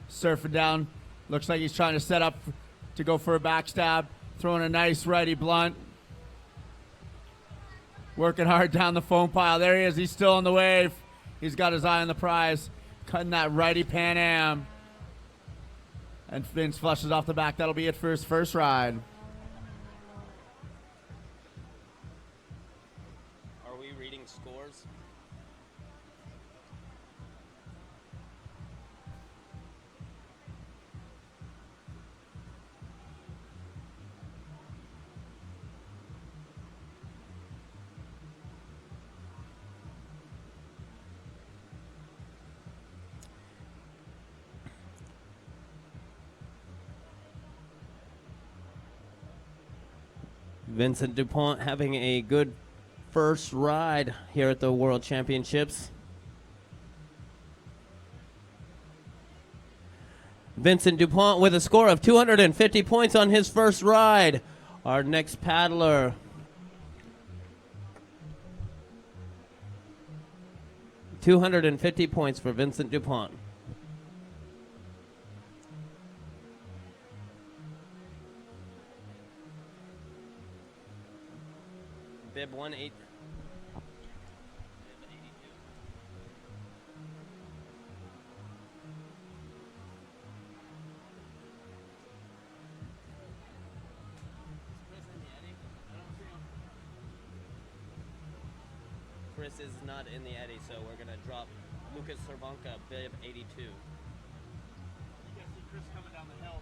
Surfing down, looks like he's trying to set up to go for a backstab, throwing a nice righty blunt. Working hard down the foam pile. There he is, he's still on the wave. He's got his eye on the prize, cutting that righty Pan Am. And Vince flushes off the back. That'll be it for his first ride. Vincent DuPont having a good first ride here at the World Championships. Vincent DuPont with a score of 250 points on his first ride. Our next paddler, $250 points for Vincent DuPont. Bib 1-8. Chris is not in the eddy, so we're going to drop Lucas Cervanka, bib 82. You can see Chris coming down the hill.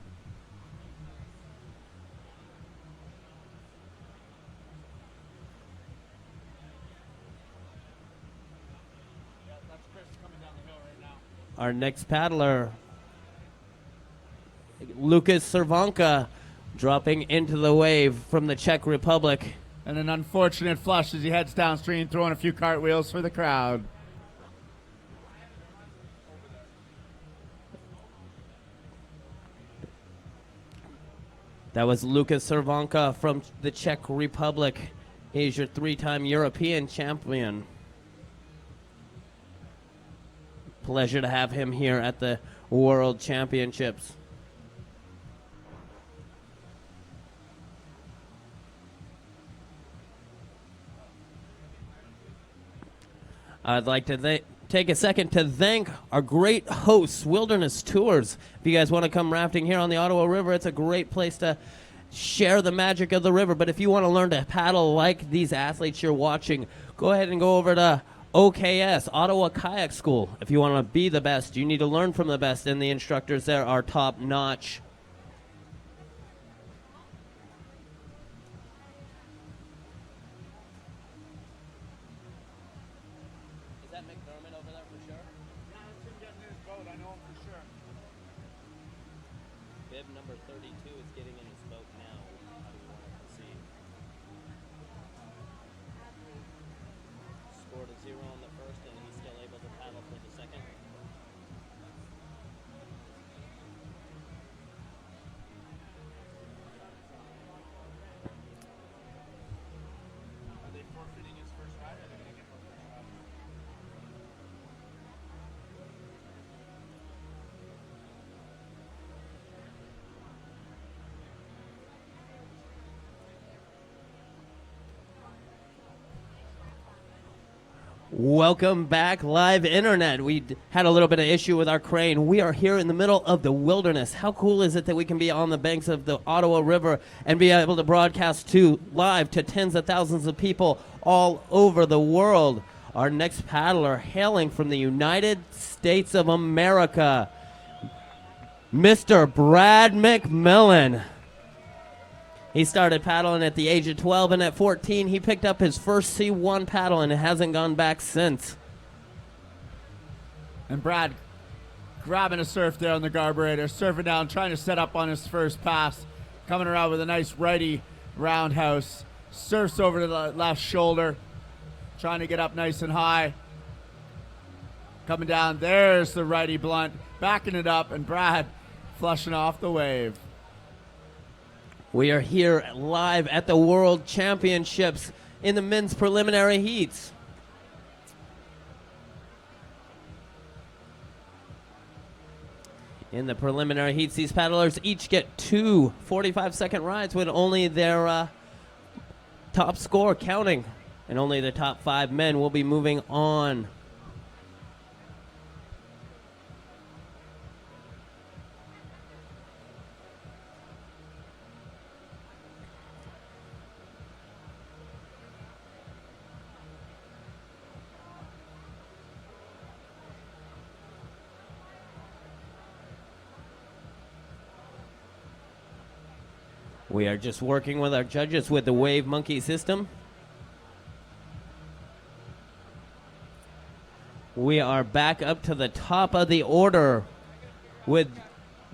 Yeah, that's Chris coming down the hill right now. Our next paddler, Lucas Cervanka, dropping into the wave from the Czech Republic. And an unfortunate flush as he heads downstream, throwing a few cartwheels for the crowd. That was Lucas Cervanka from the Czech Republic. He's your three-time European champion. Pleasure to have him here at the World Championships. I'd like to take a second to thank our great hosts, Wilderness Tours. If you guys want to come rafting here on the Ottawa River, it's a great place to share the magic of the river. But if you want to learn to paddle like these athletes you're watching, go ahead and go over to OKS, Ottawa Kayak School. If you want to be the best, you need to learn from the best, and the instructors there are top-notch. Bib number 32 is getting in his boat now. How do you want to proceed? Scored a 0 on the first, and he's still able to paddle for the second. Are they forfeiting his first ride, or are they going to get more first ride? Welcome back, live internet. We had a little bit of issue with our crane. We are here in the middle of the wilderness. How cool is it that we can be on the banks of the Ottawa River and be able to broadcast live to tens of thousands of people all over the world? Our next paddler hailing from the United States of America, Mr. Brad McMillan. He started paddling at the age of 12, and at 14, he picked up his first C1 paddle, and it hasn't gone back since. And Brad grabbing a surf there on the carburetor, surfing down, trying to set up on his first pass, coming around with a nice righty roundhouse, surfs over to the left shoulder, trying to get up nice and high. Coming down, there's the righty blunt, backing it up, and Brad flushing off the wave. We are here live at the World Championships in the men's preliminary heats. In the preliminary heats, these paddlers each get two 45-second rides with only their top score counting, and only the top 5 men will be moving on. We are just working with our judges with the Wave Monkey system. We are back up to the top of the order with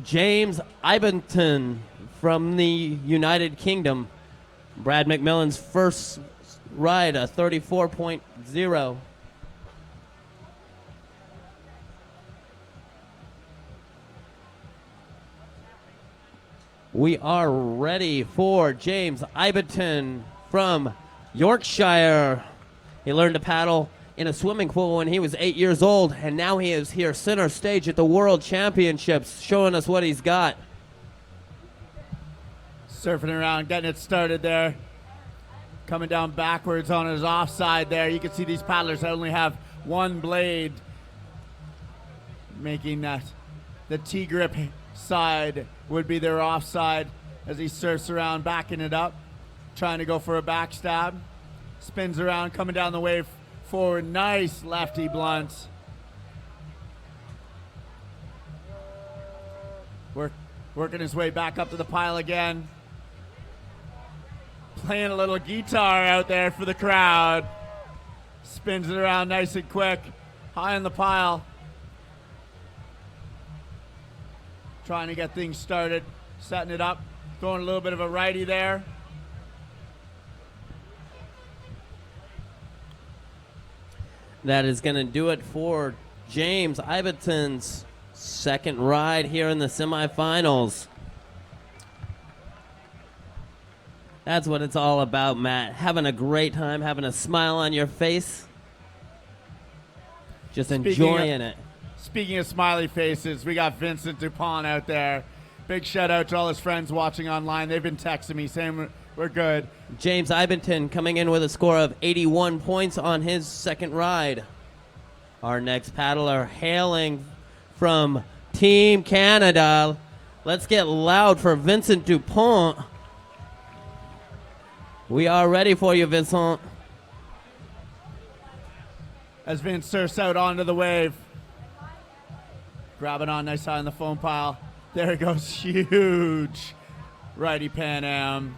James Ibenton from the United Kingdom. Brad McMillan's first ride, a 34.0. We are ready for James Iberton from Yorkshire. He learned to paddle in a swimming pool when he was 8 years old, and now he is here center stage at the World Championships, showing us what he's got. Surfing around, getting it started there. Coming down backwards on his offside there. You can see these paddlers only have one blade, making that the T-grip side would be their offside as he surfs around, backing it up, trying to go for a backstab. Spins around, coming down the wave forward. Nice lefty blunt. Working his way back up to the pile again. Playing a little guitar out there for the crowd. Spins it around nice and quick. High on the pile. Trying to get things started. Setting it up. Throwing a little bit of a righty there. That is going to do it for James Iberton's second ride here in the semifinals. That's what it's all about, Matt. Having a great time, having a smile on your face. Just enjoying it. Speaking of smiley faces, we got Vincent Dupont out there. Big shout out to all his friends watching online. They've been texting me saying we're good. James Iberton coming in with a score of 81 points on his second ride. Our next paddler hailing from Team Canada. Let's get loud for Vincent Dupont. We are ready for you, Vincent. As Vince surfs out onto the wave. Grabbing on nice high on the foam pile. There it goes, huge righty Pan Am.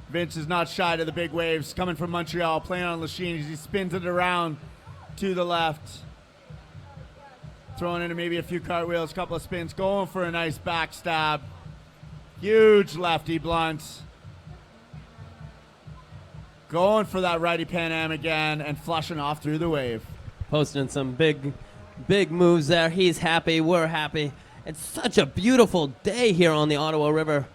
Vince is not shy to the big waves. Coming from Montreal, playing on Lachine as he spins it around to the left. Throwing in maybe a few cartwheels, couple of spins, going for a nice backstab. Huge lefty blunt. Going for that righty Pan Am again and flushing off through the wave. Posting some big moves there. He's happy. We're happy. It's such a beautiful day here on the Ottawa River.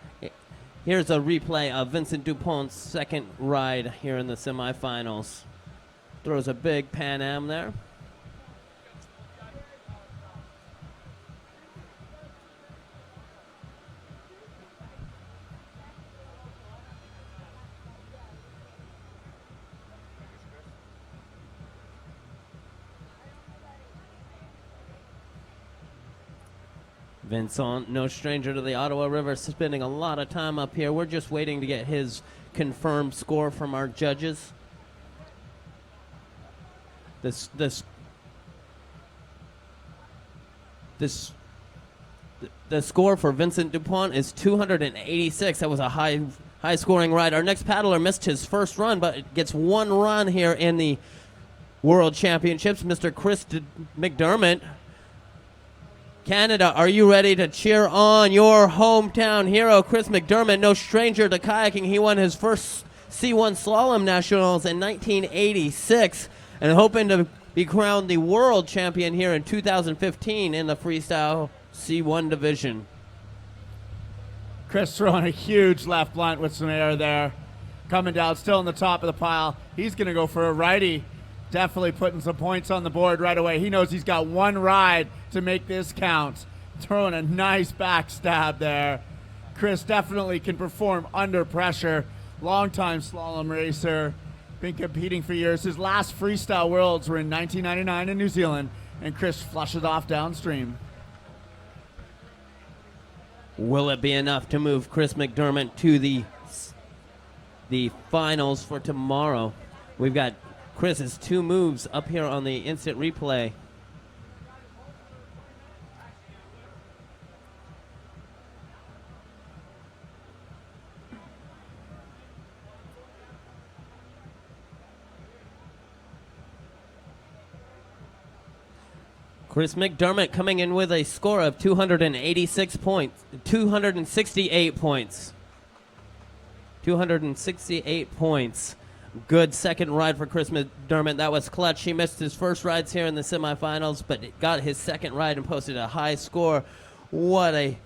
Here's a replay of Vincent Dupont's second ride here in the semifinals. Throws a big Pan Am there. Vincent, no stranger to the Ottawa River, spending a lot of time up here. We're just waiting to get his confirmed score from our judges. The score for Vincent Dupont is 286. That was a high scoring ride. Our next paddler missed his first run, but gets one run here in the World Championships. Mr. Chris McDermott. Canada, are you ready to cheer on your hometown hero, Chris McDermott? No stranger to kayaking. He won his first C1 Slalom Nationals in 1986 and hoping to be crowned the world champion here in 2015 in the freestyle C1 division. Chris throwing a huge left blunt with some air there. Coming down, still on the top of the pile. He's going to go for a righty. Definitely putting some points on the board right away. He knows he's got one ride to make this count. Throwing a nice backstab there. Chris definitely can perform under pressure. Longtime slalom racer. Been competing for years. His last freestyle worlds were in 1999 in New Zealand, and Chris flushes off downstream. Will it be enough to move Chris McDermott to the finals for tomorrow? We've got Chris's two moves up here on the instant replay. Chris McDermott coming in with a score of 286 points, 268 points. 268 points. Good second ride for Chris McDermott. That was clutch. He missed his first rides here in the semifinals, but got his second ride and posted a high score. What a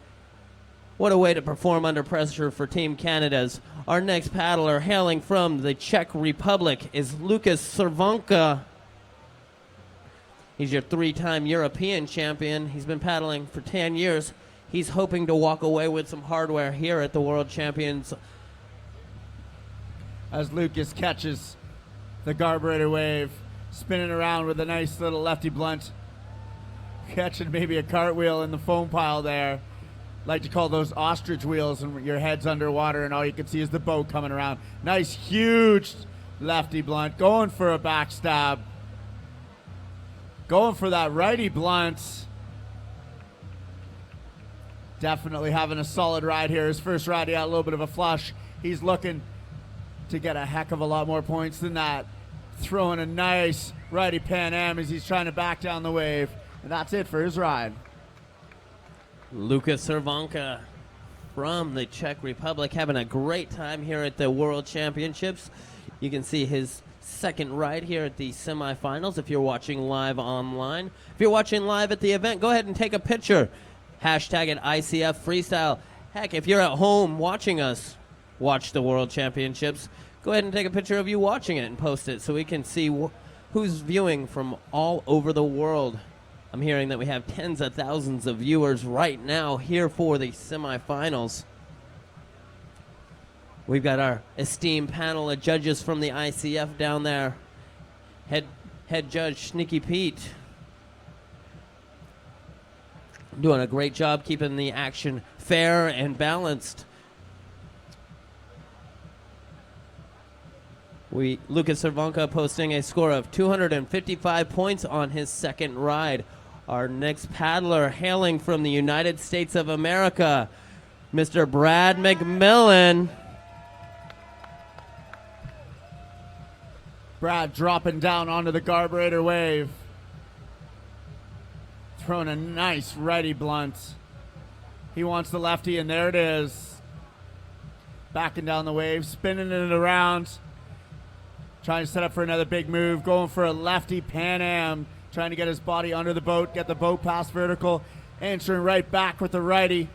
way to perform under pressure for Team Canada's. Our next paddler, hailing from the Czech Republic, is Lukas Cervanka. He's your 3-time European champion. He's been paddling for 10 years. He's hoping to walk away with some hardware here at the World Champions. As Lucas catches the carburetor wave, spinning around with a nice little lefty blunt, catching maybe a cartwheel in the foam pile there. Like to call those ostrich wheels, and your head's underwater and all you can see is the boat coming around. Nice huge lefty blunt, going for a backstab, going for that righty blunt. Definitely having a solid ride here. His first ride, he got a little bit of a flush. He's looking to get a heck of a lot more points than that. Throwing a nice righty Pan Am as he's trying to back down the wave. And that's it for his ride. Lukas Cervanka from the Czech Republic having a great time here at the World Championships. You can see his second ride here at the semifinals if you're watching live online. If you're watching live at the event, go ahead and take a picture. Hashtag it ICF Freestyle. Heck, if you're at home watching us watch the World Championships, go ahead and take a picture of you watching it and post it so we can see who's viewing from all over the world. I'm hearing that we have tens of thousands of viewers right now here for the semifinals. We've got our esteemed panel of judges from the ICF down there. Head Judge Sneaky Pete doing a great job keeping the action fair and balanced. Lukas Cervanka posting a score of 255 points on his second ride. Our next paddler hailing from the United States of America, Mr. Brad McMillan. Brad dropping down onto the carburetor wave. Throwing a nice righty blunt. He wants the lefty, and there it is. Backing down the wave, spinning it around. Trying to set up for another big move. Going for a lefty Pan Am. Trying to get his body under the boat. Get the boat past vertical. Answering right back with the righty.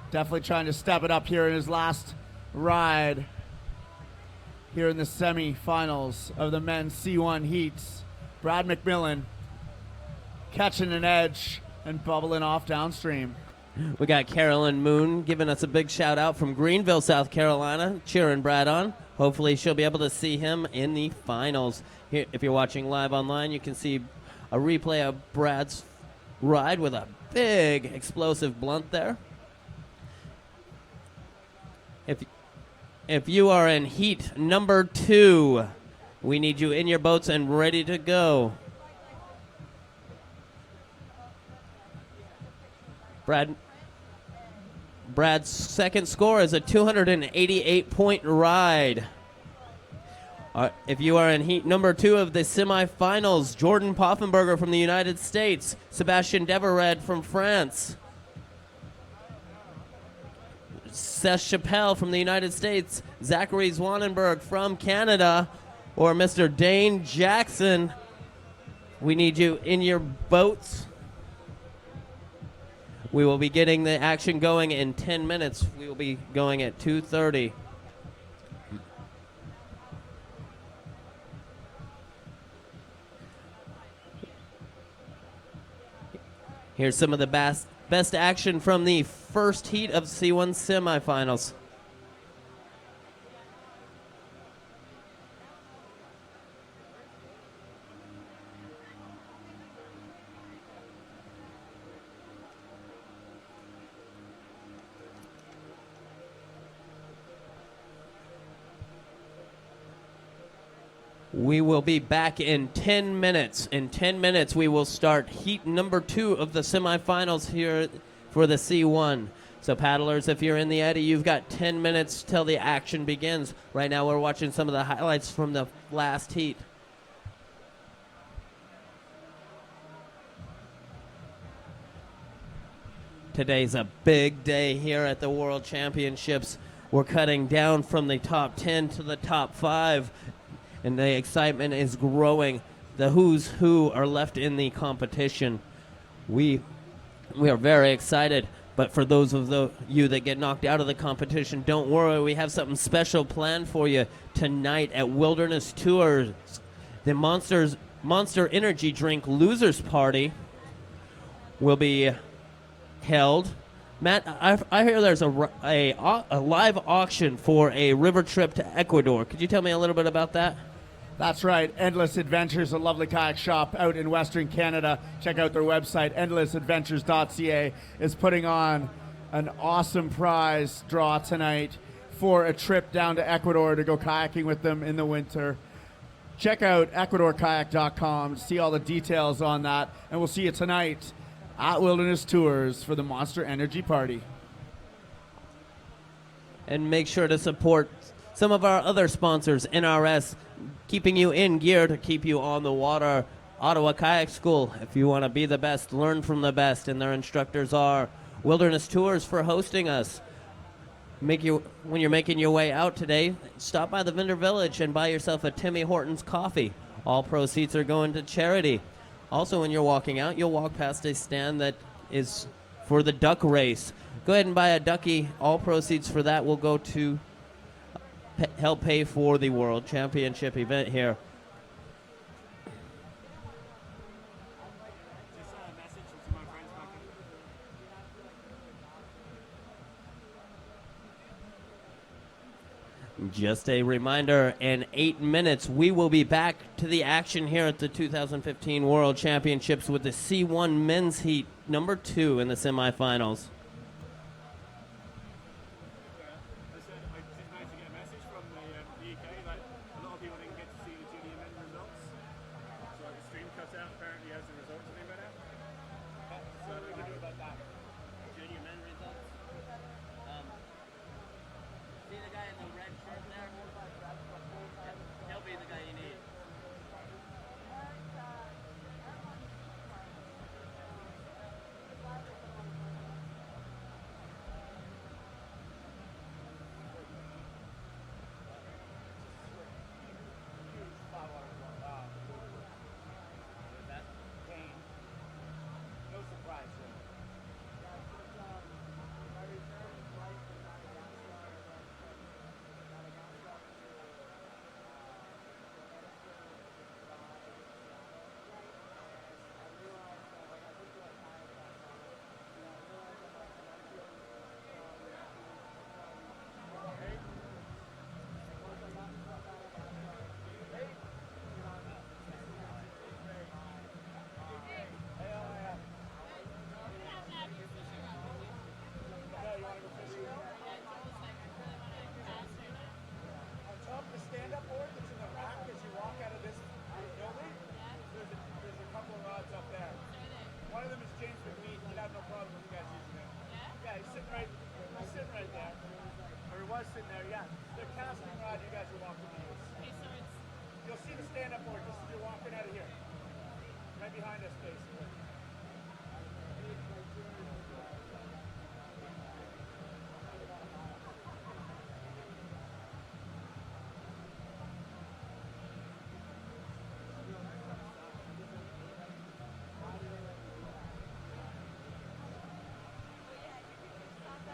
Definitely trying to step it up here in his last ride. Here in the semifinals of the men's C1 heats. Brad McMillan catching an edge and bubbling off downstream. We got Carolyn Moon giving us a big shout out from Greenville, South Carolina, cheering Brad on. Hopefully she'll be able to see him in the finals. Here, if you're watching live online, you can see a replay of Brad's ride with a big explosive blunt there. If you are in heat number 2, we need you in your boats and ready to go. Brad's second score is a 288-point ride. If you are in heat number 2 of the semifinals, Jordan Poffenberger from the United States, Sebastian Devered from France, Seth Chappelle from the United States, Zachary Zwanenberg from Canada, or Mr. Dane Jackson. We need you in your boats. We will be getting the action going in 10 minutes. We will be going at 2:30. Here's some of the best action from the first heat of C1 semifinals. We will be back in 10 minutes. In 10 minutes, we will start heat number 2 of the semifinals here for the C1. So paddlers, if you're in the eddy, you've got 10 minutes till the action begins. Right now, we're watching some of the highlights from the last heat. Today's a big day here at the World Championships. We're cutting down from the top 10 to the top 5, and the excitement is growing. The who's who are left in the competition. We are very excited, but for those of you that get knocked out of the competition, don't worry. We have something special planned for you tonight at Wilderness Tours. The Monster Energy Drink Losers Party will be held. Matt, I hear there's a live auction for a river trip to Ecuador. Could you tell me a little bit about that? That's right. Endless Adventures, a lovely kayak shop out in Western Canada. Check out their website, endlessadventures.ca, is putting on an awesome prize draw tonight for a trip down to Ecuador to go kayaking with them in the winter. Check out ecuadorkayak.com to see all the details on that, and we'll see you tonight at Wilderness Tours for the Monster Energy Party. And make sure to support some of our other sponsors, NRS, keeping you in gear to keep you on the water. Ottawa Kayak School, if you want to be the best, learn from the best, and their instructors are Wilderness Tours for hosting us. When you're making your way out today, stop by the Vendor Village and buy yourself a Timmy Hortons coffee. All proceeds are going to charity. Also, when you're walking out, you'll walk past a stand that is for the duck race. Go ahead and buy a ducky. All proceeds for that will go to help pay for the World Championship event here. Just a reminder, in 8 minutes, we will be back to the action here at the 2015 World Championships with the C1 Men's Heat, number 2 in the semifinals.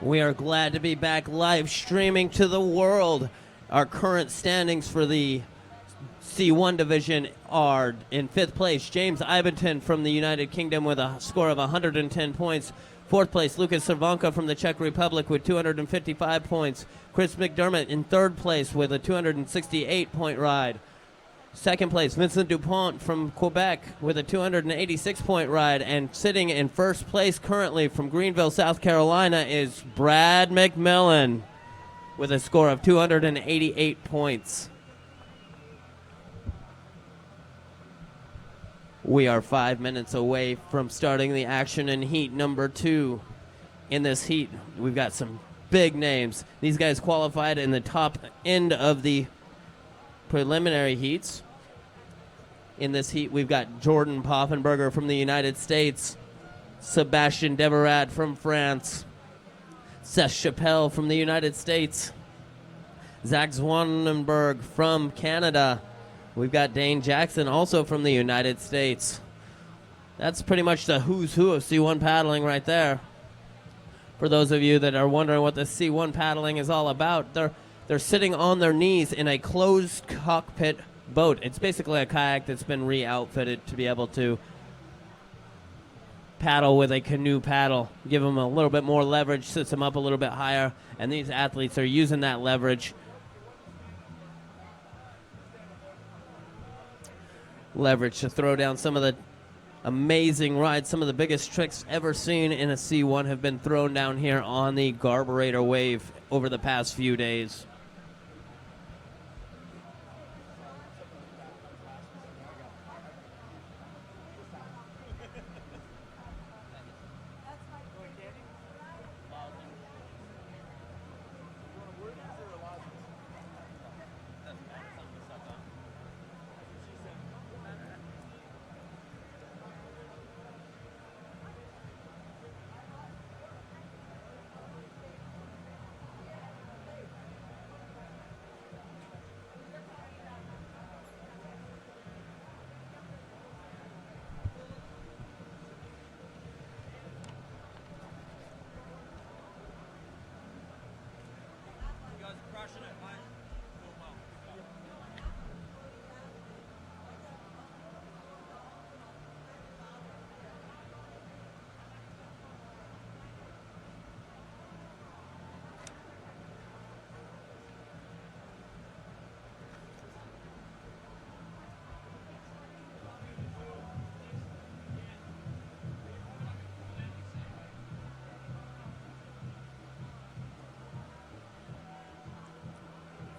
We are glad to be back live streaming to the world. Our current standings for the C1 division are in 5th place, James Ibenton from the United Kingdom with a score of 110 points. 4th place, Lucas Cervanka from the Czech Republic with 255 points. Chris McDermott in 3rd place with a 268-point ride. 2nd place, Vincent Dupont from Quebec with a 286-point ride. And sitting in 1st place currently from Greenville, South Carolina is Brad McMillan with a score of 288 points. We are 5 minutes away from starting the action in heat number 2. In this heat, we've got some big names. These guys qualified in the top end of the preliminary heats. In this heat, we've got Jordan Poffenberger from the United States, Sebastian Deverat from France, Seth Chappelle from the United States, Zach Zwanenberg from Canada. We've got Dane Jackson also from the United States. That's pretty much the who's who of C1 paddling right there. For those of you that are wondering what the C1 paddling is all about, they're sitting on their knees in a closed cockpit boat. It's basically a kayak that's been re-outfitted to be able to paddle with a canoe paddle, give them a little bit more leverage, sits them up a little bit higher, and these athletes are using that leverage to throw down some of the amazing rides. Some of the biggest tricks ever seen in a C1 have been thrown down here on the Garburator wave over the past few days.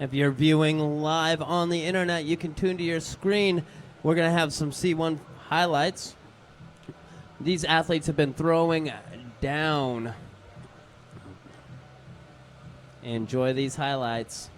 If you're viewing live on the internet, you can tune to your screen. We're going to have some C1 highlights. These athletes have been throwing down. Enjoy these highlights.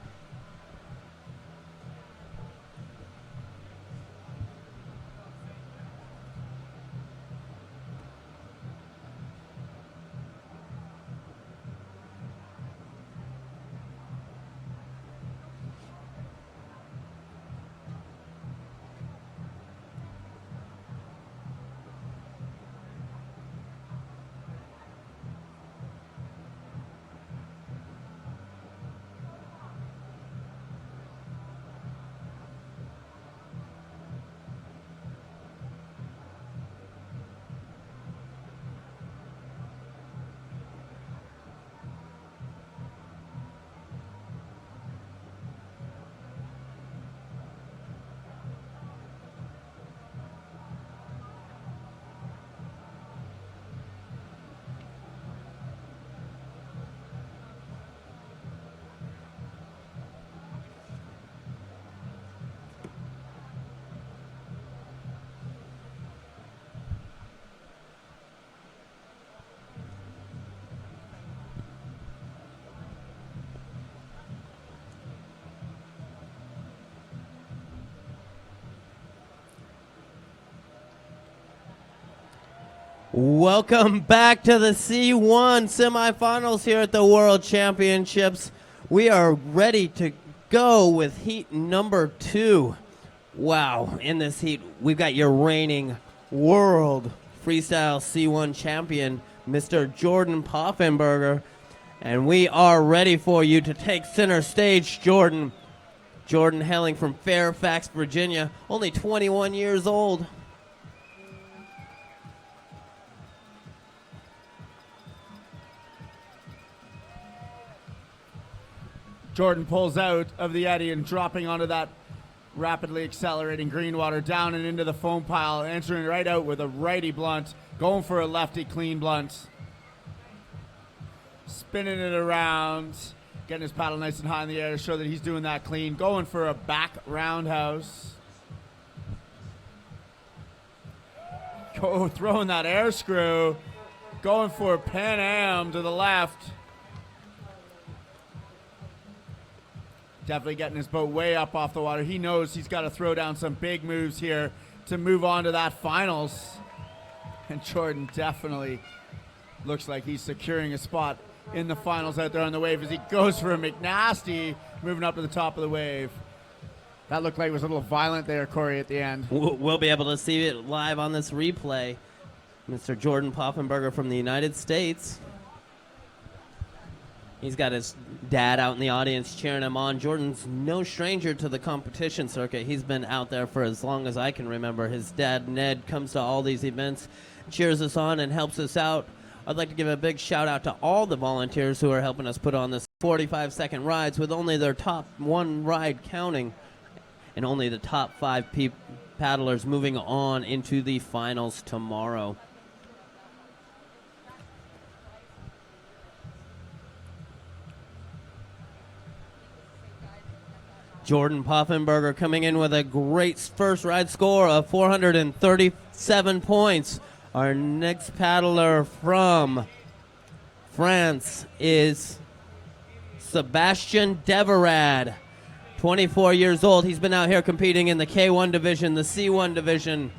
Welcome back to the C1 semifinals here at the World Championships. We are ready to go with heat number 2. Wow, in this heat, we've got your reigning world freestyle C1 champion, Mr. Jordan Poffenberger, and we are ready for you to take center stage, Jordan. Jordan hailing from Fairfax, Virginia, only 21 years old. Jordan pulls out of the eddy and dropping onto that rapidly accelerating green water, down and into the foam pile, entering right out with a righty blunt, going for a lefty clean blunt. Spinning it around, getting his paddle nice and high in the air to show that he's doing that clean, going for a back roundhouse. Throwing that air screw, going for Pan Am to the left. Definitely getting his boat way up off the water. He knows he's got to throw down some big moves here to move on to that finals. And Jordan definitely looks like he's securing a spot in the finals out there on the wave as he goes for a McNasty, moving up to the top of the wave. That looked like it was a little violent there, Corey, at the end. We'll be able to see it live on this replay. Mr. Jordan Poffenberger from the United States. He's got his dad out in the audience cheering him on. Jordan's no stranger to the competition circuit. He's been out there for as long as I can remember. His dad, Ned, comes to all these events, cheers us on, and helps us out. I'd like to give a big shout out to all the volunteers who are helping us put on this 45-second rides with only their top one ride counting and only the top 5 paddlers moving on into the finals tomorrow. Jordan Poffenberger coming in with a great first ride score of 437 points. Our next paddler from France is Sebastian Deverad, 24 years old. He's been out here competing in the K1 division, the C1 division.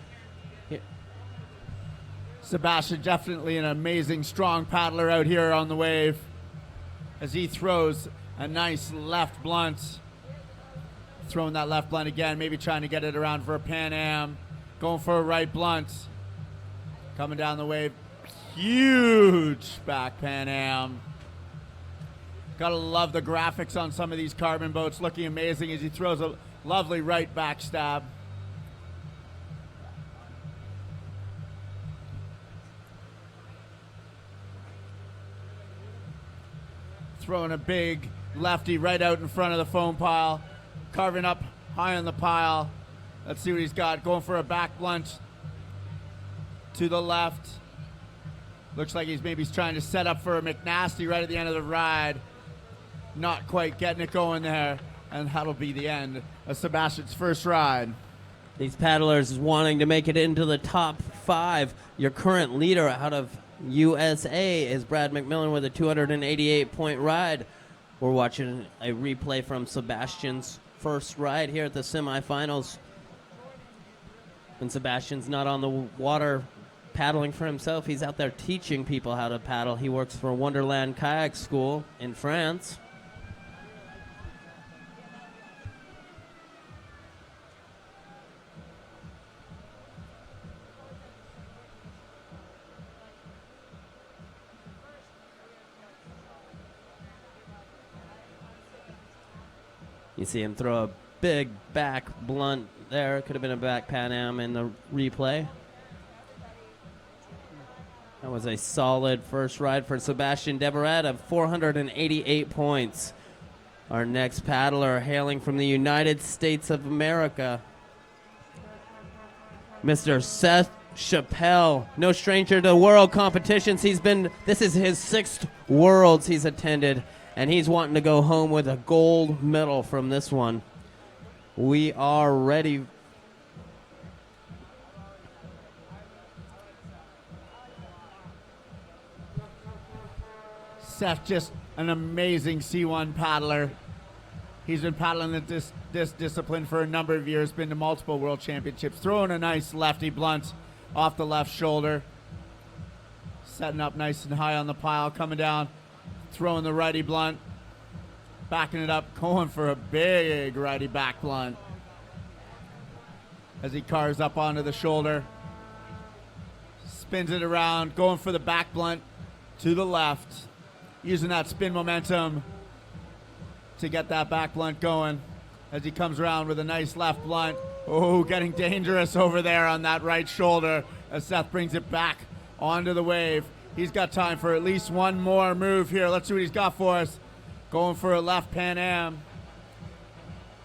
Sebastian, definitely an amazing, strong paddler out here on the wave as he throws a nice left blunt. Throwing that left blunt again, maybe trying to get it around for a Pan Am. Going for a right blunt. Coming down the wave. Huge back Pan Am. Gotta love the graphics on some of these carbon boats. Looking amazing as he throws a lovely right back stab. Throwing a big lefty right out in front of the foam pile. Carving up high on the pile. Let's see what he's got. Going for a back blunt to the left. Looks like he's maybe trying to set up for a McNasty right at the end of the ride. Not quite getting it going there. And that'll be the end of Sebastian's first ride. These paddlers wanting to make it into the top 5. Your current leader out of USA is Brad McMillan with a 288-point ride. We're watching a replay from Sebastian's first ride here at the semifinals. And Sebastian's not on the water paddling for himself. He's out there teaching people how to paddle. He works for Wonderland Kayak School in France. You see him throw a big back blunt there. Could have been a back Pan Am in the replay. That was a solid first ride for Sebastian Deverad of 488 points. Our next paddler hailing from the United States of America, Mr. Seth Chappelle. No stranger to world competitions. This is his 6th Worlds he's attended, and he's wanting to go home with a gold medal from this one. We are ready. Seth, just an amazing C1 paddler. He's been paddling this discipline for a number of years, been to multiple world championships, throwing a nice lefty blunt off the left shoulder. Setting up nice and high on the pile, coming down, throwing the righty blunt, backing it up, going for a big righty back blunt as he carves up onto the shoulder. Spins it around, going for the back blunt to the left, using that spin momentum to get that back blunt going as he comes around with a nice left blunt. Oh, getting dangerous over there on that right shoulder as Seth brings it back onto the wave. He's got time for at least one more move here. Let's see what he's got for us. Going for a left Pan Am.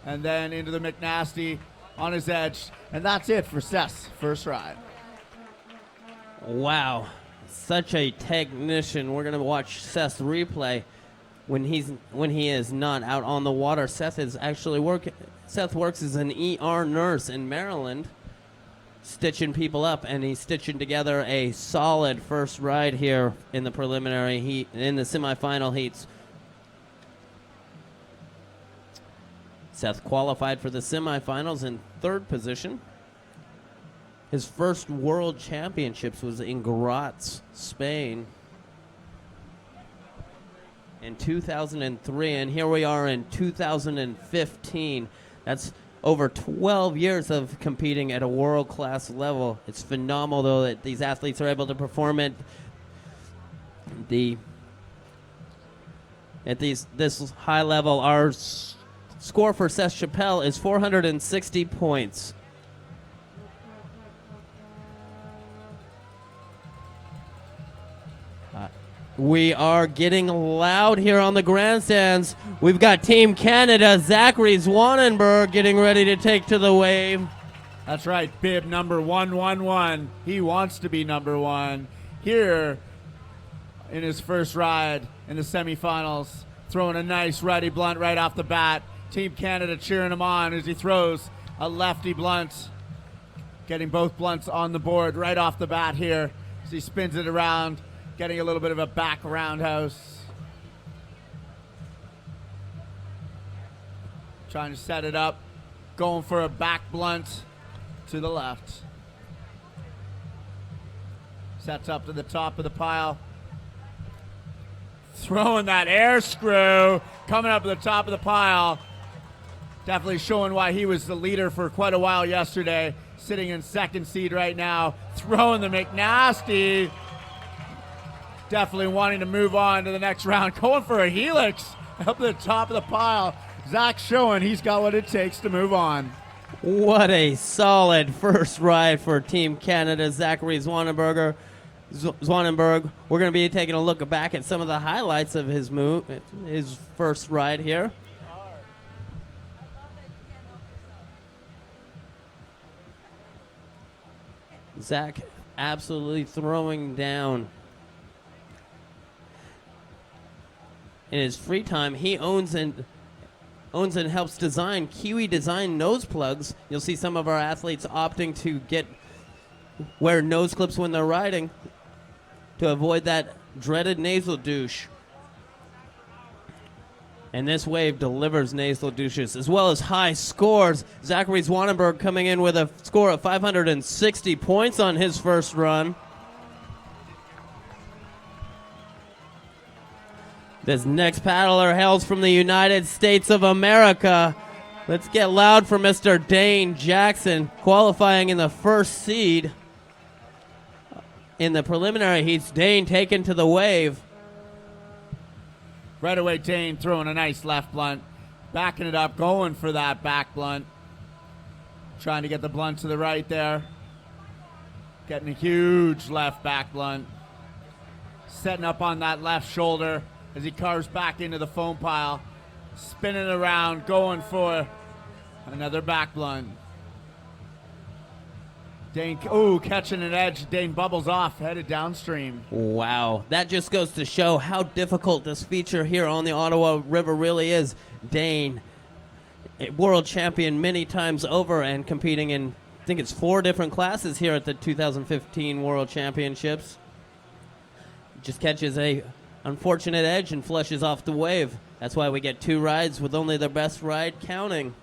And then into the McNasty on his edge. And that's it for Seth's first ride. Wow. Such a technician. We're going to watch Seth's replay when he is not out on the water. Seth works as an ER nurse in Maryland, stitching people up, and he's stitching together a solid first ride here in the preliminary heat, in the semifinal heats. Seth qualified for the semifinals in 3rd position. His first World Championships was in Graz, Spain. in 2003, and here we are in 2015. That's over 12 years of competing at a world-class level. It's phenomenal, though, that these athletes are able to perform at this high level. Our score for Seth Chappelle is 460 points. We are getting loud here on the grandstands. We've got Team Canada, Zachary Zwanenberg, getting ready to take to the wave. That's right, bib number 111. He wants to be number one here in his first ride in the semifinals. Throwing a nice righty blunt right off the bat. Team Canada cheering him on as he throws a lefty blunt. Getting both blunts on the board right off the bat here as he spins it around. Getting a little bit of a back roundhouse. Trying to set it up. Going for a back blunt to the left. Sets up to the top of the pile. Throwing that air screw. Coming up to the top of the pile. Definitely showing why he was the leader for quite a while yesterday. Sitting in second seed right now. Throwing the McNasty. Definitely wanting to move on to the next round. Going for a helix up at the top of the pile. Zach showing he's got what it takes to move on. What a solid first ride for Team Canada, Zachary Zwanenberg. We're going to be taking a look back at some of the highlights of his first ride here. Zach absolutely throwing down. In his free time, he owns and helps design Kiwi Design nose plugs. You'll see some of our athletes opting to wear nose clips when they're riding to avoid that dreaded nasal douche. And this wave delivers nasal douches as well as high scores. Zachary Zwanenberg coming in with a score of 560 points on his first run. This next paddler hails from the United States of America. Let's get loud for Mr. Dane Jackson, qualifying in the first seed. In the preliminary heats, Dane taken to the wave. Right away, Dane throwing a nice left blunt. Backing it up, going for that back blunt. Trying to get the blunt to the right there. Getting a huge left back blunt. Setting up on that left shoulder as he carves back into the foam pile. Spinning around, going for another back blunt. Dane, catching an edge. Dane bubbles off, headed downstream. Wow, that just goes to show how difficult this feature here on the Ottawa River really is. Dane, a world champion many times over and competing in, I think it's 4 different classes here at the 2015 World Championships. Just catches a unfortunate edge and flushes off the wave. That's why we get 2 rides with only their best ride counting.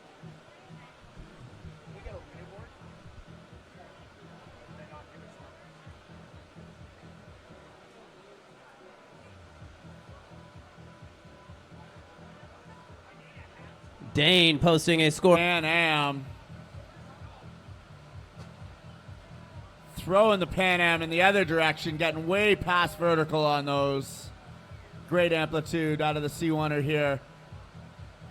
Dane posting a score. Pan Am. Throwing the Pan Am in the other direction, getting way past vertical on those. Great amplitude out of the C1er here.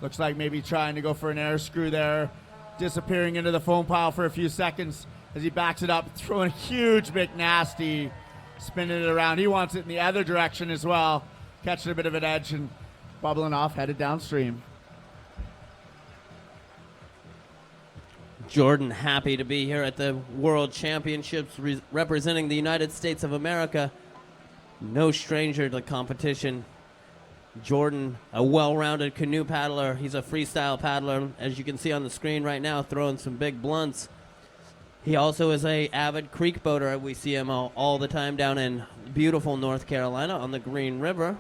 Looks like maybe trying to go for an air screw there. Disappearing into the foam pile for a few seconds as he backs it up. Throwing a huge McNasty. Spinning it around. He wants it in the other direction as well. Catching a bit of an edge and bubbling off, headed downstream. Jordan happy to be here at the World Championships representing the United States of America. No stranger to competition. Jordan, a well-rounded canoe paddler. He's a freestyle paddler, as you can see on the screen right now, throwing some big blunts. He also is a avid creek boater. We see him all the time down in beautiful North Carolina on the Green River.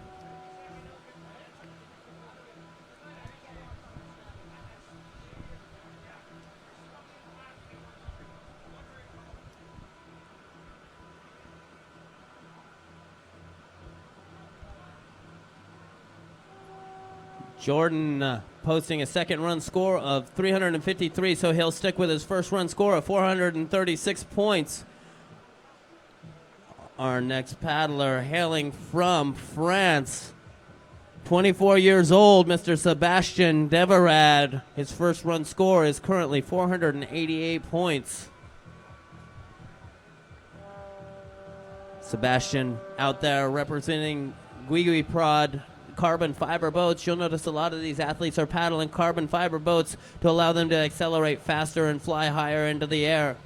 Jordan posting a second run score of 353, so he'll stick with his first run score of 436 points. Our next paddler hailing from France, 24 years old, Mr. Sebastian Deverad. His first run score is currently 488 points. Sebastian out there representing Guigui Prod carbon fiber boats. You'll notice a lot of these athletes are paddling carbon fiber boats to allow them to accelerate faster and fly higher into the air.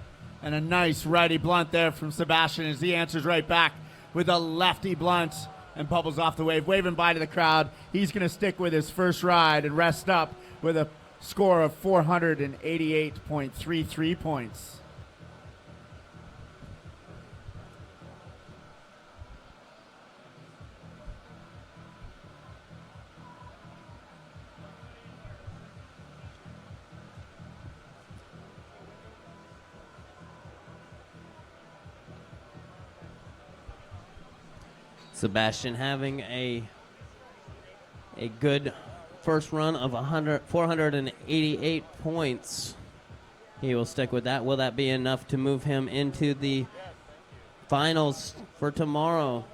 And a nice righty blunt there from Sebastian as he answers right back with a lefty blunt and bubbles off the wave, waving by to the crowd. He's going to stick with his first ride and rest up with a score of 488.33 points. Sebastian having a good first run of 488 points. He will stick with that. Will that be enough to move him into the finals for tomorrow?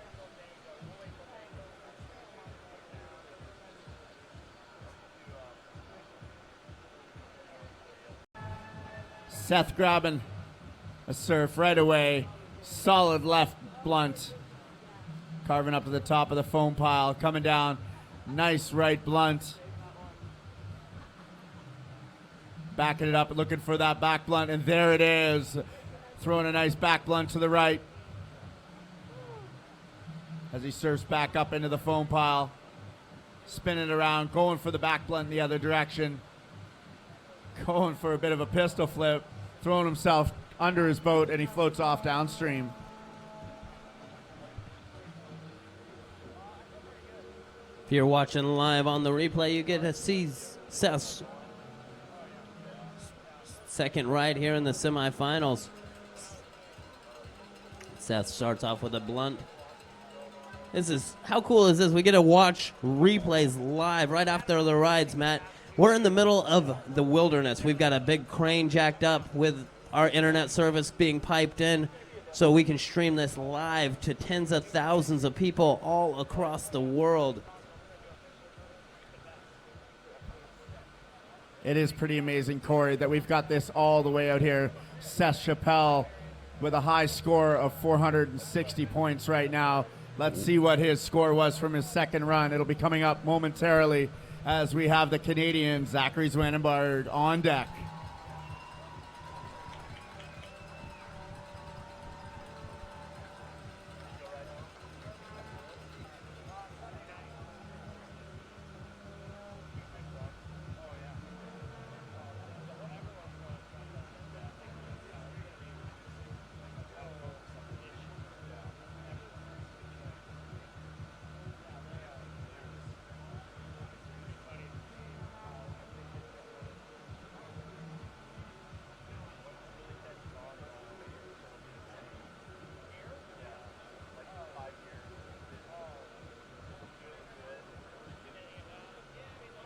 Seth grabbing a surf right away. Solid left blunt. Carving up to the top of the foam pile. Coming down. Nice right blunt. Backing it up, looking for that back blunt. And there it is. Throwing a nice back blunt to the right. As he surfs back up into the foam pile. Spinning around. Going for the back blunt in the other direction. Going for a bit of a pistol flip. Throwing himself under his boat, and he floats off downstream. If you're watching live on the replay, you get to see Seth's second ride here in the semifinals. Seth starts off with a blunt. How cool is this? We get to watch replays live right after the rides, Matt. We're in the middle of the wilderness. We've got a big crane jacked up with our internet service being piped in so we can stream this live to tens of thousands of people all across the world. It is pretty amazing, Corey, that we've got this all the way out here. Seth Chappelle with a high score of 460 points right now. Let's see what his score was from his second run. It'll be coming up momentarily as we have the Canadian Zachary Zwanenberg on deck.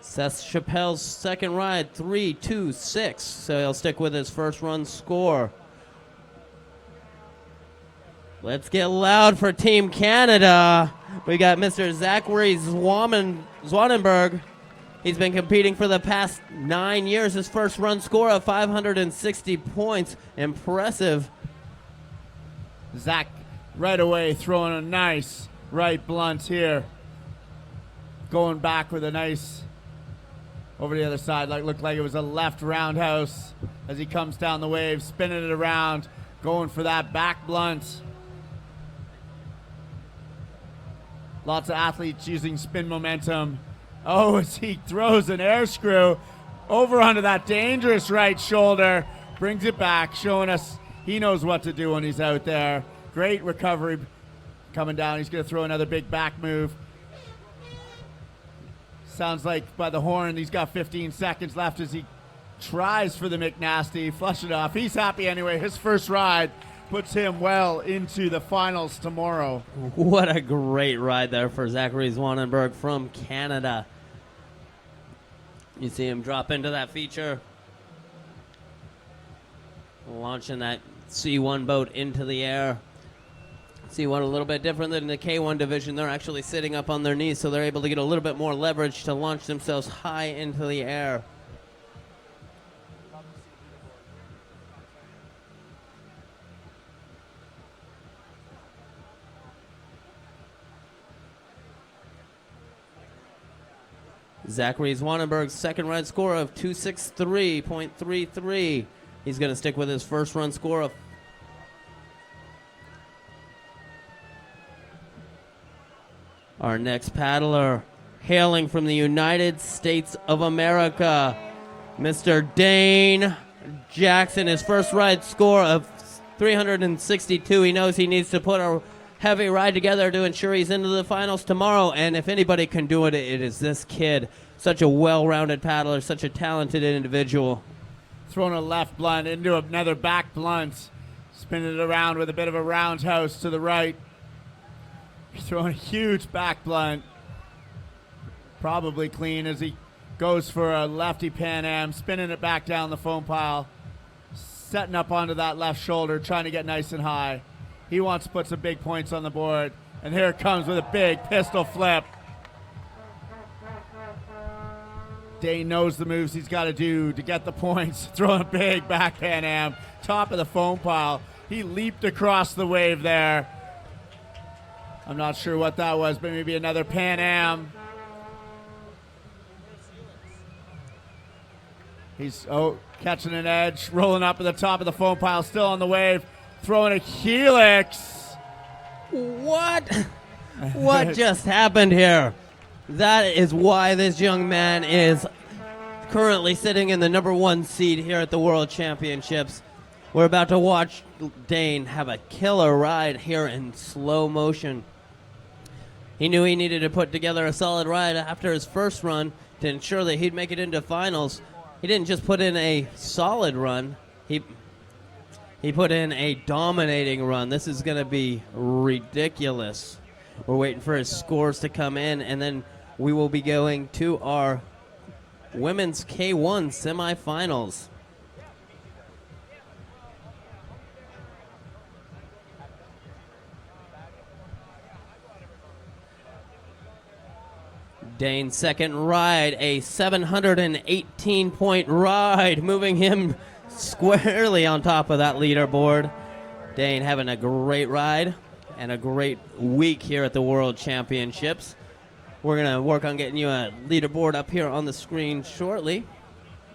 Seth Chappelle's second ride, 3.26, so he'll stick with his first run score. Let's get loud for Team Canada. We got Mr. Zachary Zwanenberg. He's been competing for the past 9 years. His first run score of 560 points. Impressive. Zach right away throwing a nice right blunt here. Going back with a nice over the other side, looked like it was a left roundhouse as he comes down the wave, spinning it around, going for that back blunt. Lots of athletes using spin momentum. Oh, as he throws an air screw over onto that dangerous right shoulder, brings it back, showing us he knows what to do when he's out there. Great recovery coming down. He's going to throw another big back move. Sounds like by the horn, he's got 15 seconds left as he tries for the McNasty, flush it off. He's happy anyway. His first ride puts him well into the finals tomorrow. What a great ride there for Zachary Zwanenberg from Canada. You see him drop into that feature. Launching that C1 boat into the air. C1 a little bit different than the K1 division. They're actually sitting up on their knees, so they're able to get a little bit more leverage to launch themselves high into the air. Zachary Zwanenberg's second run score of 263.33. He's going to stick with his first run score of our next paddler, hailing from the United States of America, Mr. Dane Jackson. His first ride score of 362. He knows he needs to put a heavy ride together to ensure he's into the finals tomorrow. And if anybody can do it, it is this kid. Such a well-rounded paddler, such a talented individual. Throwing a left blunt into another back blunt. Spinning it around with a bit of a roundhouse to the right. Throwing a huge back blunt. Probably clean as he goes for a lefty Pan Am. Spinning it back down the foam pile. Setting up onto that left shoulder, trying to get nice and high. He wants to put some big points on the board. And here it comes with a big pistol flip. Dane knows the moves he's got to do to get the points. Throwing a big back Pan Am. Top of the foam pile. He leaped across the wave there. I'm not sure what that was, but maybe another Pan Am. He's catching an edge, rolling up at the top of the foam pile, still on the wave, throwing a helix. What? What just happened here? That is why this young man is currently sitting in the number 1 seed here at the World Championships. We're about to watch Dane have a killer ride here in slow motion. He knew he needed to put together a solid ride after his first run to ensure that he'd make it into finals. He didn't just put in a solid run. He put in a dominating run. This is going to be ridiculous. We're waiting for his scores to come in, and then we will be going to our women's K1 semifinals. Dane's second ride, a 718-point ride, moving him squarely on top of that leaderboard. Dane having a great ride and a great week here at the World Championships. We're going to work on getting you a leaderboard up here on the screen shortly.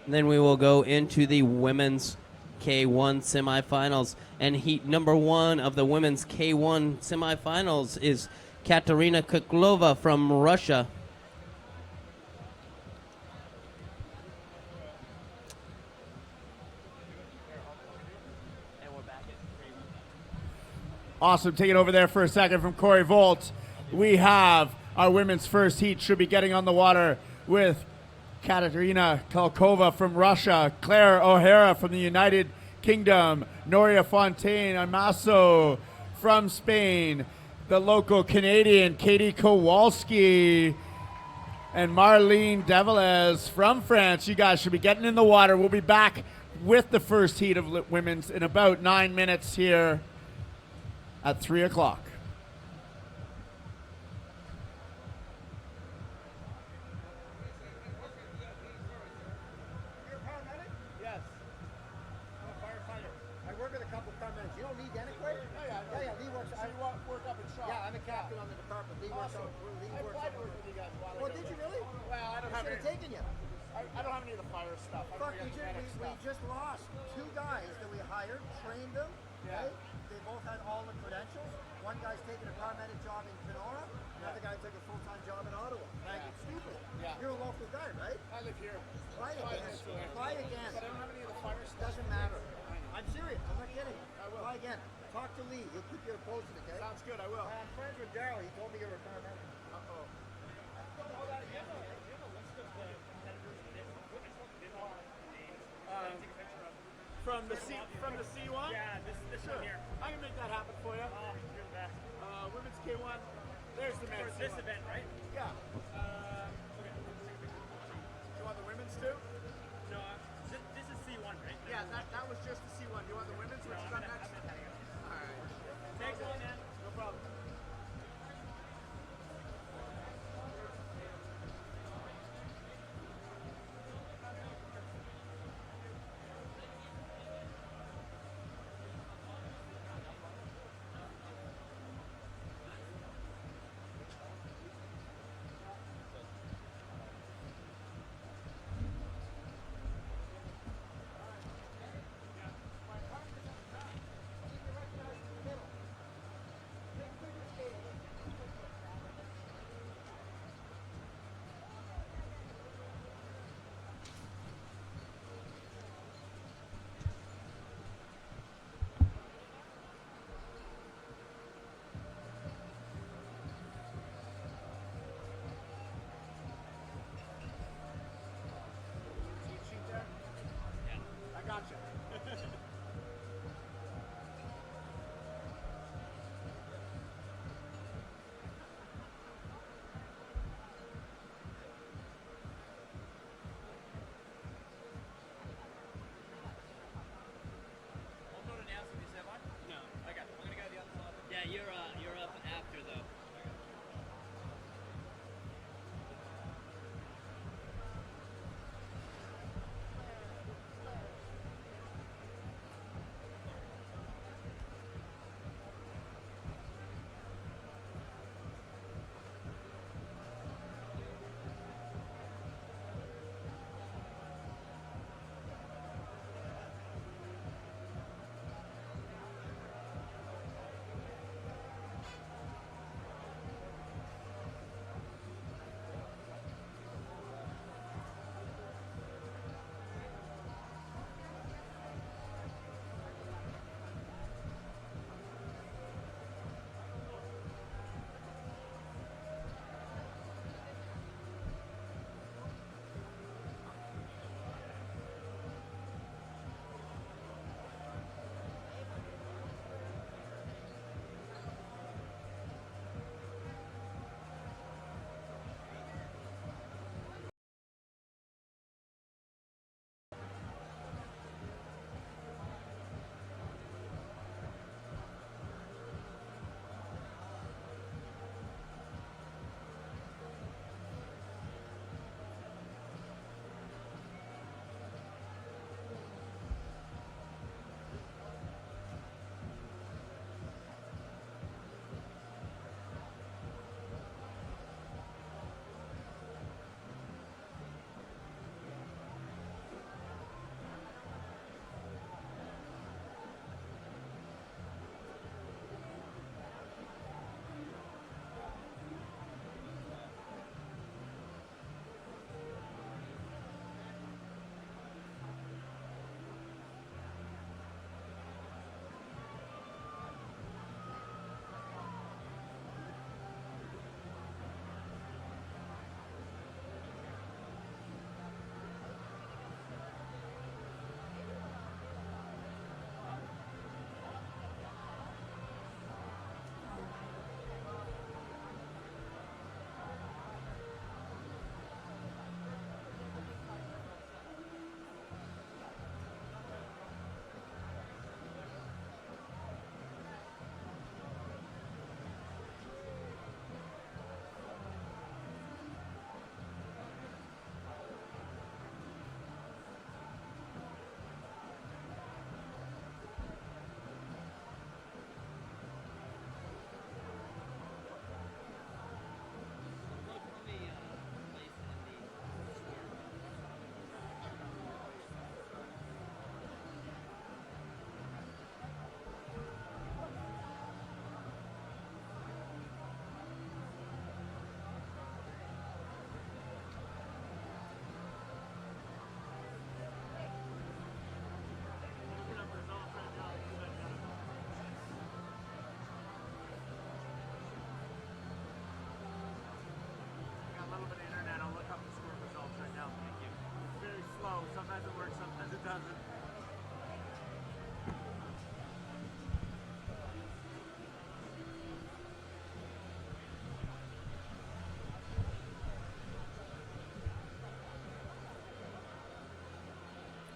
And then we will go into the women's K1 semifinals. And heat number 1 of the women's K1 semifinals is Katerina Kuklova from Russia. Awesome. Taking over there for a second from Corey Volt. We have our women's first heat. Should be getting on the water with Katerina Kuklova from Russia, Claire O'Hara from the United Kingdom, Noria Fontaine Amaso from Spain, the local Canadian Katie Kowalski, and Marlene Develez from France. You guys should be getting in the water. We'll be back with the first heat of women's in about 9 minutes here at 3 o'clock. Yes. I'm a firefighter. I work with a couple of paramedics. You don't need anyway? Yeah, Lee works. I work up in shop. Yeah, I'm a captain on the department. Lee works on. Lee works on. With you guys a while ago. Well, did you really? Well, I don't have any. Taken you. I don't have any of the fire stuff. Fuck, we just lost 2 guys that we hired, trained them. Yeah. Right? They both had all the credentials. One guy's taking a paramedic job in Canoe. Another guy took a full-time job in Ottawa. Like, it's stupid. Yeah. You're a local guy, right? I live here. Fly again. Fly again. But I don't have any of the fire stuff. Doesn't matter. I'm serious. I'm not kidding. I will. Fly again. Talk to Lee. He'll keep you posted, okay? Sounds good. I will. I'm friends with Daryl. He told me you were a paramedic. Uh-oh. From the C1? Yeah, this one here. I can make that happen for you. Oh, you're the best. Women's K1. There's the men's. For this event, right? Yeah. Okay. You want the women's too? No, this is C1, right? Yeah, that was just the C1. You want the women's? What you got next? All right. Thanks, man. No problem. Gotcha. I'm not announcing this, am I? No. Okay, I'm gonna go the other side. Yeah, you're up after though.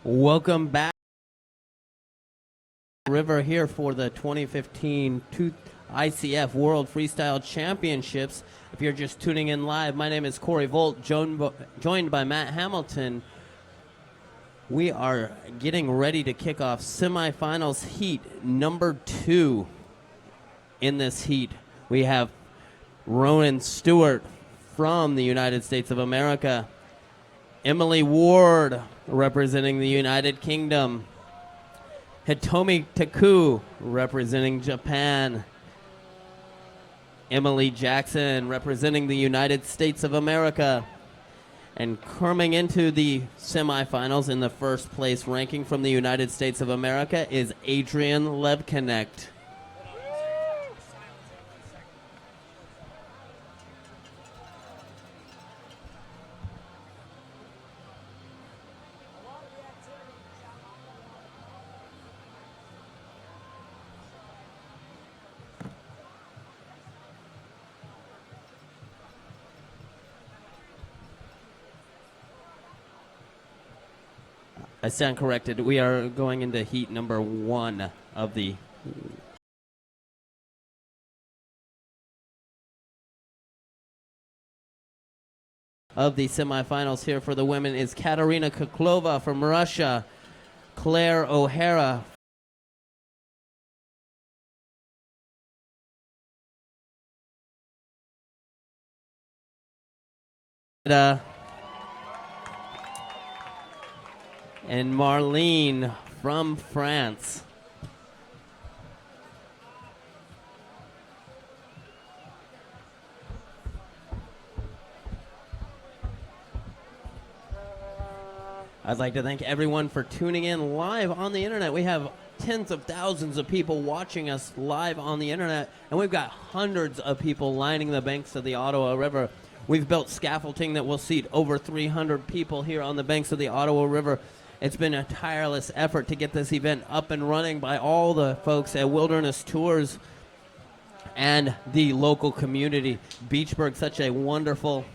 Welcome back. River here for the 2015 ICF World Freestyle Championships. If you're just tuning in live, my name is Corey Volt, joined by Matt Hamilton. We are getting ready to kick off semifinals heat number 2. In this heat, we have Ronan Stewart from the United States of America, Emily Ward representing the United Kingdom, Hitomi Taku representing Japan, Emily Jackson representing the United States of America, and coming into the semifinals in the first place ranking from the United States of America is Adrian Levconnect. I stand corrected. We are going into heat number 1 of the semifinals. Here for the women is Katerina Kuklova from Russia, Claire O'Hara and Marlene from France. I'd like to thank everyone for tuning in live on the internet. We have tens of thousands of people watching us live on the internet, and we've got hundreds of people lining the banks of the Ottawa River. We've built scaffolding that will seat over 300 people here on the banks of the Ottawa River. It's been a tireless effort to get this event up and running by all the folks at Wilderness Tours and the local community. Beachburg, such a wonderful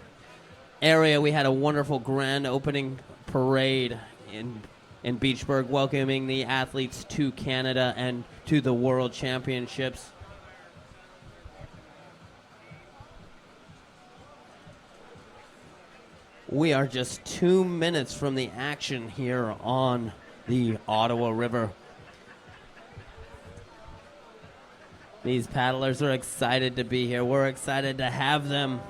area. We had a wonderful grand opening parade in Beachburg, welcoming the athletes to Canada and to the World Championships. We are just 2 minutes from the action here on the Ottawa River. These paddlers are excited to be here. We're excited to have them.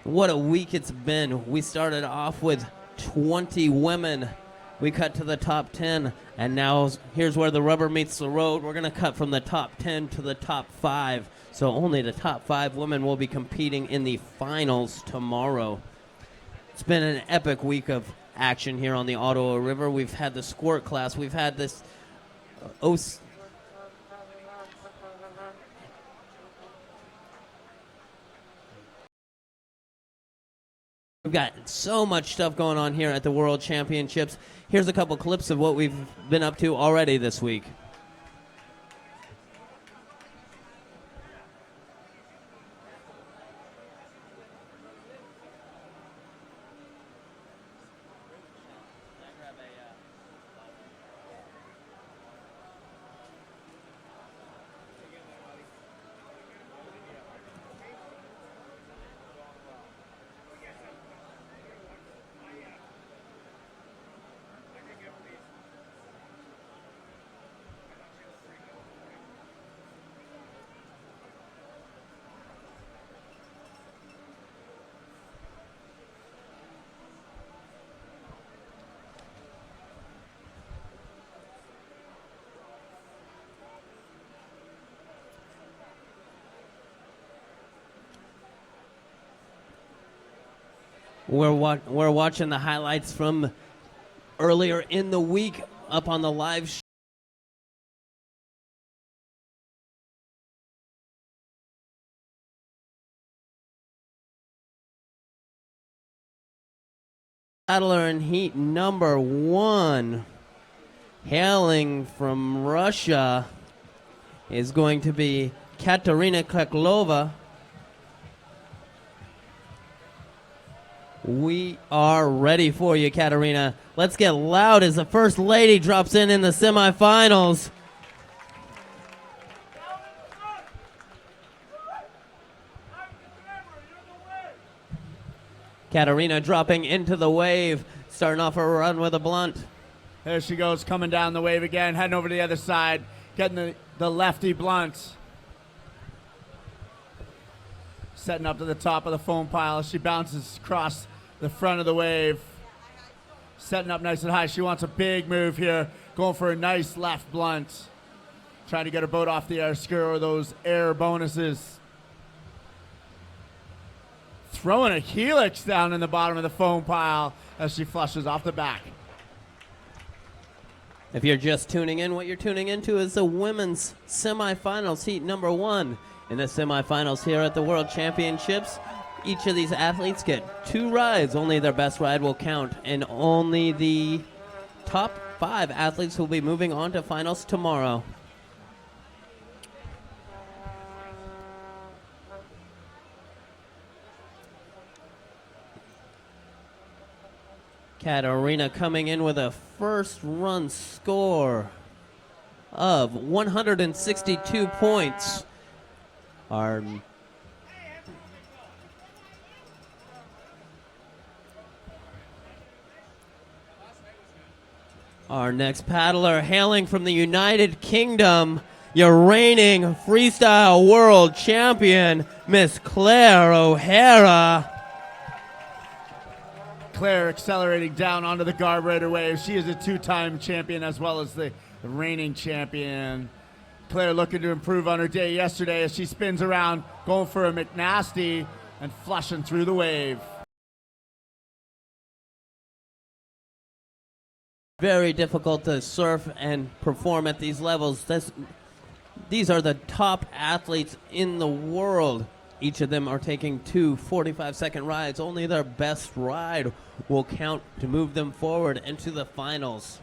What a week it's been. We started off with 20 women. We cut to the top 10, and now here's where the rubber meets the road. We're going to cut from the top 10 to the top 5. So only the top 5 women will be competing in the finals tomorrow. It's been an epic week of action here on the Ottawa River. We've had the squirt class. We've had this We've got so much stuff going on here at the World Championships. Here's a couple clips of what we've been up to already this week. We're watching the highlights from earlier in the week up on the live show. Paddler in heat number 1, hailing from Russia, is going to be Katerina Kuklova. We are ready for you, Katarina. Let's get loud as the First Lady drops in the semifinals. Katarina dropping into the wave, starting off her run with a blunt. There she goes, coming down the wave again, heading over to the other side, getting the lefty blunt. Setting up to the top of the foam pile as she bounces across the front of the wave. Setting up nice and high. She wants a big move here, going for a nice left blunt. Trying to get her boat off the air, score those air bonuses. Throwing a helix down in the bottom of the foam pile as she flushes off the back. If you're just tuning in, what you're tuning into is the women's semifinals, heat number 1. In the semifinals here at the World Championships, each of these athletes get 2 rides. Only their best ride will count, and only the top 5 athletes will be moving on to finals tomorrow. Katarina coming in with a first run score of 162 points. Our next paddler, hailing from the United Kingdom, your reigning freestyle world champion, Miss Claire O'Hara. Claire accelerating down onto the carburetor wave. She is a 2-time champion as well as the reigning champion. Claire looking to improve on her day yesterday as she spins around, going for a McNasty and flushing through the wave. Very difficult to surf and perform at these levels. These are the top athletes in the world. Each of them are taking 2 45-second rides. Only their best ride will count to move them forward into the finals.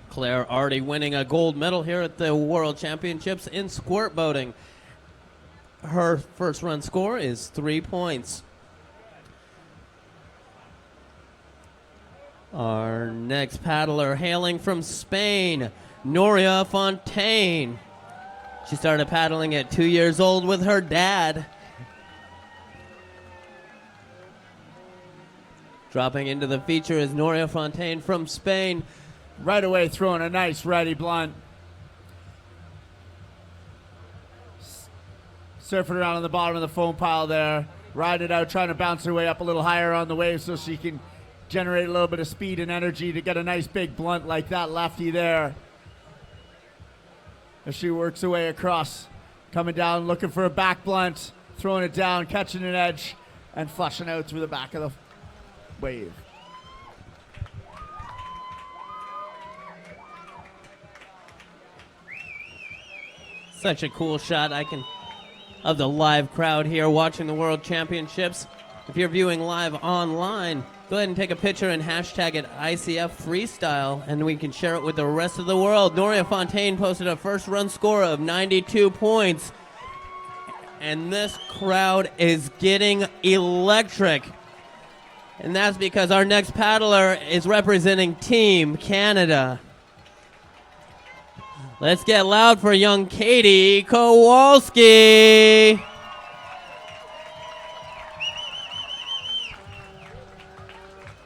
Claire already winning a gold medal here at the World Championships in squirt boating. Her first run score is 3 points. Our next paddler hailing from Spain, Nuria Fontaine. She started paddling at 2 years old with her dad. Dropping into the feature is Nuria Fontaine from Spain. Right away throwing a nice righty blunt. Surfing around on the bottom of the foam pile there. Ride it out, trying to bounce her way up a little higher on the wave so she can generate a little bit of speed and energy to get a nice big blunt like that lefty there. As she works her way across, coming down, looking for a back blunt, throwing it down, catching an edge, and flushing out through the back of the wave. Such a cool shot of the live crowd here watching the World Championships. If you're viewing live online, go ahead and take a picture and hashtag it ICF Freestyle, and we can share it with the rest of the world. Nuria Fontaine posted a first run score of 92 points, and this crowd is getting electric. And that's because our next paddler is representing Team Canada. Let's get loud for young Katie Kowalski.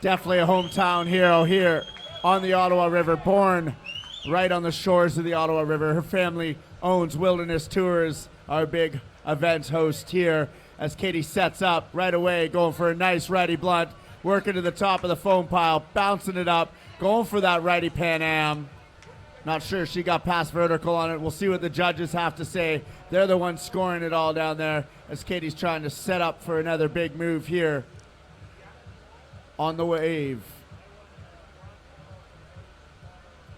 Definitely a hometown hero here on the Ottawa River, born right on the shores of the Ottawa River. Her family owns Wilderness Tours, our big event host here, as Katie sets up right away, going for a nice righty blunt, working to the top of the foam pile, bouncing it up, going for that righty Pan Am. Not sure she got past vertical on it. We'll see what the judges have to say. They're the ones scoring it all down there as Katie's trying to set up for another big move here on the wave.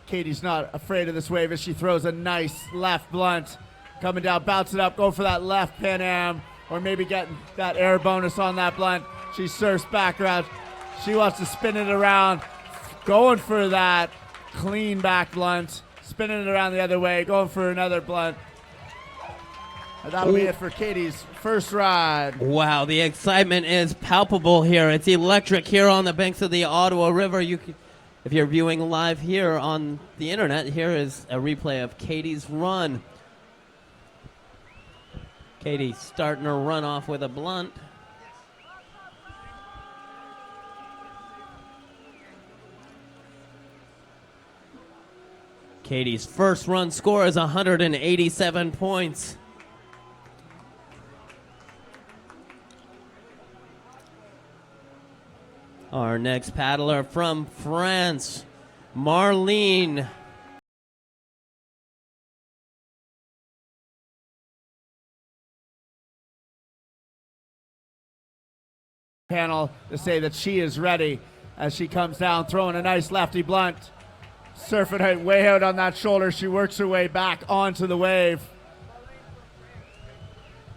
Katie's not afraid of this wave as she throws a nice left blunt. Coming down, bounce it up, go for that left Pan Am, or maybe getting that air bonus on that blunt. She surfs back around. She wants to spin it around, going for that clean back blunt, spinning it around the other way, going for another blunt. And that'll be it for Katie's first ride. Wow, the excitement is palpable here. It's electric here on the banks of the Ottawa River. If you're viewing live here on the internet, here is a replay of Katie's run. Katie starting her run off with a blunt. Katie's first run score is 187 points. Our next paddler from France, Marlene. Panel to say that she is ready as she comes down, throwing a nice lefty blunt. Surfing out way out on that shoulder. She works her way back onto the wave.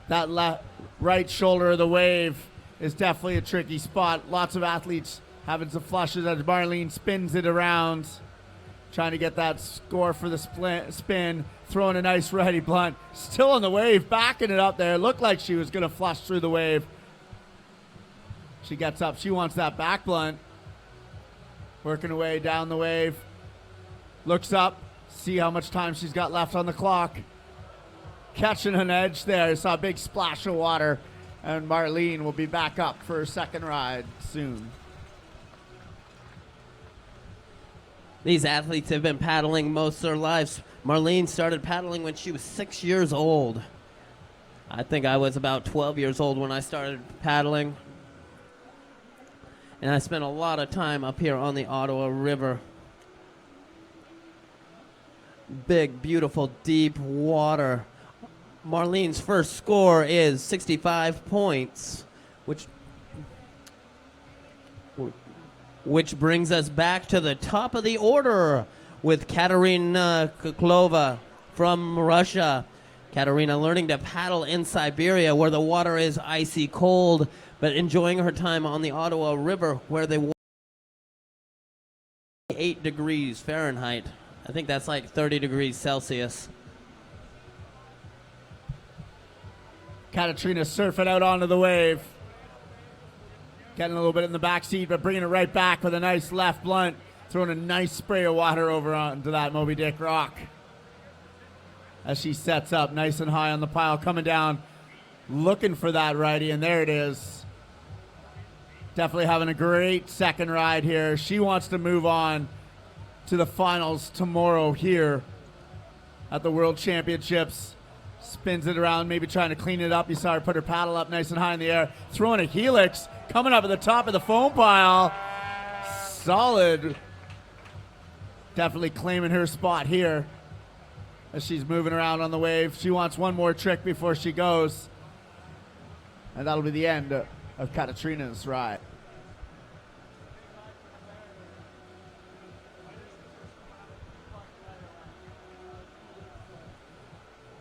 That right shoulder of the wave is definitely a tricky spot. Lots of athletes having some flushes as Marlene spins it around, trying to get that score for the spin, throwing a nice righty blunt. Still on the wave, backing it up there. It looked like she was going to flush through the wave. She gets up. She wants that back blunt. Working her way down the wave. Looks up, see how much time she's got left on the clock. Catching an edge there. Saw a big splash of water. And Marlene will be back up for her second ride soon. These athletes have been paddling most of their lives. Marlene started paddling when she was 6 years old. I think I was about 12 years old when I started paddling. And I spent a lot of time up here on the Ottawa River. Big, beautiful, deep water. Marlene's first score is 65 points, which brings us back to the top of the order with Katerina Kuklova from Russia. Katerina learning to paddle in Siberia where the water is icy cold, but enjoying her time on the Ottawa River where they 8 degrees Fahrenheit. I think that's like 30 degrees Celsius. Katerina surfing out onto the wave. Getting a little bit in the back seat, but bringing it right back with a nice left blunt. Throwing a nice spray of water over onto that Moby Dick rock. As she sets up nice and high on the pile, coming down, looking for that righty, and there it is. Definitely having a great second ride here. She wants to move on to the finals tomorrow here at the World Championships. Spins it around, maybe trying to clean it up. You saw her put her paddle up nice and high in the air. Throwing a helix, coming up at the top of the foam pile. Solid. Definitely claiming her spot here as she's moving around on the wave. She wants one more trick before she goes. And that'll be the end of Katerina's ride.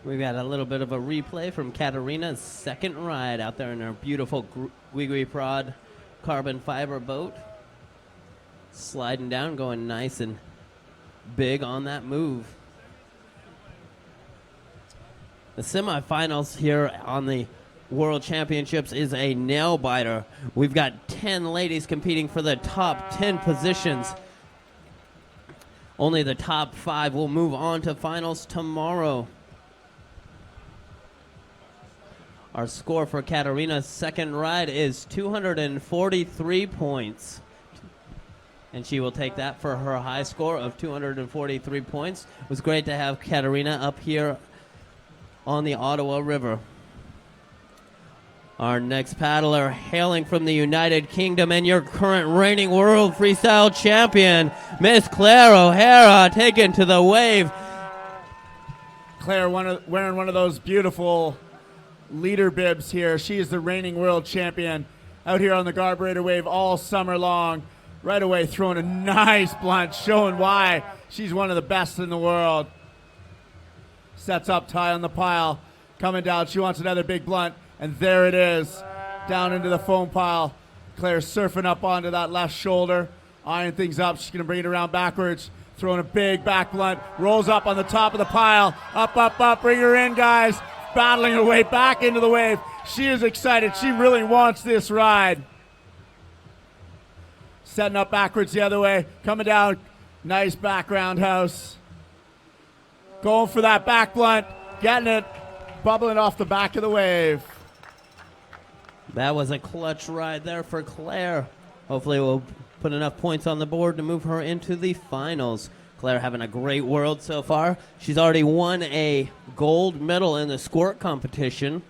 We've got a little bit of a replay from Katerina's second ride out there in her beautiful Gwigwi Prod carbon fiber boat. Sliding down, going nice and big on that move. The semifinals here on the World Championships is a nail biter. We've got 10 ladies competing for the top 10 positions. Only the top 5 will move on to finals tomorrow. Our score for Katerina's second ride is 243 points. And she will take that for her high score of 243 points. It was great to have Katerina up here on the Ottawa River. Our next paddler hailing from the United Kingdom and your current reigning world freestyle champion, Miss Claire O'Hara, taken to the wave. Claire wearing one of those beautiful leader bibs here. She is the reigning world champion out here on the carburetor wave all summer long. Right away throwing a nice blunt, showing why she's one of the best in the world. Sets up high on the pile, coming down. She wants another big blunt, and there it is, down into the foam pile. Claire surfing up onto that left shoulder, eyeing things up. She's gonna bring it around backwards, throwing a big back blunt, rolls up on the top of the pile, up, bring her in, guys. battling her way back into the wave. She is excited. She really wants this ride. Setting up backwards the other way. Coming down. Nice back roundhouse. Going for that back blunt. Getting it. Bubbling off the back of the wave. That was a clutch ride there for Claire. Hopefully we'll put enough points on the board to move her into the finals. Claire having a great world so far. She's already won a gold medal in the squirt competition.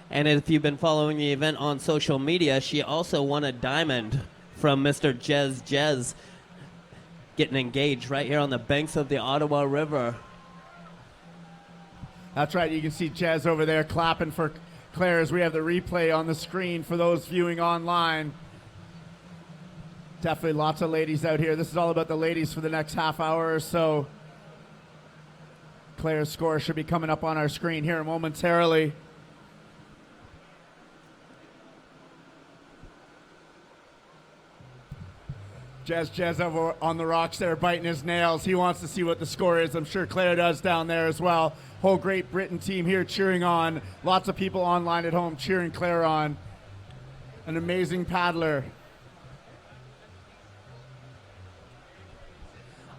And if you've been following the event on social media, she also won a diamond from Mr. Jez, getting engaged right here on the banks of the Ottawa River. That's right. You can see Jez over there clapping for Claire as we have the replay on the screen for those viewing online. Definitely lots of ladies out here. This is all about the ladies for the next half hour or so. Claire's score should be coming up on our screen here momentarily. Jez over on the rocks there biting his nails. He wants to see what the score is. I'm sure Claire does down there as well. Whole Great Britain team here cheering on. Lots of people online at home cheering Claire on. An amazing paddler.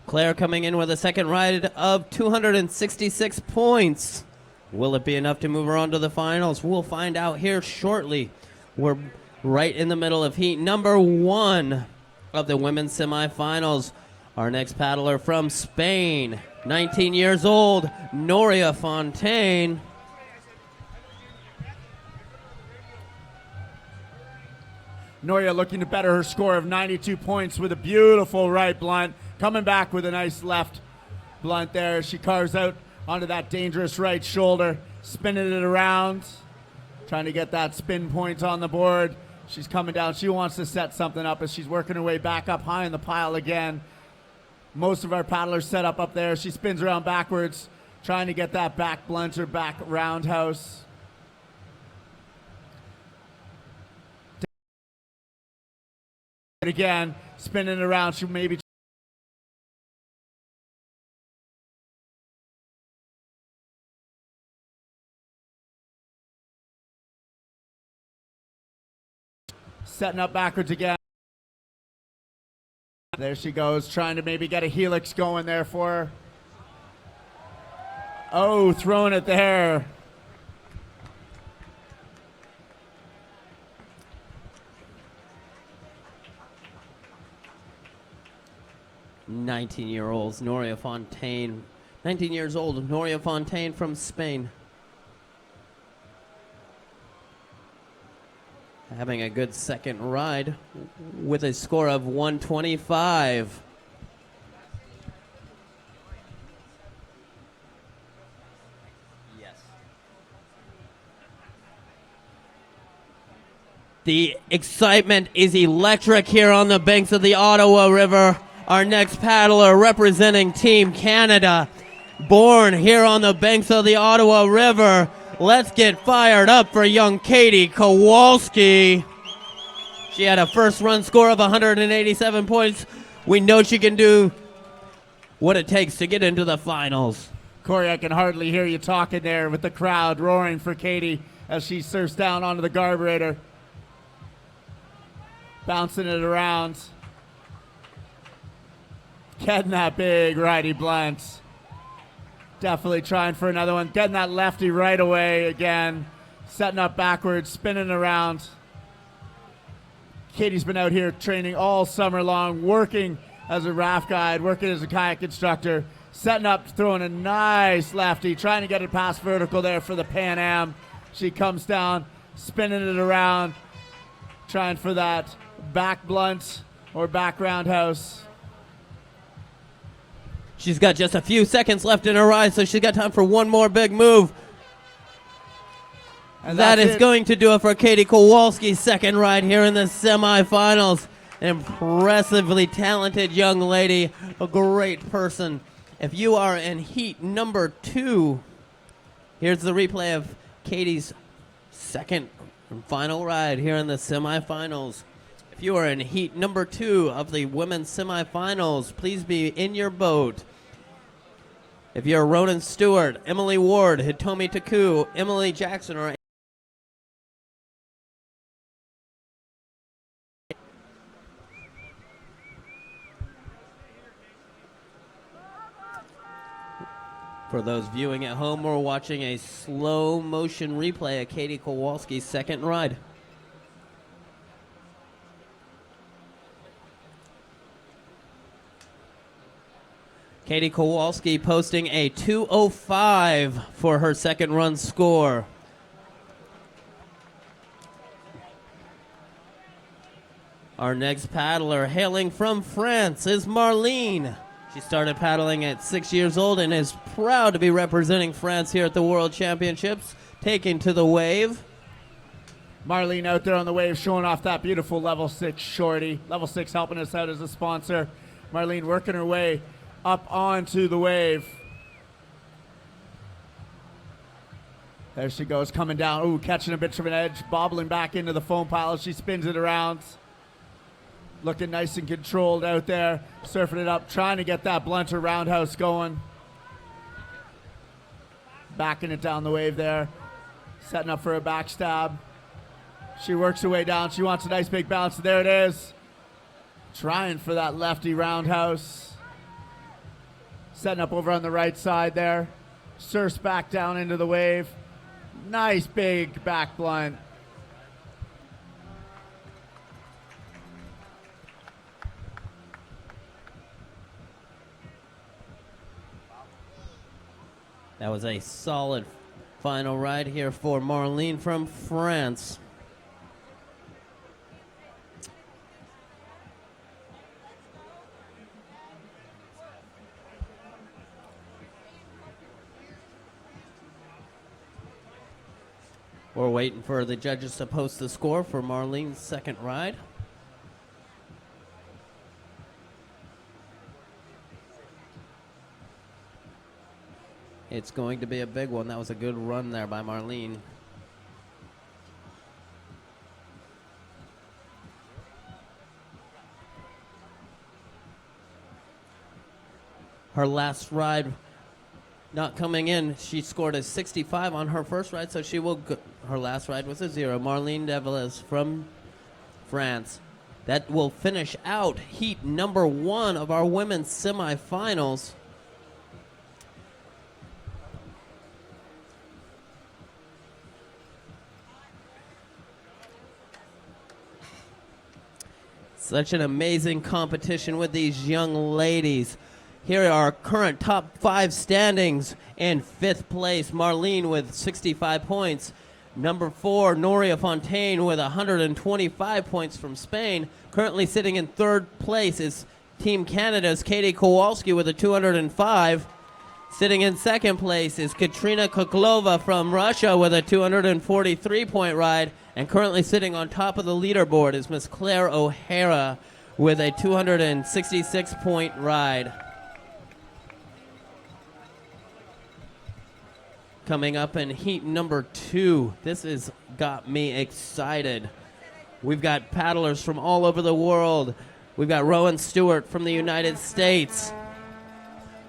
Claire coming in with a second ride of 266 points. Will it be enough to move her on to the finals? We'll find out here shortly. We're right in the middle of heat number 1 of the women's semifinals. Our next paddler from Spain, 19 years old, Noria Fontaine. Noria looking to better her score of 92 points with a beautiful right blunt. Coming back with a nice left blunt there. She carves out onto that dangerous right shoulder, spinning it around, trying to get that spin point on the board. She's coming down. She wants to set something up as she's working her way back up high in the pile again. Most of our paddlers set up there. She spins around backwards, trying to get that back blunt or back roundhouse. Again, spinning around. She maybe setting up backwards again. There she goes, trying to maybe get a helix going there for her. Oh, throwing it there. Nineteen-year-old Noria Fontaine. 19 years old, Noria Fontaine from Spain. Having a good second ride with a score of 125. Yes. The excitement is electric here on the banks of the Ottawa River. Our next paddler representing Team Canada, born here on the banks of the Ottawa River. Let's get fired up for young Katie Kowalski. She had a first run score of 187 points. We know she can do what it takes to get into the finals. Corey, I can hardly hear you talking there with the crowd roaring for Katie as she surfs down onto the carburetor. Bouncing it around. Getting that big righty blunt. Definitely trying for another one. Getting that lefty right away again. Setting up backwards, spinning around. Katie's been out here training all summer long, working as a raft guide, working as a kayak instructor. Setting up, throwing a nice lefty, trying to get it past vertical there for the Pan Am. She comes down, spinning it around, trying for that back blunt or back roundhouse. She's got just a few seconds left in her ride, so she's got time for one more big move. And that is going to do it for Katie Kowalski's second ride here in the semifinals. An impressively talented young lady, a great person. If you are in heat number 2, here's the replay of Katie's second and final ride here in the semifinals. If you are in heat number 2 of the women's semifinals, please be in your boat. If you're Ronan Stewart, Emily Ward, Hitomi Taku, Emily Jackson, or for those viewing at home, we're watching a slow motion replay of Katie Kowalski's second ride. Katie Kowalski posting a 2:05 for her second run score. Our next paddler hailing from France is Marlene. She started paddling at 6 years old and is proud to be representing France here at the World Championships, taking to the wave. Marlene out there on the wave showing off that beautiful level 6 shorty. Level 6 helping us out as a sponsor. Marlene working her way up onto the wave. There she goes, coming down. Ooh, catching a bit of an edge, bobbling back into the foam pile as she spins it around. Looking nice and controlled out there, surfing it up, trying to get that blunter roundhouse going. Backing it down the wave there, setting up for a backstab. She works her way down. She wants a nice big bounce. There it is. Trying for that lefty roundhouse. Setting up over on the right side there. Surfs back down into the wave. Nice big back blunt. That was a solid final ride here for Marlene from France. We're waiting for the judges to post the score for Marlene's second ride. It's going to be a big one. That was a good run there by Marlene. Her last ride not coming in. She scored a 65 on her first ride, so she will go. Her last ride was a 0. Marlene Develes from France. That will finish out heat number 1 of our women's semifinals. Such an amazing competition with these young ladies. Here are our current top 5 standings. In 5th place, Marlene with 65 points. Number 4, Noria Fontaine with 125 points from Spain. Currently sitting in 3rd place is Team Canada's Katie Kowalski with a 205. Sitting in 2nd place is Katrina Koklova from Russia with a 243-point ride. And currently sitting on top of the leaderboard is Miss Claire O'Hara with a 266-point ride. Coming up in heat number 2. This has got me excited. We've got paddlers from all over the world. We've got Rowan Stewart from the United States.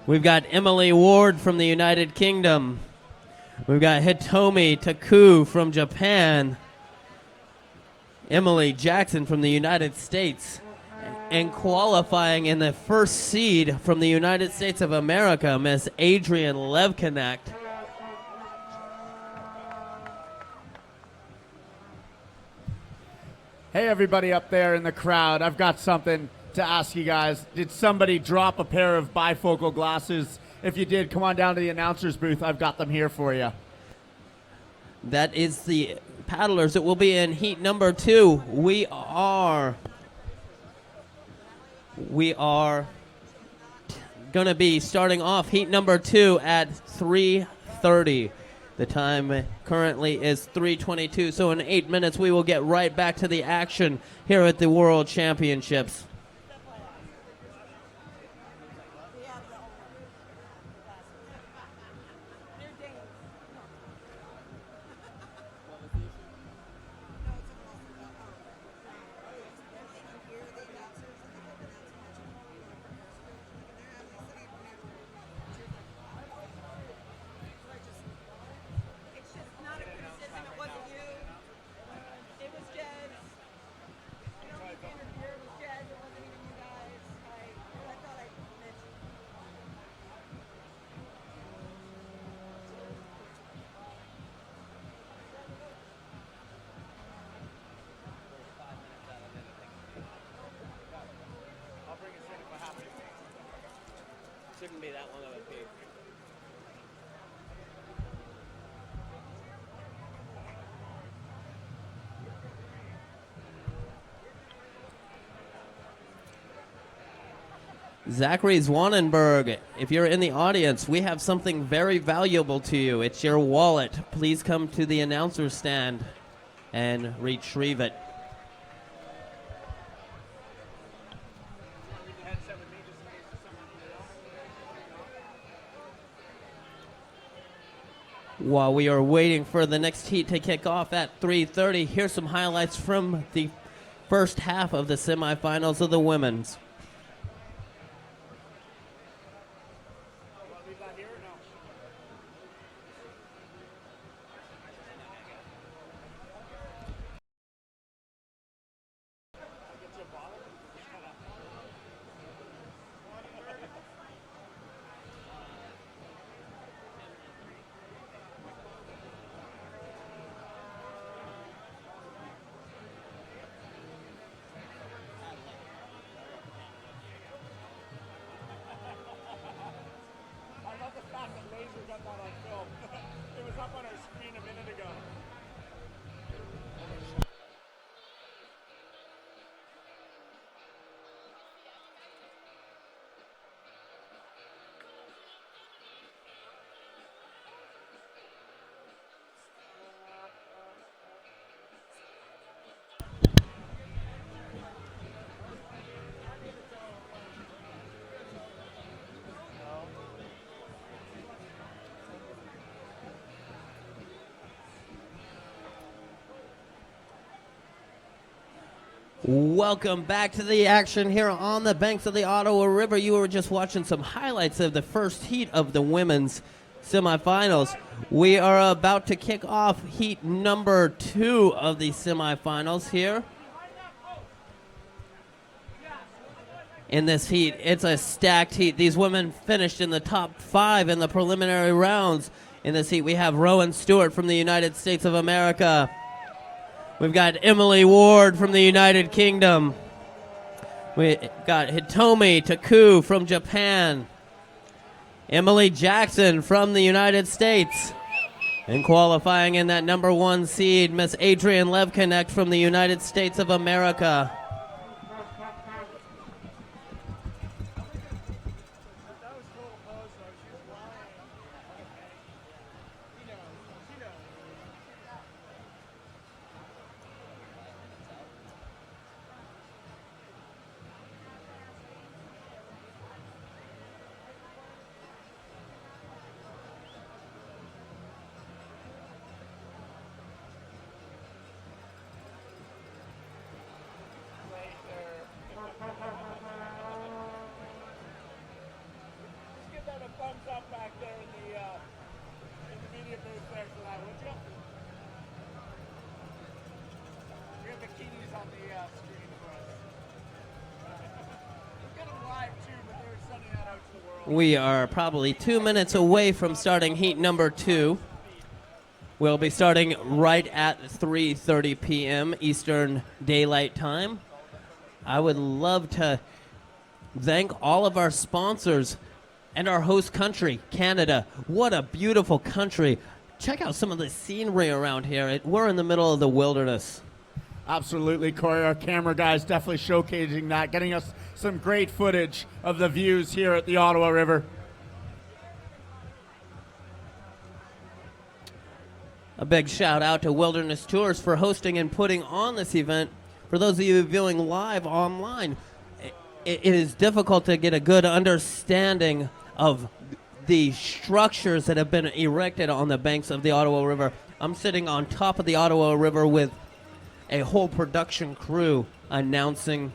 We've got Emily Ward from the United Kingdom. We've got Hitomi Taku from Japan. Emily Jackson from the United States. And qualifying in the first seed from the United States of America, Miss Adrienne Levconnect. Hey, everybody up there in the crowd, I've got something to ask you guys. Did somebody drop a pair of bifocal glasses? If you did, come on down to the announcer's booth. I've got them here for you. That is the paddlers that will be in heat number 2. We are going to be starting off heat number 2 at 3:30. The time currently is 3:22, so in 8 minutes we will get right back to the action here at the World Championships. that long of a piece. Zachary Zwanenberg, if you're in the audience, we have something very valuable to you. It's your wallet. Please come to the announcer's stand and retrieve it. While we are waiting for the next heat to kick off at 3:30, here's some highlights from the first half of the semifinals of the women's. Welcome back to the action here on the banks of the Ottawa River. You were just watching some highlights of the first heat of the women's semifinals. We are about to kick off heat number 2 of the semifinals here. In this heat, it's a stacked heat. These women finished in the top 5 in the preliminary rounds. In this heat, we have Rowan Stewart from the United States of America. We've got Emily Ward from the United Kingdom. We got Hitomi Taku from Japan. Emily Jackson from the United States. And qualifying in that number 1 seed, Miss Adrienne Levconnect from the United States of America. We are probably 2 minutes away from starting heat number 2. We'll be starting right at 3:30 p.m. Eastern Daylight Time. I would love to thank all of our sponsors and our host country, Canada. What a beautiful country. Check out some of the scenery around here. We're in the middle of the wilderness. Absolutely, Corey. Our camera guys definitely showcasing that, getting us some great footage of the views here at the Ottawa River. A big shout out to Wilderness Tours for hosting and putting on this event. For those of you viewing live online, it is difficult to get a good understanding of the structures that have been erected on the banks of the Ottawa River. I'm sitting on top of the Ottawa River with a whole production crew announcing.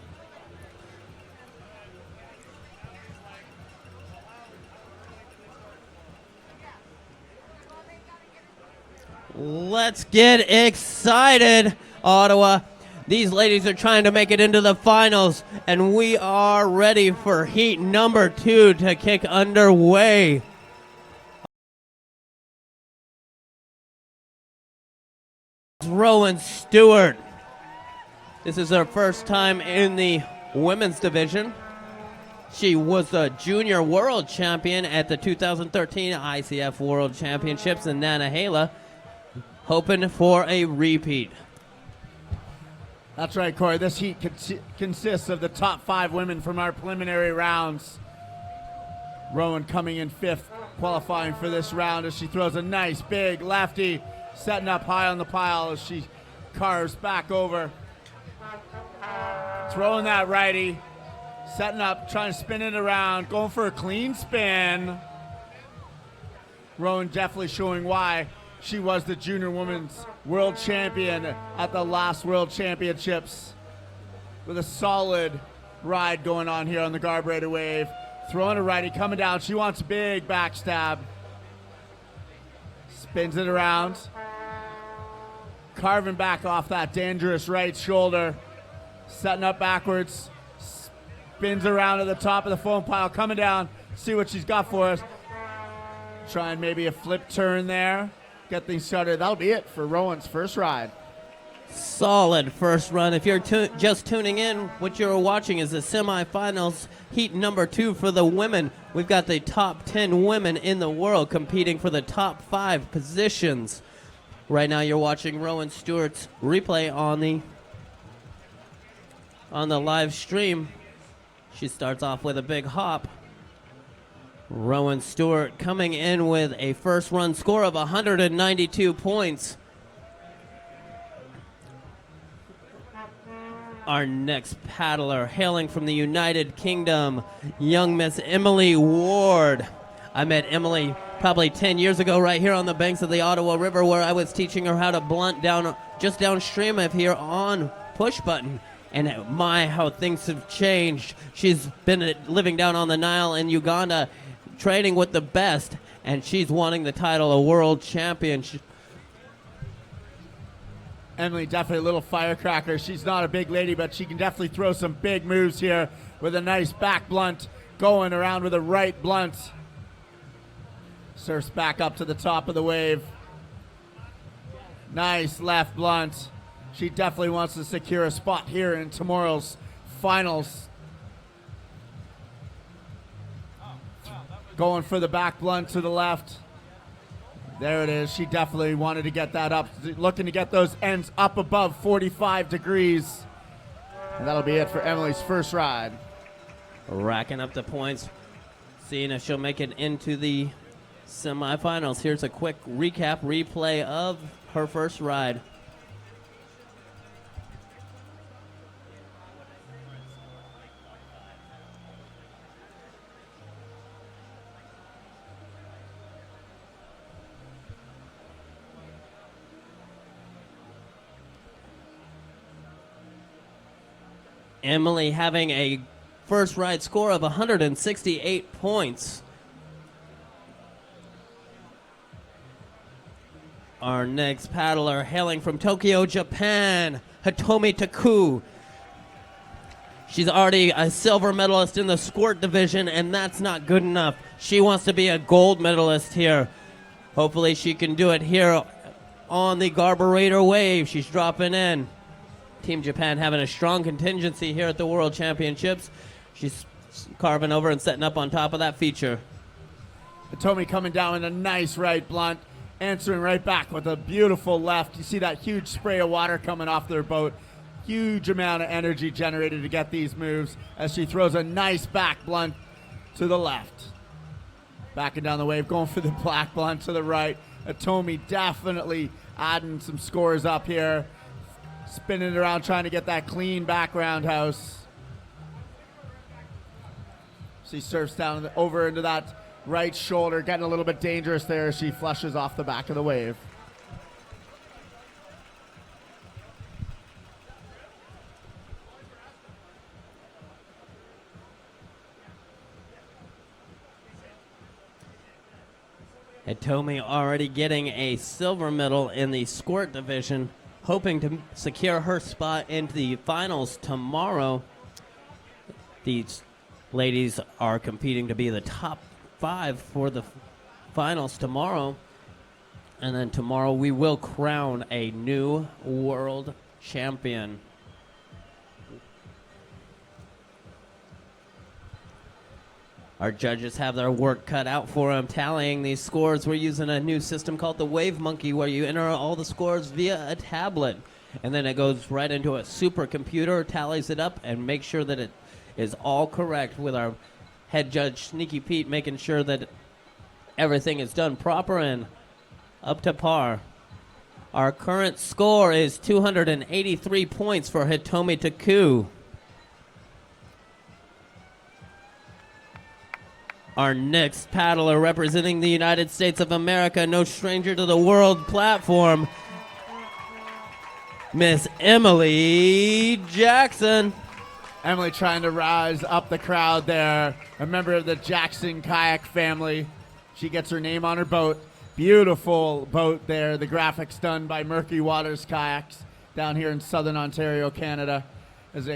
Let's get excited, Ottawa. These ladies are trying to make it into the finals, and we are ready for heat number 2 to kick underway. Rowan Stewart. This is her first time in the women's division. She was the junior world champion at the 2013 ICF World Championships in Nantahala, hoping for a repeat. That's right, Corey. This heat consists of the top 5 women from our preliminary rounds. Rowan coming in 5th, qualifying for this round as she throws a nice big lefty, setting up high on the pile as she carves back over. Throwing that righty, setting up, trying to spin it around, going for a clean spin. Rowan definitely showing why she was the junior women's world champion at the last world championships, with a solid ride going on here on the carburetor wave. Throwing a righty, coming down. She wants a big backstab. Spins it around. Carving back off that dangerous right shoulder. Setting up backwards. Spins around to the top of the foam pile. Coming down. See what she's got for us. Trying maybe a flip turn there. Get things started. That'll be it for Rowan's first ride. Solid first run. If you're just tuning in, what you're watching is the semifinals, heat number 2 for the women. We've got the top 10 women in the world competing for the top 5 positions. Right now you're watching Rowan Stewart's replay on the live stream. She starts off with a big hop. Rowan Stewart coming in with a first run score of 192 points. Our next paddler, hailing from the United Kingdom, young Miss Emily Ward. I met Emily probably 10 years ago right here on the banks of the Ottawa River, where I was teaching her how to blunt down just downstream of here on push button. And my, how things have changed. She's been living down on the Nile in Uganda, training with the best, and she's wanting the title of world champion. Emily, definitely a little firecracker. She's not a big lady, but she can definitely throw some big moves here with a nice back blunt, going around with a right blunt. Surfs back up to the top of the wave. Nice left blunt. She definitely wants to secure a spot here in tomorrow's finals. Going for the back blunt to the left. There it is. She definitely wanted to get that up. Looking to get those ends up above 45 degrees. And that'll be it for Emily's first ride. Racking up the points. Seeing if she'll make it into the semifinals. Here's a quick recap, replay of her first ride. Emily having a first ride score of 168 points. Our next paddler hailing from Tokyo, Japan, Hitomi Taku. She's already a silver medalist in the squirt division, and that's not good enough. She wants to be a gold medalist here. Hopefully she can do it here on the carburetor wave. She's dropping in. Team Japan having a strong contingency here at the World Championships. She's carving over and setting up on top of that feature. Hitomi coming down with a nice right blunt, answering right back with a beautiful left. You see that huge spray of water coming off their boat. Huge amount of energy generated to get these moves as she throws a nice back blunt to the left. Backing down the wave, going for the black blunt to the right. Hitomi definitely adding some scores up here. Spinning around, trying to get that clean back roundhouse. She surfs down over into that right shoulder, getting a little bit dangerous there as she flushes off the back of the wave. Hitomi already getting a silver medal in the squirt division, hoping to secure her spot into the finals tomorrow. These ladies are competing to be the top 5 for the finals tomorrow. And then tomorrow we will crown a new world champion. Our judges have their work cut out for them tallying these scores. We're using a new system called the Wave Monkey where you enter all the scores via a tablet. And then it goes right into a supercomputer, tallies it up, and makes sure that it is all correct with our head judge, Sneaky Pete, making sure that everything is done proper and up to par. Our current score is 283 points for Hitomi Taku. Our next paddler representing the United States of America, no stranger to the world platform, Miss Emily Jackson. Emily trying to rise up the crowd there. A member of the Jackson kayak family. She gets her name on her boat. Beautiful boat there. The graphics done by Murky Waters Kayaks down here in southern Ontario, Canada. As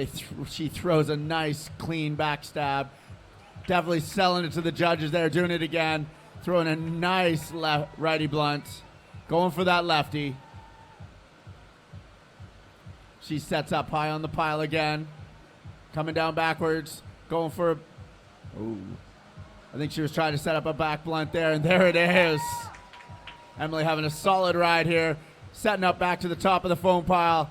she throws a nice, clean backstab. Definitely selling it to the judges there. Doing it again. Throwing a nice righty blunt. Going for that lefty. She sets up high on the pile again. Coming down backwards. Going for ooh. I think she was trying to set up a back blunt there, and there it is. Emily having a solid ride here. Setting up back to the top of the foam pile.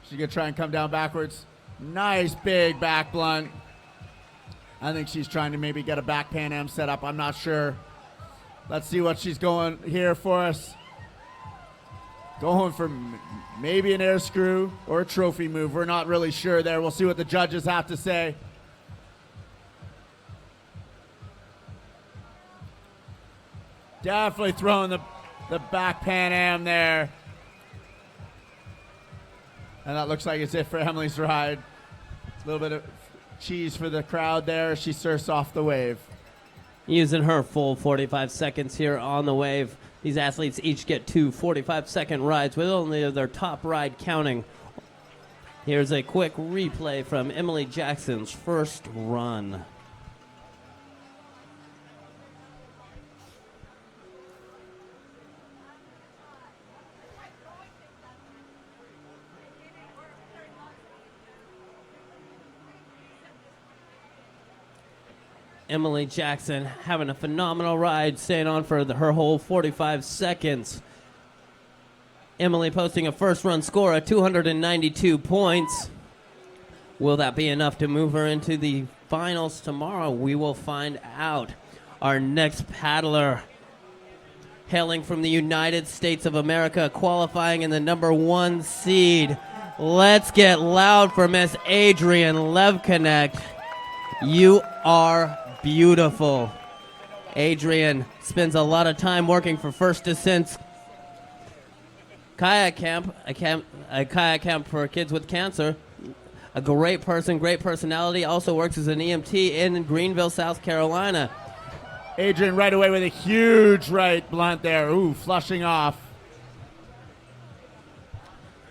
She's going to try and come down backwards. Nice big back blunt. I think she's trying to maybe get a back Pan Am set up. I'm not sure. Let's see what she's going here for us. Going for maybe an air screw or a trophy move. We're not really sure there. We'll see what the judges have to say. Definitely throwing the back Pan Am there. And that looks like it's it for Emily's ride. A little bit of cheese for the crowd there. She surfs off the wave. Using her full 45 seconds here on the wave. These athletes each get 2 45-second rides with only their top ride counting. Here's a quick replay from Emily Jackson's first run. Emily Jackson having a phenomenal ride, staying on for her whole 45 seconds. Emily posting a first run score of 292 points. Will that be enough to move her into the finals tomorrow? We will find out. Our next paddler, hailing from the United States of America, qualifying in the number 1 seed. Let's get loud for Miss Adrian Levconnect. You are beautiful. Adrian spends a lot of time working for First Descent's kayak camp, a kayak camp for kids with cancer. A great person, great personality. Also works as an EMT in Greenville, South Carolina. Adrian right away with a huge right blunt there. Ooh, flushing off.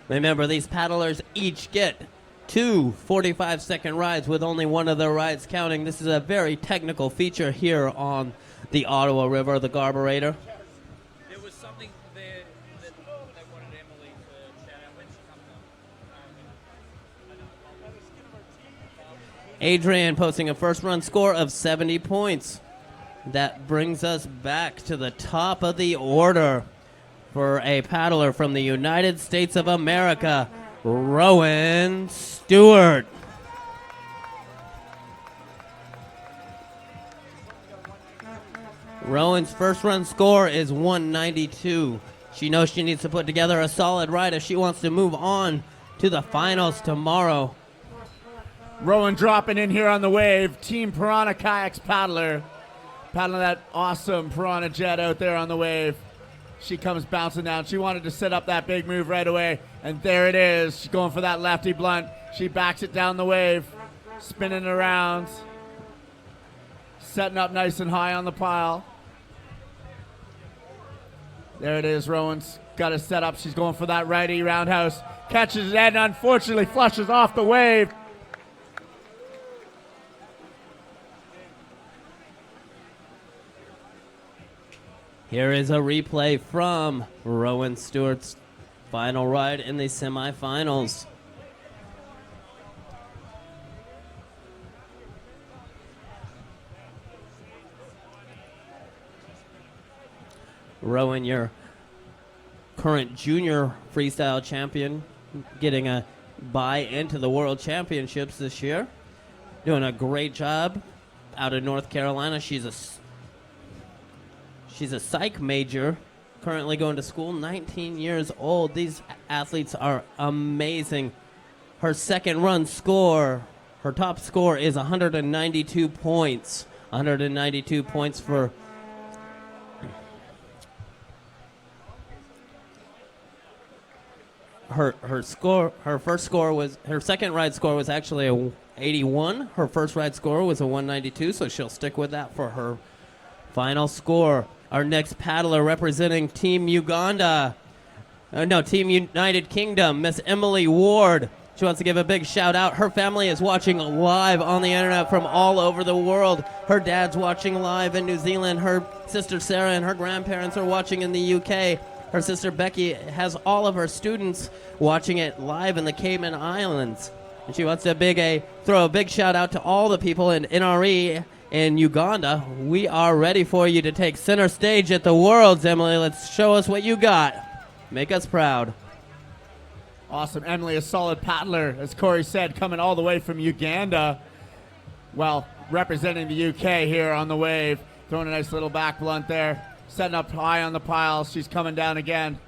Remember, these paddlers each get 2 45-second rides with only one of their rides counting. This is a very technical feature here on the Ottawa River, the Garburator. There was something there that they wanted Emily to shout out when she comes on. Adrian posting a first run score of 70 points. That brings us back to the top of the order for a paddler from the United States of America, Rowan Stewart. Rowan's first run score is 192. She knows she needs to put together a solid ride if she wants to move on to the finals tomorrow. Rowan dropping in here on the wave. Team Piranha Kayaks paddler. Paddling that awesome Piranha jet out there on the wave. She comes bouncing down. She wanted to set up that big move right away. And there it is. She's going for that lefty blunt. She backs it down the wave. Spinning around. Setting up nice and high on the pile. There it is. Rowan's got it set up. She's going for that righty roundhouse. Catches it and unfortunately flushes off the wave. Here is a replay from Rowan Stewart's final ride in the semifinals. Rowan, your current junior freestyle champion, getting a bye into the World Championships this year. Doing a great job out of North Carolina. She's a psych major, currently going to school, 19 years old. These athletes are amazing. Her second run score, her top score is 192 points. 192 points for her score. Her first score was, her second ride score was actually a 81. Her first ride score was a 192, so she'll stick with that for her final score. Our next paddler representing Team Uganda, Team United Kingdom, Miss Emily Ward. She wants to give a big shout out. Her family is watching live on the internet from all over the world. Her dad's watching live in New Zealand. Her sister Sarah and her grandparents are watching in the UK. Her sister Becky has all of her students watching it live in the Cayman Islands. And she wants to throw a big shout out to all the people in NRE in Uganda. We are ready for you to take center stage at the Worlds, Emily. Let's show us what you got. Make us proud. Awesome. Emily, a solid paddler, as Corey said, coming all the way from Uganda. Well, representing the UK here on the wave. Throwing a nice little back blunt there. Setting up high on the pile. She's coming down again.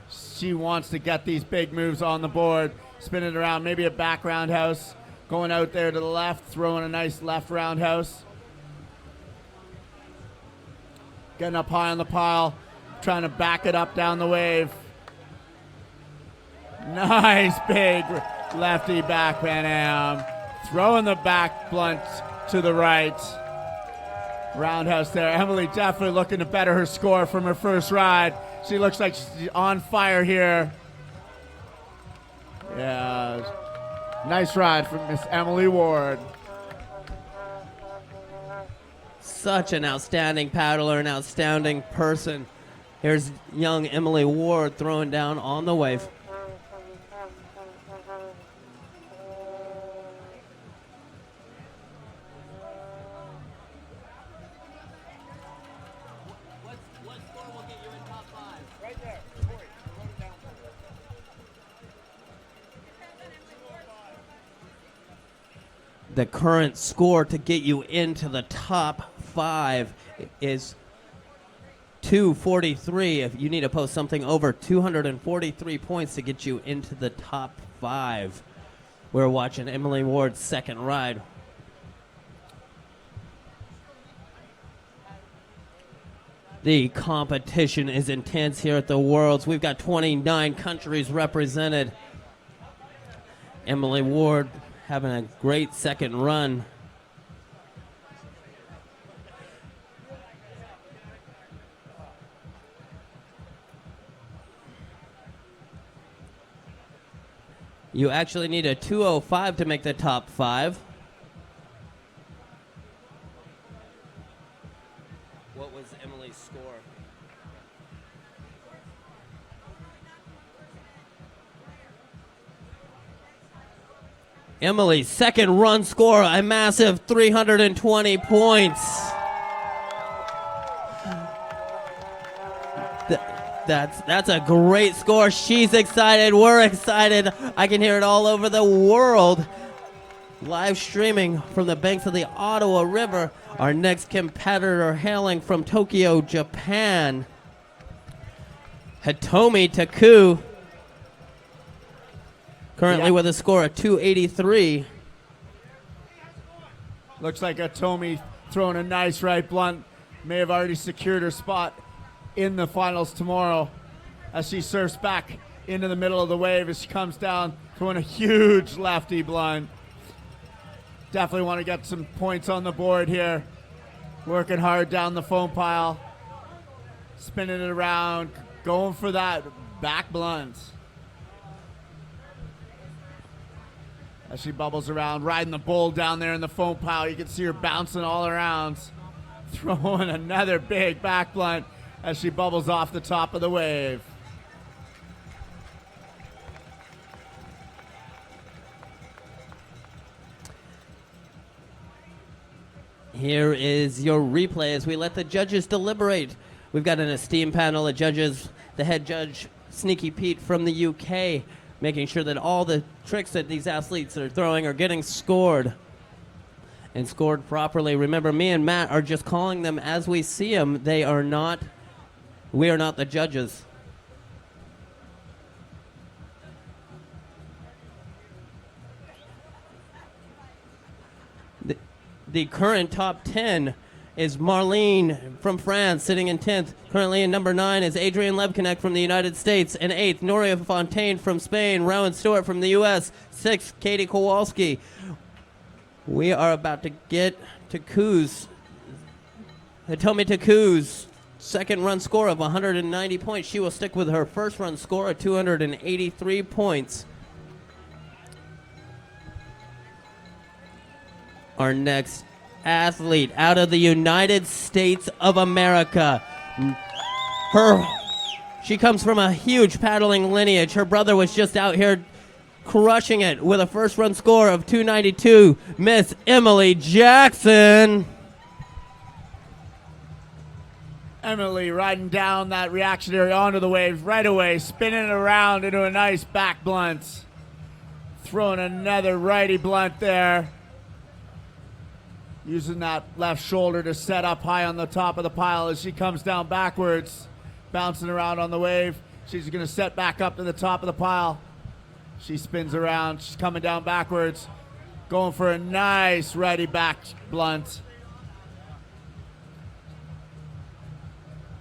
She wants to get these big moves on the board. Spinning around, maybe a back roundhouse. Going out there to the left, throwing a nice left roundhouse. Getting up high on the pile, trying to back it up down the wave. Nice big lefty back Pan Am. Throwing the back blunt to the right. Roundhouse there. Emily definitely looking to better her score from her first ride. She looks like she's on fire here. Yeah. Nice ride from Miss Emily Ward. Such an outstanding paddler, an outstanding person. Here's young Emily Ward throwing down on the wave. What score will get you in top 5? Right there. Corey, wrote it down. The current score to get you into the top 5 is 243. If you need to post something over 243 points to get you into the top 5. We're watching Emily Ward's second ride. The competition is intense here at the Worlds. We've got 29 countries represented. Emily Ward having a great second run. You actually need a 205 to make the top 5. What was Emily's score? Emily's second run score, a massive 320 points. That's a great score. She's excited. We're excited. I can hear it all over the world. Live streaming from the banks of the Ottawa River. Our next competitor hailing from Tokyo, Japan. Hitomi Taku. Currently with a score of 283. Looks like Atomi throwing a nice right blunt. May have already secured her spot in the finals tomorrow as she surfs back into the middle of the wave as she comes down, throwing a huge lefty blunt. Definitely want to get some points on the board here. Working hard down the foam pile. Spinning it around, going for that back blunt. As she bubbles around, riding the bull down there in the foam pile. You can see her bouncing all around. Throwing another big back blunt as she bubbles off the top of the wave. Here is your replay as we let the judges deliberate We've got an esteemed panel of judges. The head judge, Sneaky Pete from the UK, making sure that all the tricks that these athletes are throwing are getting scored and scored properly. Remember, me and Matt are just calling them as we see them. We are not the judges. The current top 10 is Marlene from France, sitting in 10th. Currently in number 9 is Adrienne Levconnect from the United States. In 8th, Noria Fontaine from Spain. Rowan Stewart from the U.S. 6th, Katie Kowalski. We are about to get to Kuz. Hitomi Taku's second run score of 190 points. She will stick with her first run score of 283 points. Our next athlete out of the United States of America. She comes from a huge paddling lineage. Her brother was just out here crushing it with a first run score of 292. Miss Emily Jackson. Emily riding down that reactionary onto the wave right away, spinning it around into a nice back blunt. Throwing another righty blunt there. Using that left shoulder to set up high on the top of the pile as she comes down backwards. Bouncing around on the wave. She's going to set back up to the top of the pile. She spins around. She's coming down backwards. Going for a nice righty back blunt.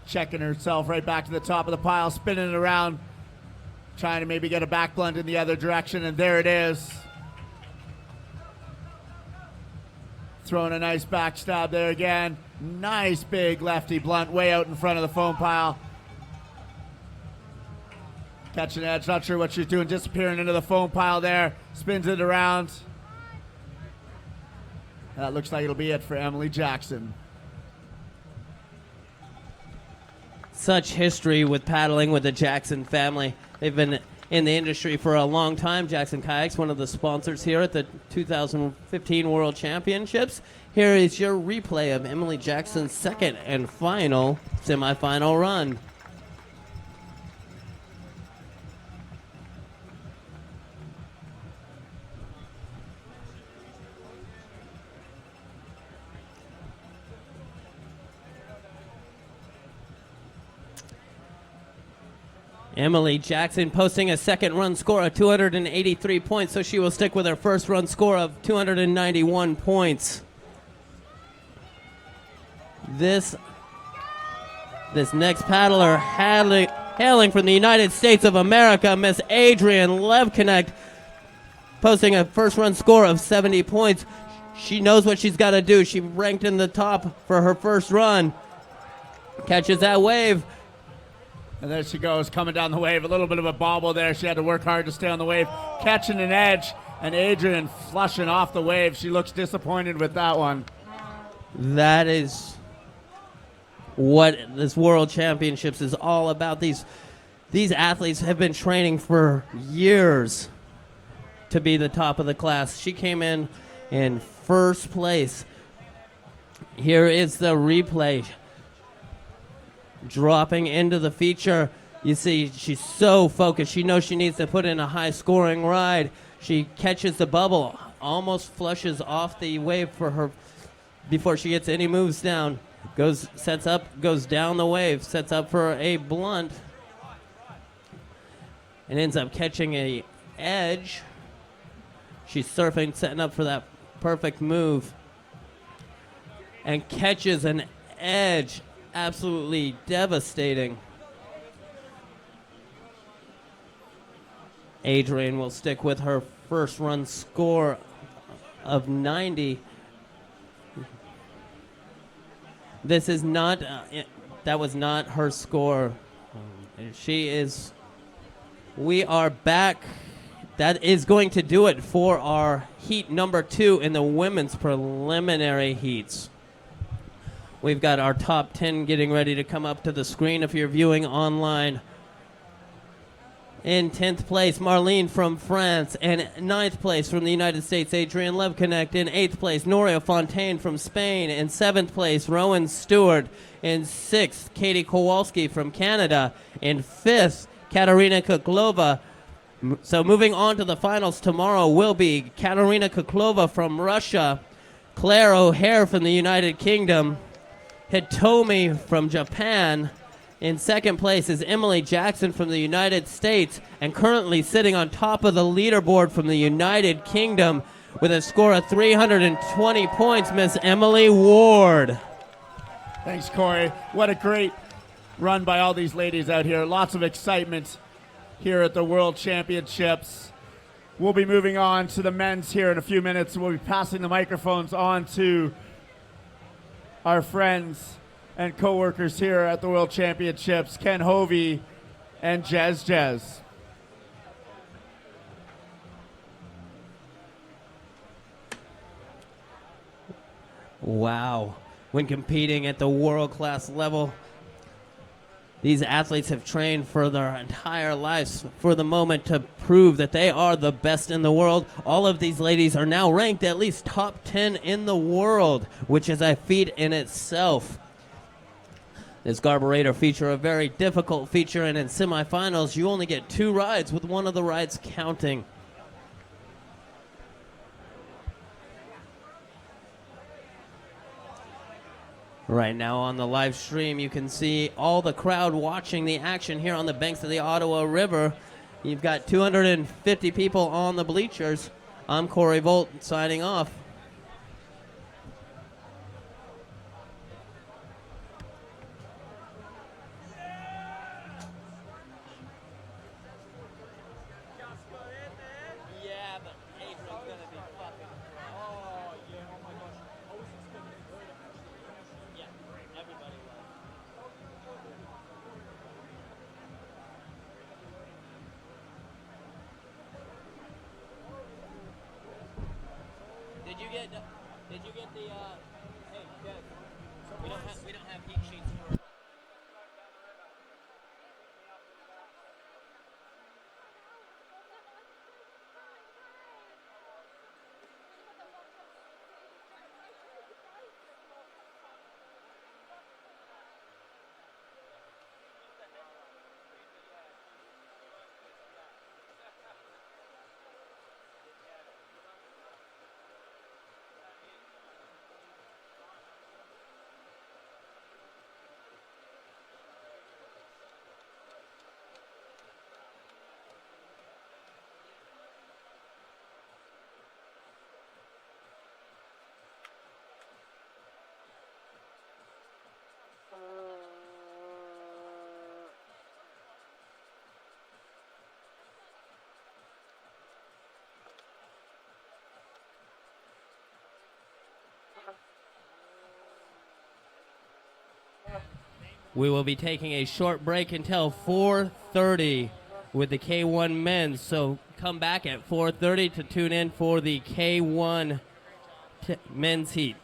Checking herself right back to the top of the pile. Spinning it around. Trying to maybe get a back blunt in the other direction. And there it is. Throwing a nice back stab there again. Nice big lefty blunt way out in front of the foam pile. Catching edge, not sure what she's doing, disappearing into the foam pile there. Spins it around. That looks like it'll be it for Emily Jackson. Such history with paddling with the Jackson family. They've been in the industry for a long time. Jackson Kayaks, one of the sponsors here at the 2015 World Championships. Here is your replay of Emily Jackson's second and final semifinal run. Emily Jackson posting a second run score of 283 points, so she will stick with her first run score of 291 points. This next paddler hailing from the United States of America, Miss Adrienne Levconnect, posting a first run score of 70 points. She knows what she's got to do. She ranked in the top for her first run. Catches that wave. And there she goes, coming down the wave. A little bit of a bobble there. She had to work hard to stay on the wave. Catching an edge, and Adrienne flushing off the wave. She looks disappointed with that one. That is what this World Championships is all about. These athletes have been training for years to be the top of the class. She came in first place. Here is the replay. Dropping into the feature. You see, she's so focused. She knows she needs to put in a high-scoring ride. She catches the bubble, almost flushes off the wave for her before she gets any moves down. Sets up, goes down the wave, sets up for a blunt, and ends up catching a edge. She's surfing, setting up for that perfect move, and catches an edge. Absolutely devastating. Adrienne will stick with her first run score of 90. This is not, that was not her score. We are back. That is going to do it for our heat number 2 in the women's preliminary heats. We've got our top 10 getting ready to come up to the screen if you're viewing online. In 10th place, Marlene from France. In 9th place from the United States, Adrienne Levconnect. In 8th place, Noria Fontaine from Spain. In 7th place, Rowan Stewart. In 6th, Katie Kowalski from Canada. In 5th, Katarina Kuklova. So moving on to the finals tomorrow will be Katarina Kuklova from Russia, Claire O'Hare from the United Kingdom, Hitomi from Japan. In second place is Emily Jackson from the United States, and currently sitting on top of the leaderboard from the United Kingdom with a score of 320 points, Miss Emily Ward. Thanks, Corey. What a great run by all these ladies out here. Lots of excitement here at the World Championships. We'll be moving on to the men's here in a few minutes. We'll be passing the microphones on to our friends and co-workers here at the World Championships, Ken Hovey and Jez. Wow. When competing at the world-class level, these athletes have trained for their entire lives for the moment to prove that they are the best in the world. All of these ladies are now ranked at least top 10 in the world, which is a feat in itself. This carburetor feature, a very difficult feature, and in semifinals, you only get 2 rides with one of the rides counting. Right now on the live stream, you can see all the crowd watching the action here on the banks of the Ottawa River. You've got 250 people on the bleachers. I'm Corey Volt signing off. Yeah, but Adrian's gonna be fucking. Oh, yeah, oh my gosh. I was expecting her to actually. Yeah, everybody was. Did you get the, hey, Jeff, we don't have heat sheets for. We will be taking a short break until 4:30 with the K1 men's. So come back at 4:30 to tune in for the K1 men's heat.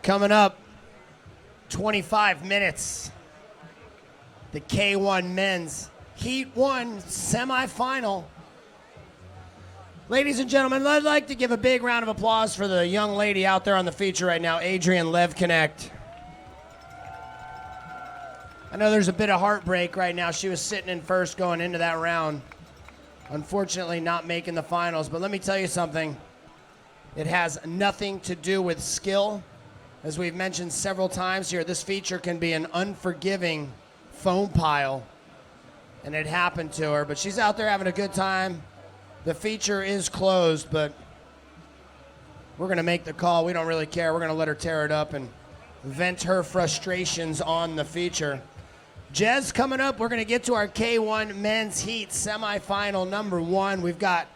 Coming up, 25 minutes. The K1 Men's Heat 1 semifinal. Ladies and gentlemen, I'd like to give a big round of applause for the young lady out there on the feature right now, Adrian Levconnect. I know there's a bit of heartbreak right now. She was sitting in first going into that round. Unfortunately, not making the finals. But let me tell you something. It has nothing to do with skill. As we've mentioned several times here, this feature can be an unforgiving foam pile. And it happened to her. But she's out there having a good time. The feature is closed, but we're going to make the call. We don't really care. We're going to let her tear it up and vent her frustrations on the feature. Jez, coming up, we're going to get to our K1 Men's Heat semifinal number 1. We've got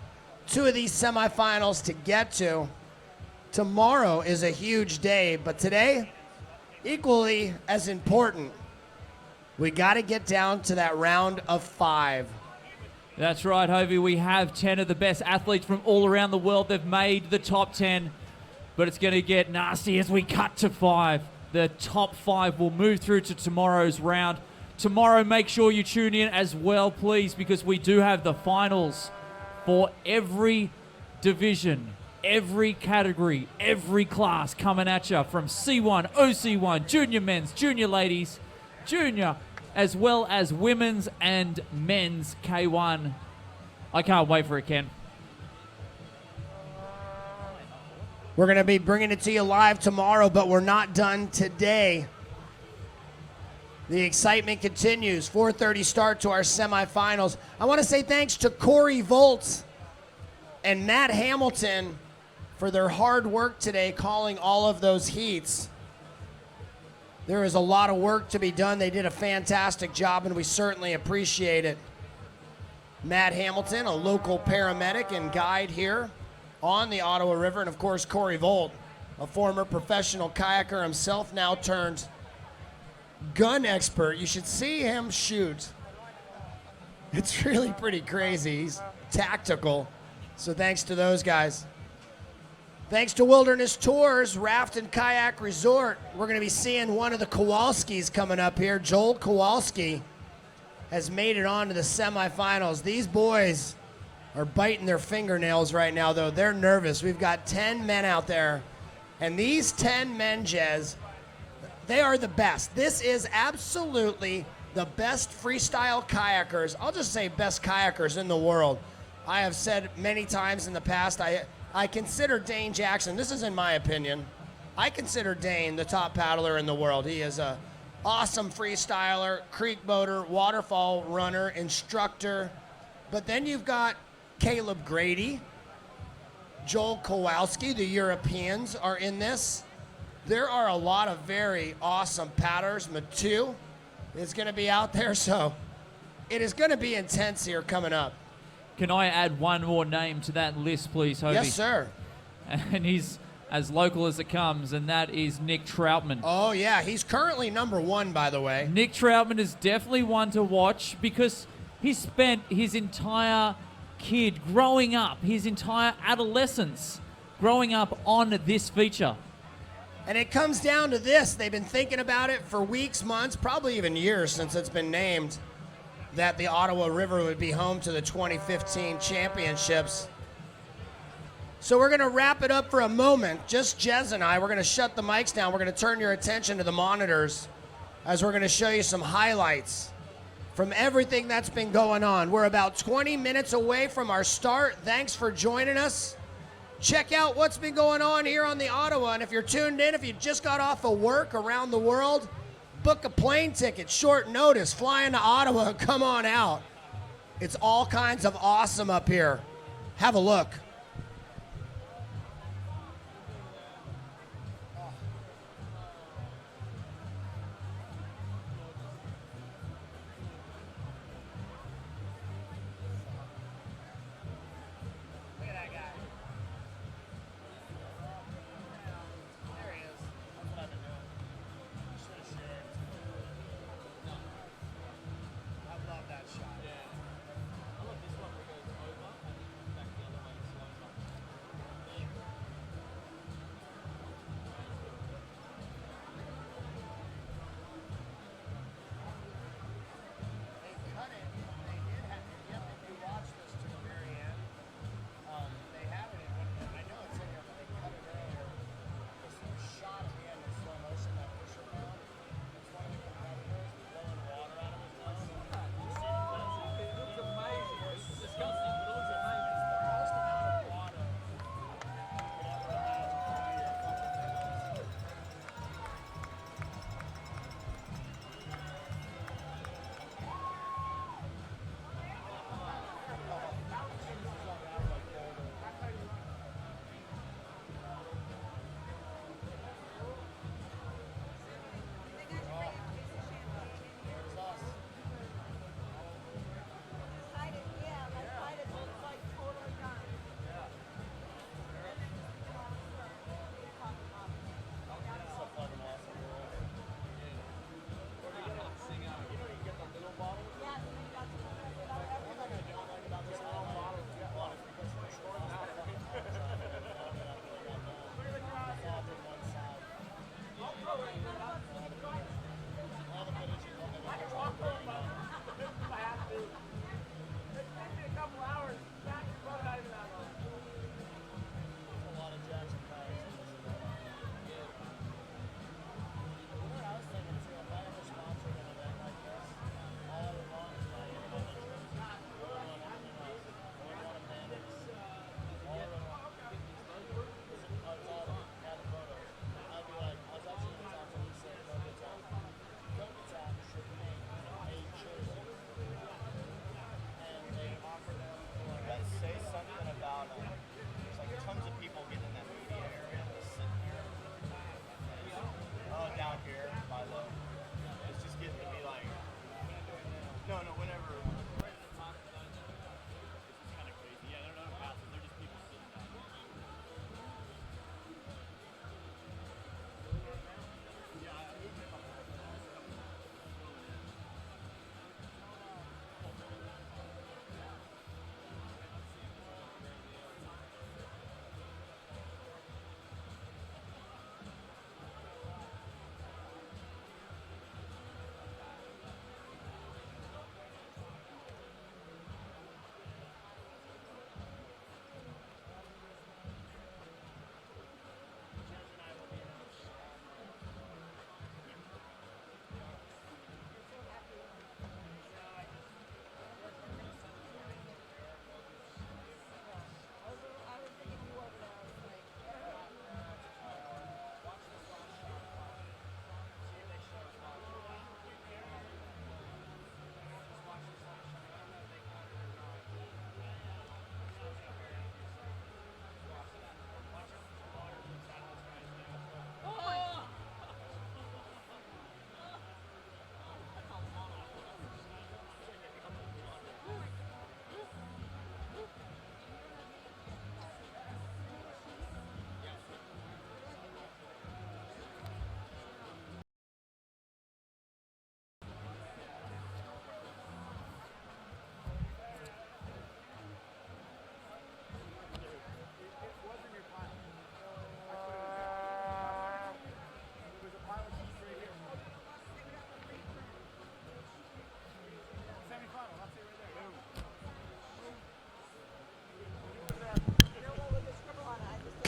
2 of these semifinals to get to. Tomorrow is a huge day, but today, equally as important, we got to get down to that round of 5. That's right, Hovey. We have 10 of the best athletes from all around the world. They've made the top 10, but it's going to get nasty as we cut to 5. The top 5 will move through to tomorrow's round. Tomorrow, make sure you tune in as well, please, because we do have the finals for every division, every category, every class coming at you, from C1, OC1, junior men's, junior ladies, junior, as well as women's and men's K1. I can't wait for it, Ken. We're going to be bringing it to you live tomorrow, but we're not done today. The excitement continues. 4:30 start to our semifinals. I want to say thanks to Corey Volt and Matt Hamilton for their hard work today calling all of those heats. There is a lot of work to be done. They did a fantastic job, and we certainly appreciate it. Matt Hamilton, a local paramedic and guide here on the Ottawa River, and of course Corey Volt, a former professional kayaker himself, now turned gun expert. You should see him shoot. It's really pretty crazy. He's tactical. So thanks to those guys. Thanks to Wilderness Tours, Raft and Kayak Resort. We're going to be seeing one of the Kowalskis coming up here. Joel Kowalski has made it on to the semifinals. These boys are biting their fingernails right now, though. They're nervous. We've got 10 men out there. And these 10 men, Jez, they are the best. This is absolutely the best freestyle kayakers. I'll just say best kayakers in the world. I have said many times in the past, I consider Dane Jackson, this is in my opinion, I consider Dane the top paddler in the world. He is a awesome freestyler, creek boater, waterfall runner, instructor. But then you've got Caleb Grady, Joel Kowalski, the Europeans are in this. There are a lot of very awesome paddlers. Matu is going to be out there, so it is going to be intense here coming up. Can I add one more name to that list, please, Hovey? Yes, sir. And he's as local as it comes, and that is Nick Troutman. Oh, yeah. He's currently number 1, by the way. Nick Troutman is definitely one to watch because he spent his entire growing up, his entire adolescence, growing up on this feature. And it comes down to this. They've been thinking about it for weeks, months, probably even years since it's been named that the Ottawa River would be home to the 2015 championships. So we're going to wrap it up for a moment. Just Jez and I, we're going to shut the mics down. We're going to turn your attention to the monitors as we're going to show you some highlights from everything that's been going on. We're about 20 minutes away from our start. Thanks for joining us. Check out what's been going on here on the Ottawa. And if you're tuned in, if you just got off of work around the world, book a plane ticket, short notice, fly into Ottawa, come on out. It's all kinds of awesome up here. Have a look.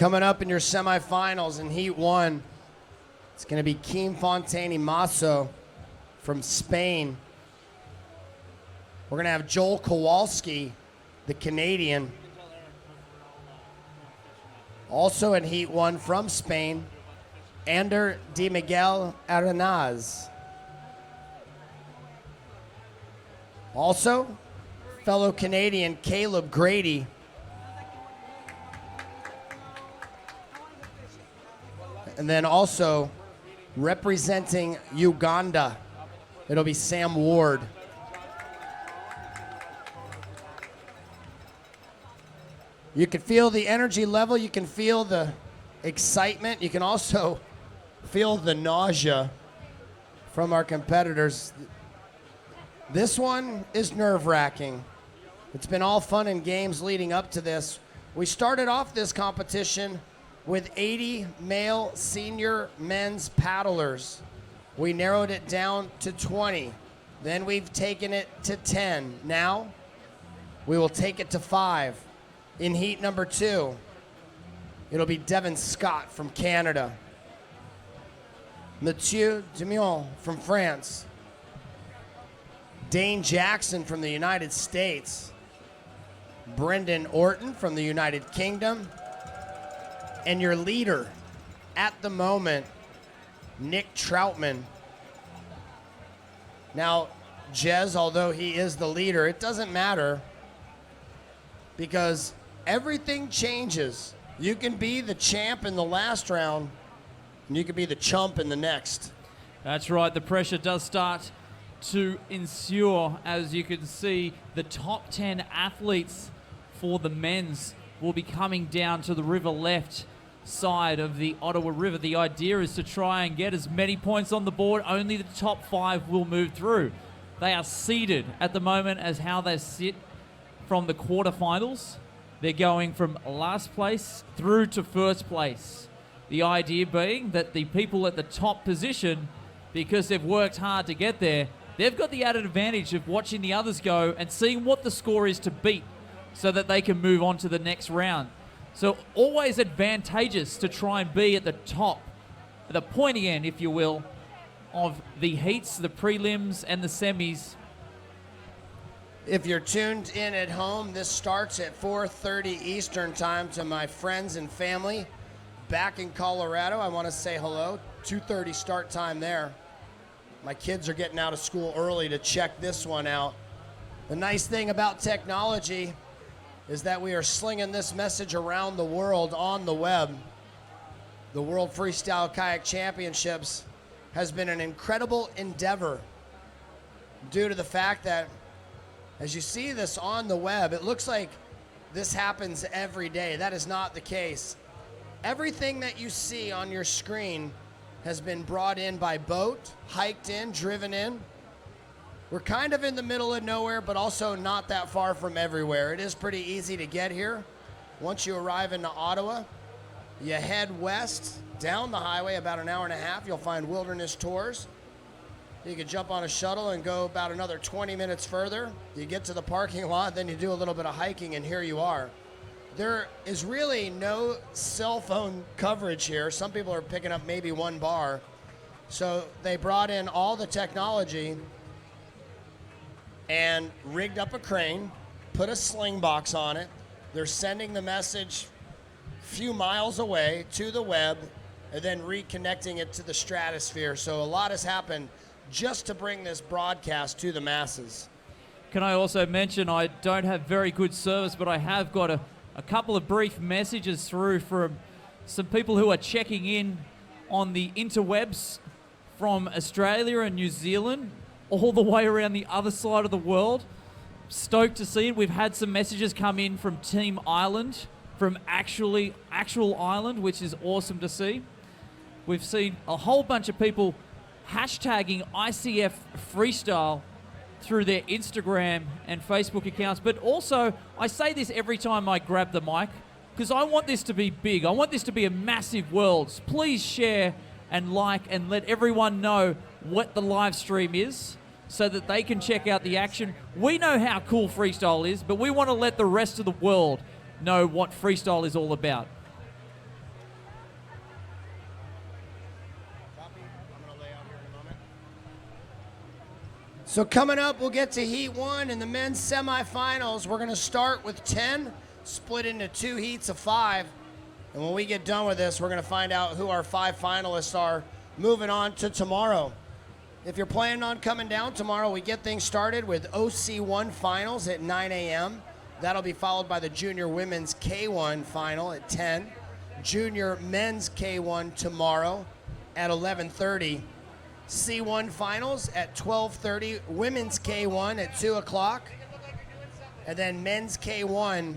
Coming up in your semifinals in Heat 1, it's going to be Kim Fontaine Masso from Spain. We're going to have Joel Kowalski, the Canadian. Also in Heat 1 from Spain, Ander Di Miguel Arenaz. Also, fellow Canadian Caleb Grady. And then also representing Uganda, it'll be Sam Ward. You can feel the energy level, you can feel the excitement, you can also feel the nausea from our competitors. This one is nerve-wracking. It's been all fun and games leading up to this. We started off this competition with 80 male senior men's paddlers. We narrowed it down to 20. Then we've taken it to 10. Now, we will take it to 5. In heat number 2, it'll be Devin Scott from Canada, Mathieu Demion from France, Dane Jackson from the United States, Brendan Orton from the United Kingdom, and your leader at the moment, Nick Troutman. Now, Jez, although he is the leader, it doesn't matter because everything changes. You can be the champ in the last round, and you can be the chump in the next. That's right. The pressure does start to ensue. As you can see, the top 10 athletes for the men's will be coming down to the river left side of the Ottawa River. The idea is to try and get as many points on the board. Only the top 5 will move through. They are seeded at the moment as how they sit from the quarterfinals. They're going from last place through to first place. The idea being that the people at the top position, because they've worked hard to get there, they've got the added advantage of watching the others go and seeing what the score is to beat so that they can move on to the next round. So always advantageous to try and be at the top, the pointy end, if you will, of the heats, the prelims, and the semis. If you're tuned in at home, this starts at 4:30 Eastern time. To my friends and family back in Colorado, I want to say hello. 2:30 start time there. My kids are getting out of school early to check this one out. The nice thing about technology is that we are slinging this message around the world on the web. The World Freestyle Kayak Championships has been an incredible endeavor due to the fact that as you see this on the web, it looks like this happens every day. That is not the case. Everything that you see on your screen has been brought in by boat, hiked in, driven in. We're kind of in the middle of nowhere, but also not that far from everywhere. It is pretty easy to get here. Once you arrive into Ottawa, you head west down the highway about an hour and a half. You'll find Wilderness Tours. You can jump on a shuttle and go about another 20 minutes further. You get to the parking lot, then you do a little bit of hiking, and here you are. There is really no cell phone coverage here. Some people are picking up maybe one bar. So they brought in all the technology and rigged up a crane, put a sling box on it. They're sending the message a few miles away to the web and then reconnecting it to the stratosphere. So a lot has happened just to bring this broadcast to the masses. Can I also mention I don't have very good service, but I have got a couple of brief messages through from some people who are checking in on the interwebs from Australia and New Zealand, all the way around the other side of the world. Stoked to see it. We've had some messages come in from Team Ireland, from actual Ireland, which is awesome to see. We've seen a whole bunch of people hashtagging ICF Freestyle through their Instagram and Facebook accounts. But also, I say this every time I grab the mic, because I want this to be big. I want this to be a massive world. Please share and like and let everyone know what the live stream is so that they can check out the action. We know how cool freestyle is, but we want to let the rest of the world know what freestyle is all about. So coming up, we'll get to Heat 1 in the men's semifinals. We're going to start with 10, split into 2 heats of 5. And when we get done with this, we're going to find out who our 5 finalists are moving on to tomorrow. If you're planning on coming down tomorrow, we get things started with OC1 finals at 9 a.m. That'll be followed by the junior women's K1 final at 10. Junior men's K1 tomorrow at 11:30. C1 finals at 12:30, women's K1 at 2 o'clock, and then men's K1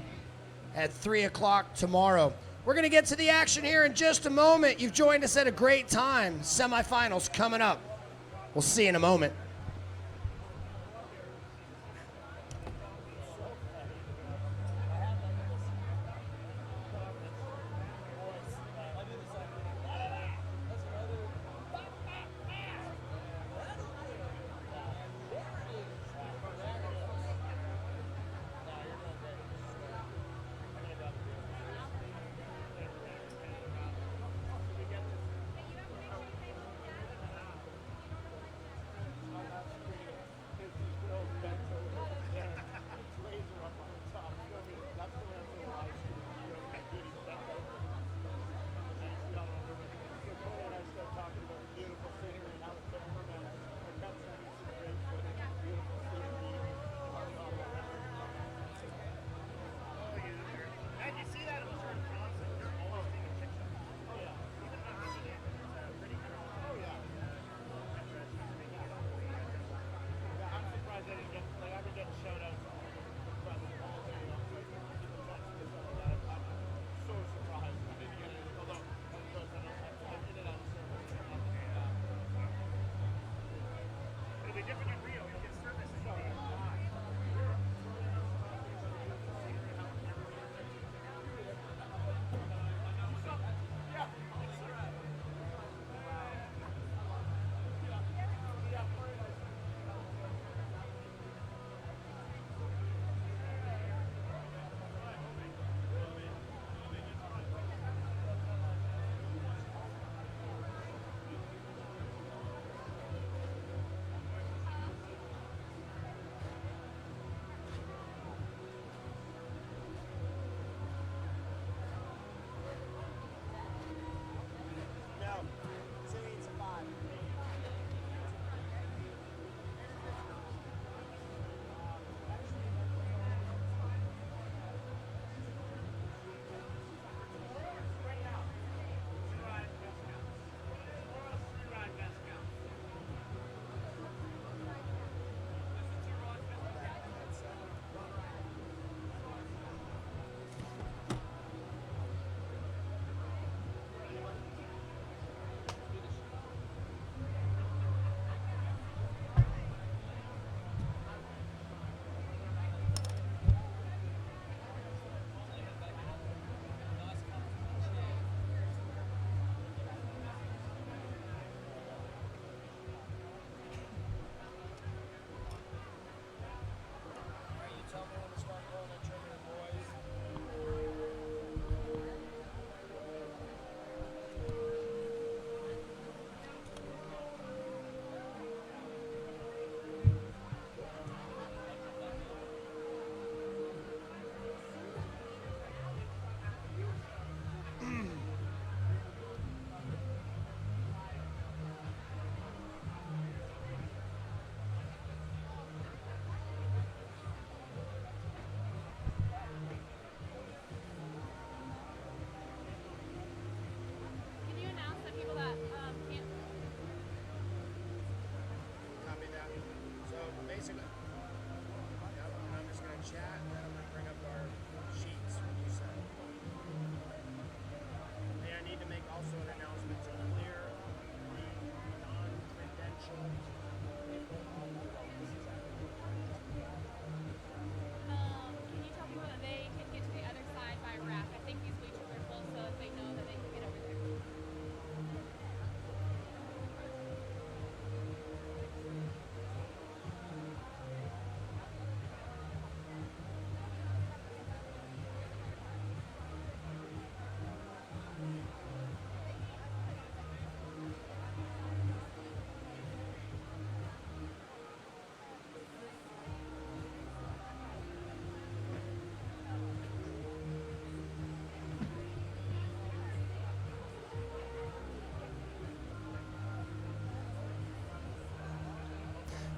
at 3 o'clock tomorrow. We're going to get to the action here in just a moment. You've joined us at a great time. Semifinals coming up. We'll see you in a moment.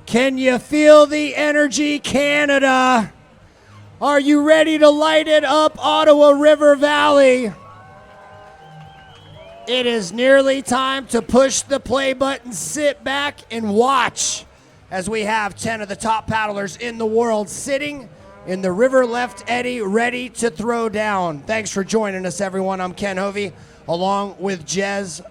Can you feel the energy, Canada? Are you ready to light it up, Ottawa River Valley? It is nearly time to push the play button, sit back, and watch as we have 10 of the top paddlers in the world sitting in the river left eddy, ready to throw down. Thanks for joining us, everyone. I'm Ken Hovey, along with Jez.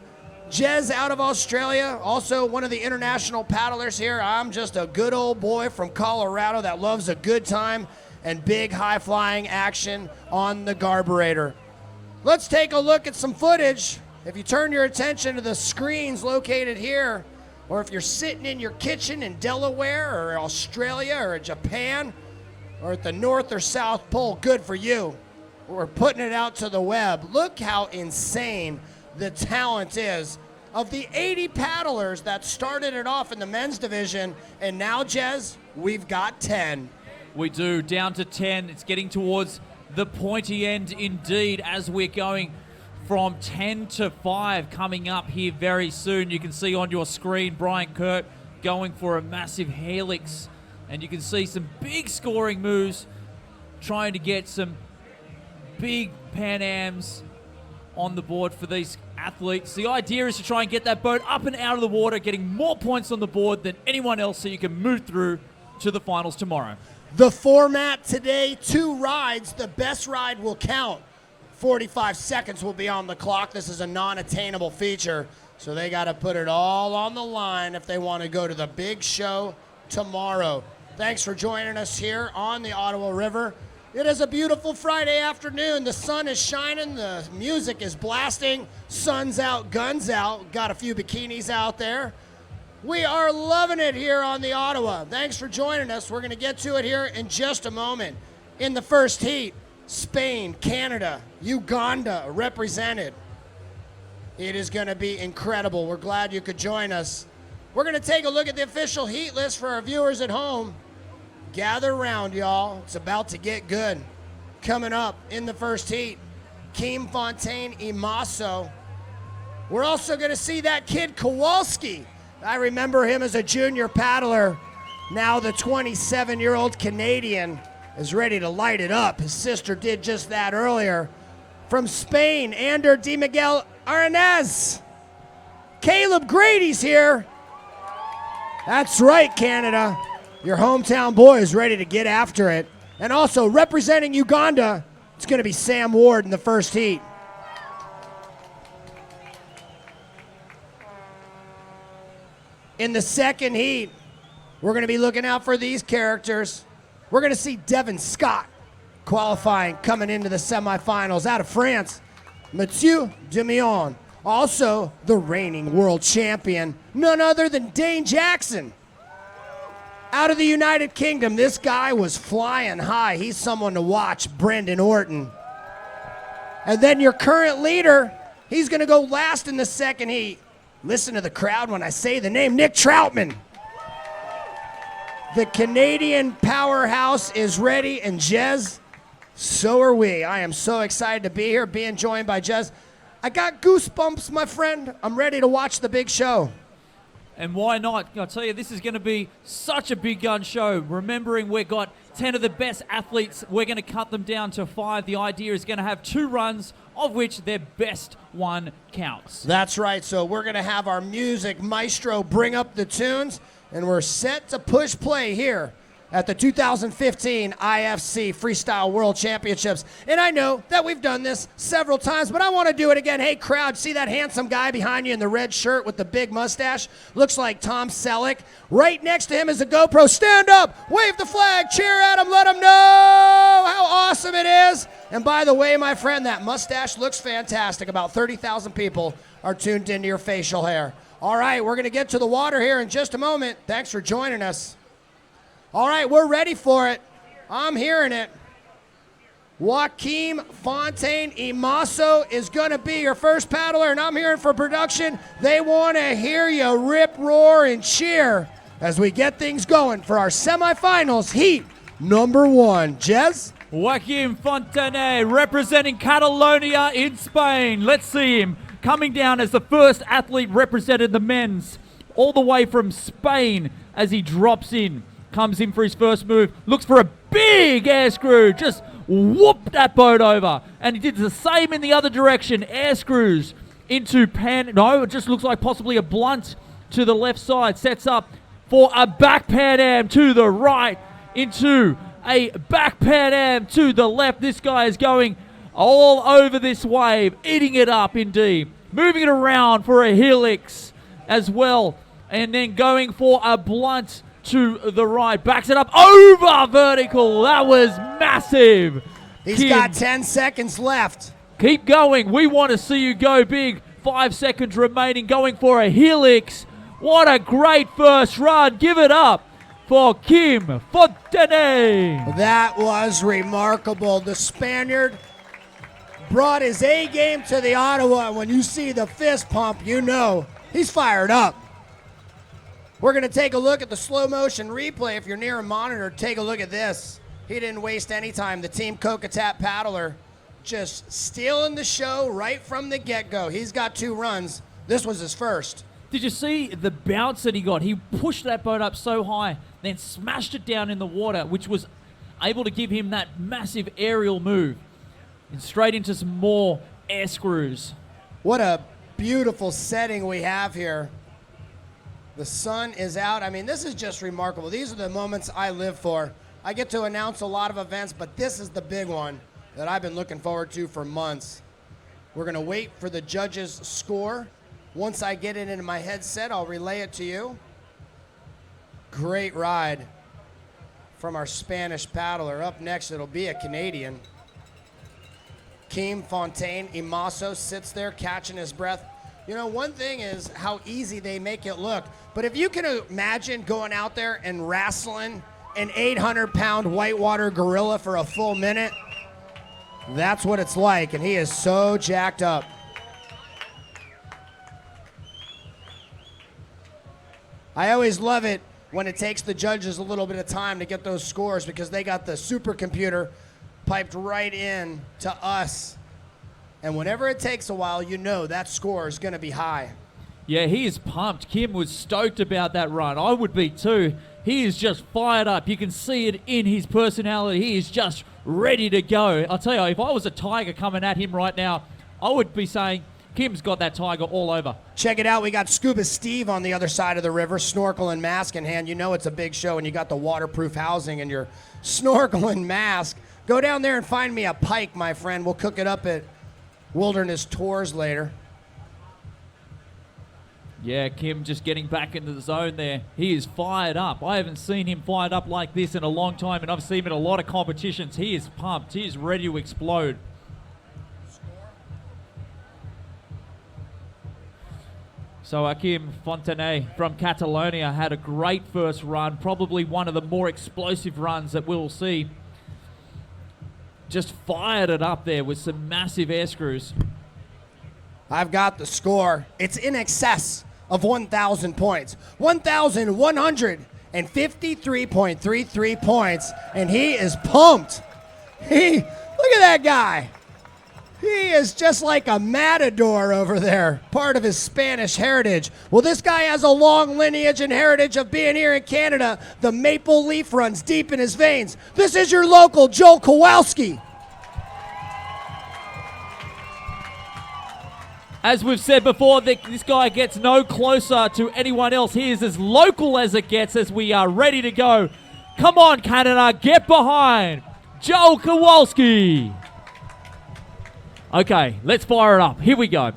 Jez out of Australia, also one of the international paddlers here. I'm just a good old boy from Colorado that loves a good time and big high-flying action on the carburetor. Let's take a look at some footage. If you turn your attention to the screens located here, or if you're sitting in your kitchen in Delaware or Australia or Japan or at the North or South Pole, good for you. We're putting it out to the web. Look how insane the talent is of the 80 paddlers that started it off in the men's division, and now, Jez, we've got 10. We do, down to 10. It's getting towards the pointy end indeed as we're going from 10 to 5 coming up here very soon. You can see on your screen Brian Kurt going for a massive helix, and you can see some big scoring moves, trying to get some big Pan Ams on the board for these athletes. The idea is to try and get that boat up and out of the water, getting more points on the board than anyone else so you can move through to the finals tomorrow. The format today, 2 rides. The best ride will count. 45 seconds will be on the clock. This is a non-attainable feature, so they got to put it all on the line if they want to go to the big show tomorrow. Thanks for joining us here on the Ottawa River. It is a beautiful Friday afternoon. The sun is shining, the music is blasting, sun's out, guns out. Got a few bikinis out there. We are loving it here on the Ottawa. Thanks for joining us. We're going to get to it here in just a moment. In the first heat, Spain, Canada, Uganda represented. It is going to be incredible. We're glad you could join us. We're going to take a look at the official heat list for our viewers at home. Gather around, y'all. It's about to get good. Coming up in the first heat, Keem Fontaine Imaso. We're also going to see that kid Kowalski. I remember him as a junior paddler. Now the 27-year-old Canadian is ready to light it up. His sister did just that earlier. From Spain, Ander Di Miguel Aranez. Caleb Grady's here. That's right, Canada. Your hometown boy is ready to get after it. And also representing Uganda, it's going to be Sam Ward in the first heat. In the second heat, we're going to be looking out for these characters. We're going to see Devin Scott qualifying, coming into the semifinals out of France. Mathieu Demion, also the reigning world champion, none other than Dane Jackson. Out of the United Kingdom, this guy was flying high. He's someone to watch, Brendan Orton. And then your current leader, he's going to go last in the second heat. Listen to the crowd when I say the name, Nick Troutman. The Canadian powerhouse is ready, and Jez, so are we. I am so excited to be here, being joined by Jez. I got goosebumps, my friend. I'm ready to watch the big show. And why not? I'll tell you, this is going to be such a big gun show. Remembering we've got 10 of the best athletes. We're going to cut them down to 5. The idea is going to have 2 runs, of which their best one counts. That's right. So we're going to have our music maestro bring up the tunes, and we're set to push play here at the 2015 IFC Freestyle World Championships. And I know that we've done this several times, but I want to do it again. Hey, crowd, see that handsome guy behind you in the red shirt with the big mustache? Looks like Tom Selleck. Right next to him is a GoPro. Stand up, wave the flag, cheer at him, let him know how awesome it is. And by the way, my friend, that mustache looks fantastic. About 30,000 people are tuned into your facial hair. All right, we're going to get to the water here in just a moment. Thanks for joining us. All right, we're ready for it. I'm hearing it. Joaquim Fontaine Imaso is going to be your first paddler, and I'm hearing for production, they want to hear you rip, roar, and cheer as we get things going for our semifinals heat number 1. Jez? Joaquim Fontaine representing Catalonia in Spain. Let's see him coming down as the first athlete represented the men's all the way from Spain as he drops in. Comes in for his first move. Looks for a big air screw. Just whoop that boat over. And he did the same in the other direction. Air screws into Pan. No, it just looks like possibly a blunt to the left side. Sets up for a back Pan Am to the right. Into a back Pan Am to the left. This guy is going all over this wave. Eating it up indeed. Moving it around for a helix as well. And then going for a blunt to the right. Backs it up over vertical. That was massive. He's got 10 seconds left. Keep going. We want to see you go big. 5 seconds remaining. Going for a helix. What a great first run. Give it up for Kim Fontaine. That was remarkable. The Spaniard brought his A game to the Ottawa. When you see the fist pump, you know he's fired up. We're going to take a look at the slow motion replay. If you're near a monitor, take a look at this. He didn't waste any time. The Team Kokatap paddler just stealing the show right from the get-go. He's got 2 runs. This was his first. Did you see the bounce that he got? He pushed that boat up so high, then smashed it down in the water, which was able to give him that massive aerial move. And straight into some more air screws. What a beautiful setting we have here. The sun is out. I mean, this is just remarkable. These are the moments I live for. I get to announce a lot of events, but this is the big one that I've been looking forward to for months. We're going to wait for the judges' score. Once I get it into my headset, I'll relay it to you. Great ride from our Spanish paddler. Up next, it'll be a Canadian. Kim Fontaine Imaso sits there catching his breath. You know, one thing is how easy they make it look. But if you can imagine going out there and wrestling an 800-pound whitewater gorilla for a full minute, that's what it's like. And he is so jacked up. I always love it when it takes the judges a little bit of time to get those scores because they got the supercomputer piped right in to us. And whenever it takes a while, you know that score is going to be high. Yeah, he is pumped. Kim was stoked about that run. I would be too. He is just fired up. You can see it in his personality. He is just ready to go. I'll tell you, if I was a tiger coming at him right now, I would be saying, Kim's got that tiger all over. Check it out. We got Scuba Steve on the other side of the river, snorkel and mask in hand. You know it's a big show, and you got the waterproof housing and your snorkel and mask. Go down there and find me a pike, my friend. We'll cook it up at Wilderness Tours later. Yeah, Kim just getting back into the zone there. He is fired up. I haven't seen him fired up like this in a long time, and I've seen him in a lot of competitions. He is pumped. He is ready to explode. So Kim Fontaine from Catalonia had a great first run, probably one of the more explosive runs that we'll see. Just fired it up there with some massive air screws. I've got the score. It's in excess of 1,000 points. 1,153.33 points, and he is pumped. Look at that guy. He is just like a matador over there, part of his Spanish heritage. Well, this guy has a long lineage and heritage of being here in Canada. The maple leaf runs deep in his veins. This is your local Joe Kowalski. As we've said before, this guy gets no closer to anyone else. He is as local as it gets as we are ready to go. Come on, Canada, get behind Joe Kowalski. Okay, let's fire it up. Here we go.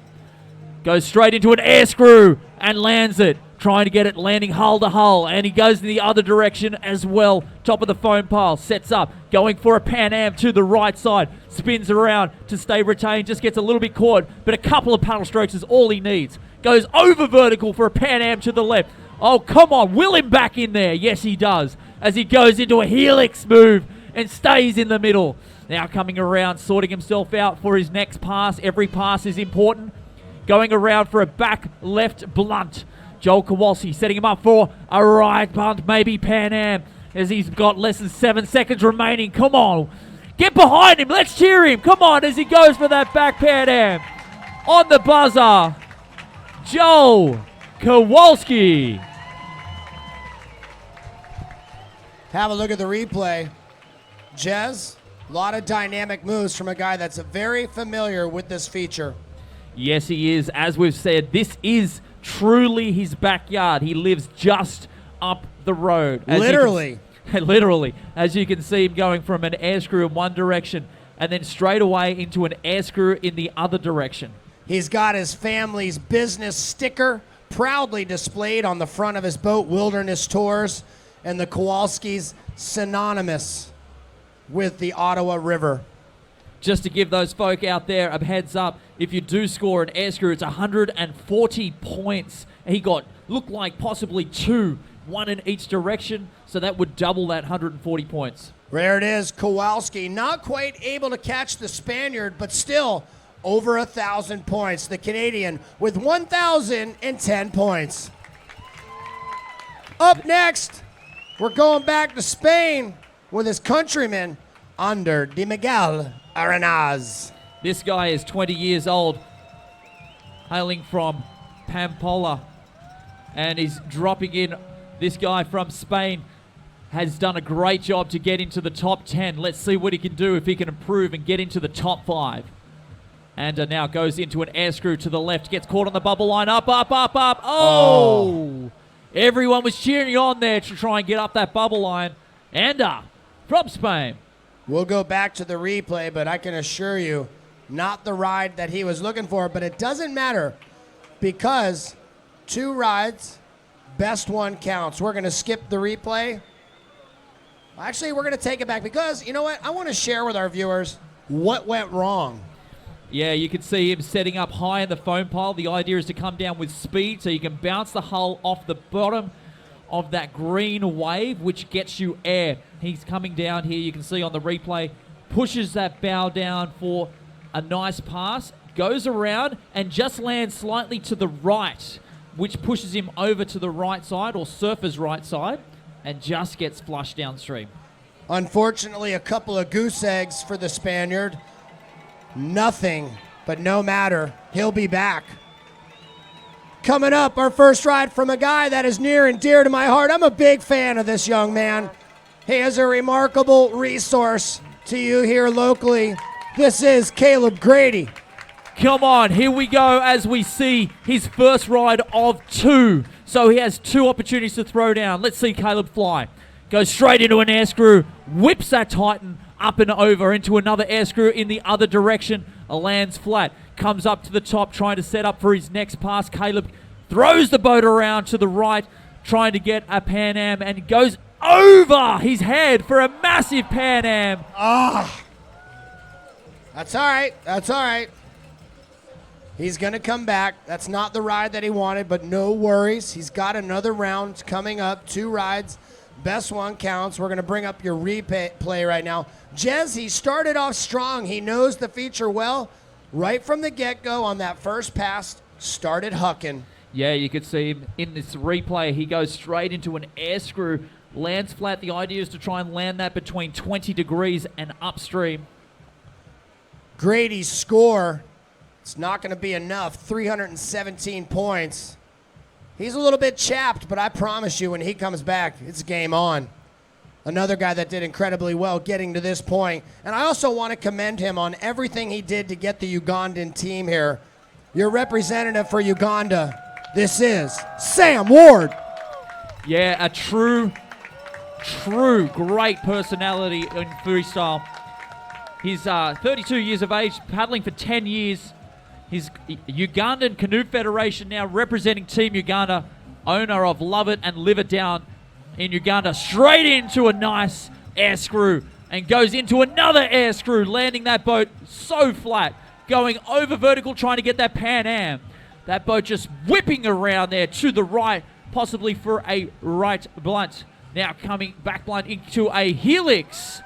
Goes straight into an air screw and lands it. Trying to get it landing hull to hull. And he goes in the other direction as well. Top of the foam pile. Sets up. Going for a Pan Am to the right side. Spins around to stay retained. Just gets a little bit caught. But a couple of paddle strokes is all he needs. Goes over vertical for a Pan Am to the left. Oh, come on. Will him back in there. Yes, he does. As he goes into a helix move and stays in the middle. Now coming around, sorting himself out for his next pass. Every pass is important. Going around for a back left blunt. Joel Kowalski setting him up for a right blunt, maybe Pan Am, as he's got less than 7 seconds remaining. Come on. Get behind him. Let's cheer him. Come on as he goes for that back Pan Am. On the buzzer. Joel Kowalski. Have a look at the replay. Jez, a lot of dynamic moves from a guy that's very familiar with this feature. Yes, he is. As we've said, this is truly his backyard. He lives just up the road. Literally. Literally. As you can see him going from an air screw in one direction and then straight away into an air screw in the other direction. He's got his family's business sticker proudly displayed on the front of his boat, Wilderness Tours, and the Kowalskis synonymous with the Ottawa River. Just to give those folk out there a heads up, if you do score an air screw, it's 140 points. He looked like possibly two, one in each direction, so that would double that 140 points. There it is, Kowalski, not quite able to catch the Spaniard, but still over 1,000 points. The Canadian with 1,010 points. Up next, we're going back to Spain with his countryman, Ander de Miguel Arenaz. This guy is 20 years old, hailing from Pamplona, and he's dropping in. This guy from Spain has done a great job to get into the top 10. Let's see what he can do, if he can improve and get into the top 5. And now goes into an air screw to the left, gets caught on the bubble line, up. Oh! Everyone was cheering on there to try and get up that bubble line. Ander from Spain. We'll go back to the replay, but I can assure you, not the ride that he was looking for, but it doesn't matter because 2 rides, best one counts. We're going to skip the replay. Actually, we're going to take it back because, you know what? I want to share with our viewers what went wrong. Yeah, you can see him setting up high in the foam pile. The idea is to come down with speed so you can bounce the hull off the bottom of that green wave, which gets you air. He's coming down here, you can see on the replay, pushes that bow down for a nice pass, goes around and just lands slightly to the right, which pushes him over to the right side, or surfer's right side, and just gets flushed downstream. Unfortunately, a couple of goose eggs for the Spaniard. Nothing, but no matter. He'll be back. Coming up, our first ride from a guy that is near and dear to my heart. I'm a big fan of this young man. He is a remarkable resource to you here locally. This is Caleb Grady. Come on, here we go as we see his first ride of 2. So he has 2 opportunities to throw down. Let's see Caleb fly. Goes straight into an air screw, whips that Titan up and over into another air screw in the other direction. Lands flat, comes up to the top, trying to set up for his next pass. Caleb throws the boat around to the right, trying to get a Pan Am, and goes over his head for a massive Pan Am. That's all right. That's all right. He's going to come back. That's not the ride that he wanted, but no worries. He's got another round coming up. 2 rides. Best one counts. We're going to bring up your replay right now. Jez, he started off strong. He knows the feature well. Right from the get-go on that first pass, started hucking. Yeah, you could see him in this replay. He goes straight into an air screw, lands flat. The idea is to try and land that between 20 degrees and upstream. Grady's score, it's not going to be enough. 317 points. He's a little bit chapped, but I promise you when he comes back, it's game on. Another guy that did incredibly well getting to this point. And I also want to commend him on everything he did to get the Ugandan team here. Your representative for Uganda, this is Sam Ward. Yeah, a true great personality in freestyle. He's 32 years of age, paddling for 10 years. He's Ugandan Canoe Federation now, representing Team Uganda, owner of Love It and Live It Down in Uganda. Straight into a nice air screw and goes into another air screw, landing that boat so flat, going over vertical, trying to get that Pan Am. That boat just whipping around there to the right, possibly for a right blunt. Now coming back blunt into a helix,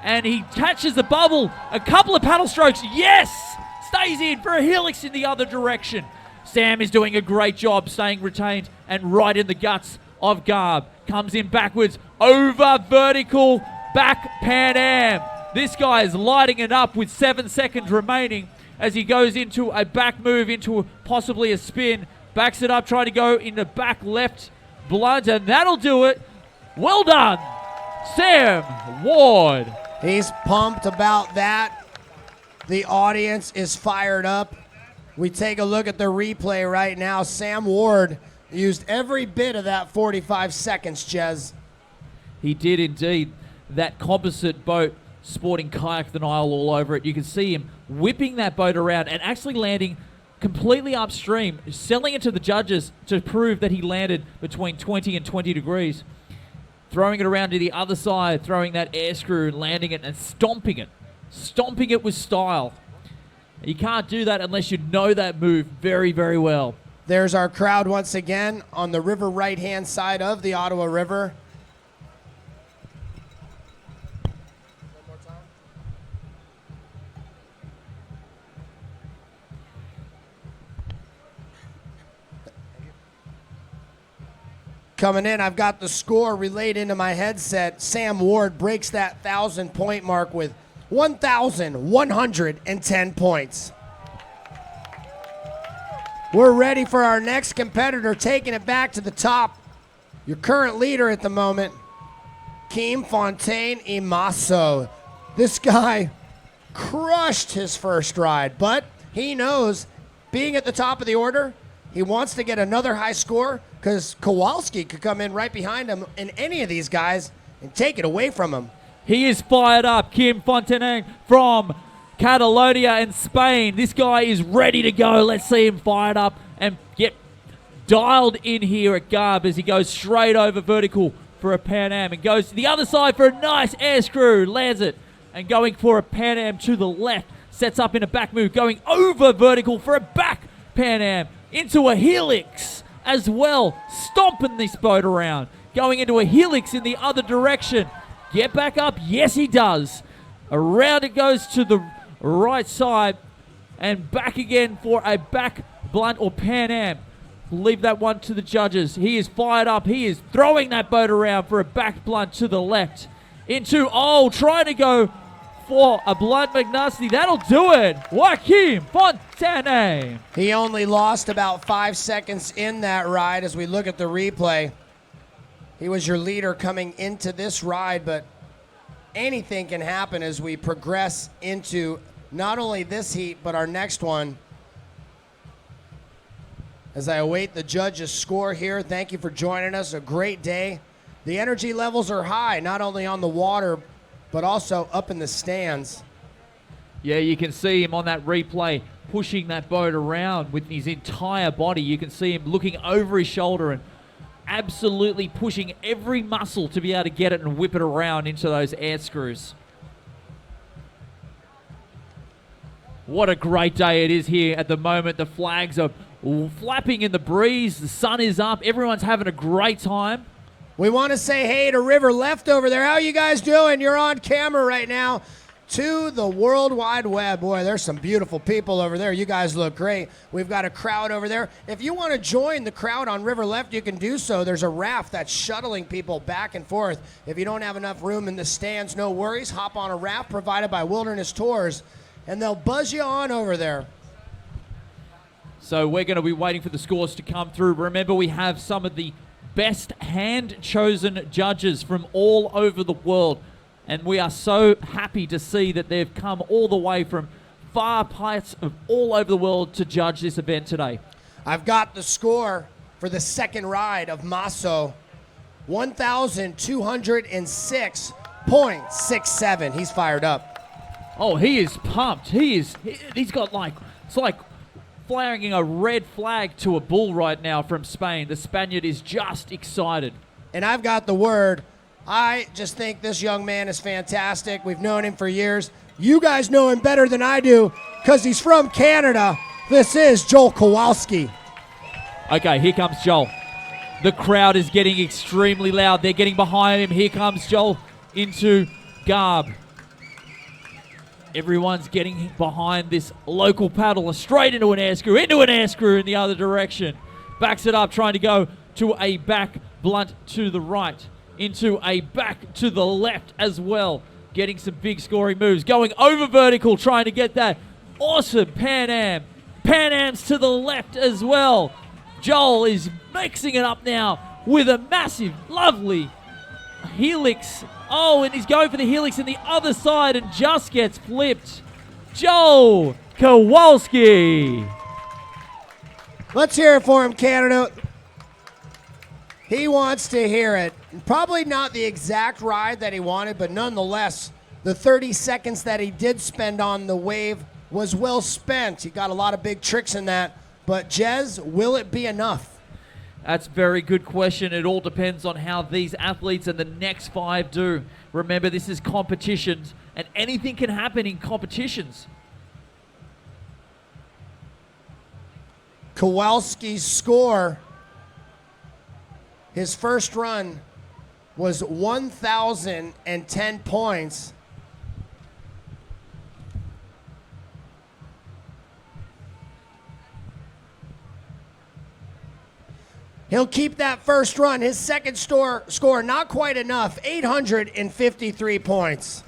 and he catches the bubble. A couple of paddle strokes, yes! Stays in for a helix in the other direction. Sam is doing a great job staying retained and right in the guts of Garb. Comes in backwards, over vertical, back Pan Am. This guy is lighting it up with 7 seconds remaining as he goes into a back move, into possibly a spin. Backs it up, trying to go in the back left blunt, and that'll do it. Well done, Sam Ward. He's pumped about that. The audience is fired up. We take a look at the replay right now. Sam Ward used every bit of that 45 seconds, Jez. He did indeed. That composite boat sporting kayak denial all over it. You can see him whipping that boat around and actually landing completely upstream, selling it to the judges to prove that he landed between 20 and 20 degrees. Throwing it around to the other side, throwing that air screw, landing it and stomping it. Stomping it with style. You can't do that unless you know that move very, very well. There's our crowd once again on the river right-hand side of the Ottawa River. Coming in, I've got the score relayed into my headset. Sam Ward breaks that 1,000-point mark with 1,110 points. We're ready for our next competitor, taking it back to the top. Your current leader at the moment, Keem Fontaine Imaso. This guy crushed his first ride, but he knows being at the top of the order, he wants to get another high score because Kowalski could come in right behind him in any of these guys and take it away from him. He is fired up. Keem Fontaine from Catalonia in Spain. This guy is ready to go. Let's see him fired up and get dialed in here at Garb as he goes straight over vertical for a Pan Am and goes to the other side for a nice air screw. Lands it and going for a Pan Am to the left. Sets up in a back move, going over vertical for a back Pan Am into a helix as well. Stomping this boat around. Going into a helix in the other direction. Get back up. Yes, he does. Around it goes to the right side and back again for a back blunt or Pan Am. Leave that one to the judges. He is fired up. He is throwing that boat around for a back blunt to the left. Into, trying to go for a blunt McNasty. That'll do it. Joaquim Fontaine. He only lost about 5 seconds in that ride as we look at the replay. He was your leader coming into this ride, but anything can happen as we progress into not only this heat, but our next one. As I await the judges' score here, thank you for joining us. A great day. The energy levels are high, not only on the water, but also up in the stands. Yeah, you can see him on that replay pushing that boat around with his entire body. You can see him looking over his shoulder and absolutely pushing every muscle to be able to get it and whip it around into those air screws. What a great day it is here at the moment. The flags are flapping in the breeze. The sun is up. Everyone's having a great time. We want to say hey to River Left over there. How you guys doing? You're on camera right now to the World Wide Web. Boy, there's some beautiful people over there. You guys look great. We've got a crowd over there. If you want to join the crowd on River Left, you can do so. There's a raft that's shuttling people back and forth. If you don't have enough room in the stands, no worries. Hop on a raft provided by Wilderness Tours, and they'll buzz you on over there. So we're going to be waiting for the scores to come through. Remember, we have some of the best hand-chosen judges from all over the world. And we are so happy to see that they've come all the way from far parts of all over the world to judge this event today. I've got the score for the second ride of Maso. 1,206.67. He's fired up. Oh, he is pumped. He's got it's like flaring a red flag to a bull right now from Spain. The Spaniard is just excited. And I've got the word. I just think this young man is fantastic. We've known him for years. You guys know him better than I do because he's from Canada. This is Joel Kowalski. Okay, here comes Joel. The crowd is getting extremely loud. They're getting behind him. Here comes Joel into Garb. Everyone's getting behind this local paddler, straight into an air screw in the other direction. Backs it up, trying to go to a back blunt to the right, into a back to the left as well. Getting some big scoring moves, going over vertical, trying to get that awesome Pan Am. Pan Am's to the left as well. Joel is mixing it up now with a massive, lovely helix. Oh, and he's going for the helix in the other side and just gets flipped. Joel Kowalski. Let's hear it for him, Canada. He wants to hear it. Probably not the exact ride that he wanted, but nonetheless, the 30 seconds that he did spend on the wave was well spent. He got a lot of big tricks in that. But Jez, will it be enough? That's a very good question. It all depends on how these athletes and the next 5 do. Remember, this is competitions, and anything can happen in competitions. Kowalski's score, his first run was 1,010 points. He'll keep that first run. His second score, not quite enough, 853 points.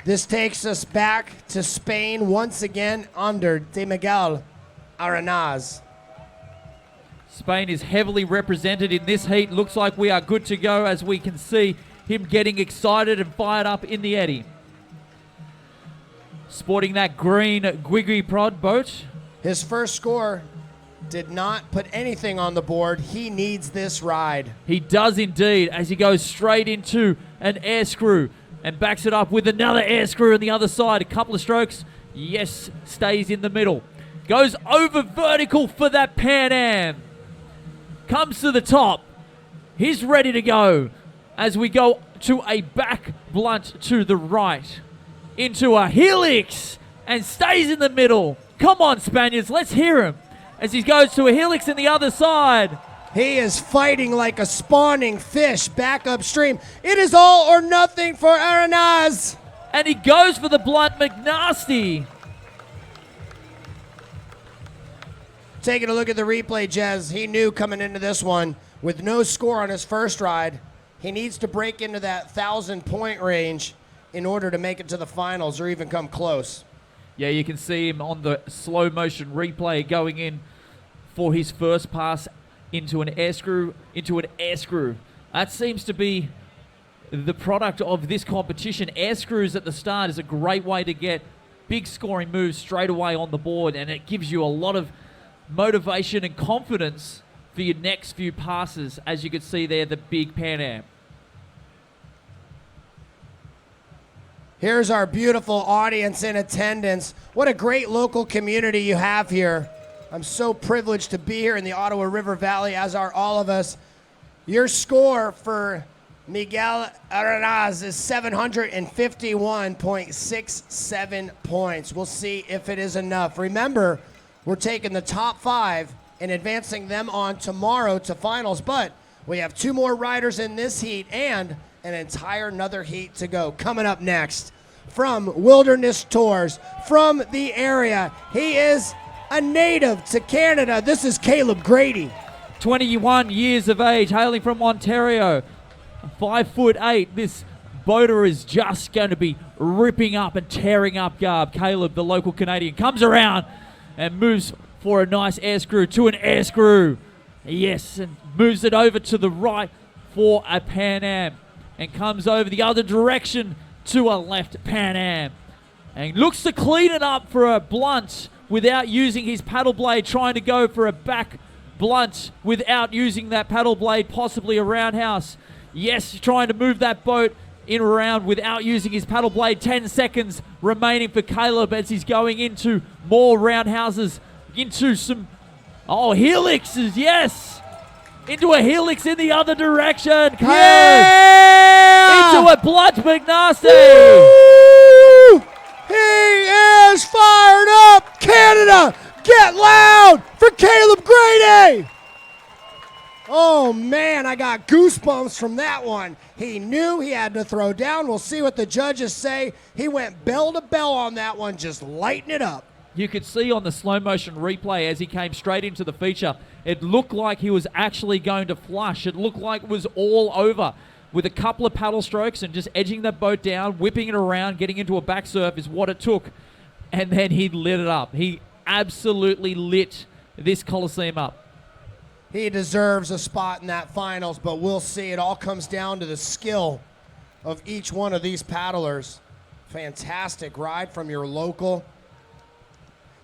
This takes us back to Spain once again under De Miguel Arenaz. Spain is heavily represented in this heat. Looks like we are good to go as we can see him getting excited and fired up in the eddy. Sporting that green Gwiggy Prod boat. His first score did not put anything on the board. He needs this ride. He does indeed, as he goes straight into an air screw and backs it up with another air screw on the other side. A couple of strokes. Yes, stays in the middle. Goes over vertical for that Pan Am. Comes to the top. He's ready to go as we go to a back blunt to the right. Into a helix and stays in the middle. Come on, Spaniards, let's hear him as he goes to a helix in the other side. He is fighting like a spawning fish back upstream. It is all or nothing for Arenaz. And he goes for the blunt McNasty. Taking a look at the replay, Jez, he knew coming into this one, with no score on his first ride, he needs to break into that 1,000-point range in order to make it to the finals or even come close. Yeah, you can see him on the slow motion replay going in for his first pass into an air screw, That seems to be the product of this competition. Air screws at the start is a great way to get big scoring moves straight away on the board, and it gives you a lot of motivation and confidence for your next few passes. As you can see there, the big Pan Am. Here's our beautiful audience in attendance. What a great local community you have here. I'm so privileged to be here in the Ottawa River Valley, as are all of us. Your score for Miguel Arenaz is 751.67 points. We'll see if it is enough. Remember, we're taking the top 5 and advancing them on tomorrow to finals, but we have 2 more riders in this heat and an entire another heat to go. Coming up next, from Wilderness Tours, from the area, he is a native to Canada. This is Caleb Grady. 21 years of age, hailing from Ontario. 5'8". This boater is just going to be ripping up and tearing up Garb. Caleb, the local Canadian, comes around and moves for a nice air screw to an air screw. Yes, and moves it over to the right for a Pan Am. And comes over the other direction to a left Pan Am. And looks to clean it up for a blunt without using his paddle blade, trying to go for a back blunt without using that paddle blade, possibly a roundhouse. Yes, trying to move that boat in around without using his paddle blade. 10 seconds remaining for Caleb as he's going into more roundhouses, into some, helixes, yes! Into a helix in the other direction. Caleb into a blunt McNasty. Woo! He is fired up. Canada, get loud for Caleb Grady. Oh, man, I got goosebumps from that one. He knew he had to throw down. We'll see what the judges say. He went bell to bell on that one, just lighting it up. You could see on the slow motion replay as he came straight into the feature, it looked like he was actually going to flush. It looked like it was all over. With a couple of paddle strokes and just edging that boat down, whipping it around, getting into a back surf is what it took. And then he lit it up. He absolutely lit this Coliseum up. He deserves a spot in that finals, but we'll see. It all comes down to the skill of each one of these paddlers. Fantastic ride from your local.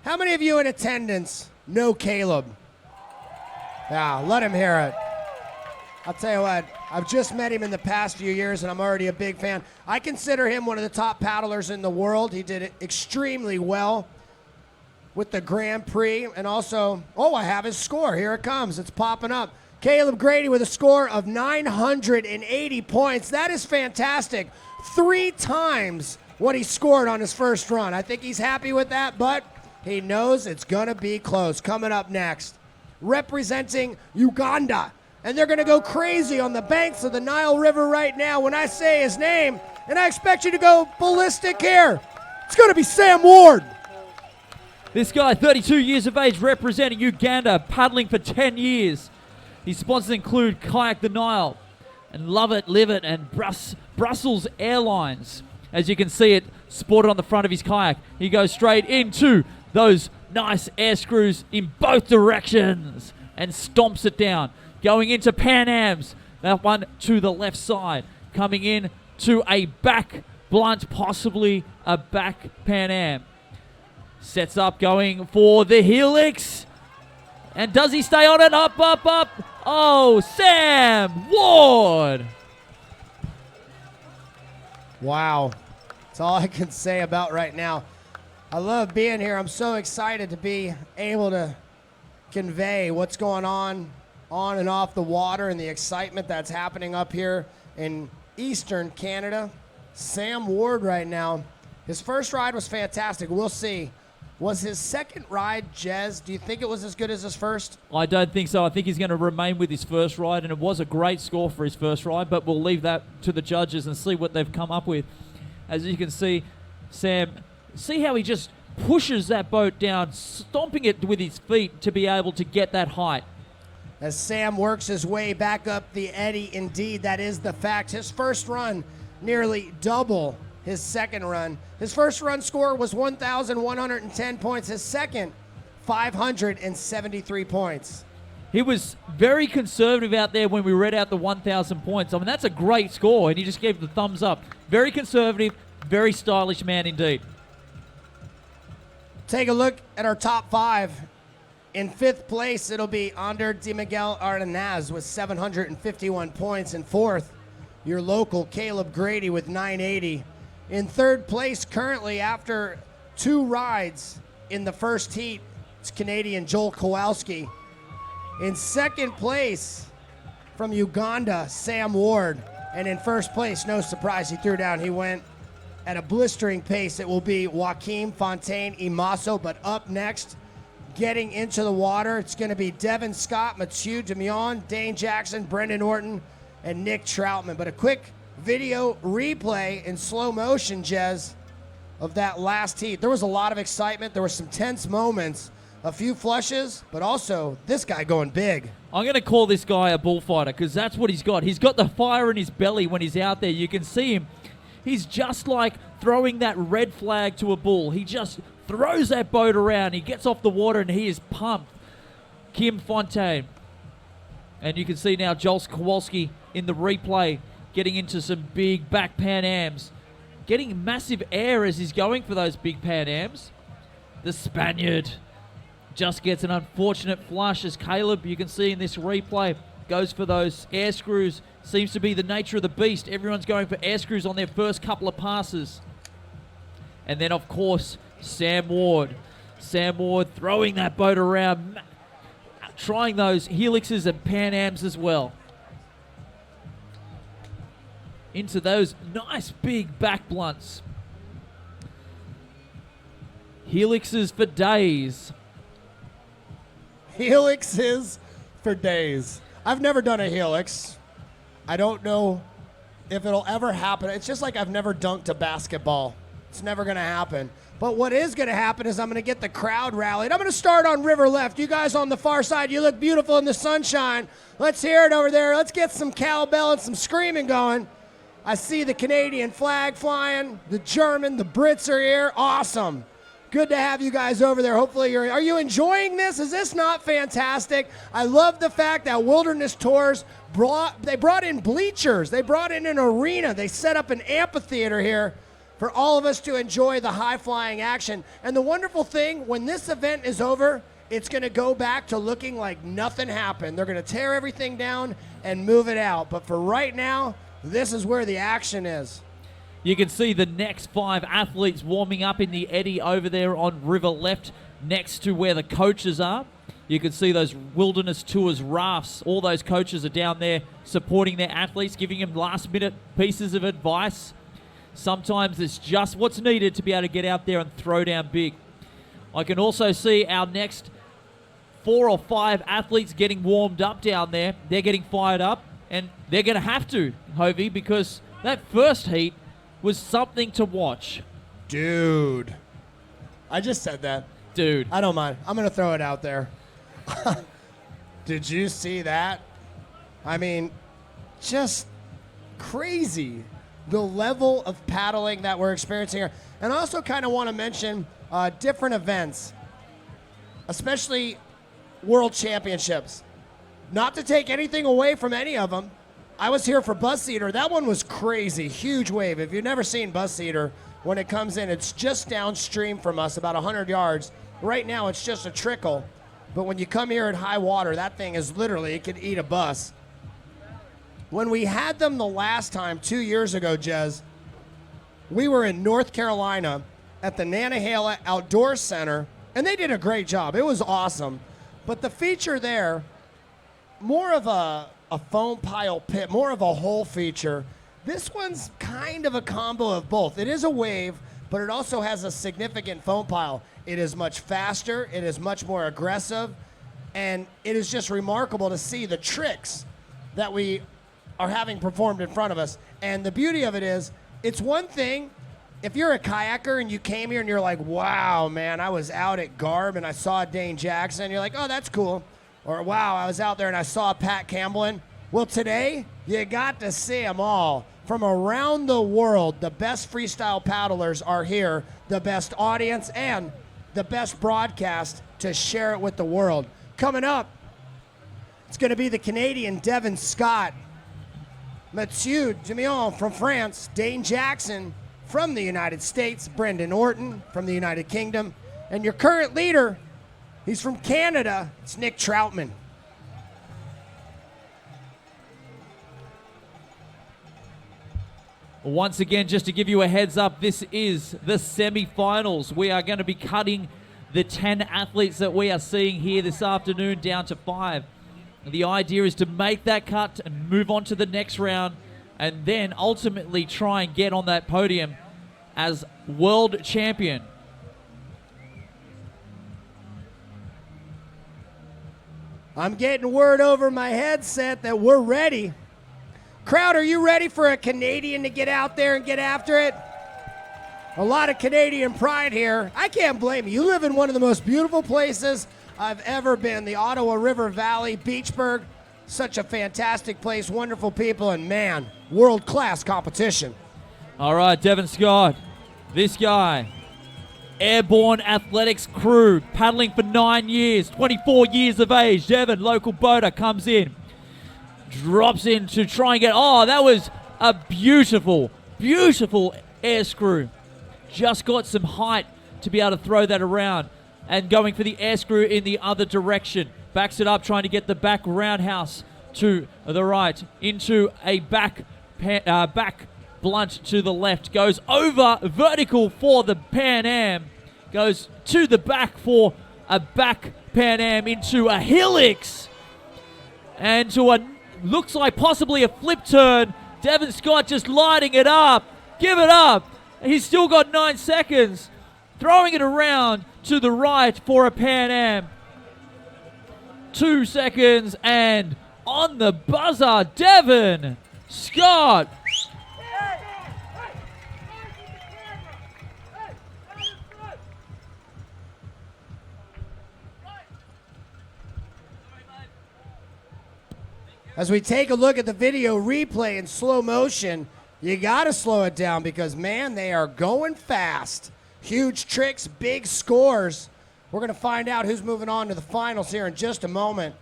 How many of you in attendance know Caleb? Yeah, let him hear it. I'll tell you what, I've just met him in the past few years, and I'm already a big fan. I consider him one of the top paddlers in the world. He did it extremely well with the Grand Prix, and also, I have his score. Here it comes. It's popping up. Caleb Grady with a score of 980 points. That is fantastic. 3 times what he scored on his first run. I think he's happy with that, but he knows it's going to be close. Coming up next, representing Uganda, and they're going to go crazy on the banks of the Nile River right now when I say his name, and I expect you to go ballistic here. It's going to be Sam Ward. This guy, 32 years of age, representing Uganda, paddling for 10 years. His sponsors include Kayak the Nile and Love It, Live It, and Brussels Airlines. As you can see it sported on the front of his kayak. He goes straight into those nice air screws in both directions and stomps it down. Going into Pan Ams, that one to the left side. Coming in to a back blunt, possibly a back Pan Am. Sets up, going for the helix. And does he stay on it? Up, up, up. Oh, Sam Ward. Wow. That's all I can say about right now. I love being here. I'm so excited to be able to convey what's going on and off the water and the excitement that's happening up here in Eastern Canada. Sam Ward right now. His first ride was fantastic. We'll see. Was his second ride, Jez, do you think it was as good as his first? I don't think so. I think he's going to remain with his first ride, and it was a great score for his first ride, but we'll leave that to the judges and see what they've come up with. As you can see, Sam, see how he just pushes that boat down, stomping it with his feet to be able to get that height. As Sam works his way back up the eddy, indeed, that is the fact. His first run, nearly double his second run. His first run score was 1,110 points. His second, 573 points. He was very conservative out there when we read out the 1,000 points. I mean, that's a great score, and he just gave the thumbs up. Very conservative, very stylish man indeed. Take a look at our top 5. In 5th place, it'll be Ander Di Miguel Ardenaz with 751 points. In 4th, your local Caleb Grady with 980. In 3rd place currently after 2 rides in the first heat, it's Canadian Joel Kowalski. In 2nd place from Uganda, Sam Ward. And in 1st place, no surprise, he threw down. He went at a blistering pace. It will be Joaquim Fontaine Imaso, but up next, getting into the water, it's going to be Devin Scott, Mathieu Demion, Dane Jackson, Brendan Orton, and Nick Troutman. But a quick video replay in slow motion, Jez, of that last heat. There was a lot of excitement. There were some tense moments, a few flushes, but also this guy going big. I'm going to call this guy a bullfighter because that's what he's got. He's got the fire in his belly when he's out there. You can see him. He's just like throwing that red flag to a bull. He just throws that boat around. He gets off the water and he is pumped. Kim Fontaine. And you can see now Joel Kowalski in the replay getting into some big back Pan Ams. Getting massive air as he's going for those big Pan Ams. The Spaniard just gets an unfortunate flush as Caleb, you can see in this replay, goes for those air screws. Seems to be the nature of the beast. Everyone's going for air screws on their first couple of passes. And then, of course, Sam Ward. Sam Ward throwing that boat around, trying those helixes and Pan Ams as well. Into those nice big back blunts. Helixes for days. Helixes for days. I've never done a helix. I don't know if it'll ever happen. It's just like I've never dunked a basketball. It's never going to happen. But what is going to happen is I'm going to get the crowd rallied. I'm going to start on river left. You guys on the far side, you look beautiful in the sunshine. Let's hear it over there. Let's get some cowbell and some screaming going. I see the Canadian flag flying, the German, the Brits are here. Awesome. Good to have you guys over there. Hopefully are you enjoying this? Is this not fantastic? I love the fact that Wilderness Tours brought in bleachers. They brought in an arena. They set up an amphitheater here for all of us to enjoy the high-flying action. And the wonderful thing, when this event is over, it's going to go back to looking like nothing happened. They're going to tear everything down and move it out. But for right now, this is where the action is. You can see the next 5 athletes warming up in the eddy over there on River Left next to where the coaches are. You can see those Wilderness Tours rafts. All those coaches are down there supporting their athletes, giving them last-minute pieces of advice. Sometimes it's just what's needed to be able to get out there and throw down big. I can also see our next 4 or 5 athletes getting warmed up down there. They're getting fired up, and they're going to have to, Hovey, because that first heat was something to watch. Dude. I just said that. Dude. I don't mind. I'm going to throw it out there. Did you see that? I mean, just crazy. The level of paddling that we're experiencing here. And I also kind of want to mention different events, especially World Championships. Not to take anything away from any of them. I was here for Bus Eater. That one was crazy. Huge wave. If you've never seen Bus Eater, when it comes in, it's just downstream from us, about 100 yards. Right now, it's just a trickle. But when you come here at high water, that thing is literally, it could eat a bus. When we had them the last time, 2 years ago, Jez, we were in North Carolina at the Nantahala Outdoor Center, and they did a great job. It was awesome. But the feature there, more of a foam pile pit, more of a hole feature. This one's kind of a combo of both. It is a wave, but it also has a significant foam pile. It is much faster, it is much more aggressive, and it is just remarkable to see the tricks that we are having performed in front of us. And the beauty of it is, it's one thing, if you're a kayaker and you came here and you're like, wow, man, I was out at Garb and I saw Dane Jackson, you're like, oh, that's cool. Or, wow, I was out there and I saw Pat Campbellin. Well, today, you got to see them all. From around the world, the best freestyle paddlers are here, the best audience, and the best broadcast to share it with the world. Coming up, it's going to be the Canadian Devin Scott, Mathieu Demion from France, Dane Jackson from the United States, Brendan Orton from the United Kingdom, and your current leader, he's from Canada. It's Nick Troutman. Once again, just to give you a heads up, this is the semifinals. We are going to be cutting the 10 athletes that we are seeing here this afternoon down to 5. The idea is to make that cut and move on to the next round, and then ultimately try and get on that podium as world champion. I'm getting word over my headset that we're ready. Crowd, are you ready for a Canadian to get out there and get after it? A lot of Canadian pride here. I can't blame you. You live in one of the most beautiful places I've ever been, the Ottawa River Valley, Beachburg. Such a fantastic place, wonderful people, and man, world-class competition. All right, Devin Scott, this guy, Airborne Athletics crew, paddling for 9 years, 24 years of age. Devin, local boater, comes in, drops in to try and get, oh, that was a beautiful, beautiful air screw. Just got some height to be able to throw that around, and going for the air screw in the other direction. Backs it up, trying to get the back roundhouse to the right, into a back blunt to the left, goes over vertical for the Pan Am, goes to the back for a back Pan Am into a helix, and to a, looks like possibly a flip turn. Devin Scott just lighting it up. Give it up. He's still got 9 seconds. Throwing it around to the right for a Pan Am. 2 seconds, and on the buzzer, Devin Scott. As we take a look at the video replay in slow motion, you got to slow it down because, man, they are going fast. Huge tricks, big scores. We're going to find out who's moving on to the finals here in just a moment.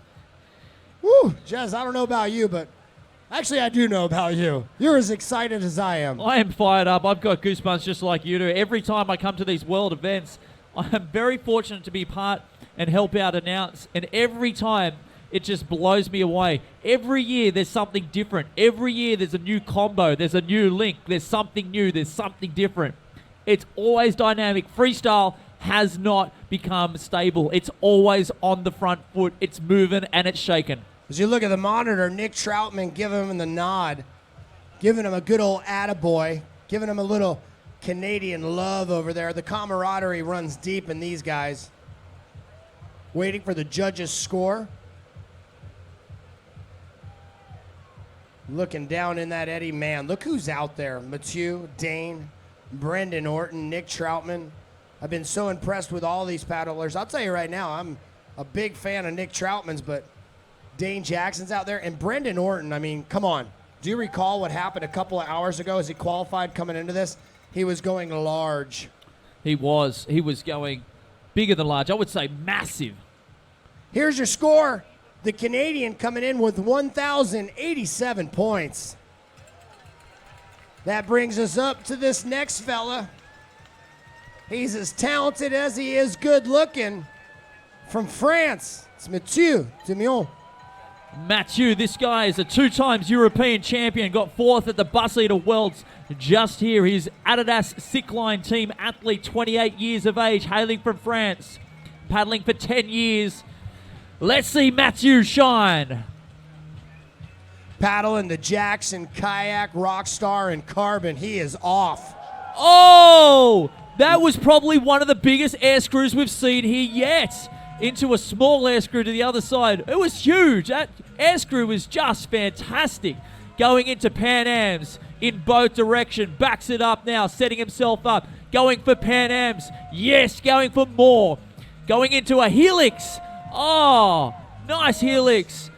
Woo, Jez, I don't know about you, but actually I do know about you. You're as excited as I am. I am fired up. I've got goosebumps just like you do. Every time I come to these world events, I am very fortunate to be part and help out announce. And every time, it just blows me away. Every year, there's something different. Every year, there's a new combo. There's a new link. There's something new. There's something different. It's always dynamic. Freestyle has not become stable. It's always on the front foot. It's moving and it's shaking. As you look at the monitor, Nick Troutman giving him the nod, giving him a good old attaboy, giving him a little Canadian love over there. The camaraderie runs deep in these guys. Waiting for the judges' score. Looking down in that eddy, man, look who's out there. Mathieu, Dane, Brendan Orton, Nick Troutman. I've been so impressed with all these paddlers. I'll tell you right now, I'm a big fan of Nick Troutman's, but Dane Jackson's out there. And Brendan Orton, I mean, come on. Do you recall what happened a couple of hours ago as he qualified coming into this? He was going large. He was going bigger than large. I would say massive. Here's your score. The Canadian coming in with 1,087 points. That brings us up to this next fella. He's as talented as he is good looking. From France, it's Mathieu Demion. Mathieu, this guy is a 2 times European champion, got 4th at the Bus Eater Worlds just here. He's Adidas Sickline team athlete, 28 years of age, hailing from France, paddling for 10 years. Let's see Mathieu shine. Paddling the Jackson Kayak Rockstar in carbon. He is off. Oh, that was probably one of the biggest air screws we've seen here yet. Into a small air screw to the other side. It was huge. That air screw was just fantastic. Going into Pan Ams in both directions. Backs it up now, setting himself up. Going for Pan Ams. Yes, going for more. Going into a helix. Oh, nice helix.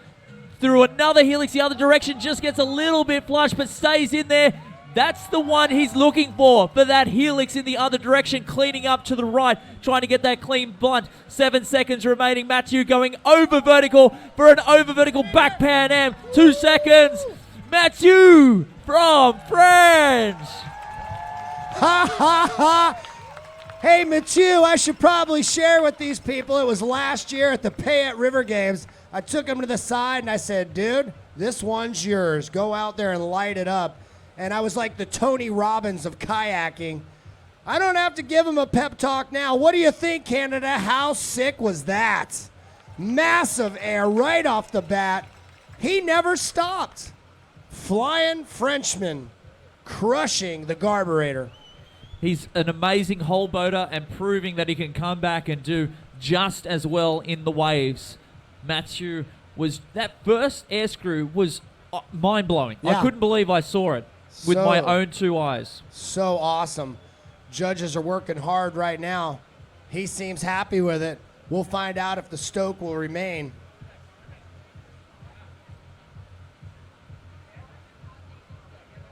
Through another helix the other direction. Just gets a little bit flush, but stays in there. That's the one he's looking for that helix in the other direction, cleaning up to the right, trying to get that clean blunt. 7 seconds remaining. Mathieu going over vertical for an over vertical back Pan Am. 2 seconds. Mathieu from France. Ha ha ha. Hey, Mathieu, I should probably share with these people. It was last year at the Payette River Games. I took him to the side and I said, dude, this one's yours. Go out there and light it up. And I was like the Tony Robbins of kayaking. I don't have to give him a pep talk now. What do you think, Canada? How sick was that? Massive air right off the bat. He never stopped. Flying Frenchman, crushing the carburetor. He's an amazing whole boater and proving that he can come back and do just as well in the waves. Mathieu was, that first air screw was mind-blowing. Yeah. I couldn't believe I saw it with my own 2 eyes. So awesome. Judges are working hard right now. He seems happy with it. We'll find out if the stoke will remain.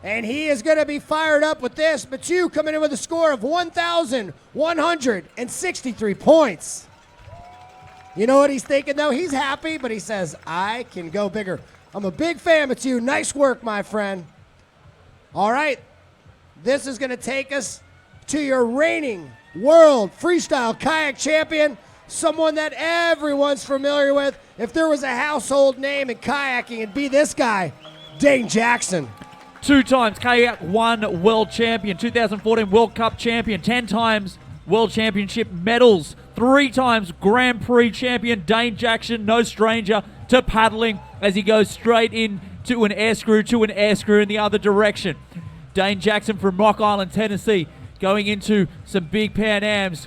And he is going to be fired up with this. Mathieu coming in with a score of 1,163 points. You know what he's thinking, though? He's happy, but he says, I can go bigger. I'm a big fan, Mathieu. Nice work, my friend. All right. This is going to take us to your reigning world freestyle kayak champion, someone that everyone's familiar with. If there was a household name in kayaking, it'd be this guy, Dane Jackson. 2 times Kayak 1 world champion, 2014 World Cup champion, 10 times World Championship medals, 3 times Grand Prix champion. Dane Jackson, no stranger to paddling as he goes straight in to an air screw in the other direction. Dane Jackson from Rock Island, Tennessee, going into some big Pan Ams,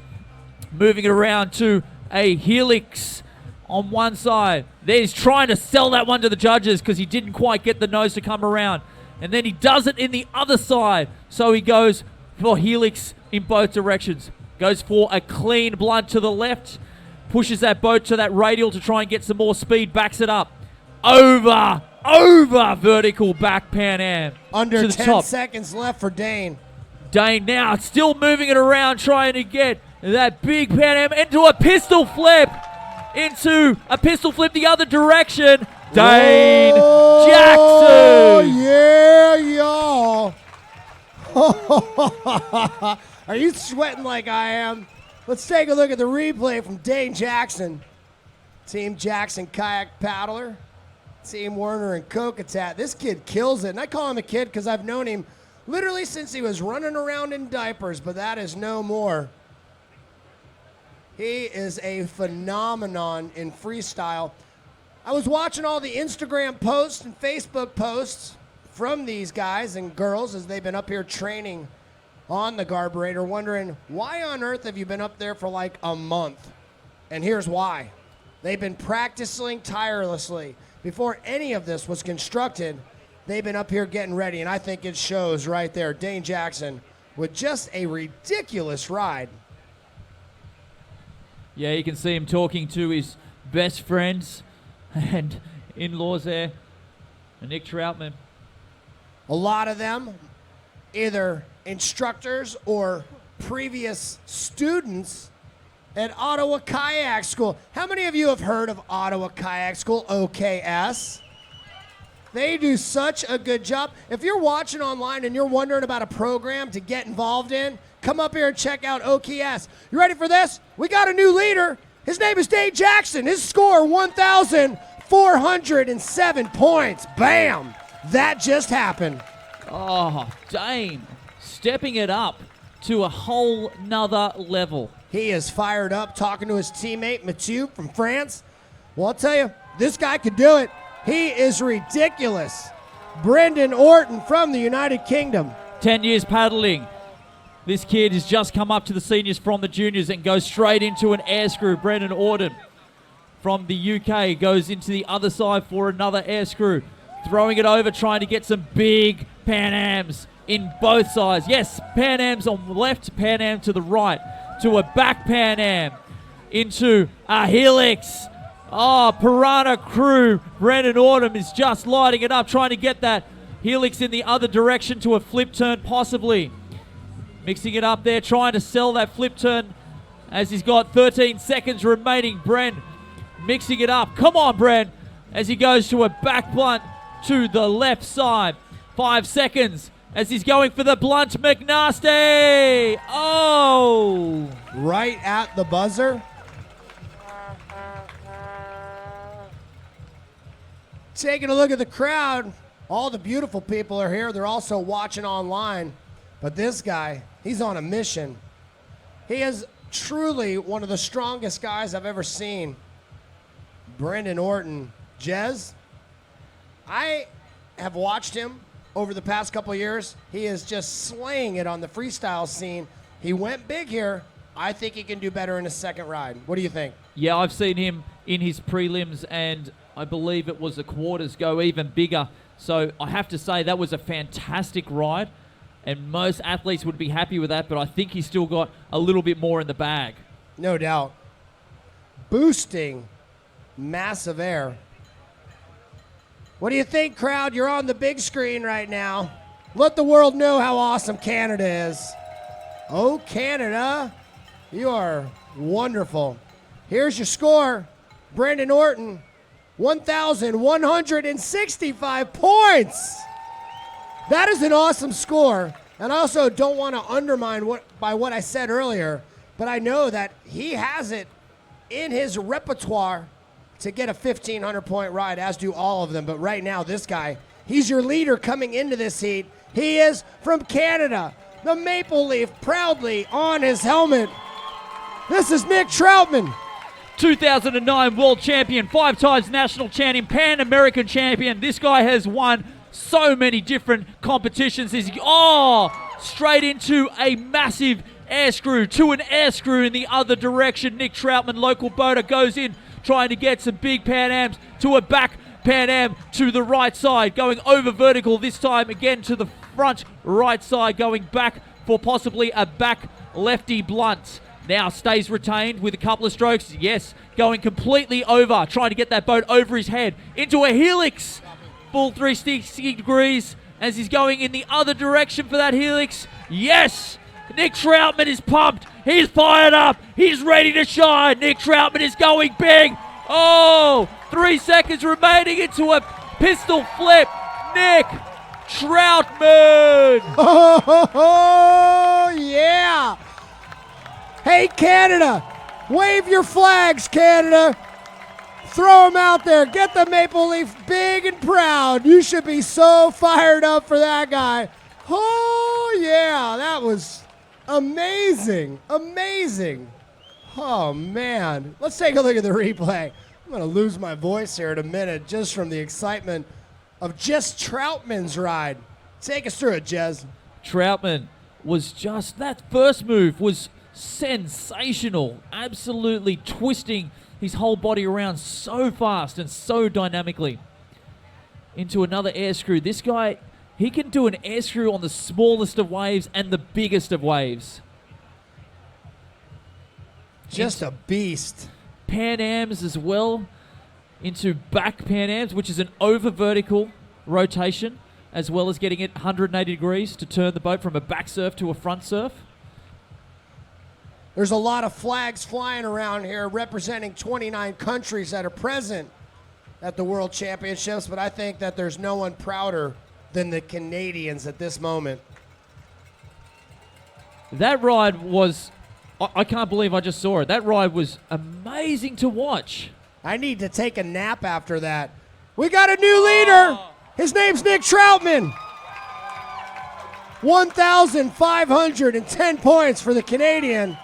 moving it around to a helix on one side. He's trying to sell that one to the judges because he didn't quite get the nose to come around. And then he does it in the other side. So he goes for helix in both directions. Goes for a clean blunt to the left. Pushes that boat to that radial to try and get some more speed. Backs it up. Over vertical back Pan Am. Under to the 10 top. seconds left for Dane. Dane now still moving it around, trying to get that big Pan Am into a pistol flip. Into a pistol flip the other direction. Dane Oh, Jackson. yeah, y'all. Are you sweating like I am? Let's take a look at the replay from Dane Jackson. Team Jackson kayak paddler. Team Werner and Kokatat. This kid kills it. And I call him a kid because I've known him literally since he was running around in diapers, but that is no more. He is a phenomenon in freestyle. I was watching all the Instagram posts and Facebook posts from these guys and girls as they've been up here training on the carburetor, wondering why on earth have you been up there for like a month? And here's why. They've been practicing tirelessly. Before any of this was constructed, they've been up here getting ready, and I think it shows right there. Dane Jackson with just a ridiculous ride. Yeah, you can see him talking to his best friends and in-laws there. And Nick Troutman. A lot of them, either instructors or previous students at Ottawa Kayak School. How many of you have heard of Ottawa Kayak School, OKS? They do such a good job. If you're watching online and you're wondering about a program to get involved in, come up here and check out OKS. You ready for this? We got a new leader. His name is Dane Jackson. His score, 1,407 points. Bam! That just happened. Oh, Dane stepping it up to a whole nother level. He is fired up talking to his teammate, Mathieu from France. Well, I'll tell you, this guy could do it. He is ridiculous. Brendan Orton from the United Kingdom. 10 years paddling. This kid has just come up to the seniors from the juniors and goes straight into an air screw. Brendan Orton from the UK goes into the other side for another air screw. Throwing it over, trying to get some big Pan Ams in both sides. Yes, Pan Ams on the left, Pan Am to the right. To a back Pan Am. Into a helix. Oh, Piranha Crew. Brendan Orton is just lighting it up, trying to get that helix in the other direction to a flip turn possibly. Mixing it up there, trying to sell that flip turn as he's got 13 seconds remaining. Bren mixing it up. Come on, Bren. As he goes to a back blunt to the left side. 5 seconds as he's going for the blunt McNasty. Oh! Right at the buzzer. Taking a look at the crowd. All the beautiful people are here. They're also watching online. But this guy, he's on a mission. He is truly one of the strongest guys I've ever seen. Brendan Orton. Jez, I have watched him over the past couple of years. He is just slaying it on the freestyle scene. He went big here. I think he can do better in his second ride. What do you think? Yeah, I've seen him in his prelims, and I believe it was the quarters go even bigger. So I have to say that was a fantastic ride, and most athletes would be happy with that, but I think he's still got a little bit more in the bag. No doubt. Boosting massive air. What do you think, crowd? You're on the big screen right now. Let the world know how awesome Canada is. Oh, Canada, you are wonderful. Here's your score. Brendan Orton, 1,165 points. That is an awesome score. And I also don't want to undermine what I said earlier, but I know that he has it in his repertoire to get a 1,500-point ride, as do all of them. But right now, this guy, he's your leader coming into this heat. He is from Canada. The Maple Leaf proudly on his helmet. This is Nick Troutman. 2009 world champion, 5 times national champion, Pan American champion. This guy has won so many different competitions. Straight into a massive air screw, to an air screw in the other direction. Nick Troutman, local boater, goes in, trying to get some big Pan Ams to a back Pan Am to the right side, going over vertical this time again to the front right side, going back for possibly a back lefty blunt. Now stays retained with a couple of strokes. Yes, going completely over, trying to get that boat over his head into a helix. Full 360 degrees as he's going in the other direction for that helix. Yes! Nick Troutman is pumped. He's fired up. He's ready to shine. Nick Troutman is going big. Oh, 3 seconds remaining into a pistol flip. Nick Troutman. Oh, yeah. Hey, Canada, wave your flags, Canada. Throw them out there. Get the maple leaf big and proud. You should be so fired up for that guy. Oh, yeah, that was amazing. Amazing. Oh, man. Let's take a look at the replay. I'm going to lose my voice here in a minute just from the excitement of Jess Troutman's ride. Take us through it, Jez. Troutman was just, that first move was sensational. Absolutely twisting his whole body around so fast and so dynamically into another air screw. This guy, he can do an air screw on the smallest of waves and the biggest of waves. Just a beast. Pan Ams as well, into back Pan Ams, which is an over vertical rotation, as well as getting it 180 degrees to turn the boat from a back surf to a front surf. There's a lot of flags flying around here representing 29 countries that are present at the World Championships, but I think that there's no one prouder than the Canadians at this moment. That ride was, I can't believe I just saw it. That ride was amazing to watch. I need to take a nap after that. We got a new leader. His name's Nick Troutman. 1,510 points for the Canadian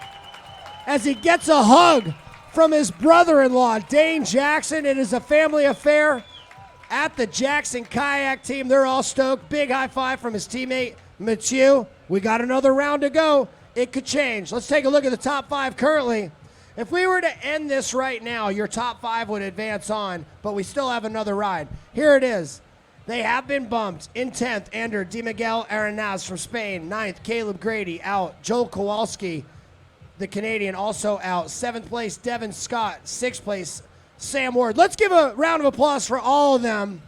as he gets a hug from his brother-in-law, Dane Jackson. It is a family affair at the Jackson Kayak team. They're all stoked. Big high five from his teammate, Mathieu. We got another round to go. It could change. Let's take a look at the top 5 currently. If we were to end this right now, your top 5 would advance on, but we still have another ride. Here it is. They have been bumped. In 10th, Ander Di Miguel Arenaz from Spain. 9th, Caleb Grady out. Joel Kowalski, the Canadian, also out. 7th place, Devin Scott. 6th place, Sam Ward. Let's give a round of applause for all of them.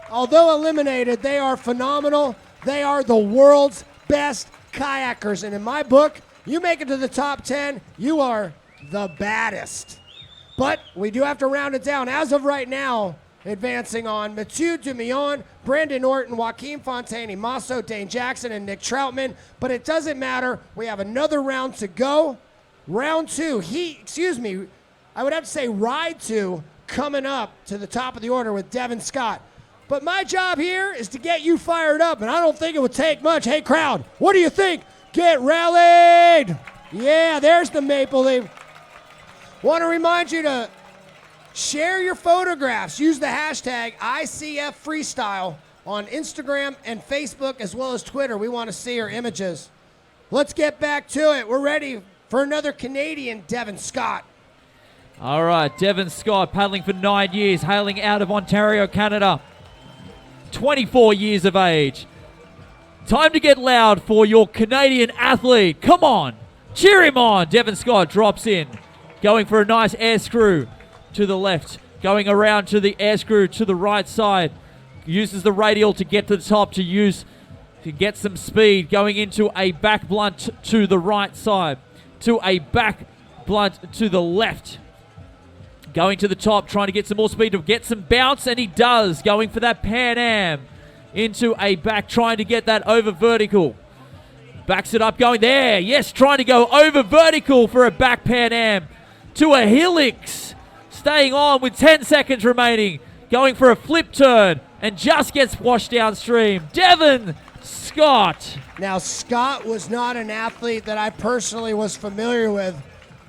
Although eliminated, they are phenomenal. They are the world's best kayakers. And in my book, you make it to the top 10, you are the baddest. But we do have to round it down. As of right now, advancing on Mathieu Dumillon, Brandon Orton, Joaquin Fontaine, Masso, Dane Jackson, and Nick Troutman. But it doesn't matter. We have another round to go. Round 2, I would have to say ride 2 coming up to the top of the order with Devin Scott. But my job here is to get you fired up, and I don't think it would take much. Hey, crowd, what do you think? Get rallied. Yeah, there's the Maple Leaf. Want to remind you to share your photographs. Use the hashtag ICFFreestyle on Instagram and Facebook as well as Twitter. We want to see your images. Let's get back to it. We're ready for another Canadian, Devin Scott. All right, Devin Scott paddling for 9 years, hailing out of Ontario, Canada. 24 years of age. Time to get loud for your Canadian athlete. Come on, cheer him on. Devin Scott drops in, going for a nice air screw to the left, going around to the air screw to the right side. Uses the radial to get to the top to get some speed, going into a back blunt to the right side, to a back blunt to the left. Going to the top, trying to get some more speed to get some bounce, and he does. Going for that Pan Am into a back, trying to get that over vertical. Backs it up, going there. Yes, trying to go over vertical for a back Pan Am to a helix. Staying on with 10 seconds remaining. Going for a flip turn and just gets washed downstream. Devin Scott. Now, Scott was not an athlete that I personally was familiar with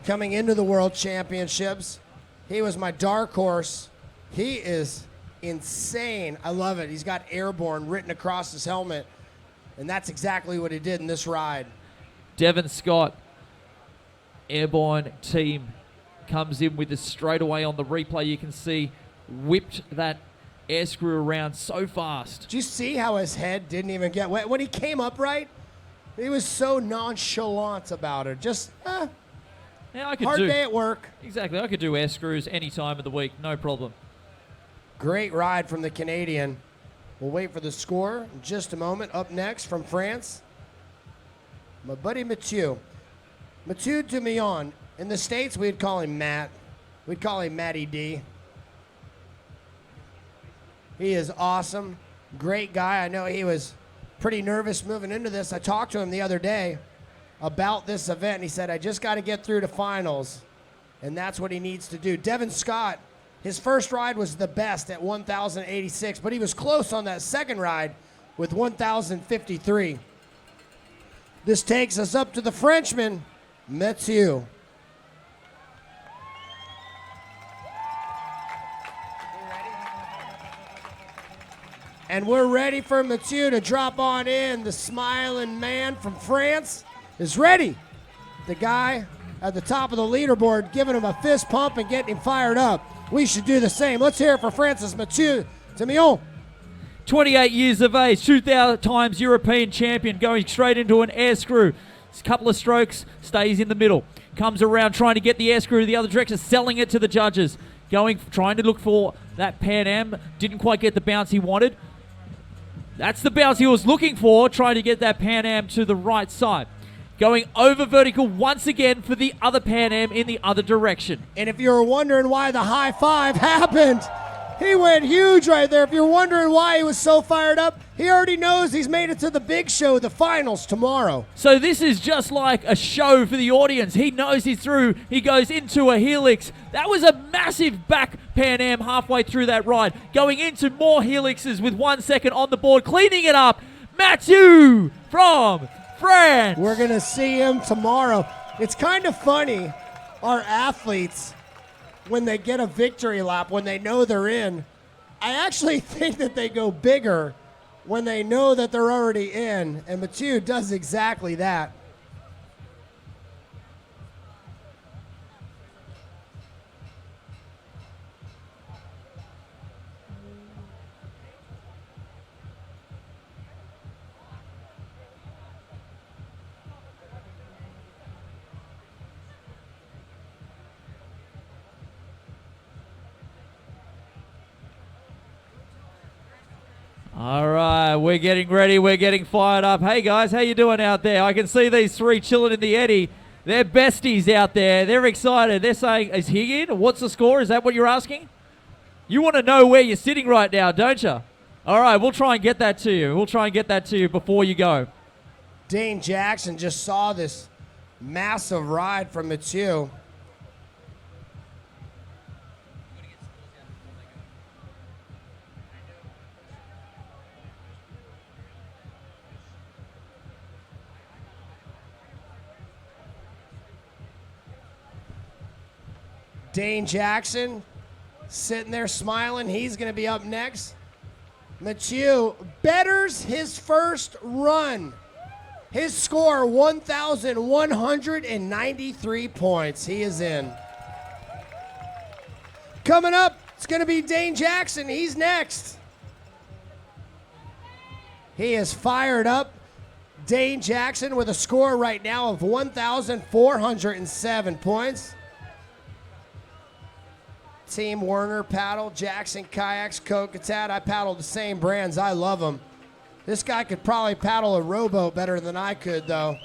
coming into the World Championships. He was my dark horse. He is insane. I love it. He's got airborne written across his helmet, and that's exactly what he did in this ride. Devin Scott, airborne team, comes in with a straightaway on the replay. You can see whipped that air screw around so fast. Did you see how his head didn't even get wet? When he came upright, he was so nonchalant about it. Just, Yeah, I could hard day at work. Exactly. I could do air screws any time of the week. No problem. Great ride from the Canadian. We'll wait for the score in just a moment. Up next from France, my buddy Mathieu. Mathieu Dumillon. In the States, we'd call him Matt. We'd call him Matty D. He is awesome. Great guy. I know he was pretty nervous moving into this. I talked to him the other day about this event, and he said, I just got to get through to finals, and that's what he needs to do. Devin Scott, his first ride was the best at 1,086, but he was close on that second ride with 1,053. This takes us up to the Frenchman, Mathieu. And we're ready for Mathieu to drop on in. The smiling man from France is ready. The guy at the top of the leaderboard giving him a fist pump and getting him fired up. We should do the same. Let's hear it for Francis Mathieu Dumillon. 28 years of age, 2,000 times European champion, going straight into an air screw. A couple of strokes, stays in the middle. Comes around trying to get the air screw the other direction, selling it to the judges. Trying to look for that Pan Am. Didn't quite get the bounce he wanted. That's the bounce he was looking for, trying to get that Pan Am to the right side. Going over vertical once again for the other Pan Am in the other direction. And if you're wondering why the high five happened, he went huge right there. If you're wondering why he was so fired up, he already knows he's made it to the big show, the finals tomorrow. So this is just like a show for the audience. He knows he's through. He goes into a helix. That was a massive back Pan Am halfway through that ride. Going into more helixes with 1 second on the board. Cleaning it up, Mathieu from France. We're going to see him tomorrow. It's kind of funny, our athletes, when they get a victory lap, when they know they're in, I actually think that they go bigger when they know that they're already in, and Mathieu does exactly that. All right, we're getting ready. We're getting fired up. Hey, guys, how you doing out there? I can see these three chilling in the eddy. They're besties out there. They're excited. They're saying, is he in? What's the score? Is that what you're asking? You want to know where you're sitting right now, don't you? All right, we'll try and get that to you. We'll try and get that to you before you go. Dane Jackson just saw this massive ride from Mathieu. Dane Jackson sitting there smiling. He's going to be up next. Mathieu betters his first run. His score, 1,193 points. He is in. Coming up, it's going to be Dane Jackson. He's next. He is fired up. Dane Jackson with a score right now of 1,407 points. Team Werner paddle, Jackson kayaks, Kokatat. I paddle the same brands. I love them. This guy could probably paddle a rowboat better than I could, though.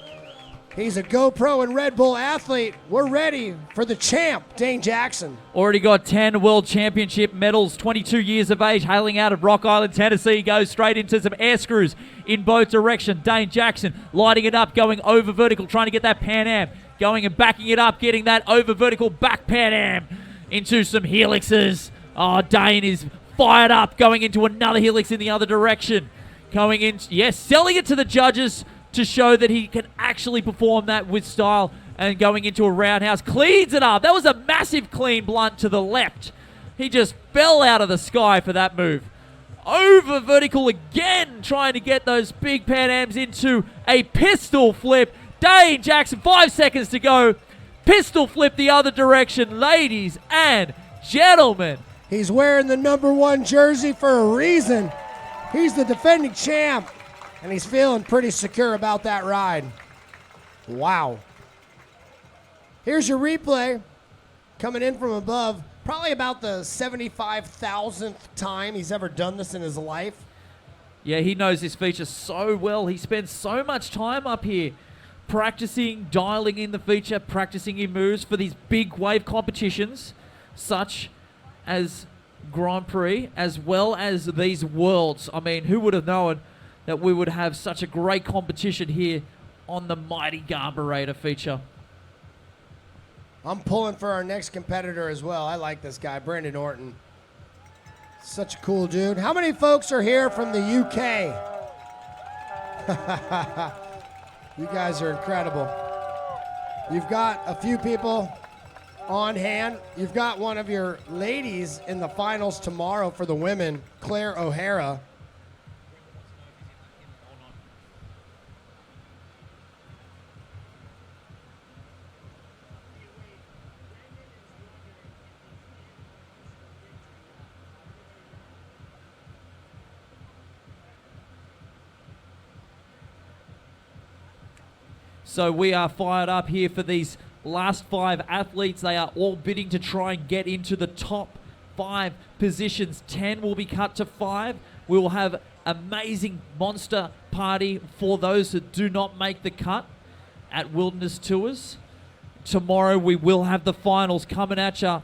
He's a GoPro and Red Bull athlete. We're ready for the champ, Dane Jackson. Already got 10 World Championship medals, 22 years of age, hailing out of Rock Island, Tennessee. Goes straight into some air screws in both directions. Dane Jackson lighting it up, going over vertical, trying to get that Pan Am. Going and backing it up, getting that over vertical back Pan Am into some helixes. Oh, Dane is fired up, going into another helix in the other direction. Going in, yes, selling it to the judges to show that he can actually perform that with style, and going into a roundhouse. Cleans it up. That was a massive clean blunt to the left. He just fell out of the sky for that move. Over vertical again, trying to get those big Pan Ams into a pistol flip. Dane Jackson, 5 seconds to go. Pistol flip the other direction, ladies and gentlemen. He's wearing the #1 jersey for a reason. He's the defending champ, and he's feeling pretty secure about that ride. Wow. Here's your replay coming in from above. Probably about the 75,000th time he's ever done this in his life. Yeah, he knows this feature so well. He spends so much time up here practicing, dialing in the feature, practicing his moves for these big wave competitions, such as Grand Prix, as well as these Worlds. I mean, who would have known that we would have such a great competition here on the mighty Garburator feature? I'm pulling for our next competitor as well. I like this guy, Brandon Orton. Such a cool dude. How many folks are here from the UK? You guys are incredible. You've got a few people on hand. You've got one of your ladies in the finals tomorrow for the women, Claire O'Hara. So we are fired up here for these last 5 athletes. They are all bidding to try and get into the top 5 positions. 10 will be cut to 5. We will have amazing monster party for those that do not make the cut at Wilderness Tours. Tomorrow we will have the finals coming at you.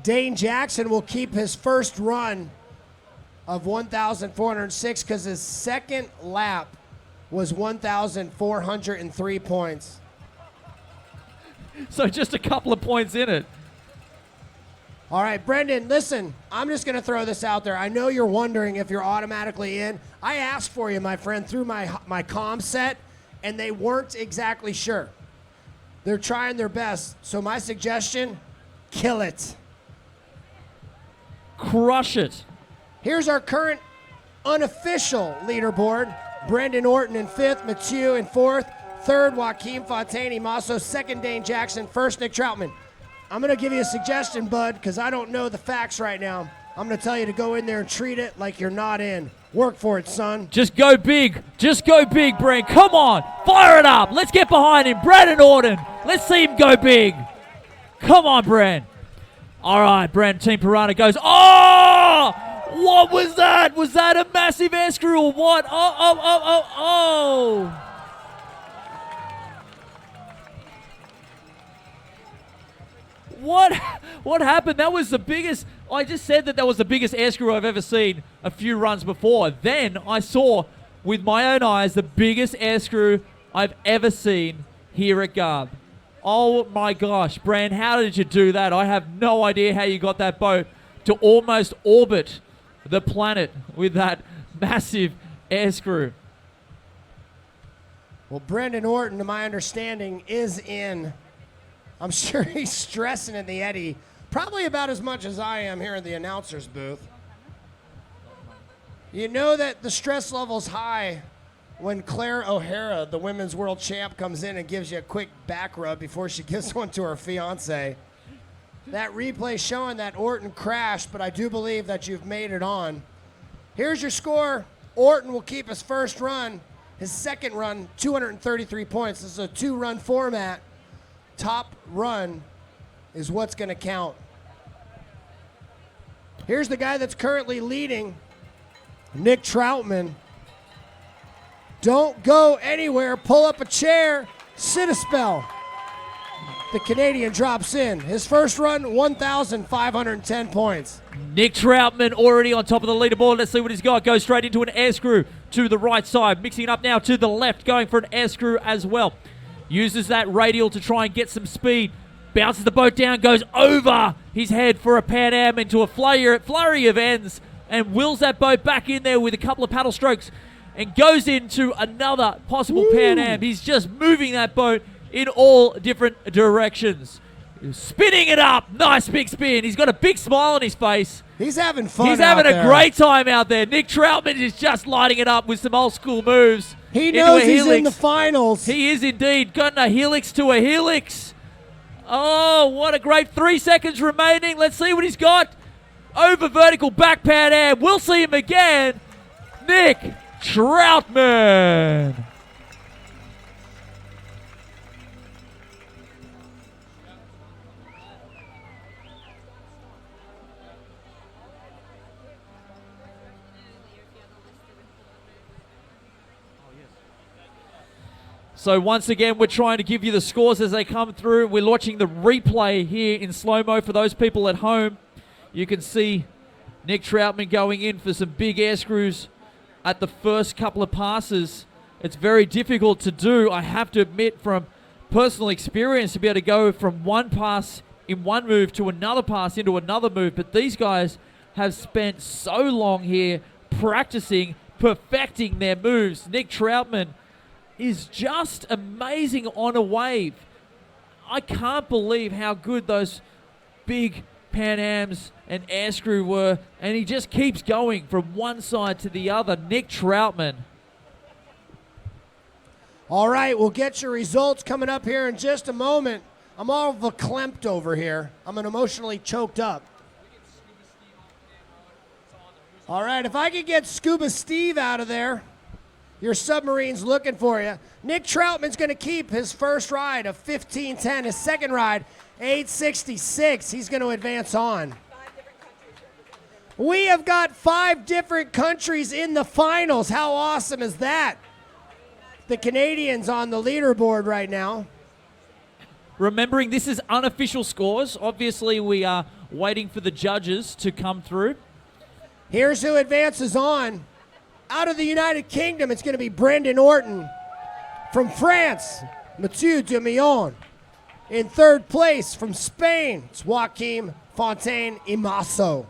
Dane Jackson will keep his first run of 1,406 because his second lap was 1,403 points. So just a couple of points in it. All right, Brendan, listen, I'm just going to throw this out there. I know you're wondering if you're automatically in. I asked for you, my friend, through my comm set, and they weren't exactly sure. They're trying their best. So my suggestion, kill it. Crush it. Here's our current unofficial leaderboard. Brendan Orton in 5th, Mathieu in 4th, 3rd, Joaquin Fontaine Masso, 2nd, Dane Jackson, 1st, Nick Troutman. I'm going to give you a suggestion, bud, because I don't know the facts right now. I'm going to tell you to go in there and treat it like you're not in. Work for it, son. Just go big. Just go big, Brent. Come on. Fire it up. Let's get behind him. Brendan Orton. Let's see him go big. Come on, Brent. All right, Brent. Team Piranha goes. Oh! What was that? Was that a massive air screw or what? Oh. What happened? That was the biggest. I just said that was the biggest air screw I've ever seen a few runs before. Then I saw with my own eyes the biggest air screw I've ever seen here at Garb. Oh my gosh, Bran, how did you do that? I have no idea how you got that boat to almost orbit the planet with that massive air screw. Well, Brendan Orton, to my understanding, is in. I'm sure he's stressing in the eddy, probably about as much as I am here in the announcer's booth. You know that the stress level's high when Claire O'Hara, the women's world champ, comes in and gives you a quick back rub before she gives one to her fiance. That replay showing that Orton crashed, but I do believe that you've made it on. Here's your score. Orton will keep his first run. His second run, 233 points. This is a 2-run format. Top run is what's going to count. Here's the guy that's currently leading, Nick Troutman. Don't go anywhere. Pull up a chair. Sit a spell. The Canadian drops in. His first run, 1,510 points. Nick Troutman already on top of the leaderboard. Let's see what he's got. Goes straight into an air screw to the right side. Mixing it up now to the left, going for an air screw as well. Uses that radial to try and get some speed. Bounces the boat down, goes over his head for a Pan Am into a flurry of ends, and wheels that boat back in there with a couple of paddle strokes and goes into another possible Pan Am. He's just moving that boat in all different directions. Spinning it up. Nice big spin. He's got a big smile on his face. He's having fun. He's having a great time out there. Nick Troutman is just lighting it up with some old school moves. He knows he's in the finals. He is indeed. Got a helix to a helix. Oh, what a great 3 seconds remaining. Let's see what he's got. Over vertical back Pan Am. We'll see him again. Nick Troutman. So once again, we're trying to give you the scores as they come through. We're watching the replay here in slow-mo for those people at home. You can see Nick Troutman going in for some big air screws at the first couple of passes. It's very difficult to do, I have to admit, from personal experience, to be able to go from one pass in one move to another pass into another move. But these guys have spent so long here practicing, perfecting their moves. Nick Troutman is just amazing on a wave. I can't believe how good those big Pan Ams and air screw were, and he just keeps going from one side to the other. Nick Troutman. All right, we'll get your results coming up here in just a moment. I'm all verklempt over here. I'm emotionally choked up. All right, if I could get Scuba Steve out of there, your submarine's looking for you. Nick Troutman's going to keep his first ride of 15:10. His second ride, 8:66. He's going to advance on. We have got 5 different countries in the finals. How awesome is that? The Canadians on the leaderboard right now. Remembering this is unofficial scores. Obviously, we are waiting for the judges to come through. Here's who advances on. Out of the United Kingdom, it's going to be Brendan Orton. From France, Mathieu Demillon. In third place, from Spain, it's Joaquim Fontaine Imaso.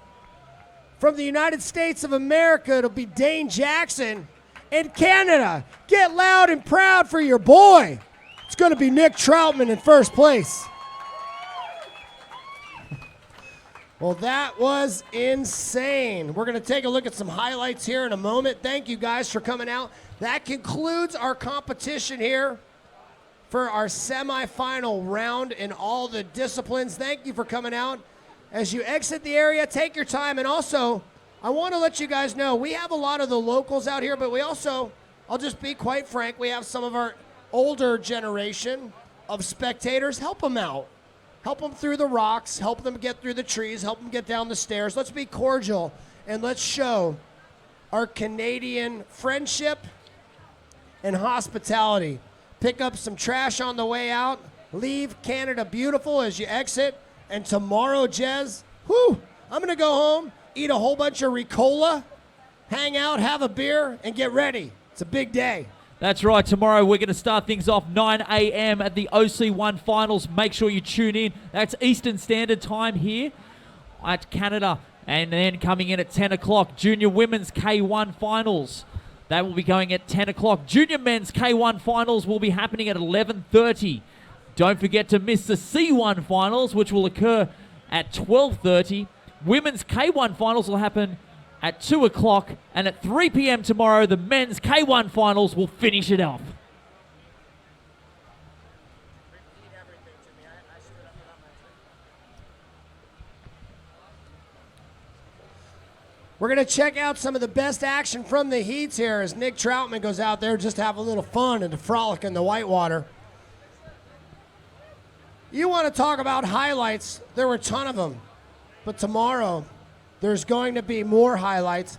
From the United States of America, it'll be Dane Jackson. In Canada, get loud and proud for your boy. It's going to be Nick Troutman in first place. Well, that was insane. We're going to take a look at some highlights here in a moment. Thank you guys for coming out. That concludes our competition here for our semifinal round in all the disciplines. Thank you for coming out. As you exit the area, take your time. And also, I want to let you guys know, we have a lot of the locals out here, but we also, I'll just be quite frank, we have some of our older generation of spectators. Help them out. Help them through the rocks, help them get through the trees, help them get down the stairs. Let's be cordial and let's show our Canadian friendship and hospitality. Pick up some trash on the way out. Leave Canada beautiful as you exit. And tomorrow, Jez, I'm going to go home, eat a whole bunch of Ricola, hang out, have a beer, and get ready. It's a big day. That's right. Tomorrow we're going to start things off 9 a.m. at the OC1 Finals. Make sure you tune in. That's Eastern Standard Time here at Canada. And then coming in at 10 o'clock, Junior Women's K1 Finals. That will be going at 10 o'clock. Junior Men's K1 Finals will be happening at 11:30. Don't forget to miss the C1 Finals, which will occur at 12:30. Women's K1 Finals will happen at 2 o'clock, and at 3 p.m. tomorrow, the men's K1 Finals will finish it off. We're going to check out some of the best action from the heats here as Nick Troutman goes out there just to have a little fun and to frolic in the whitewater. You want to talk about highlights, there were a ton of them. But tomorrow, there's going to be more highlights.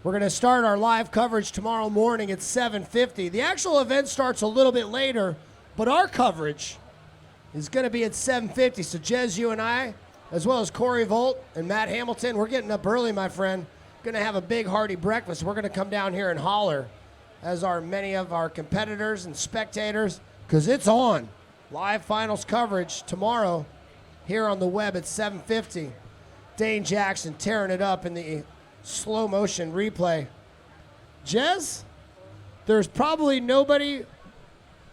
We're going to start our live coverage tomorrow morning at 7:50. The actual event starts a little bit later, but our coverage is going to be at 7:50. So Jez, you and I, as well as Corey Volt and Matt Hamilton, we're getting up early, my friend. Going to have a big hearty breakfast. We're going to come down here and holler, as are many of our competitors and spectators, because it's on. Live finals coverage tomorrow here on the web at 7:50. Dane Jackson tearing it up in the slow motion replay. Jez, there's probably nobody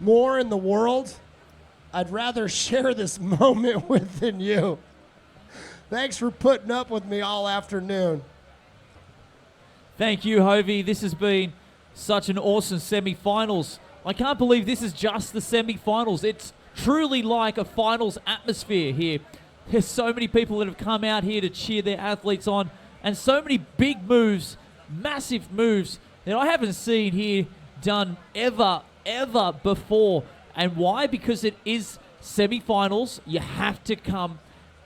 more in the world I'd rather share this moment with than you. Thanks for putting up with me all afternoon. Thank you, Hovey. This has been such an awesome semi-finals. I can't believe this is just the semi-finals. It's truly like a finals atmosphere here. There's so many people that have come out here to cheer their athletes on, and so many big moves, massive moves that I haven't seen here done ever before. And why? Because it is semi-finals. You have to come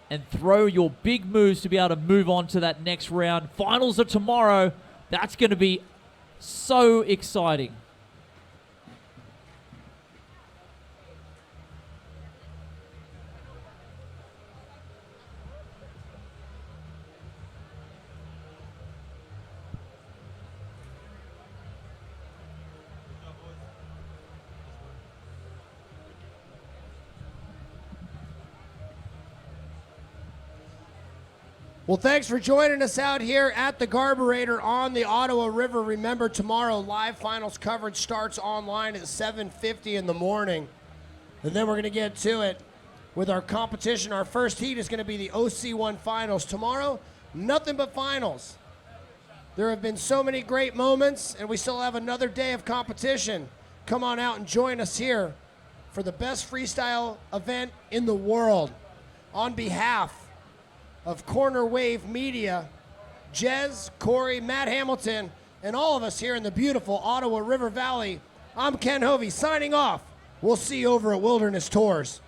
and throw your big moves to be able to move on to that next round. Finals are tomorrow. That's going to be so exciting. Well, thanks for joining us out here at the Garburator on the Ottawa River. Remember, tomorrow live finals coverage starts online at 7:50 in the morning. And then we're going to get to it with our competition. Our first heat is going to be the OC1 finals. Tomorrow, nothing but finals. There have been so many great moments, and we still have another day of competition. Come on out and join us here for the best freestyle event in the world. On behalf of Corner Wave Media, Jez, Corey, Matt Hamilton, and all of us here in the beautiful Ottawa River Valley, I'm Ken Hovey signing off. We'll see you over at Wilderness Tours.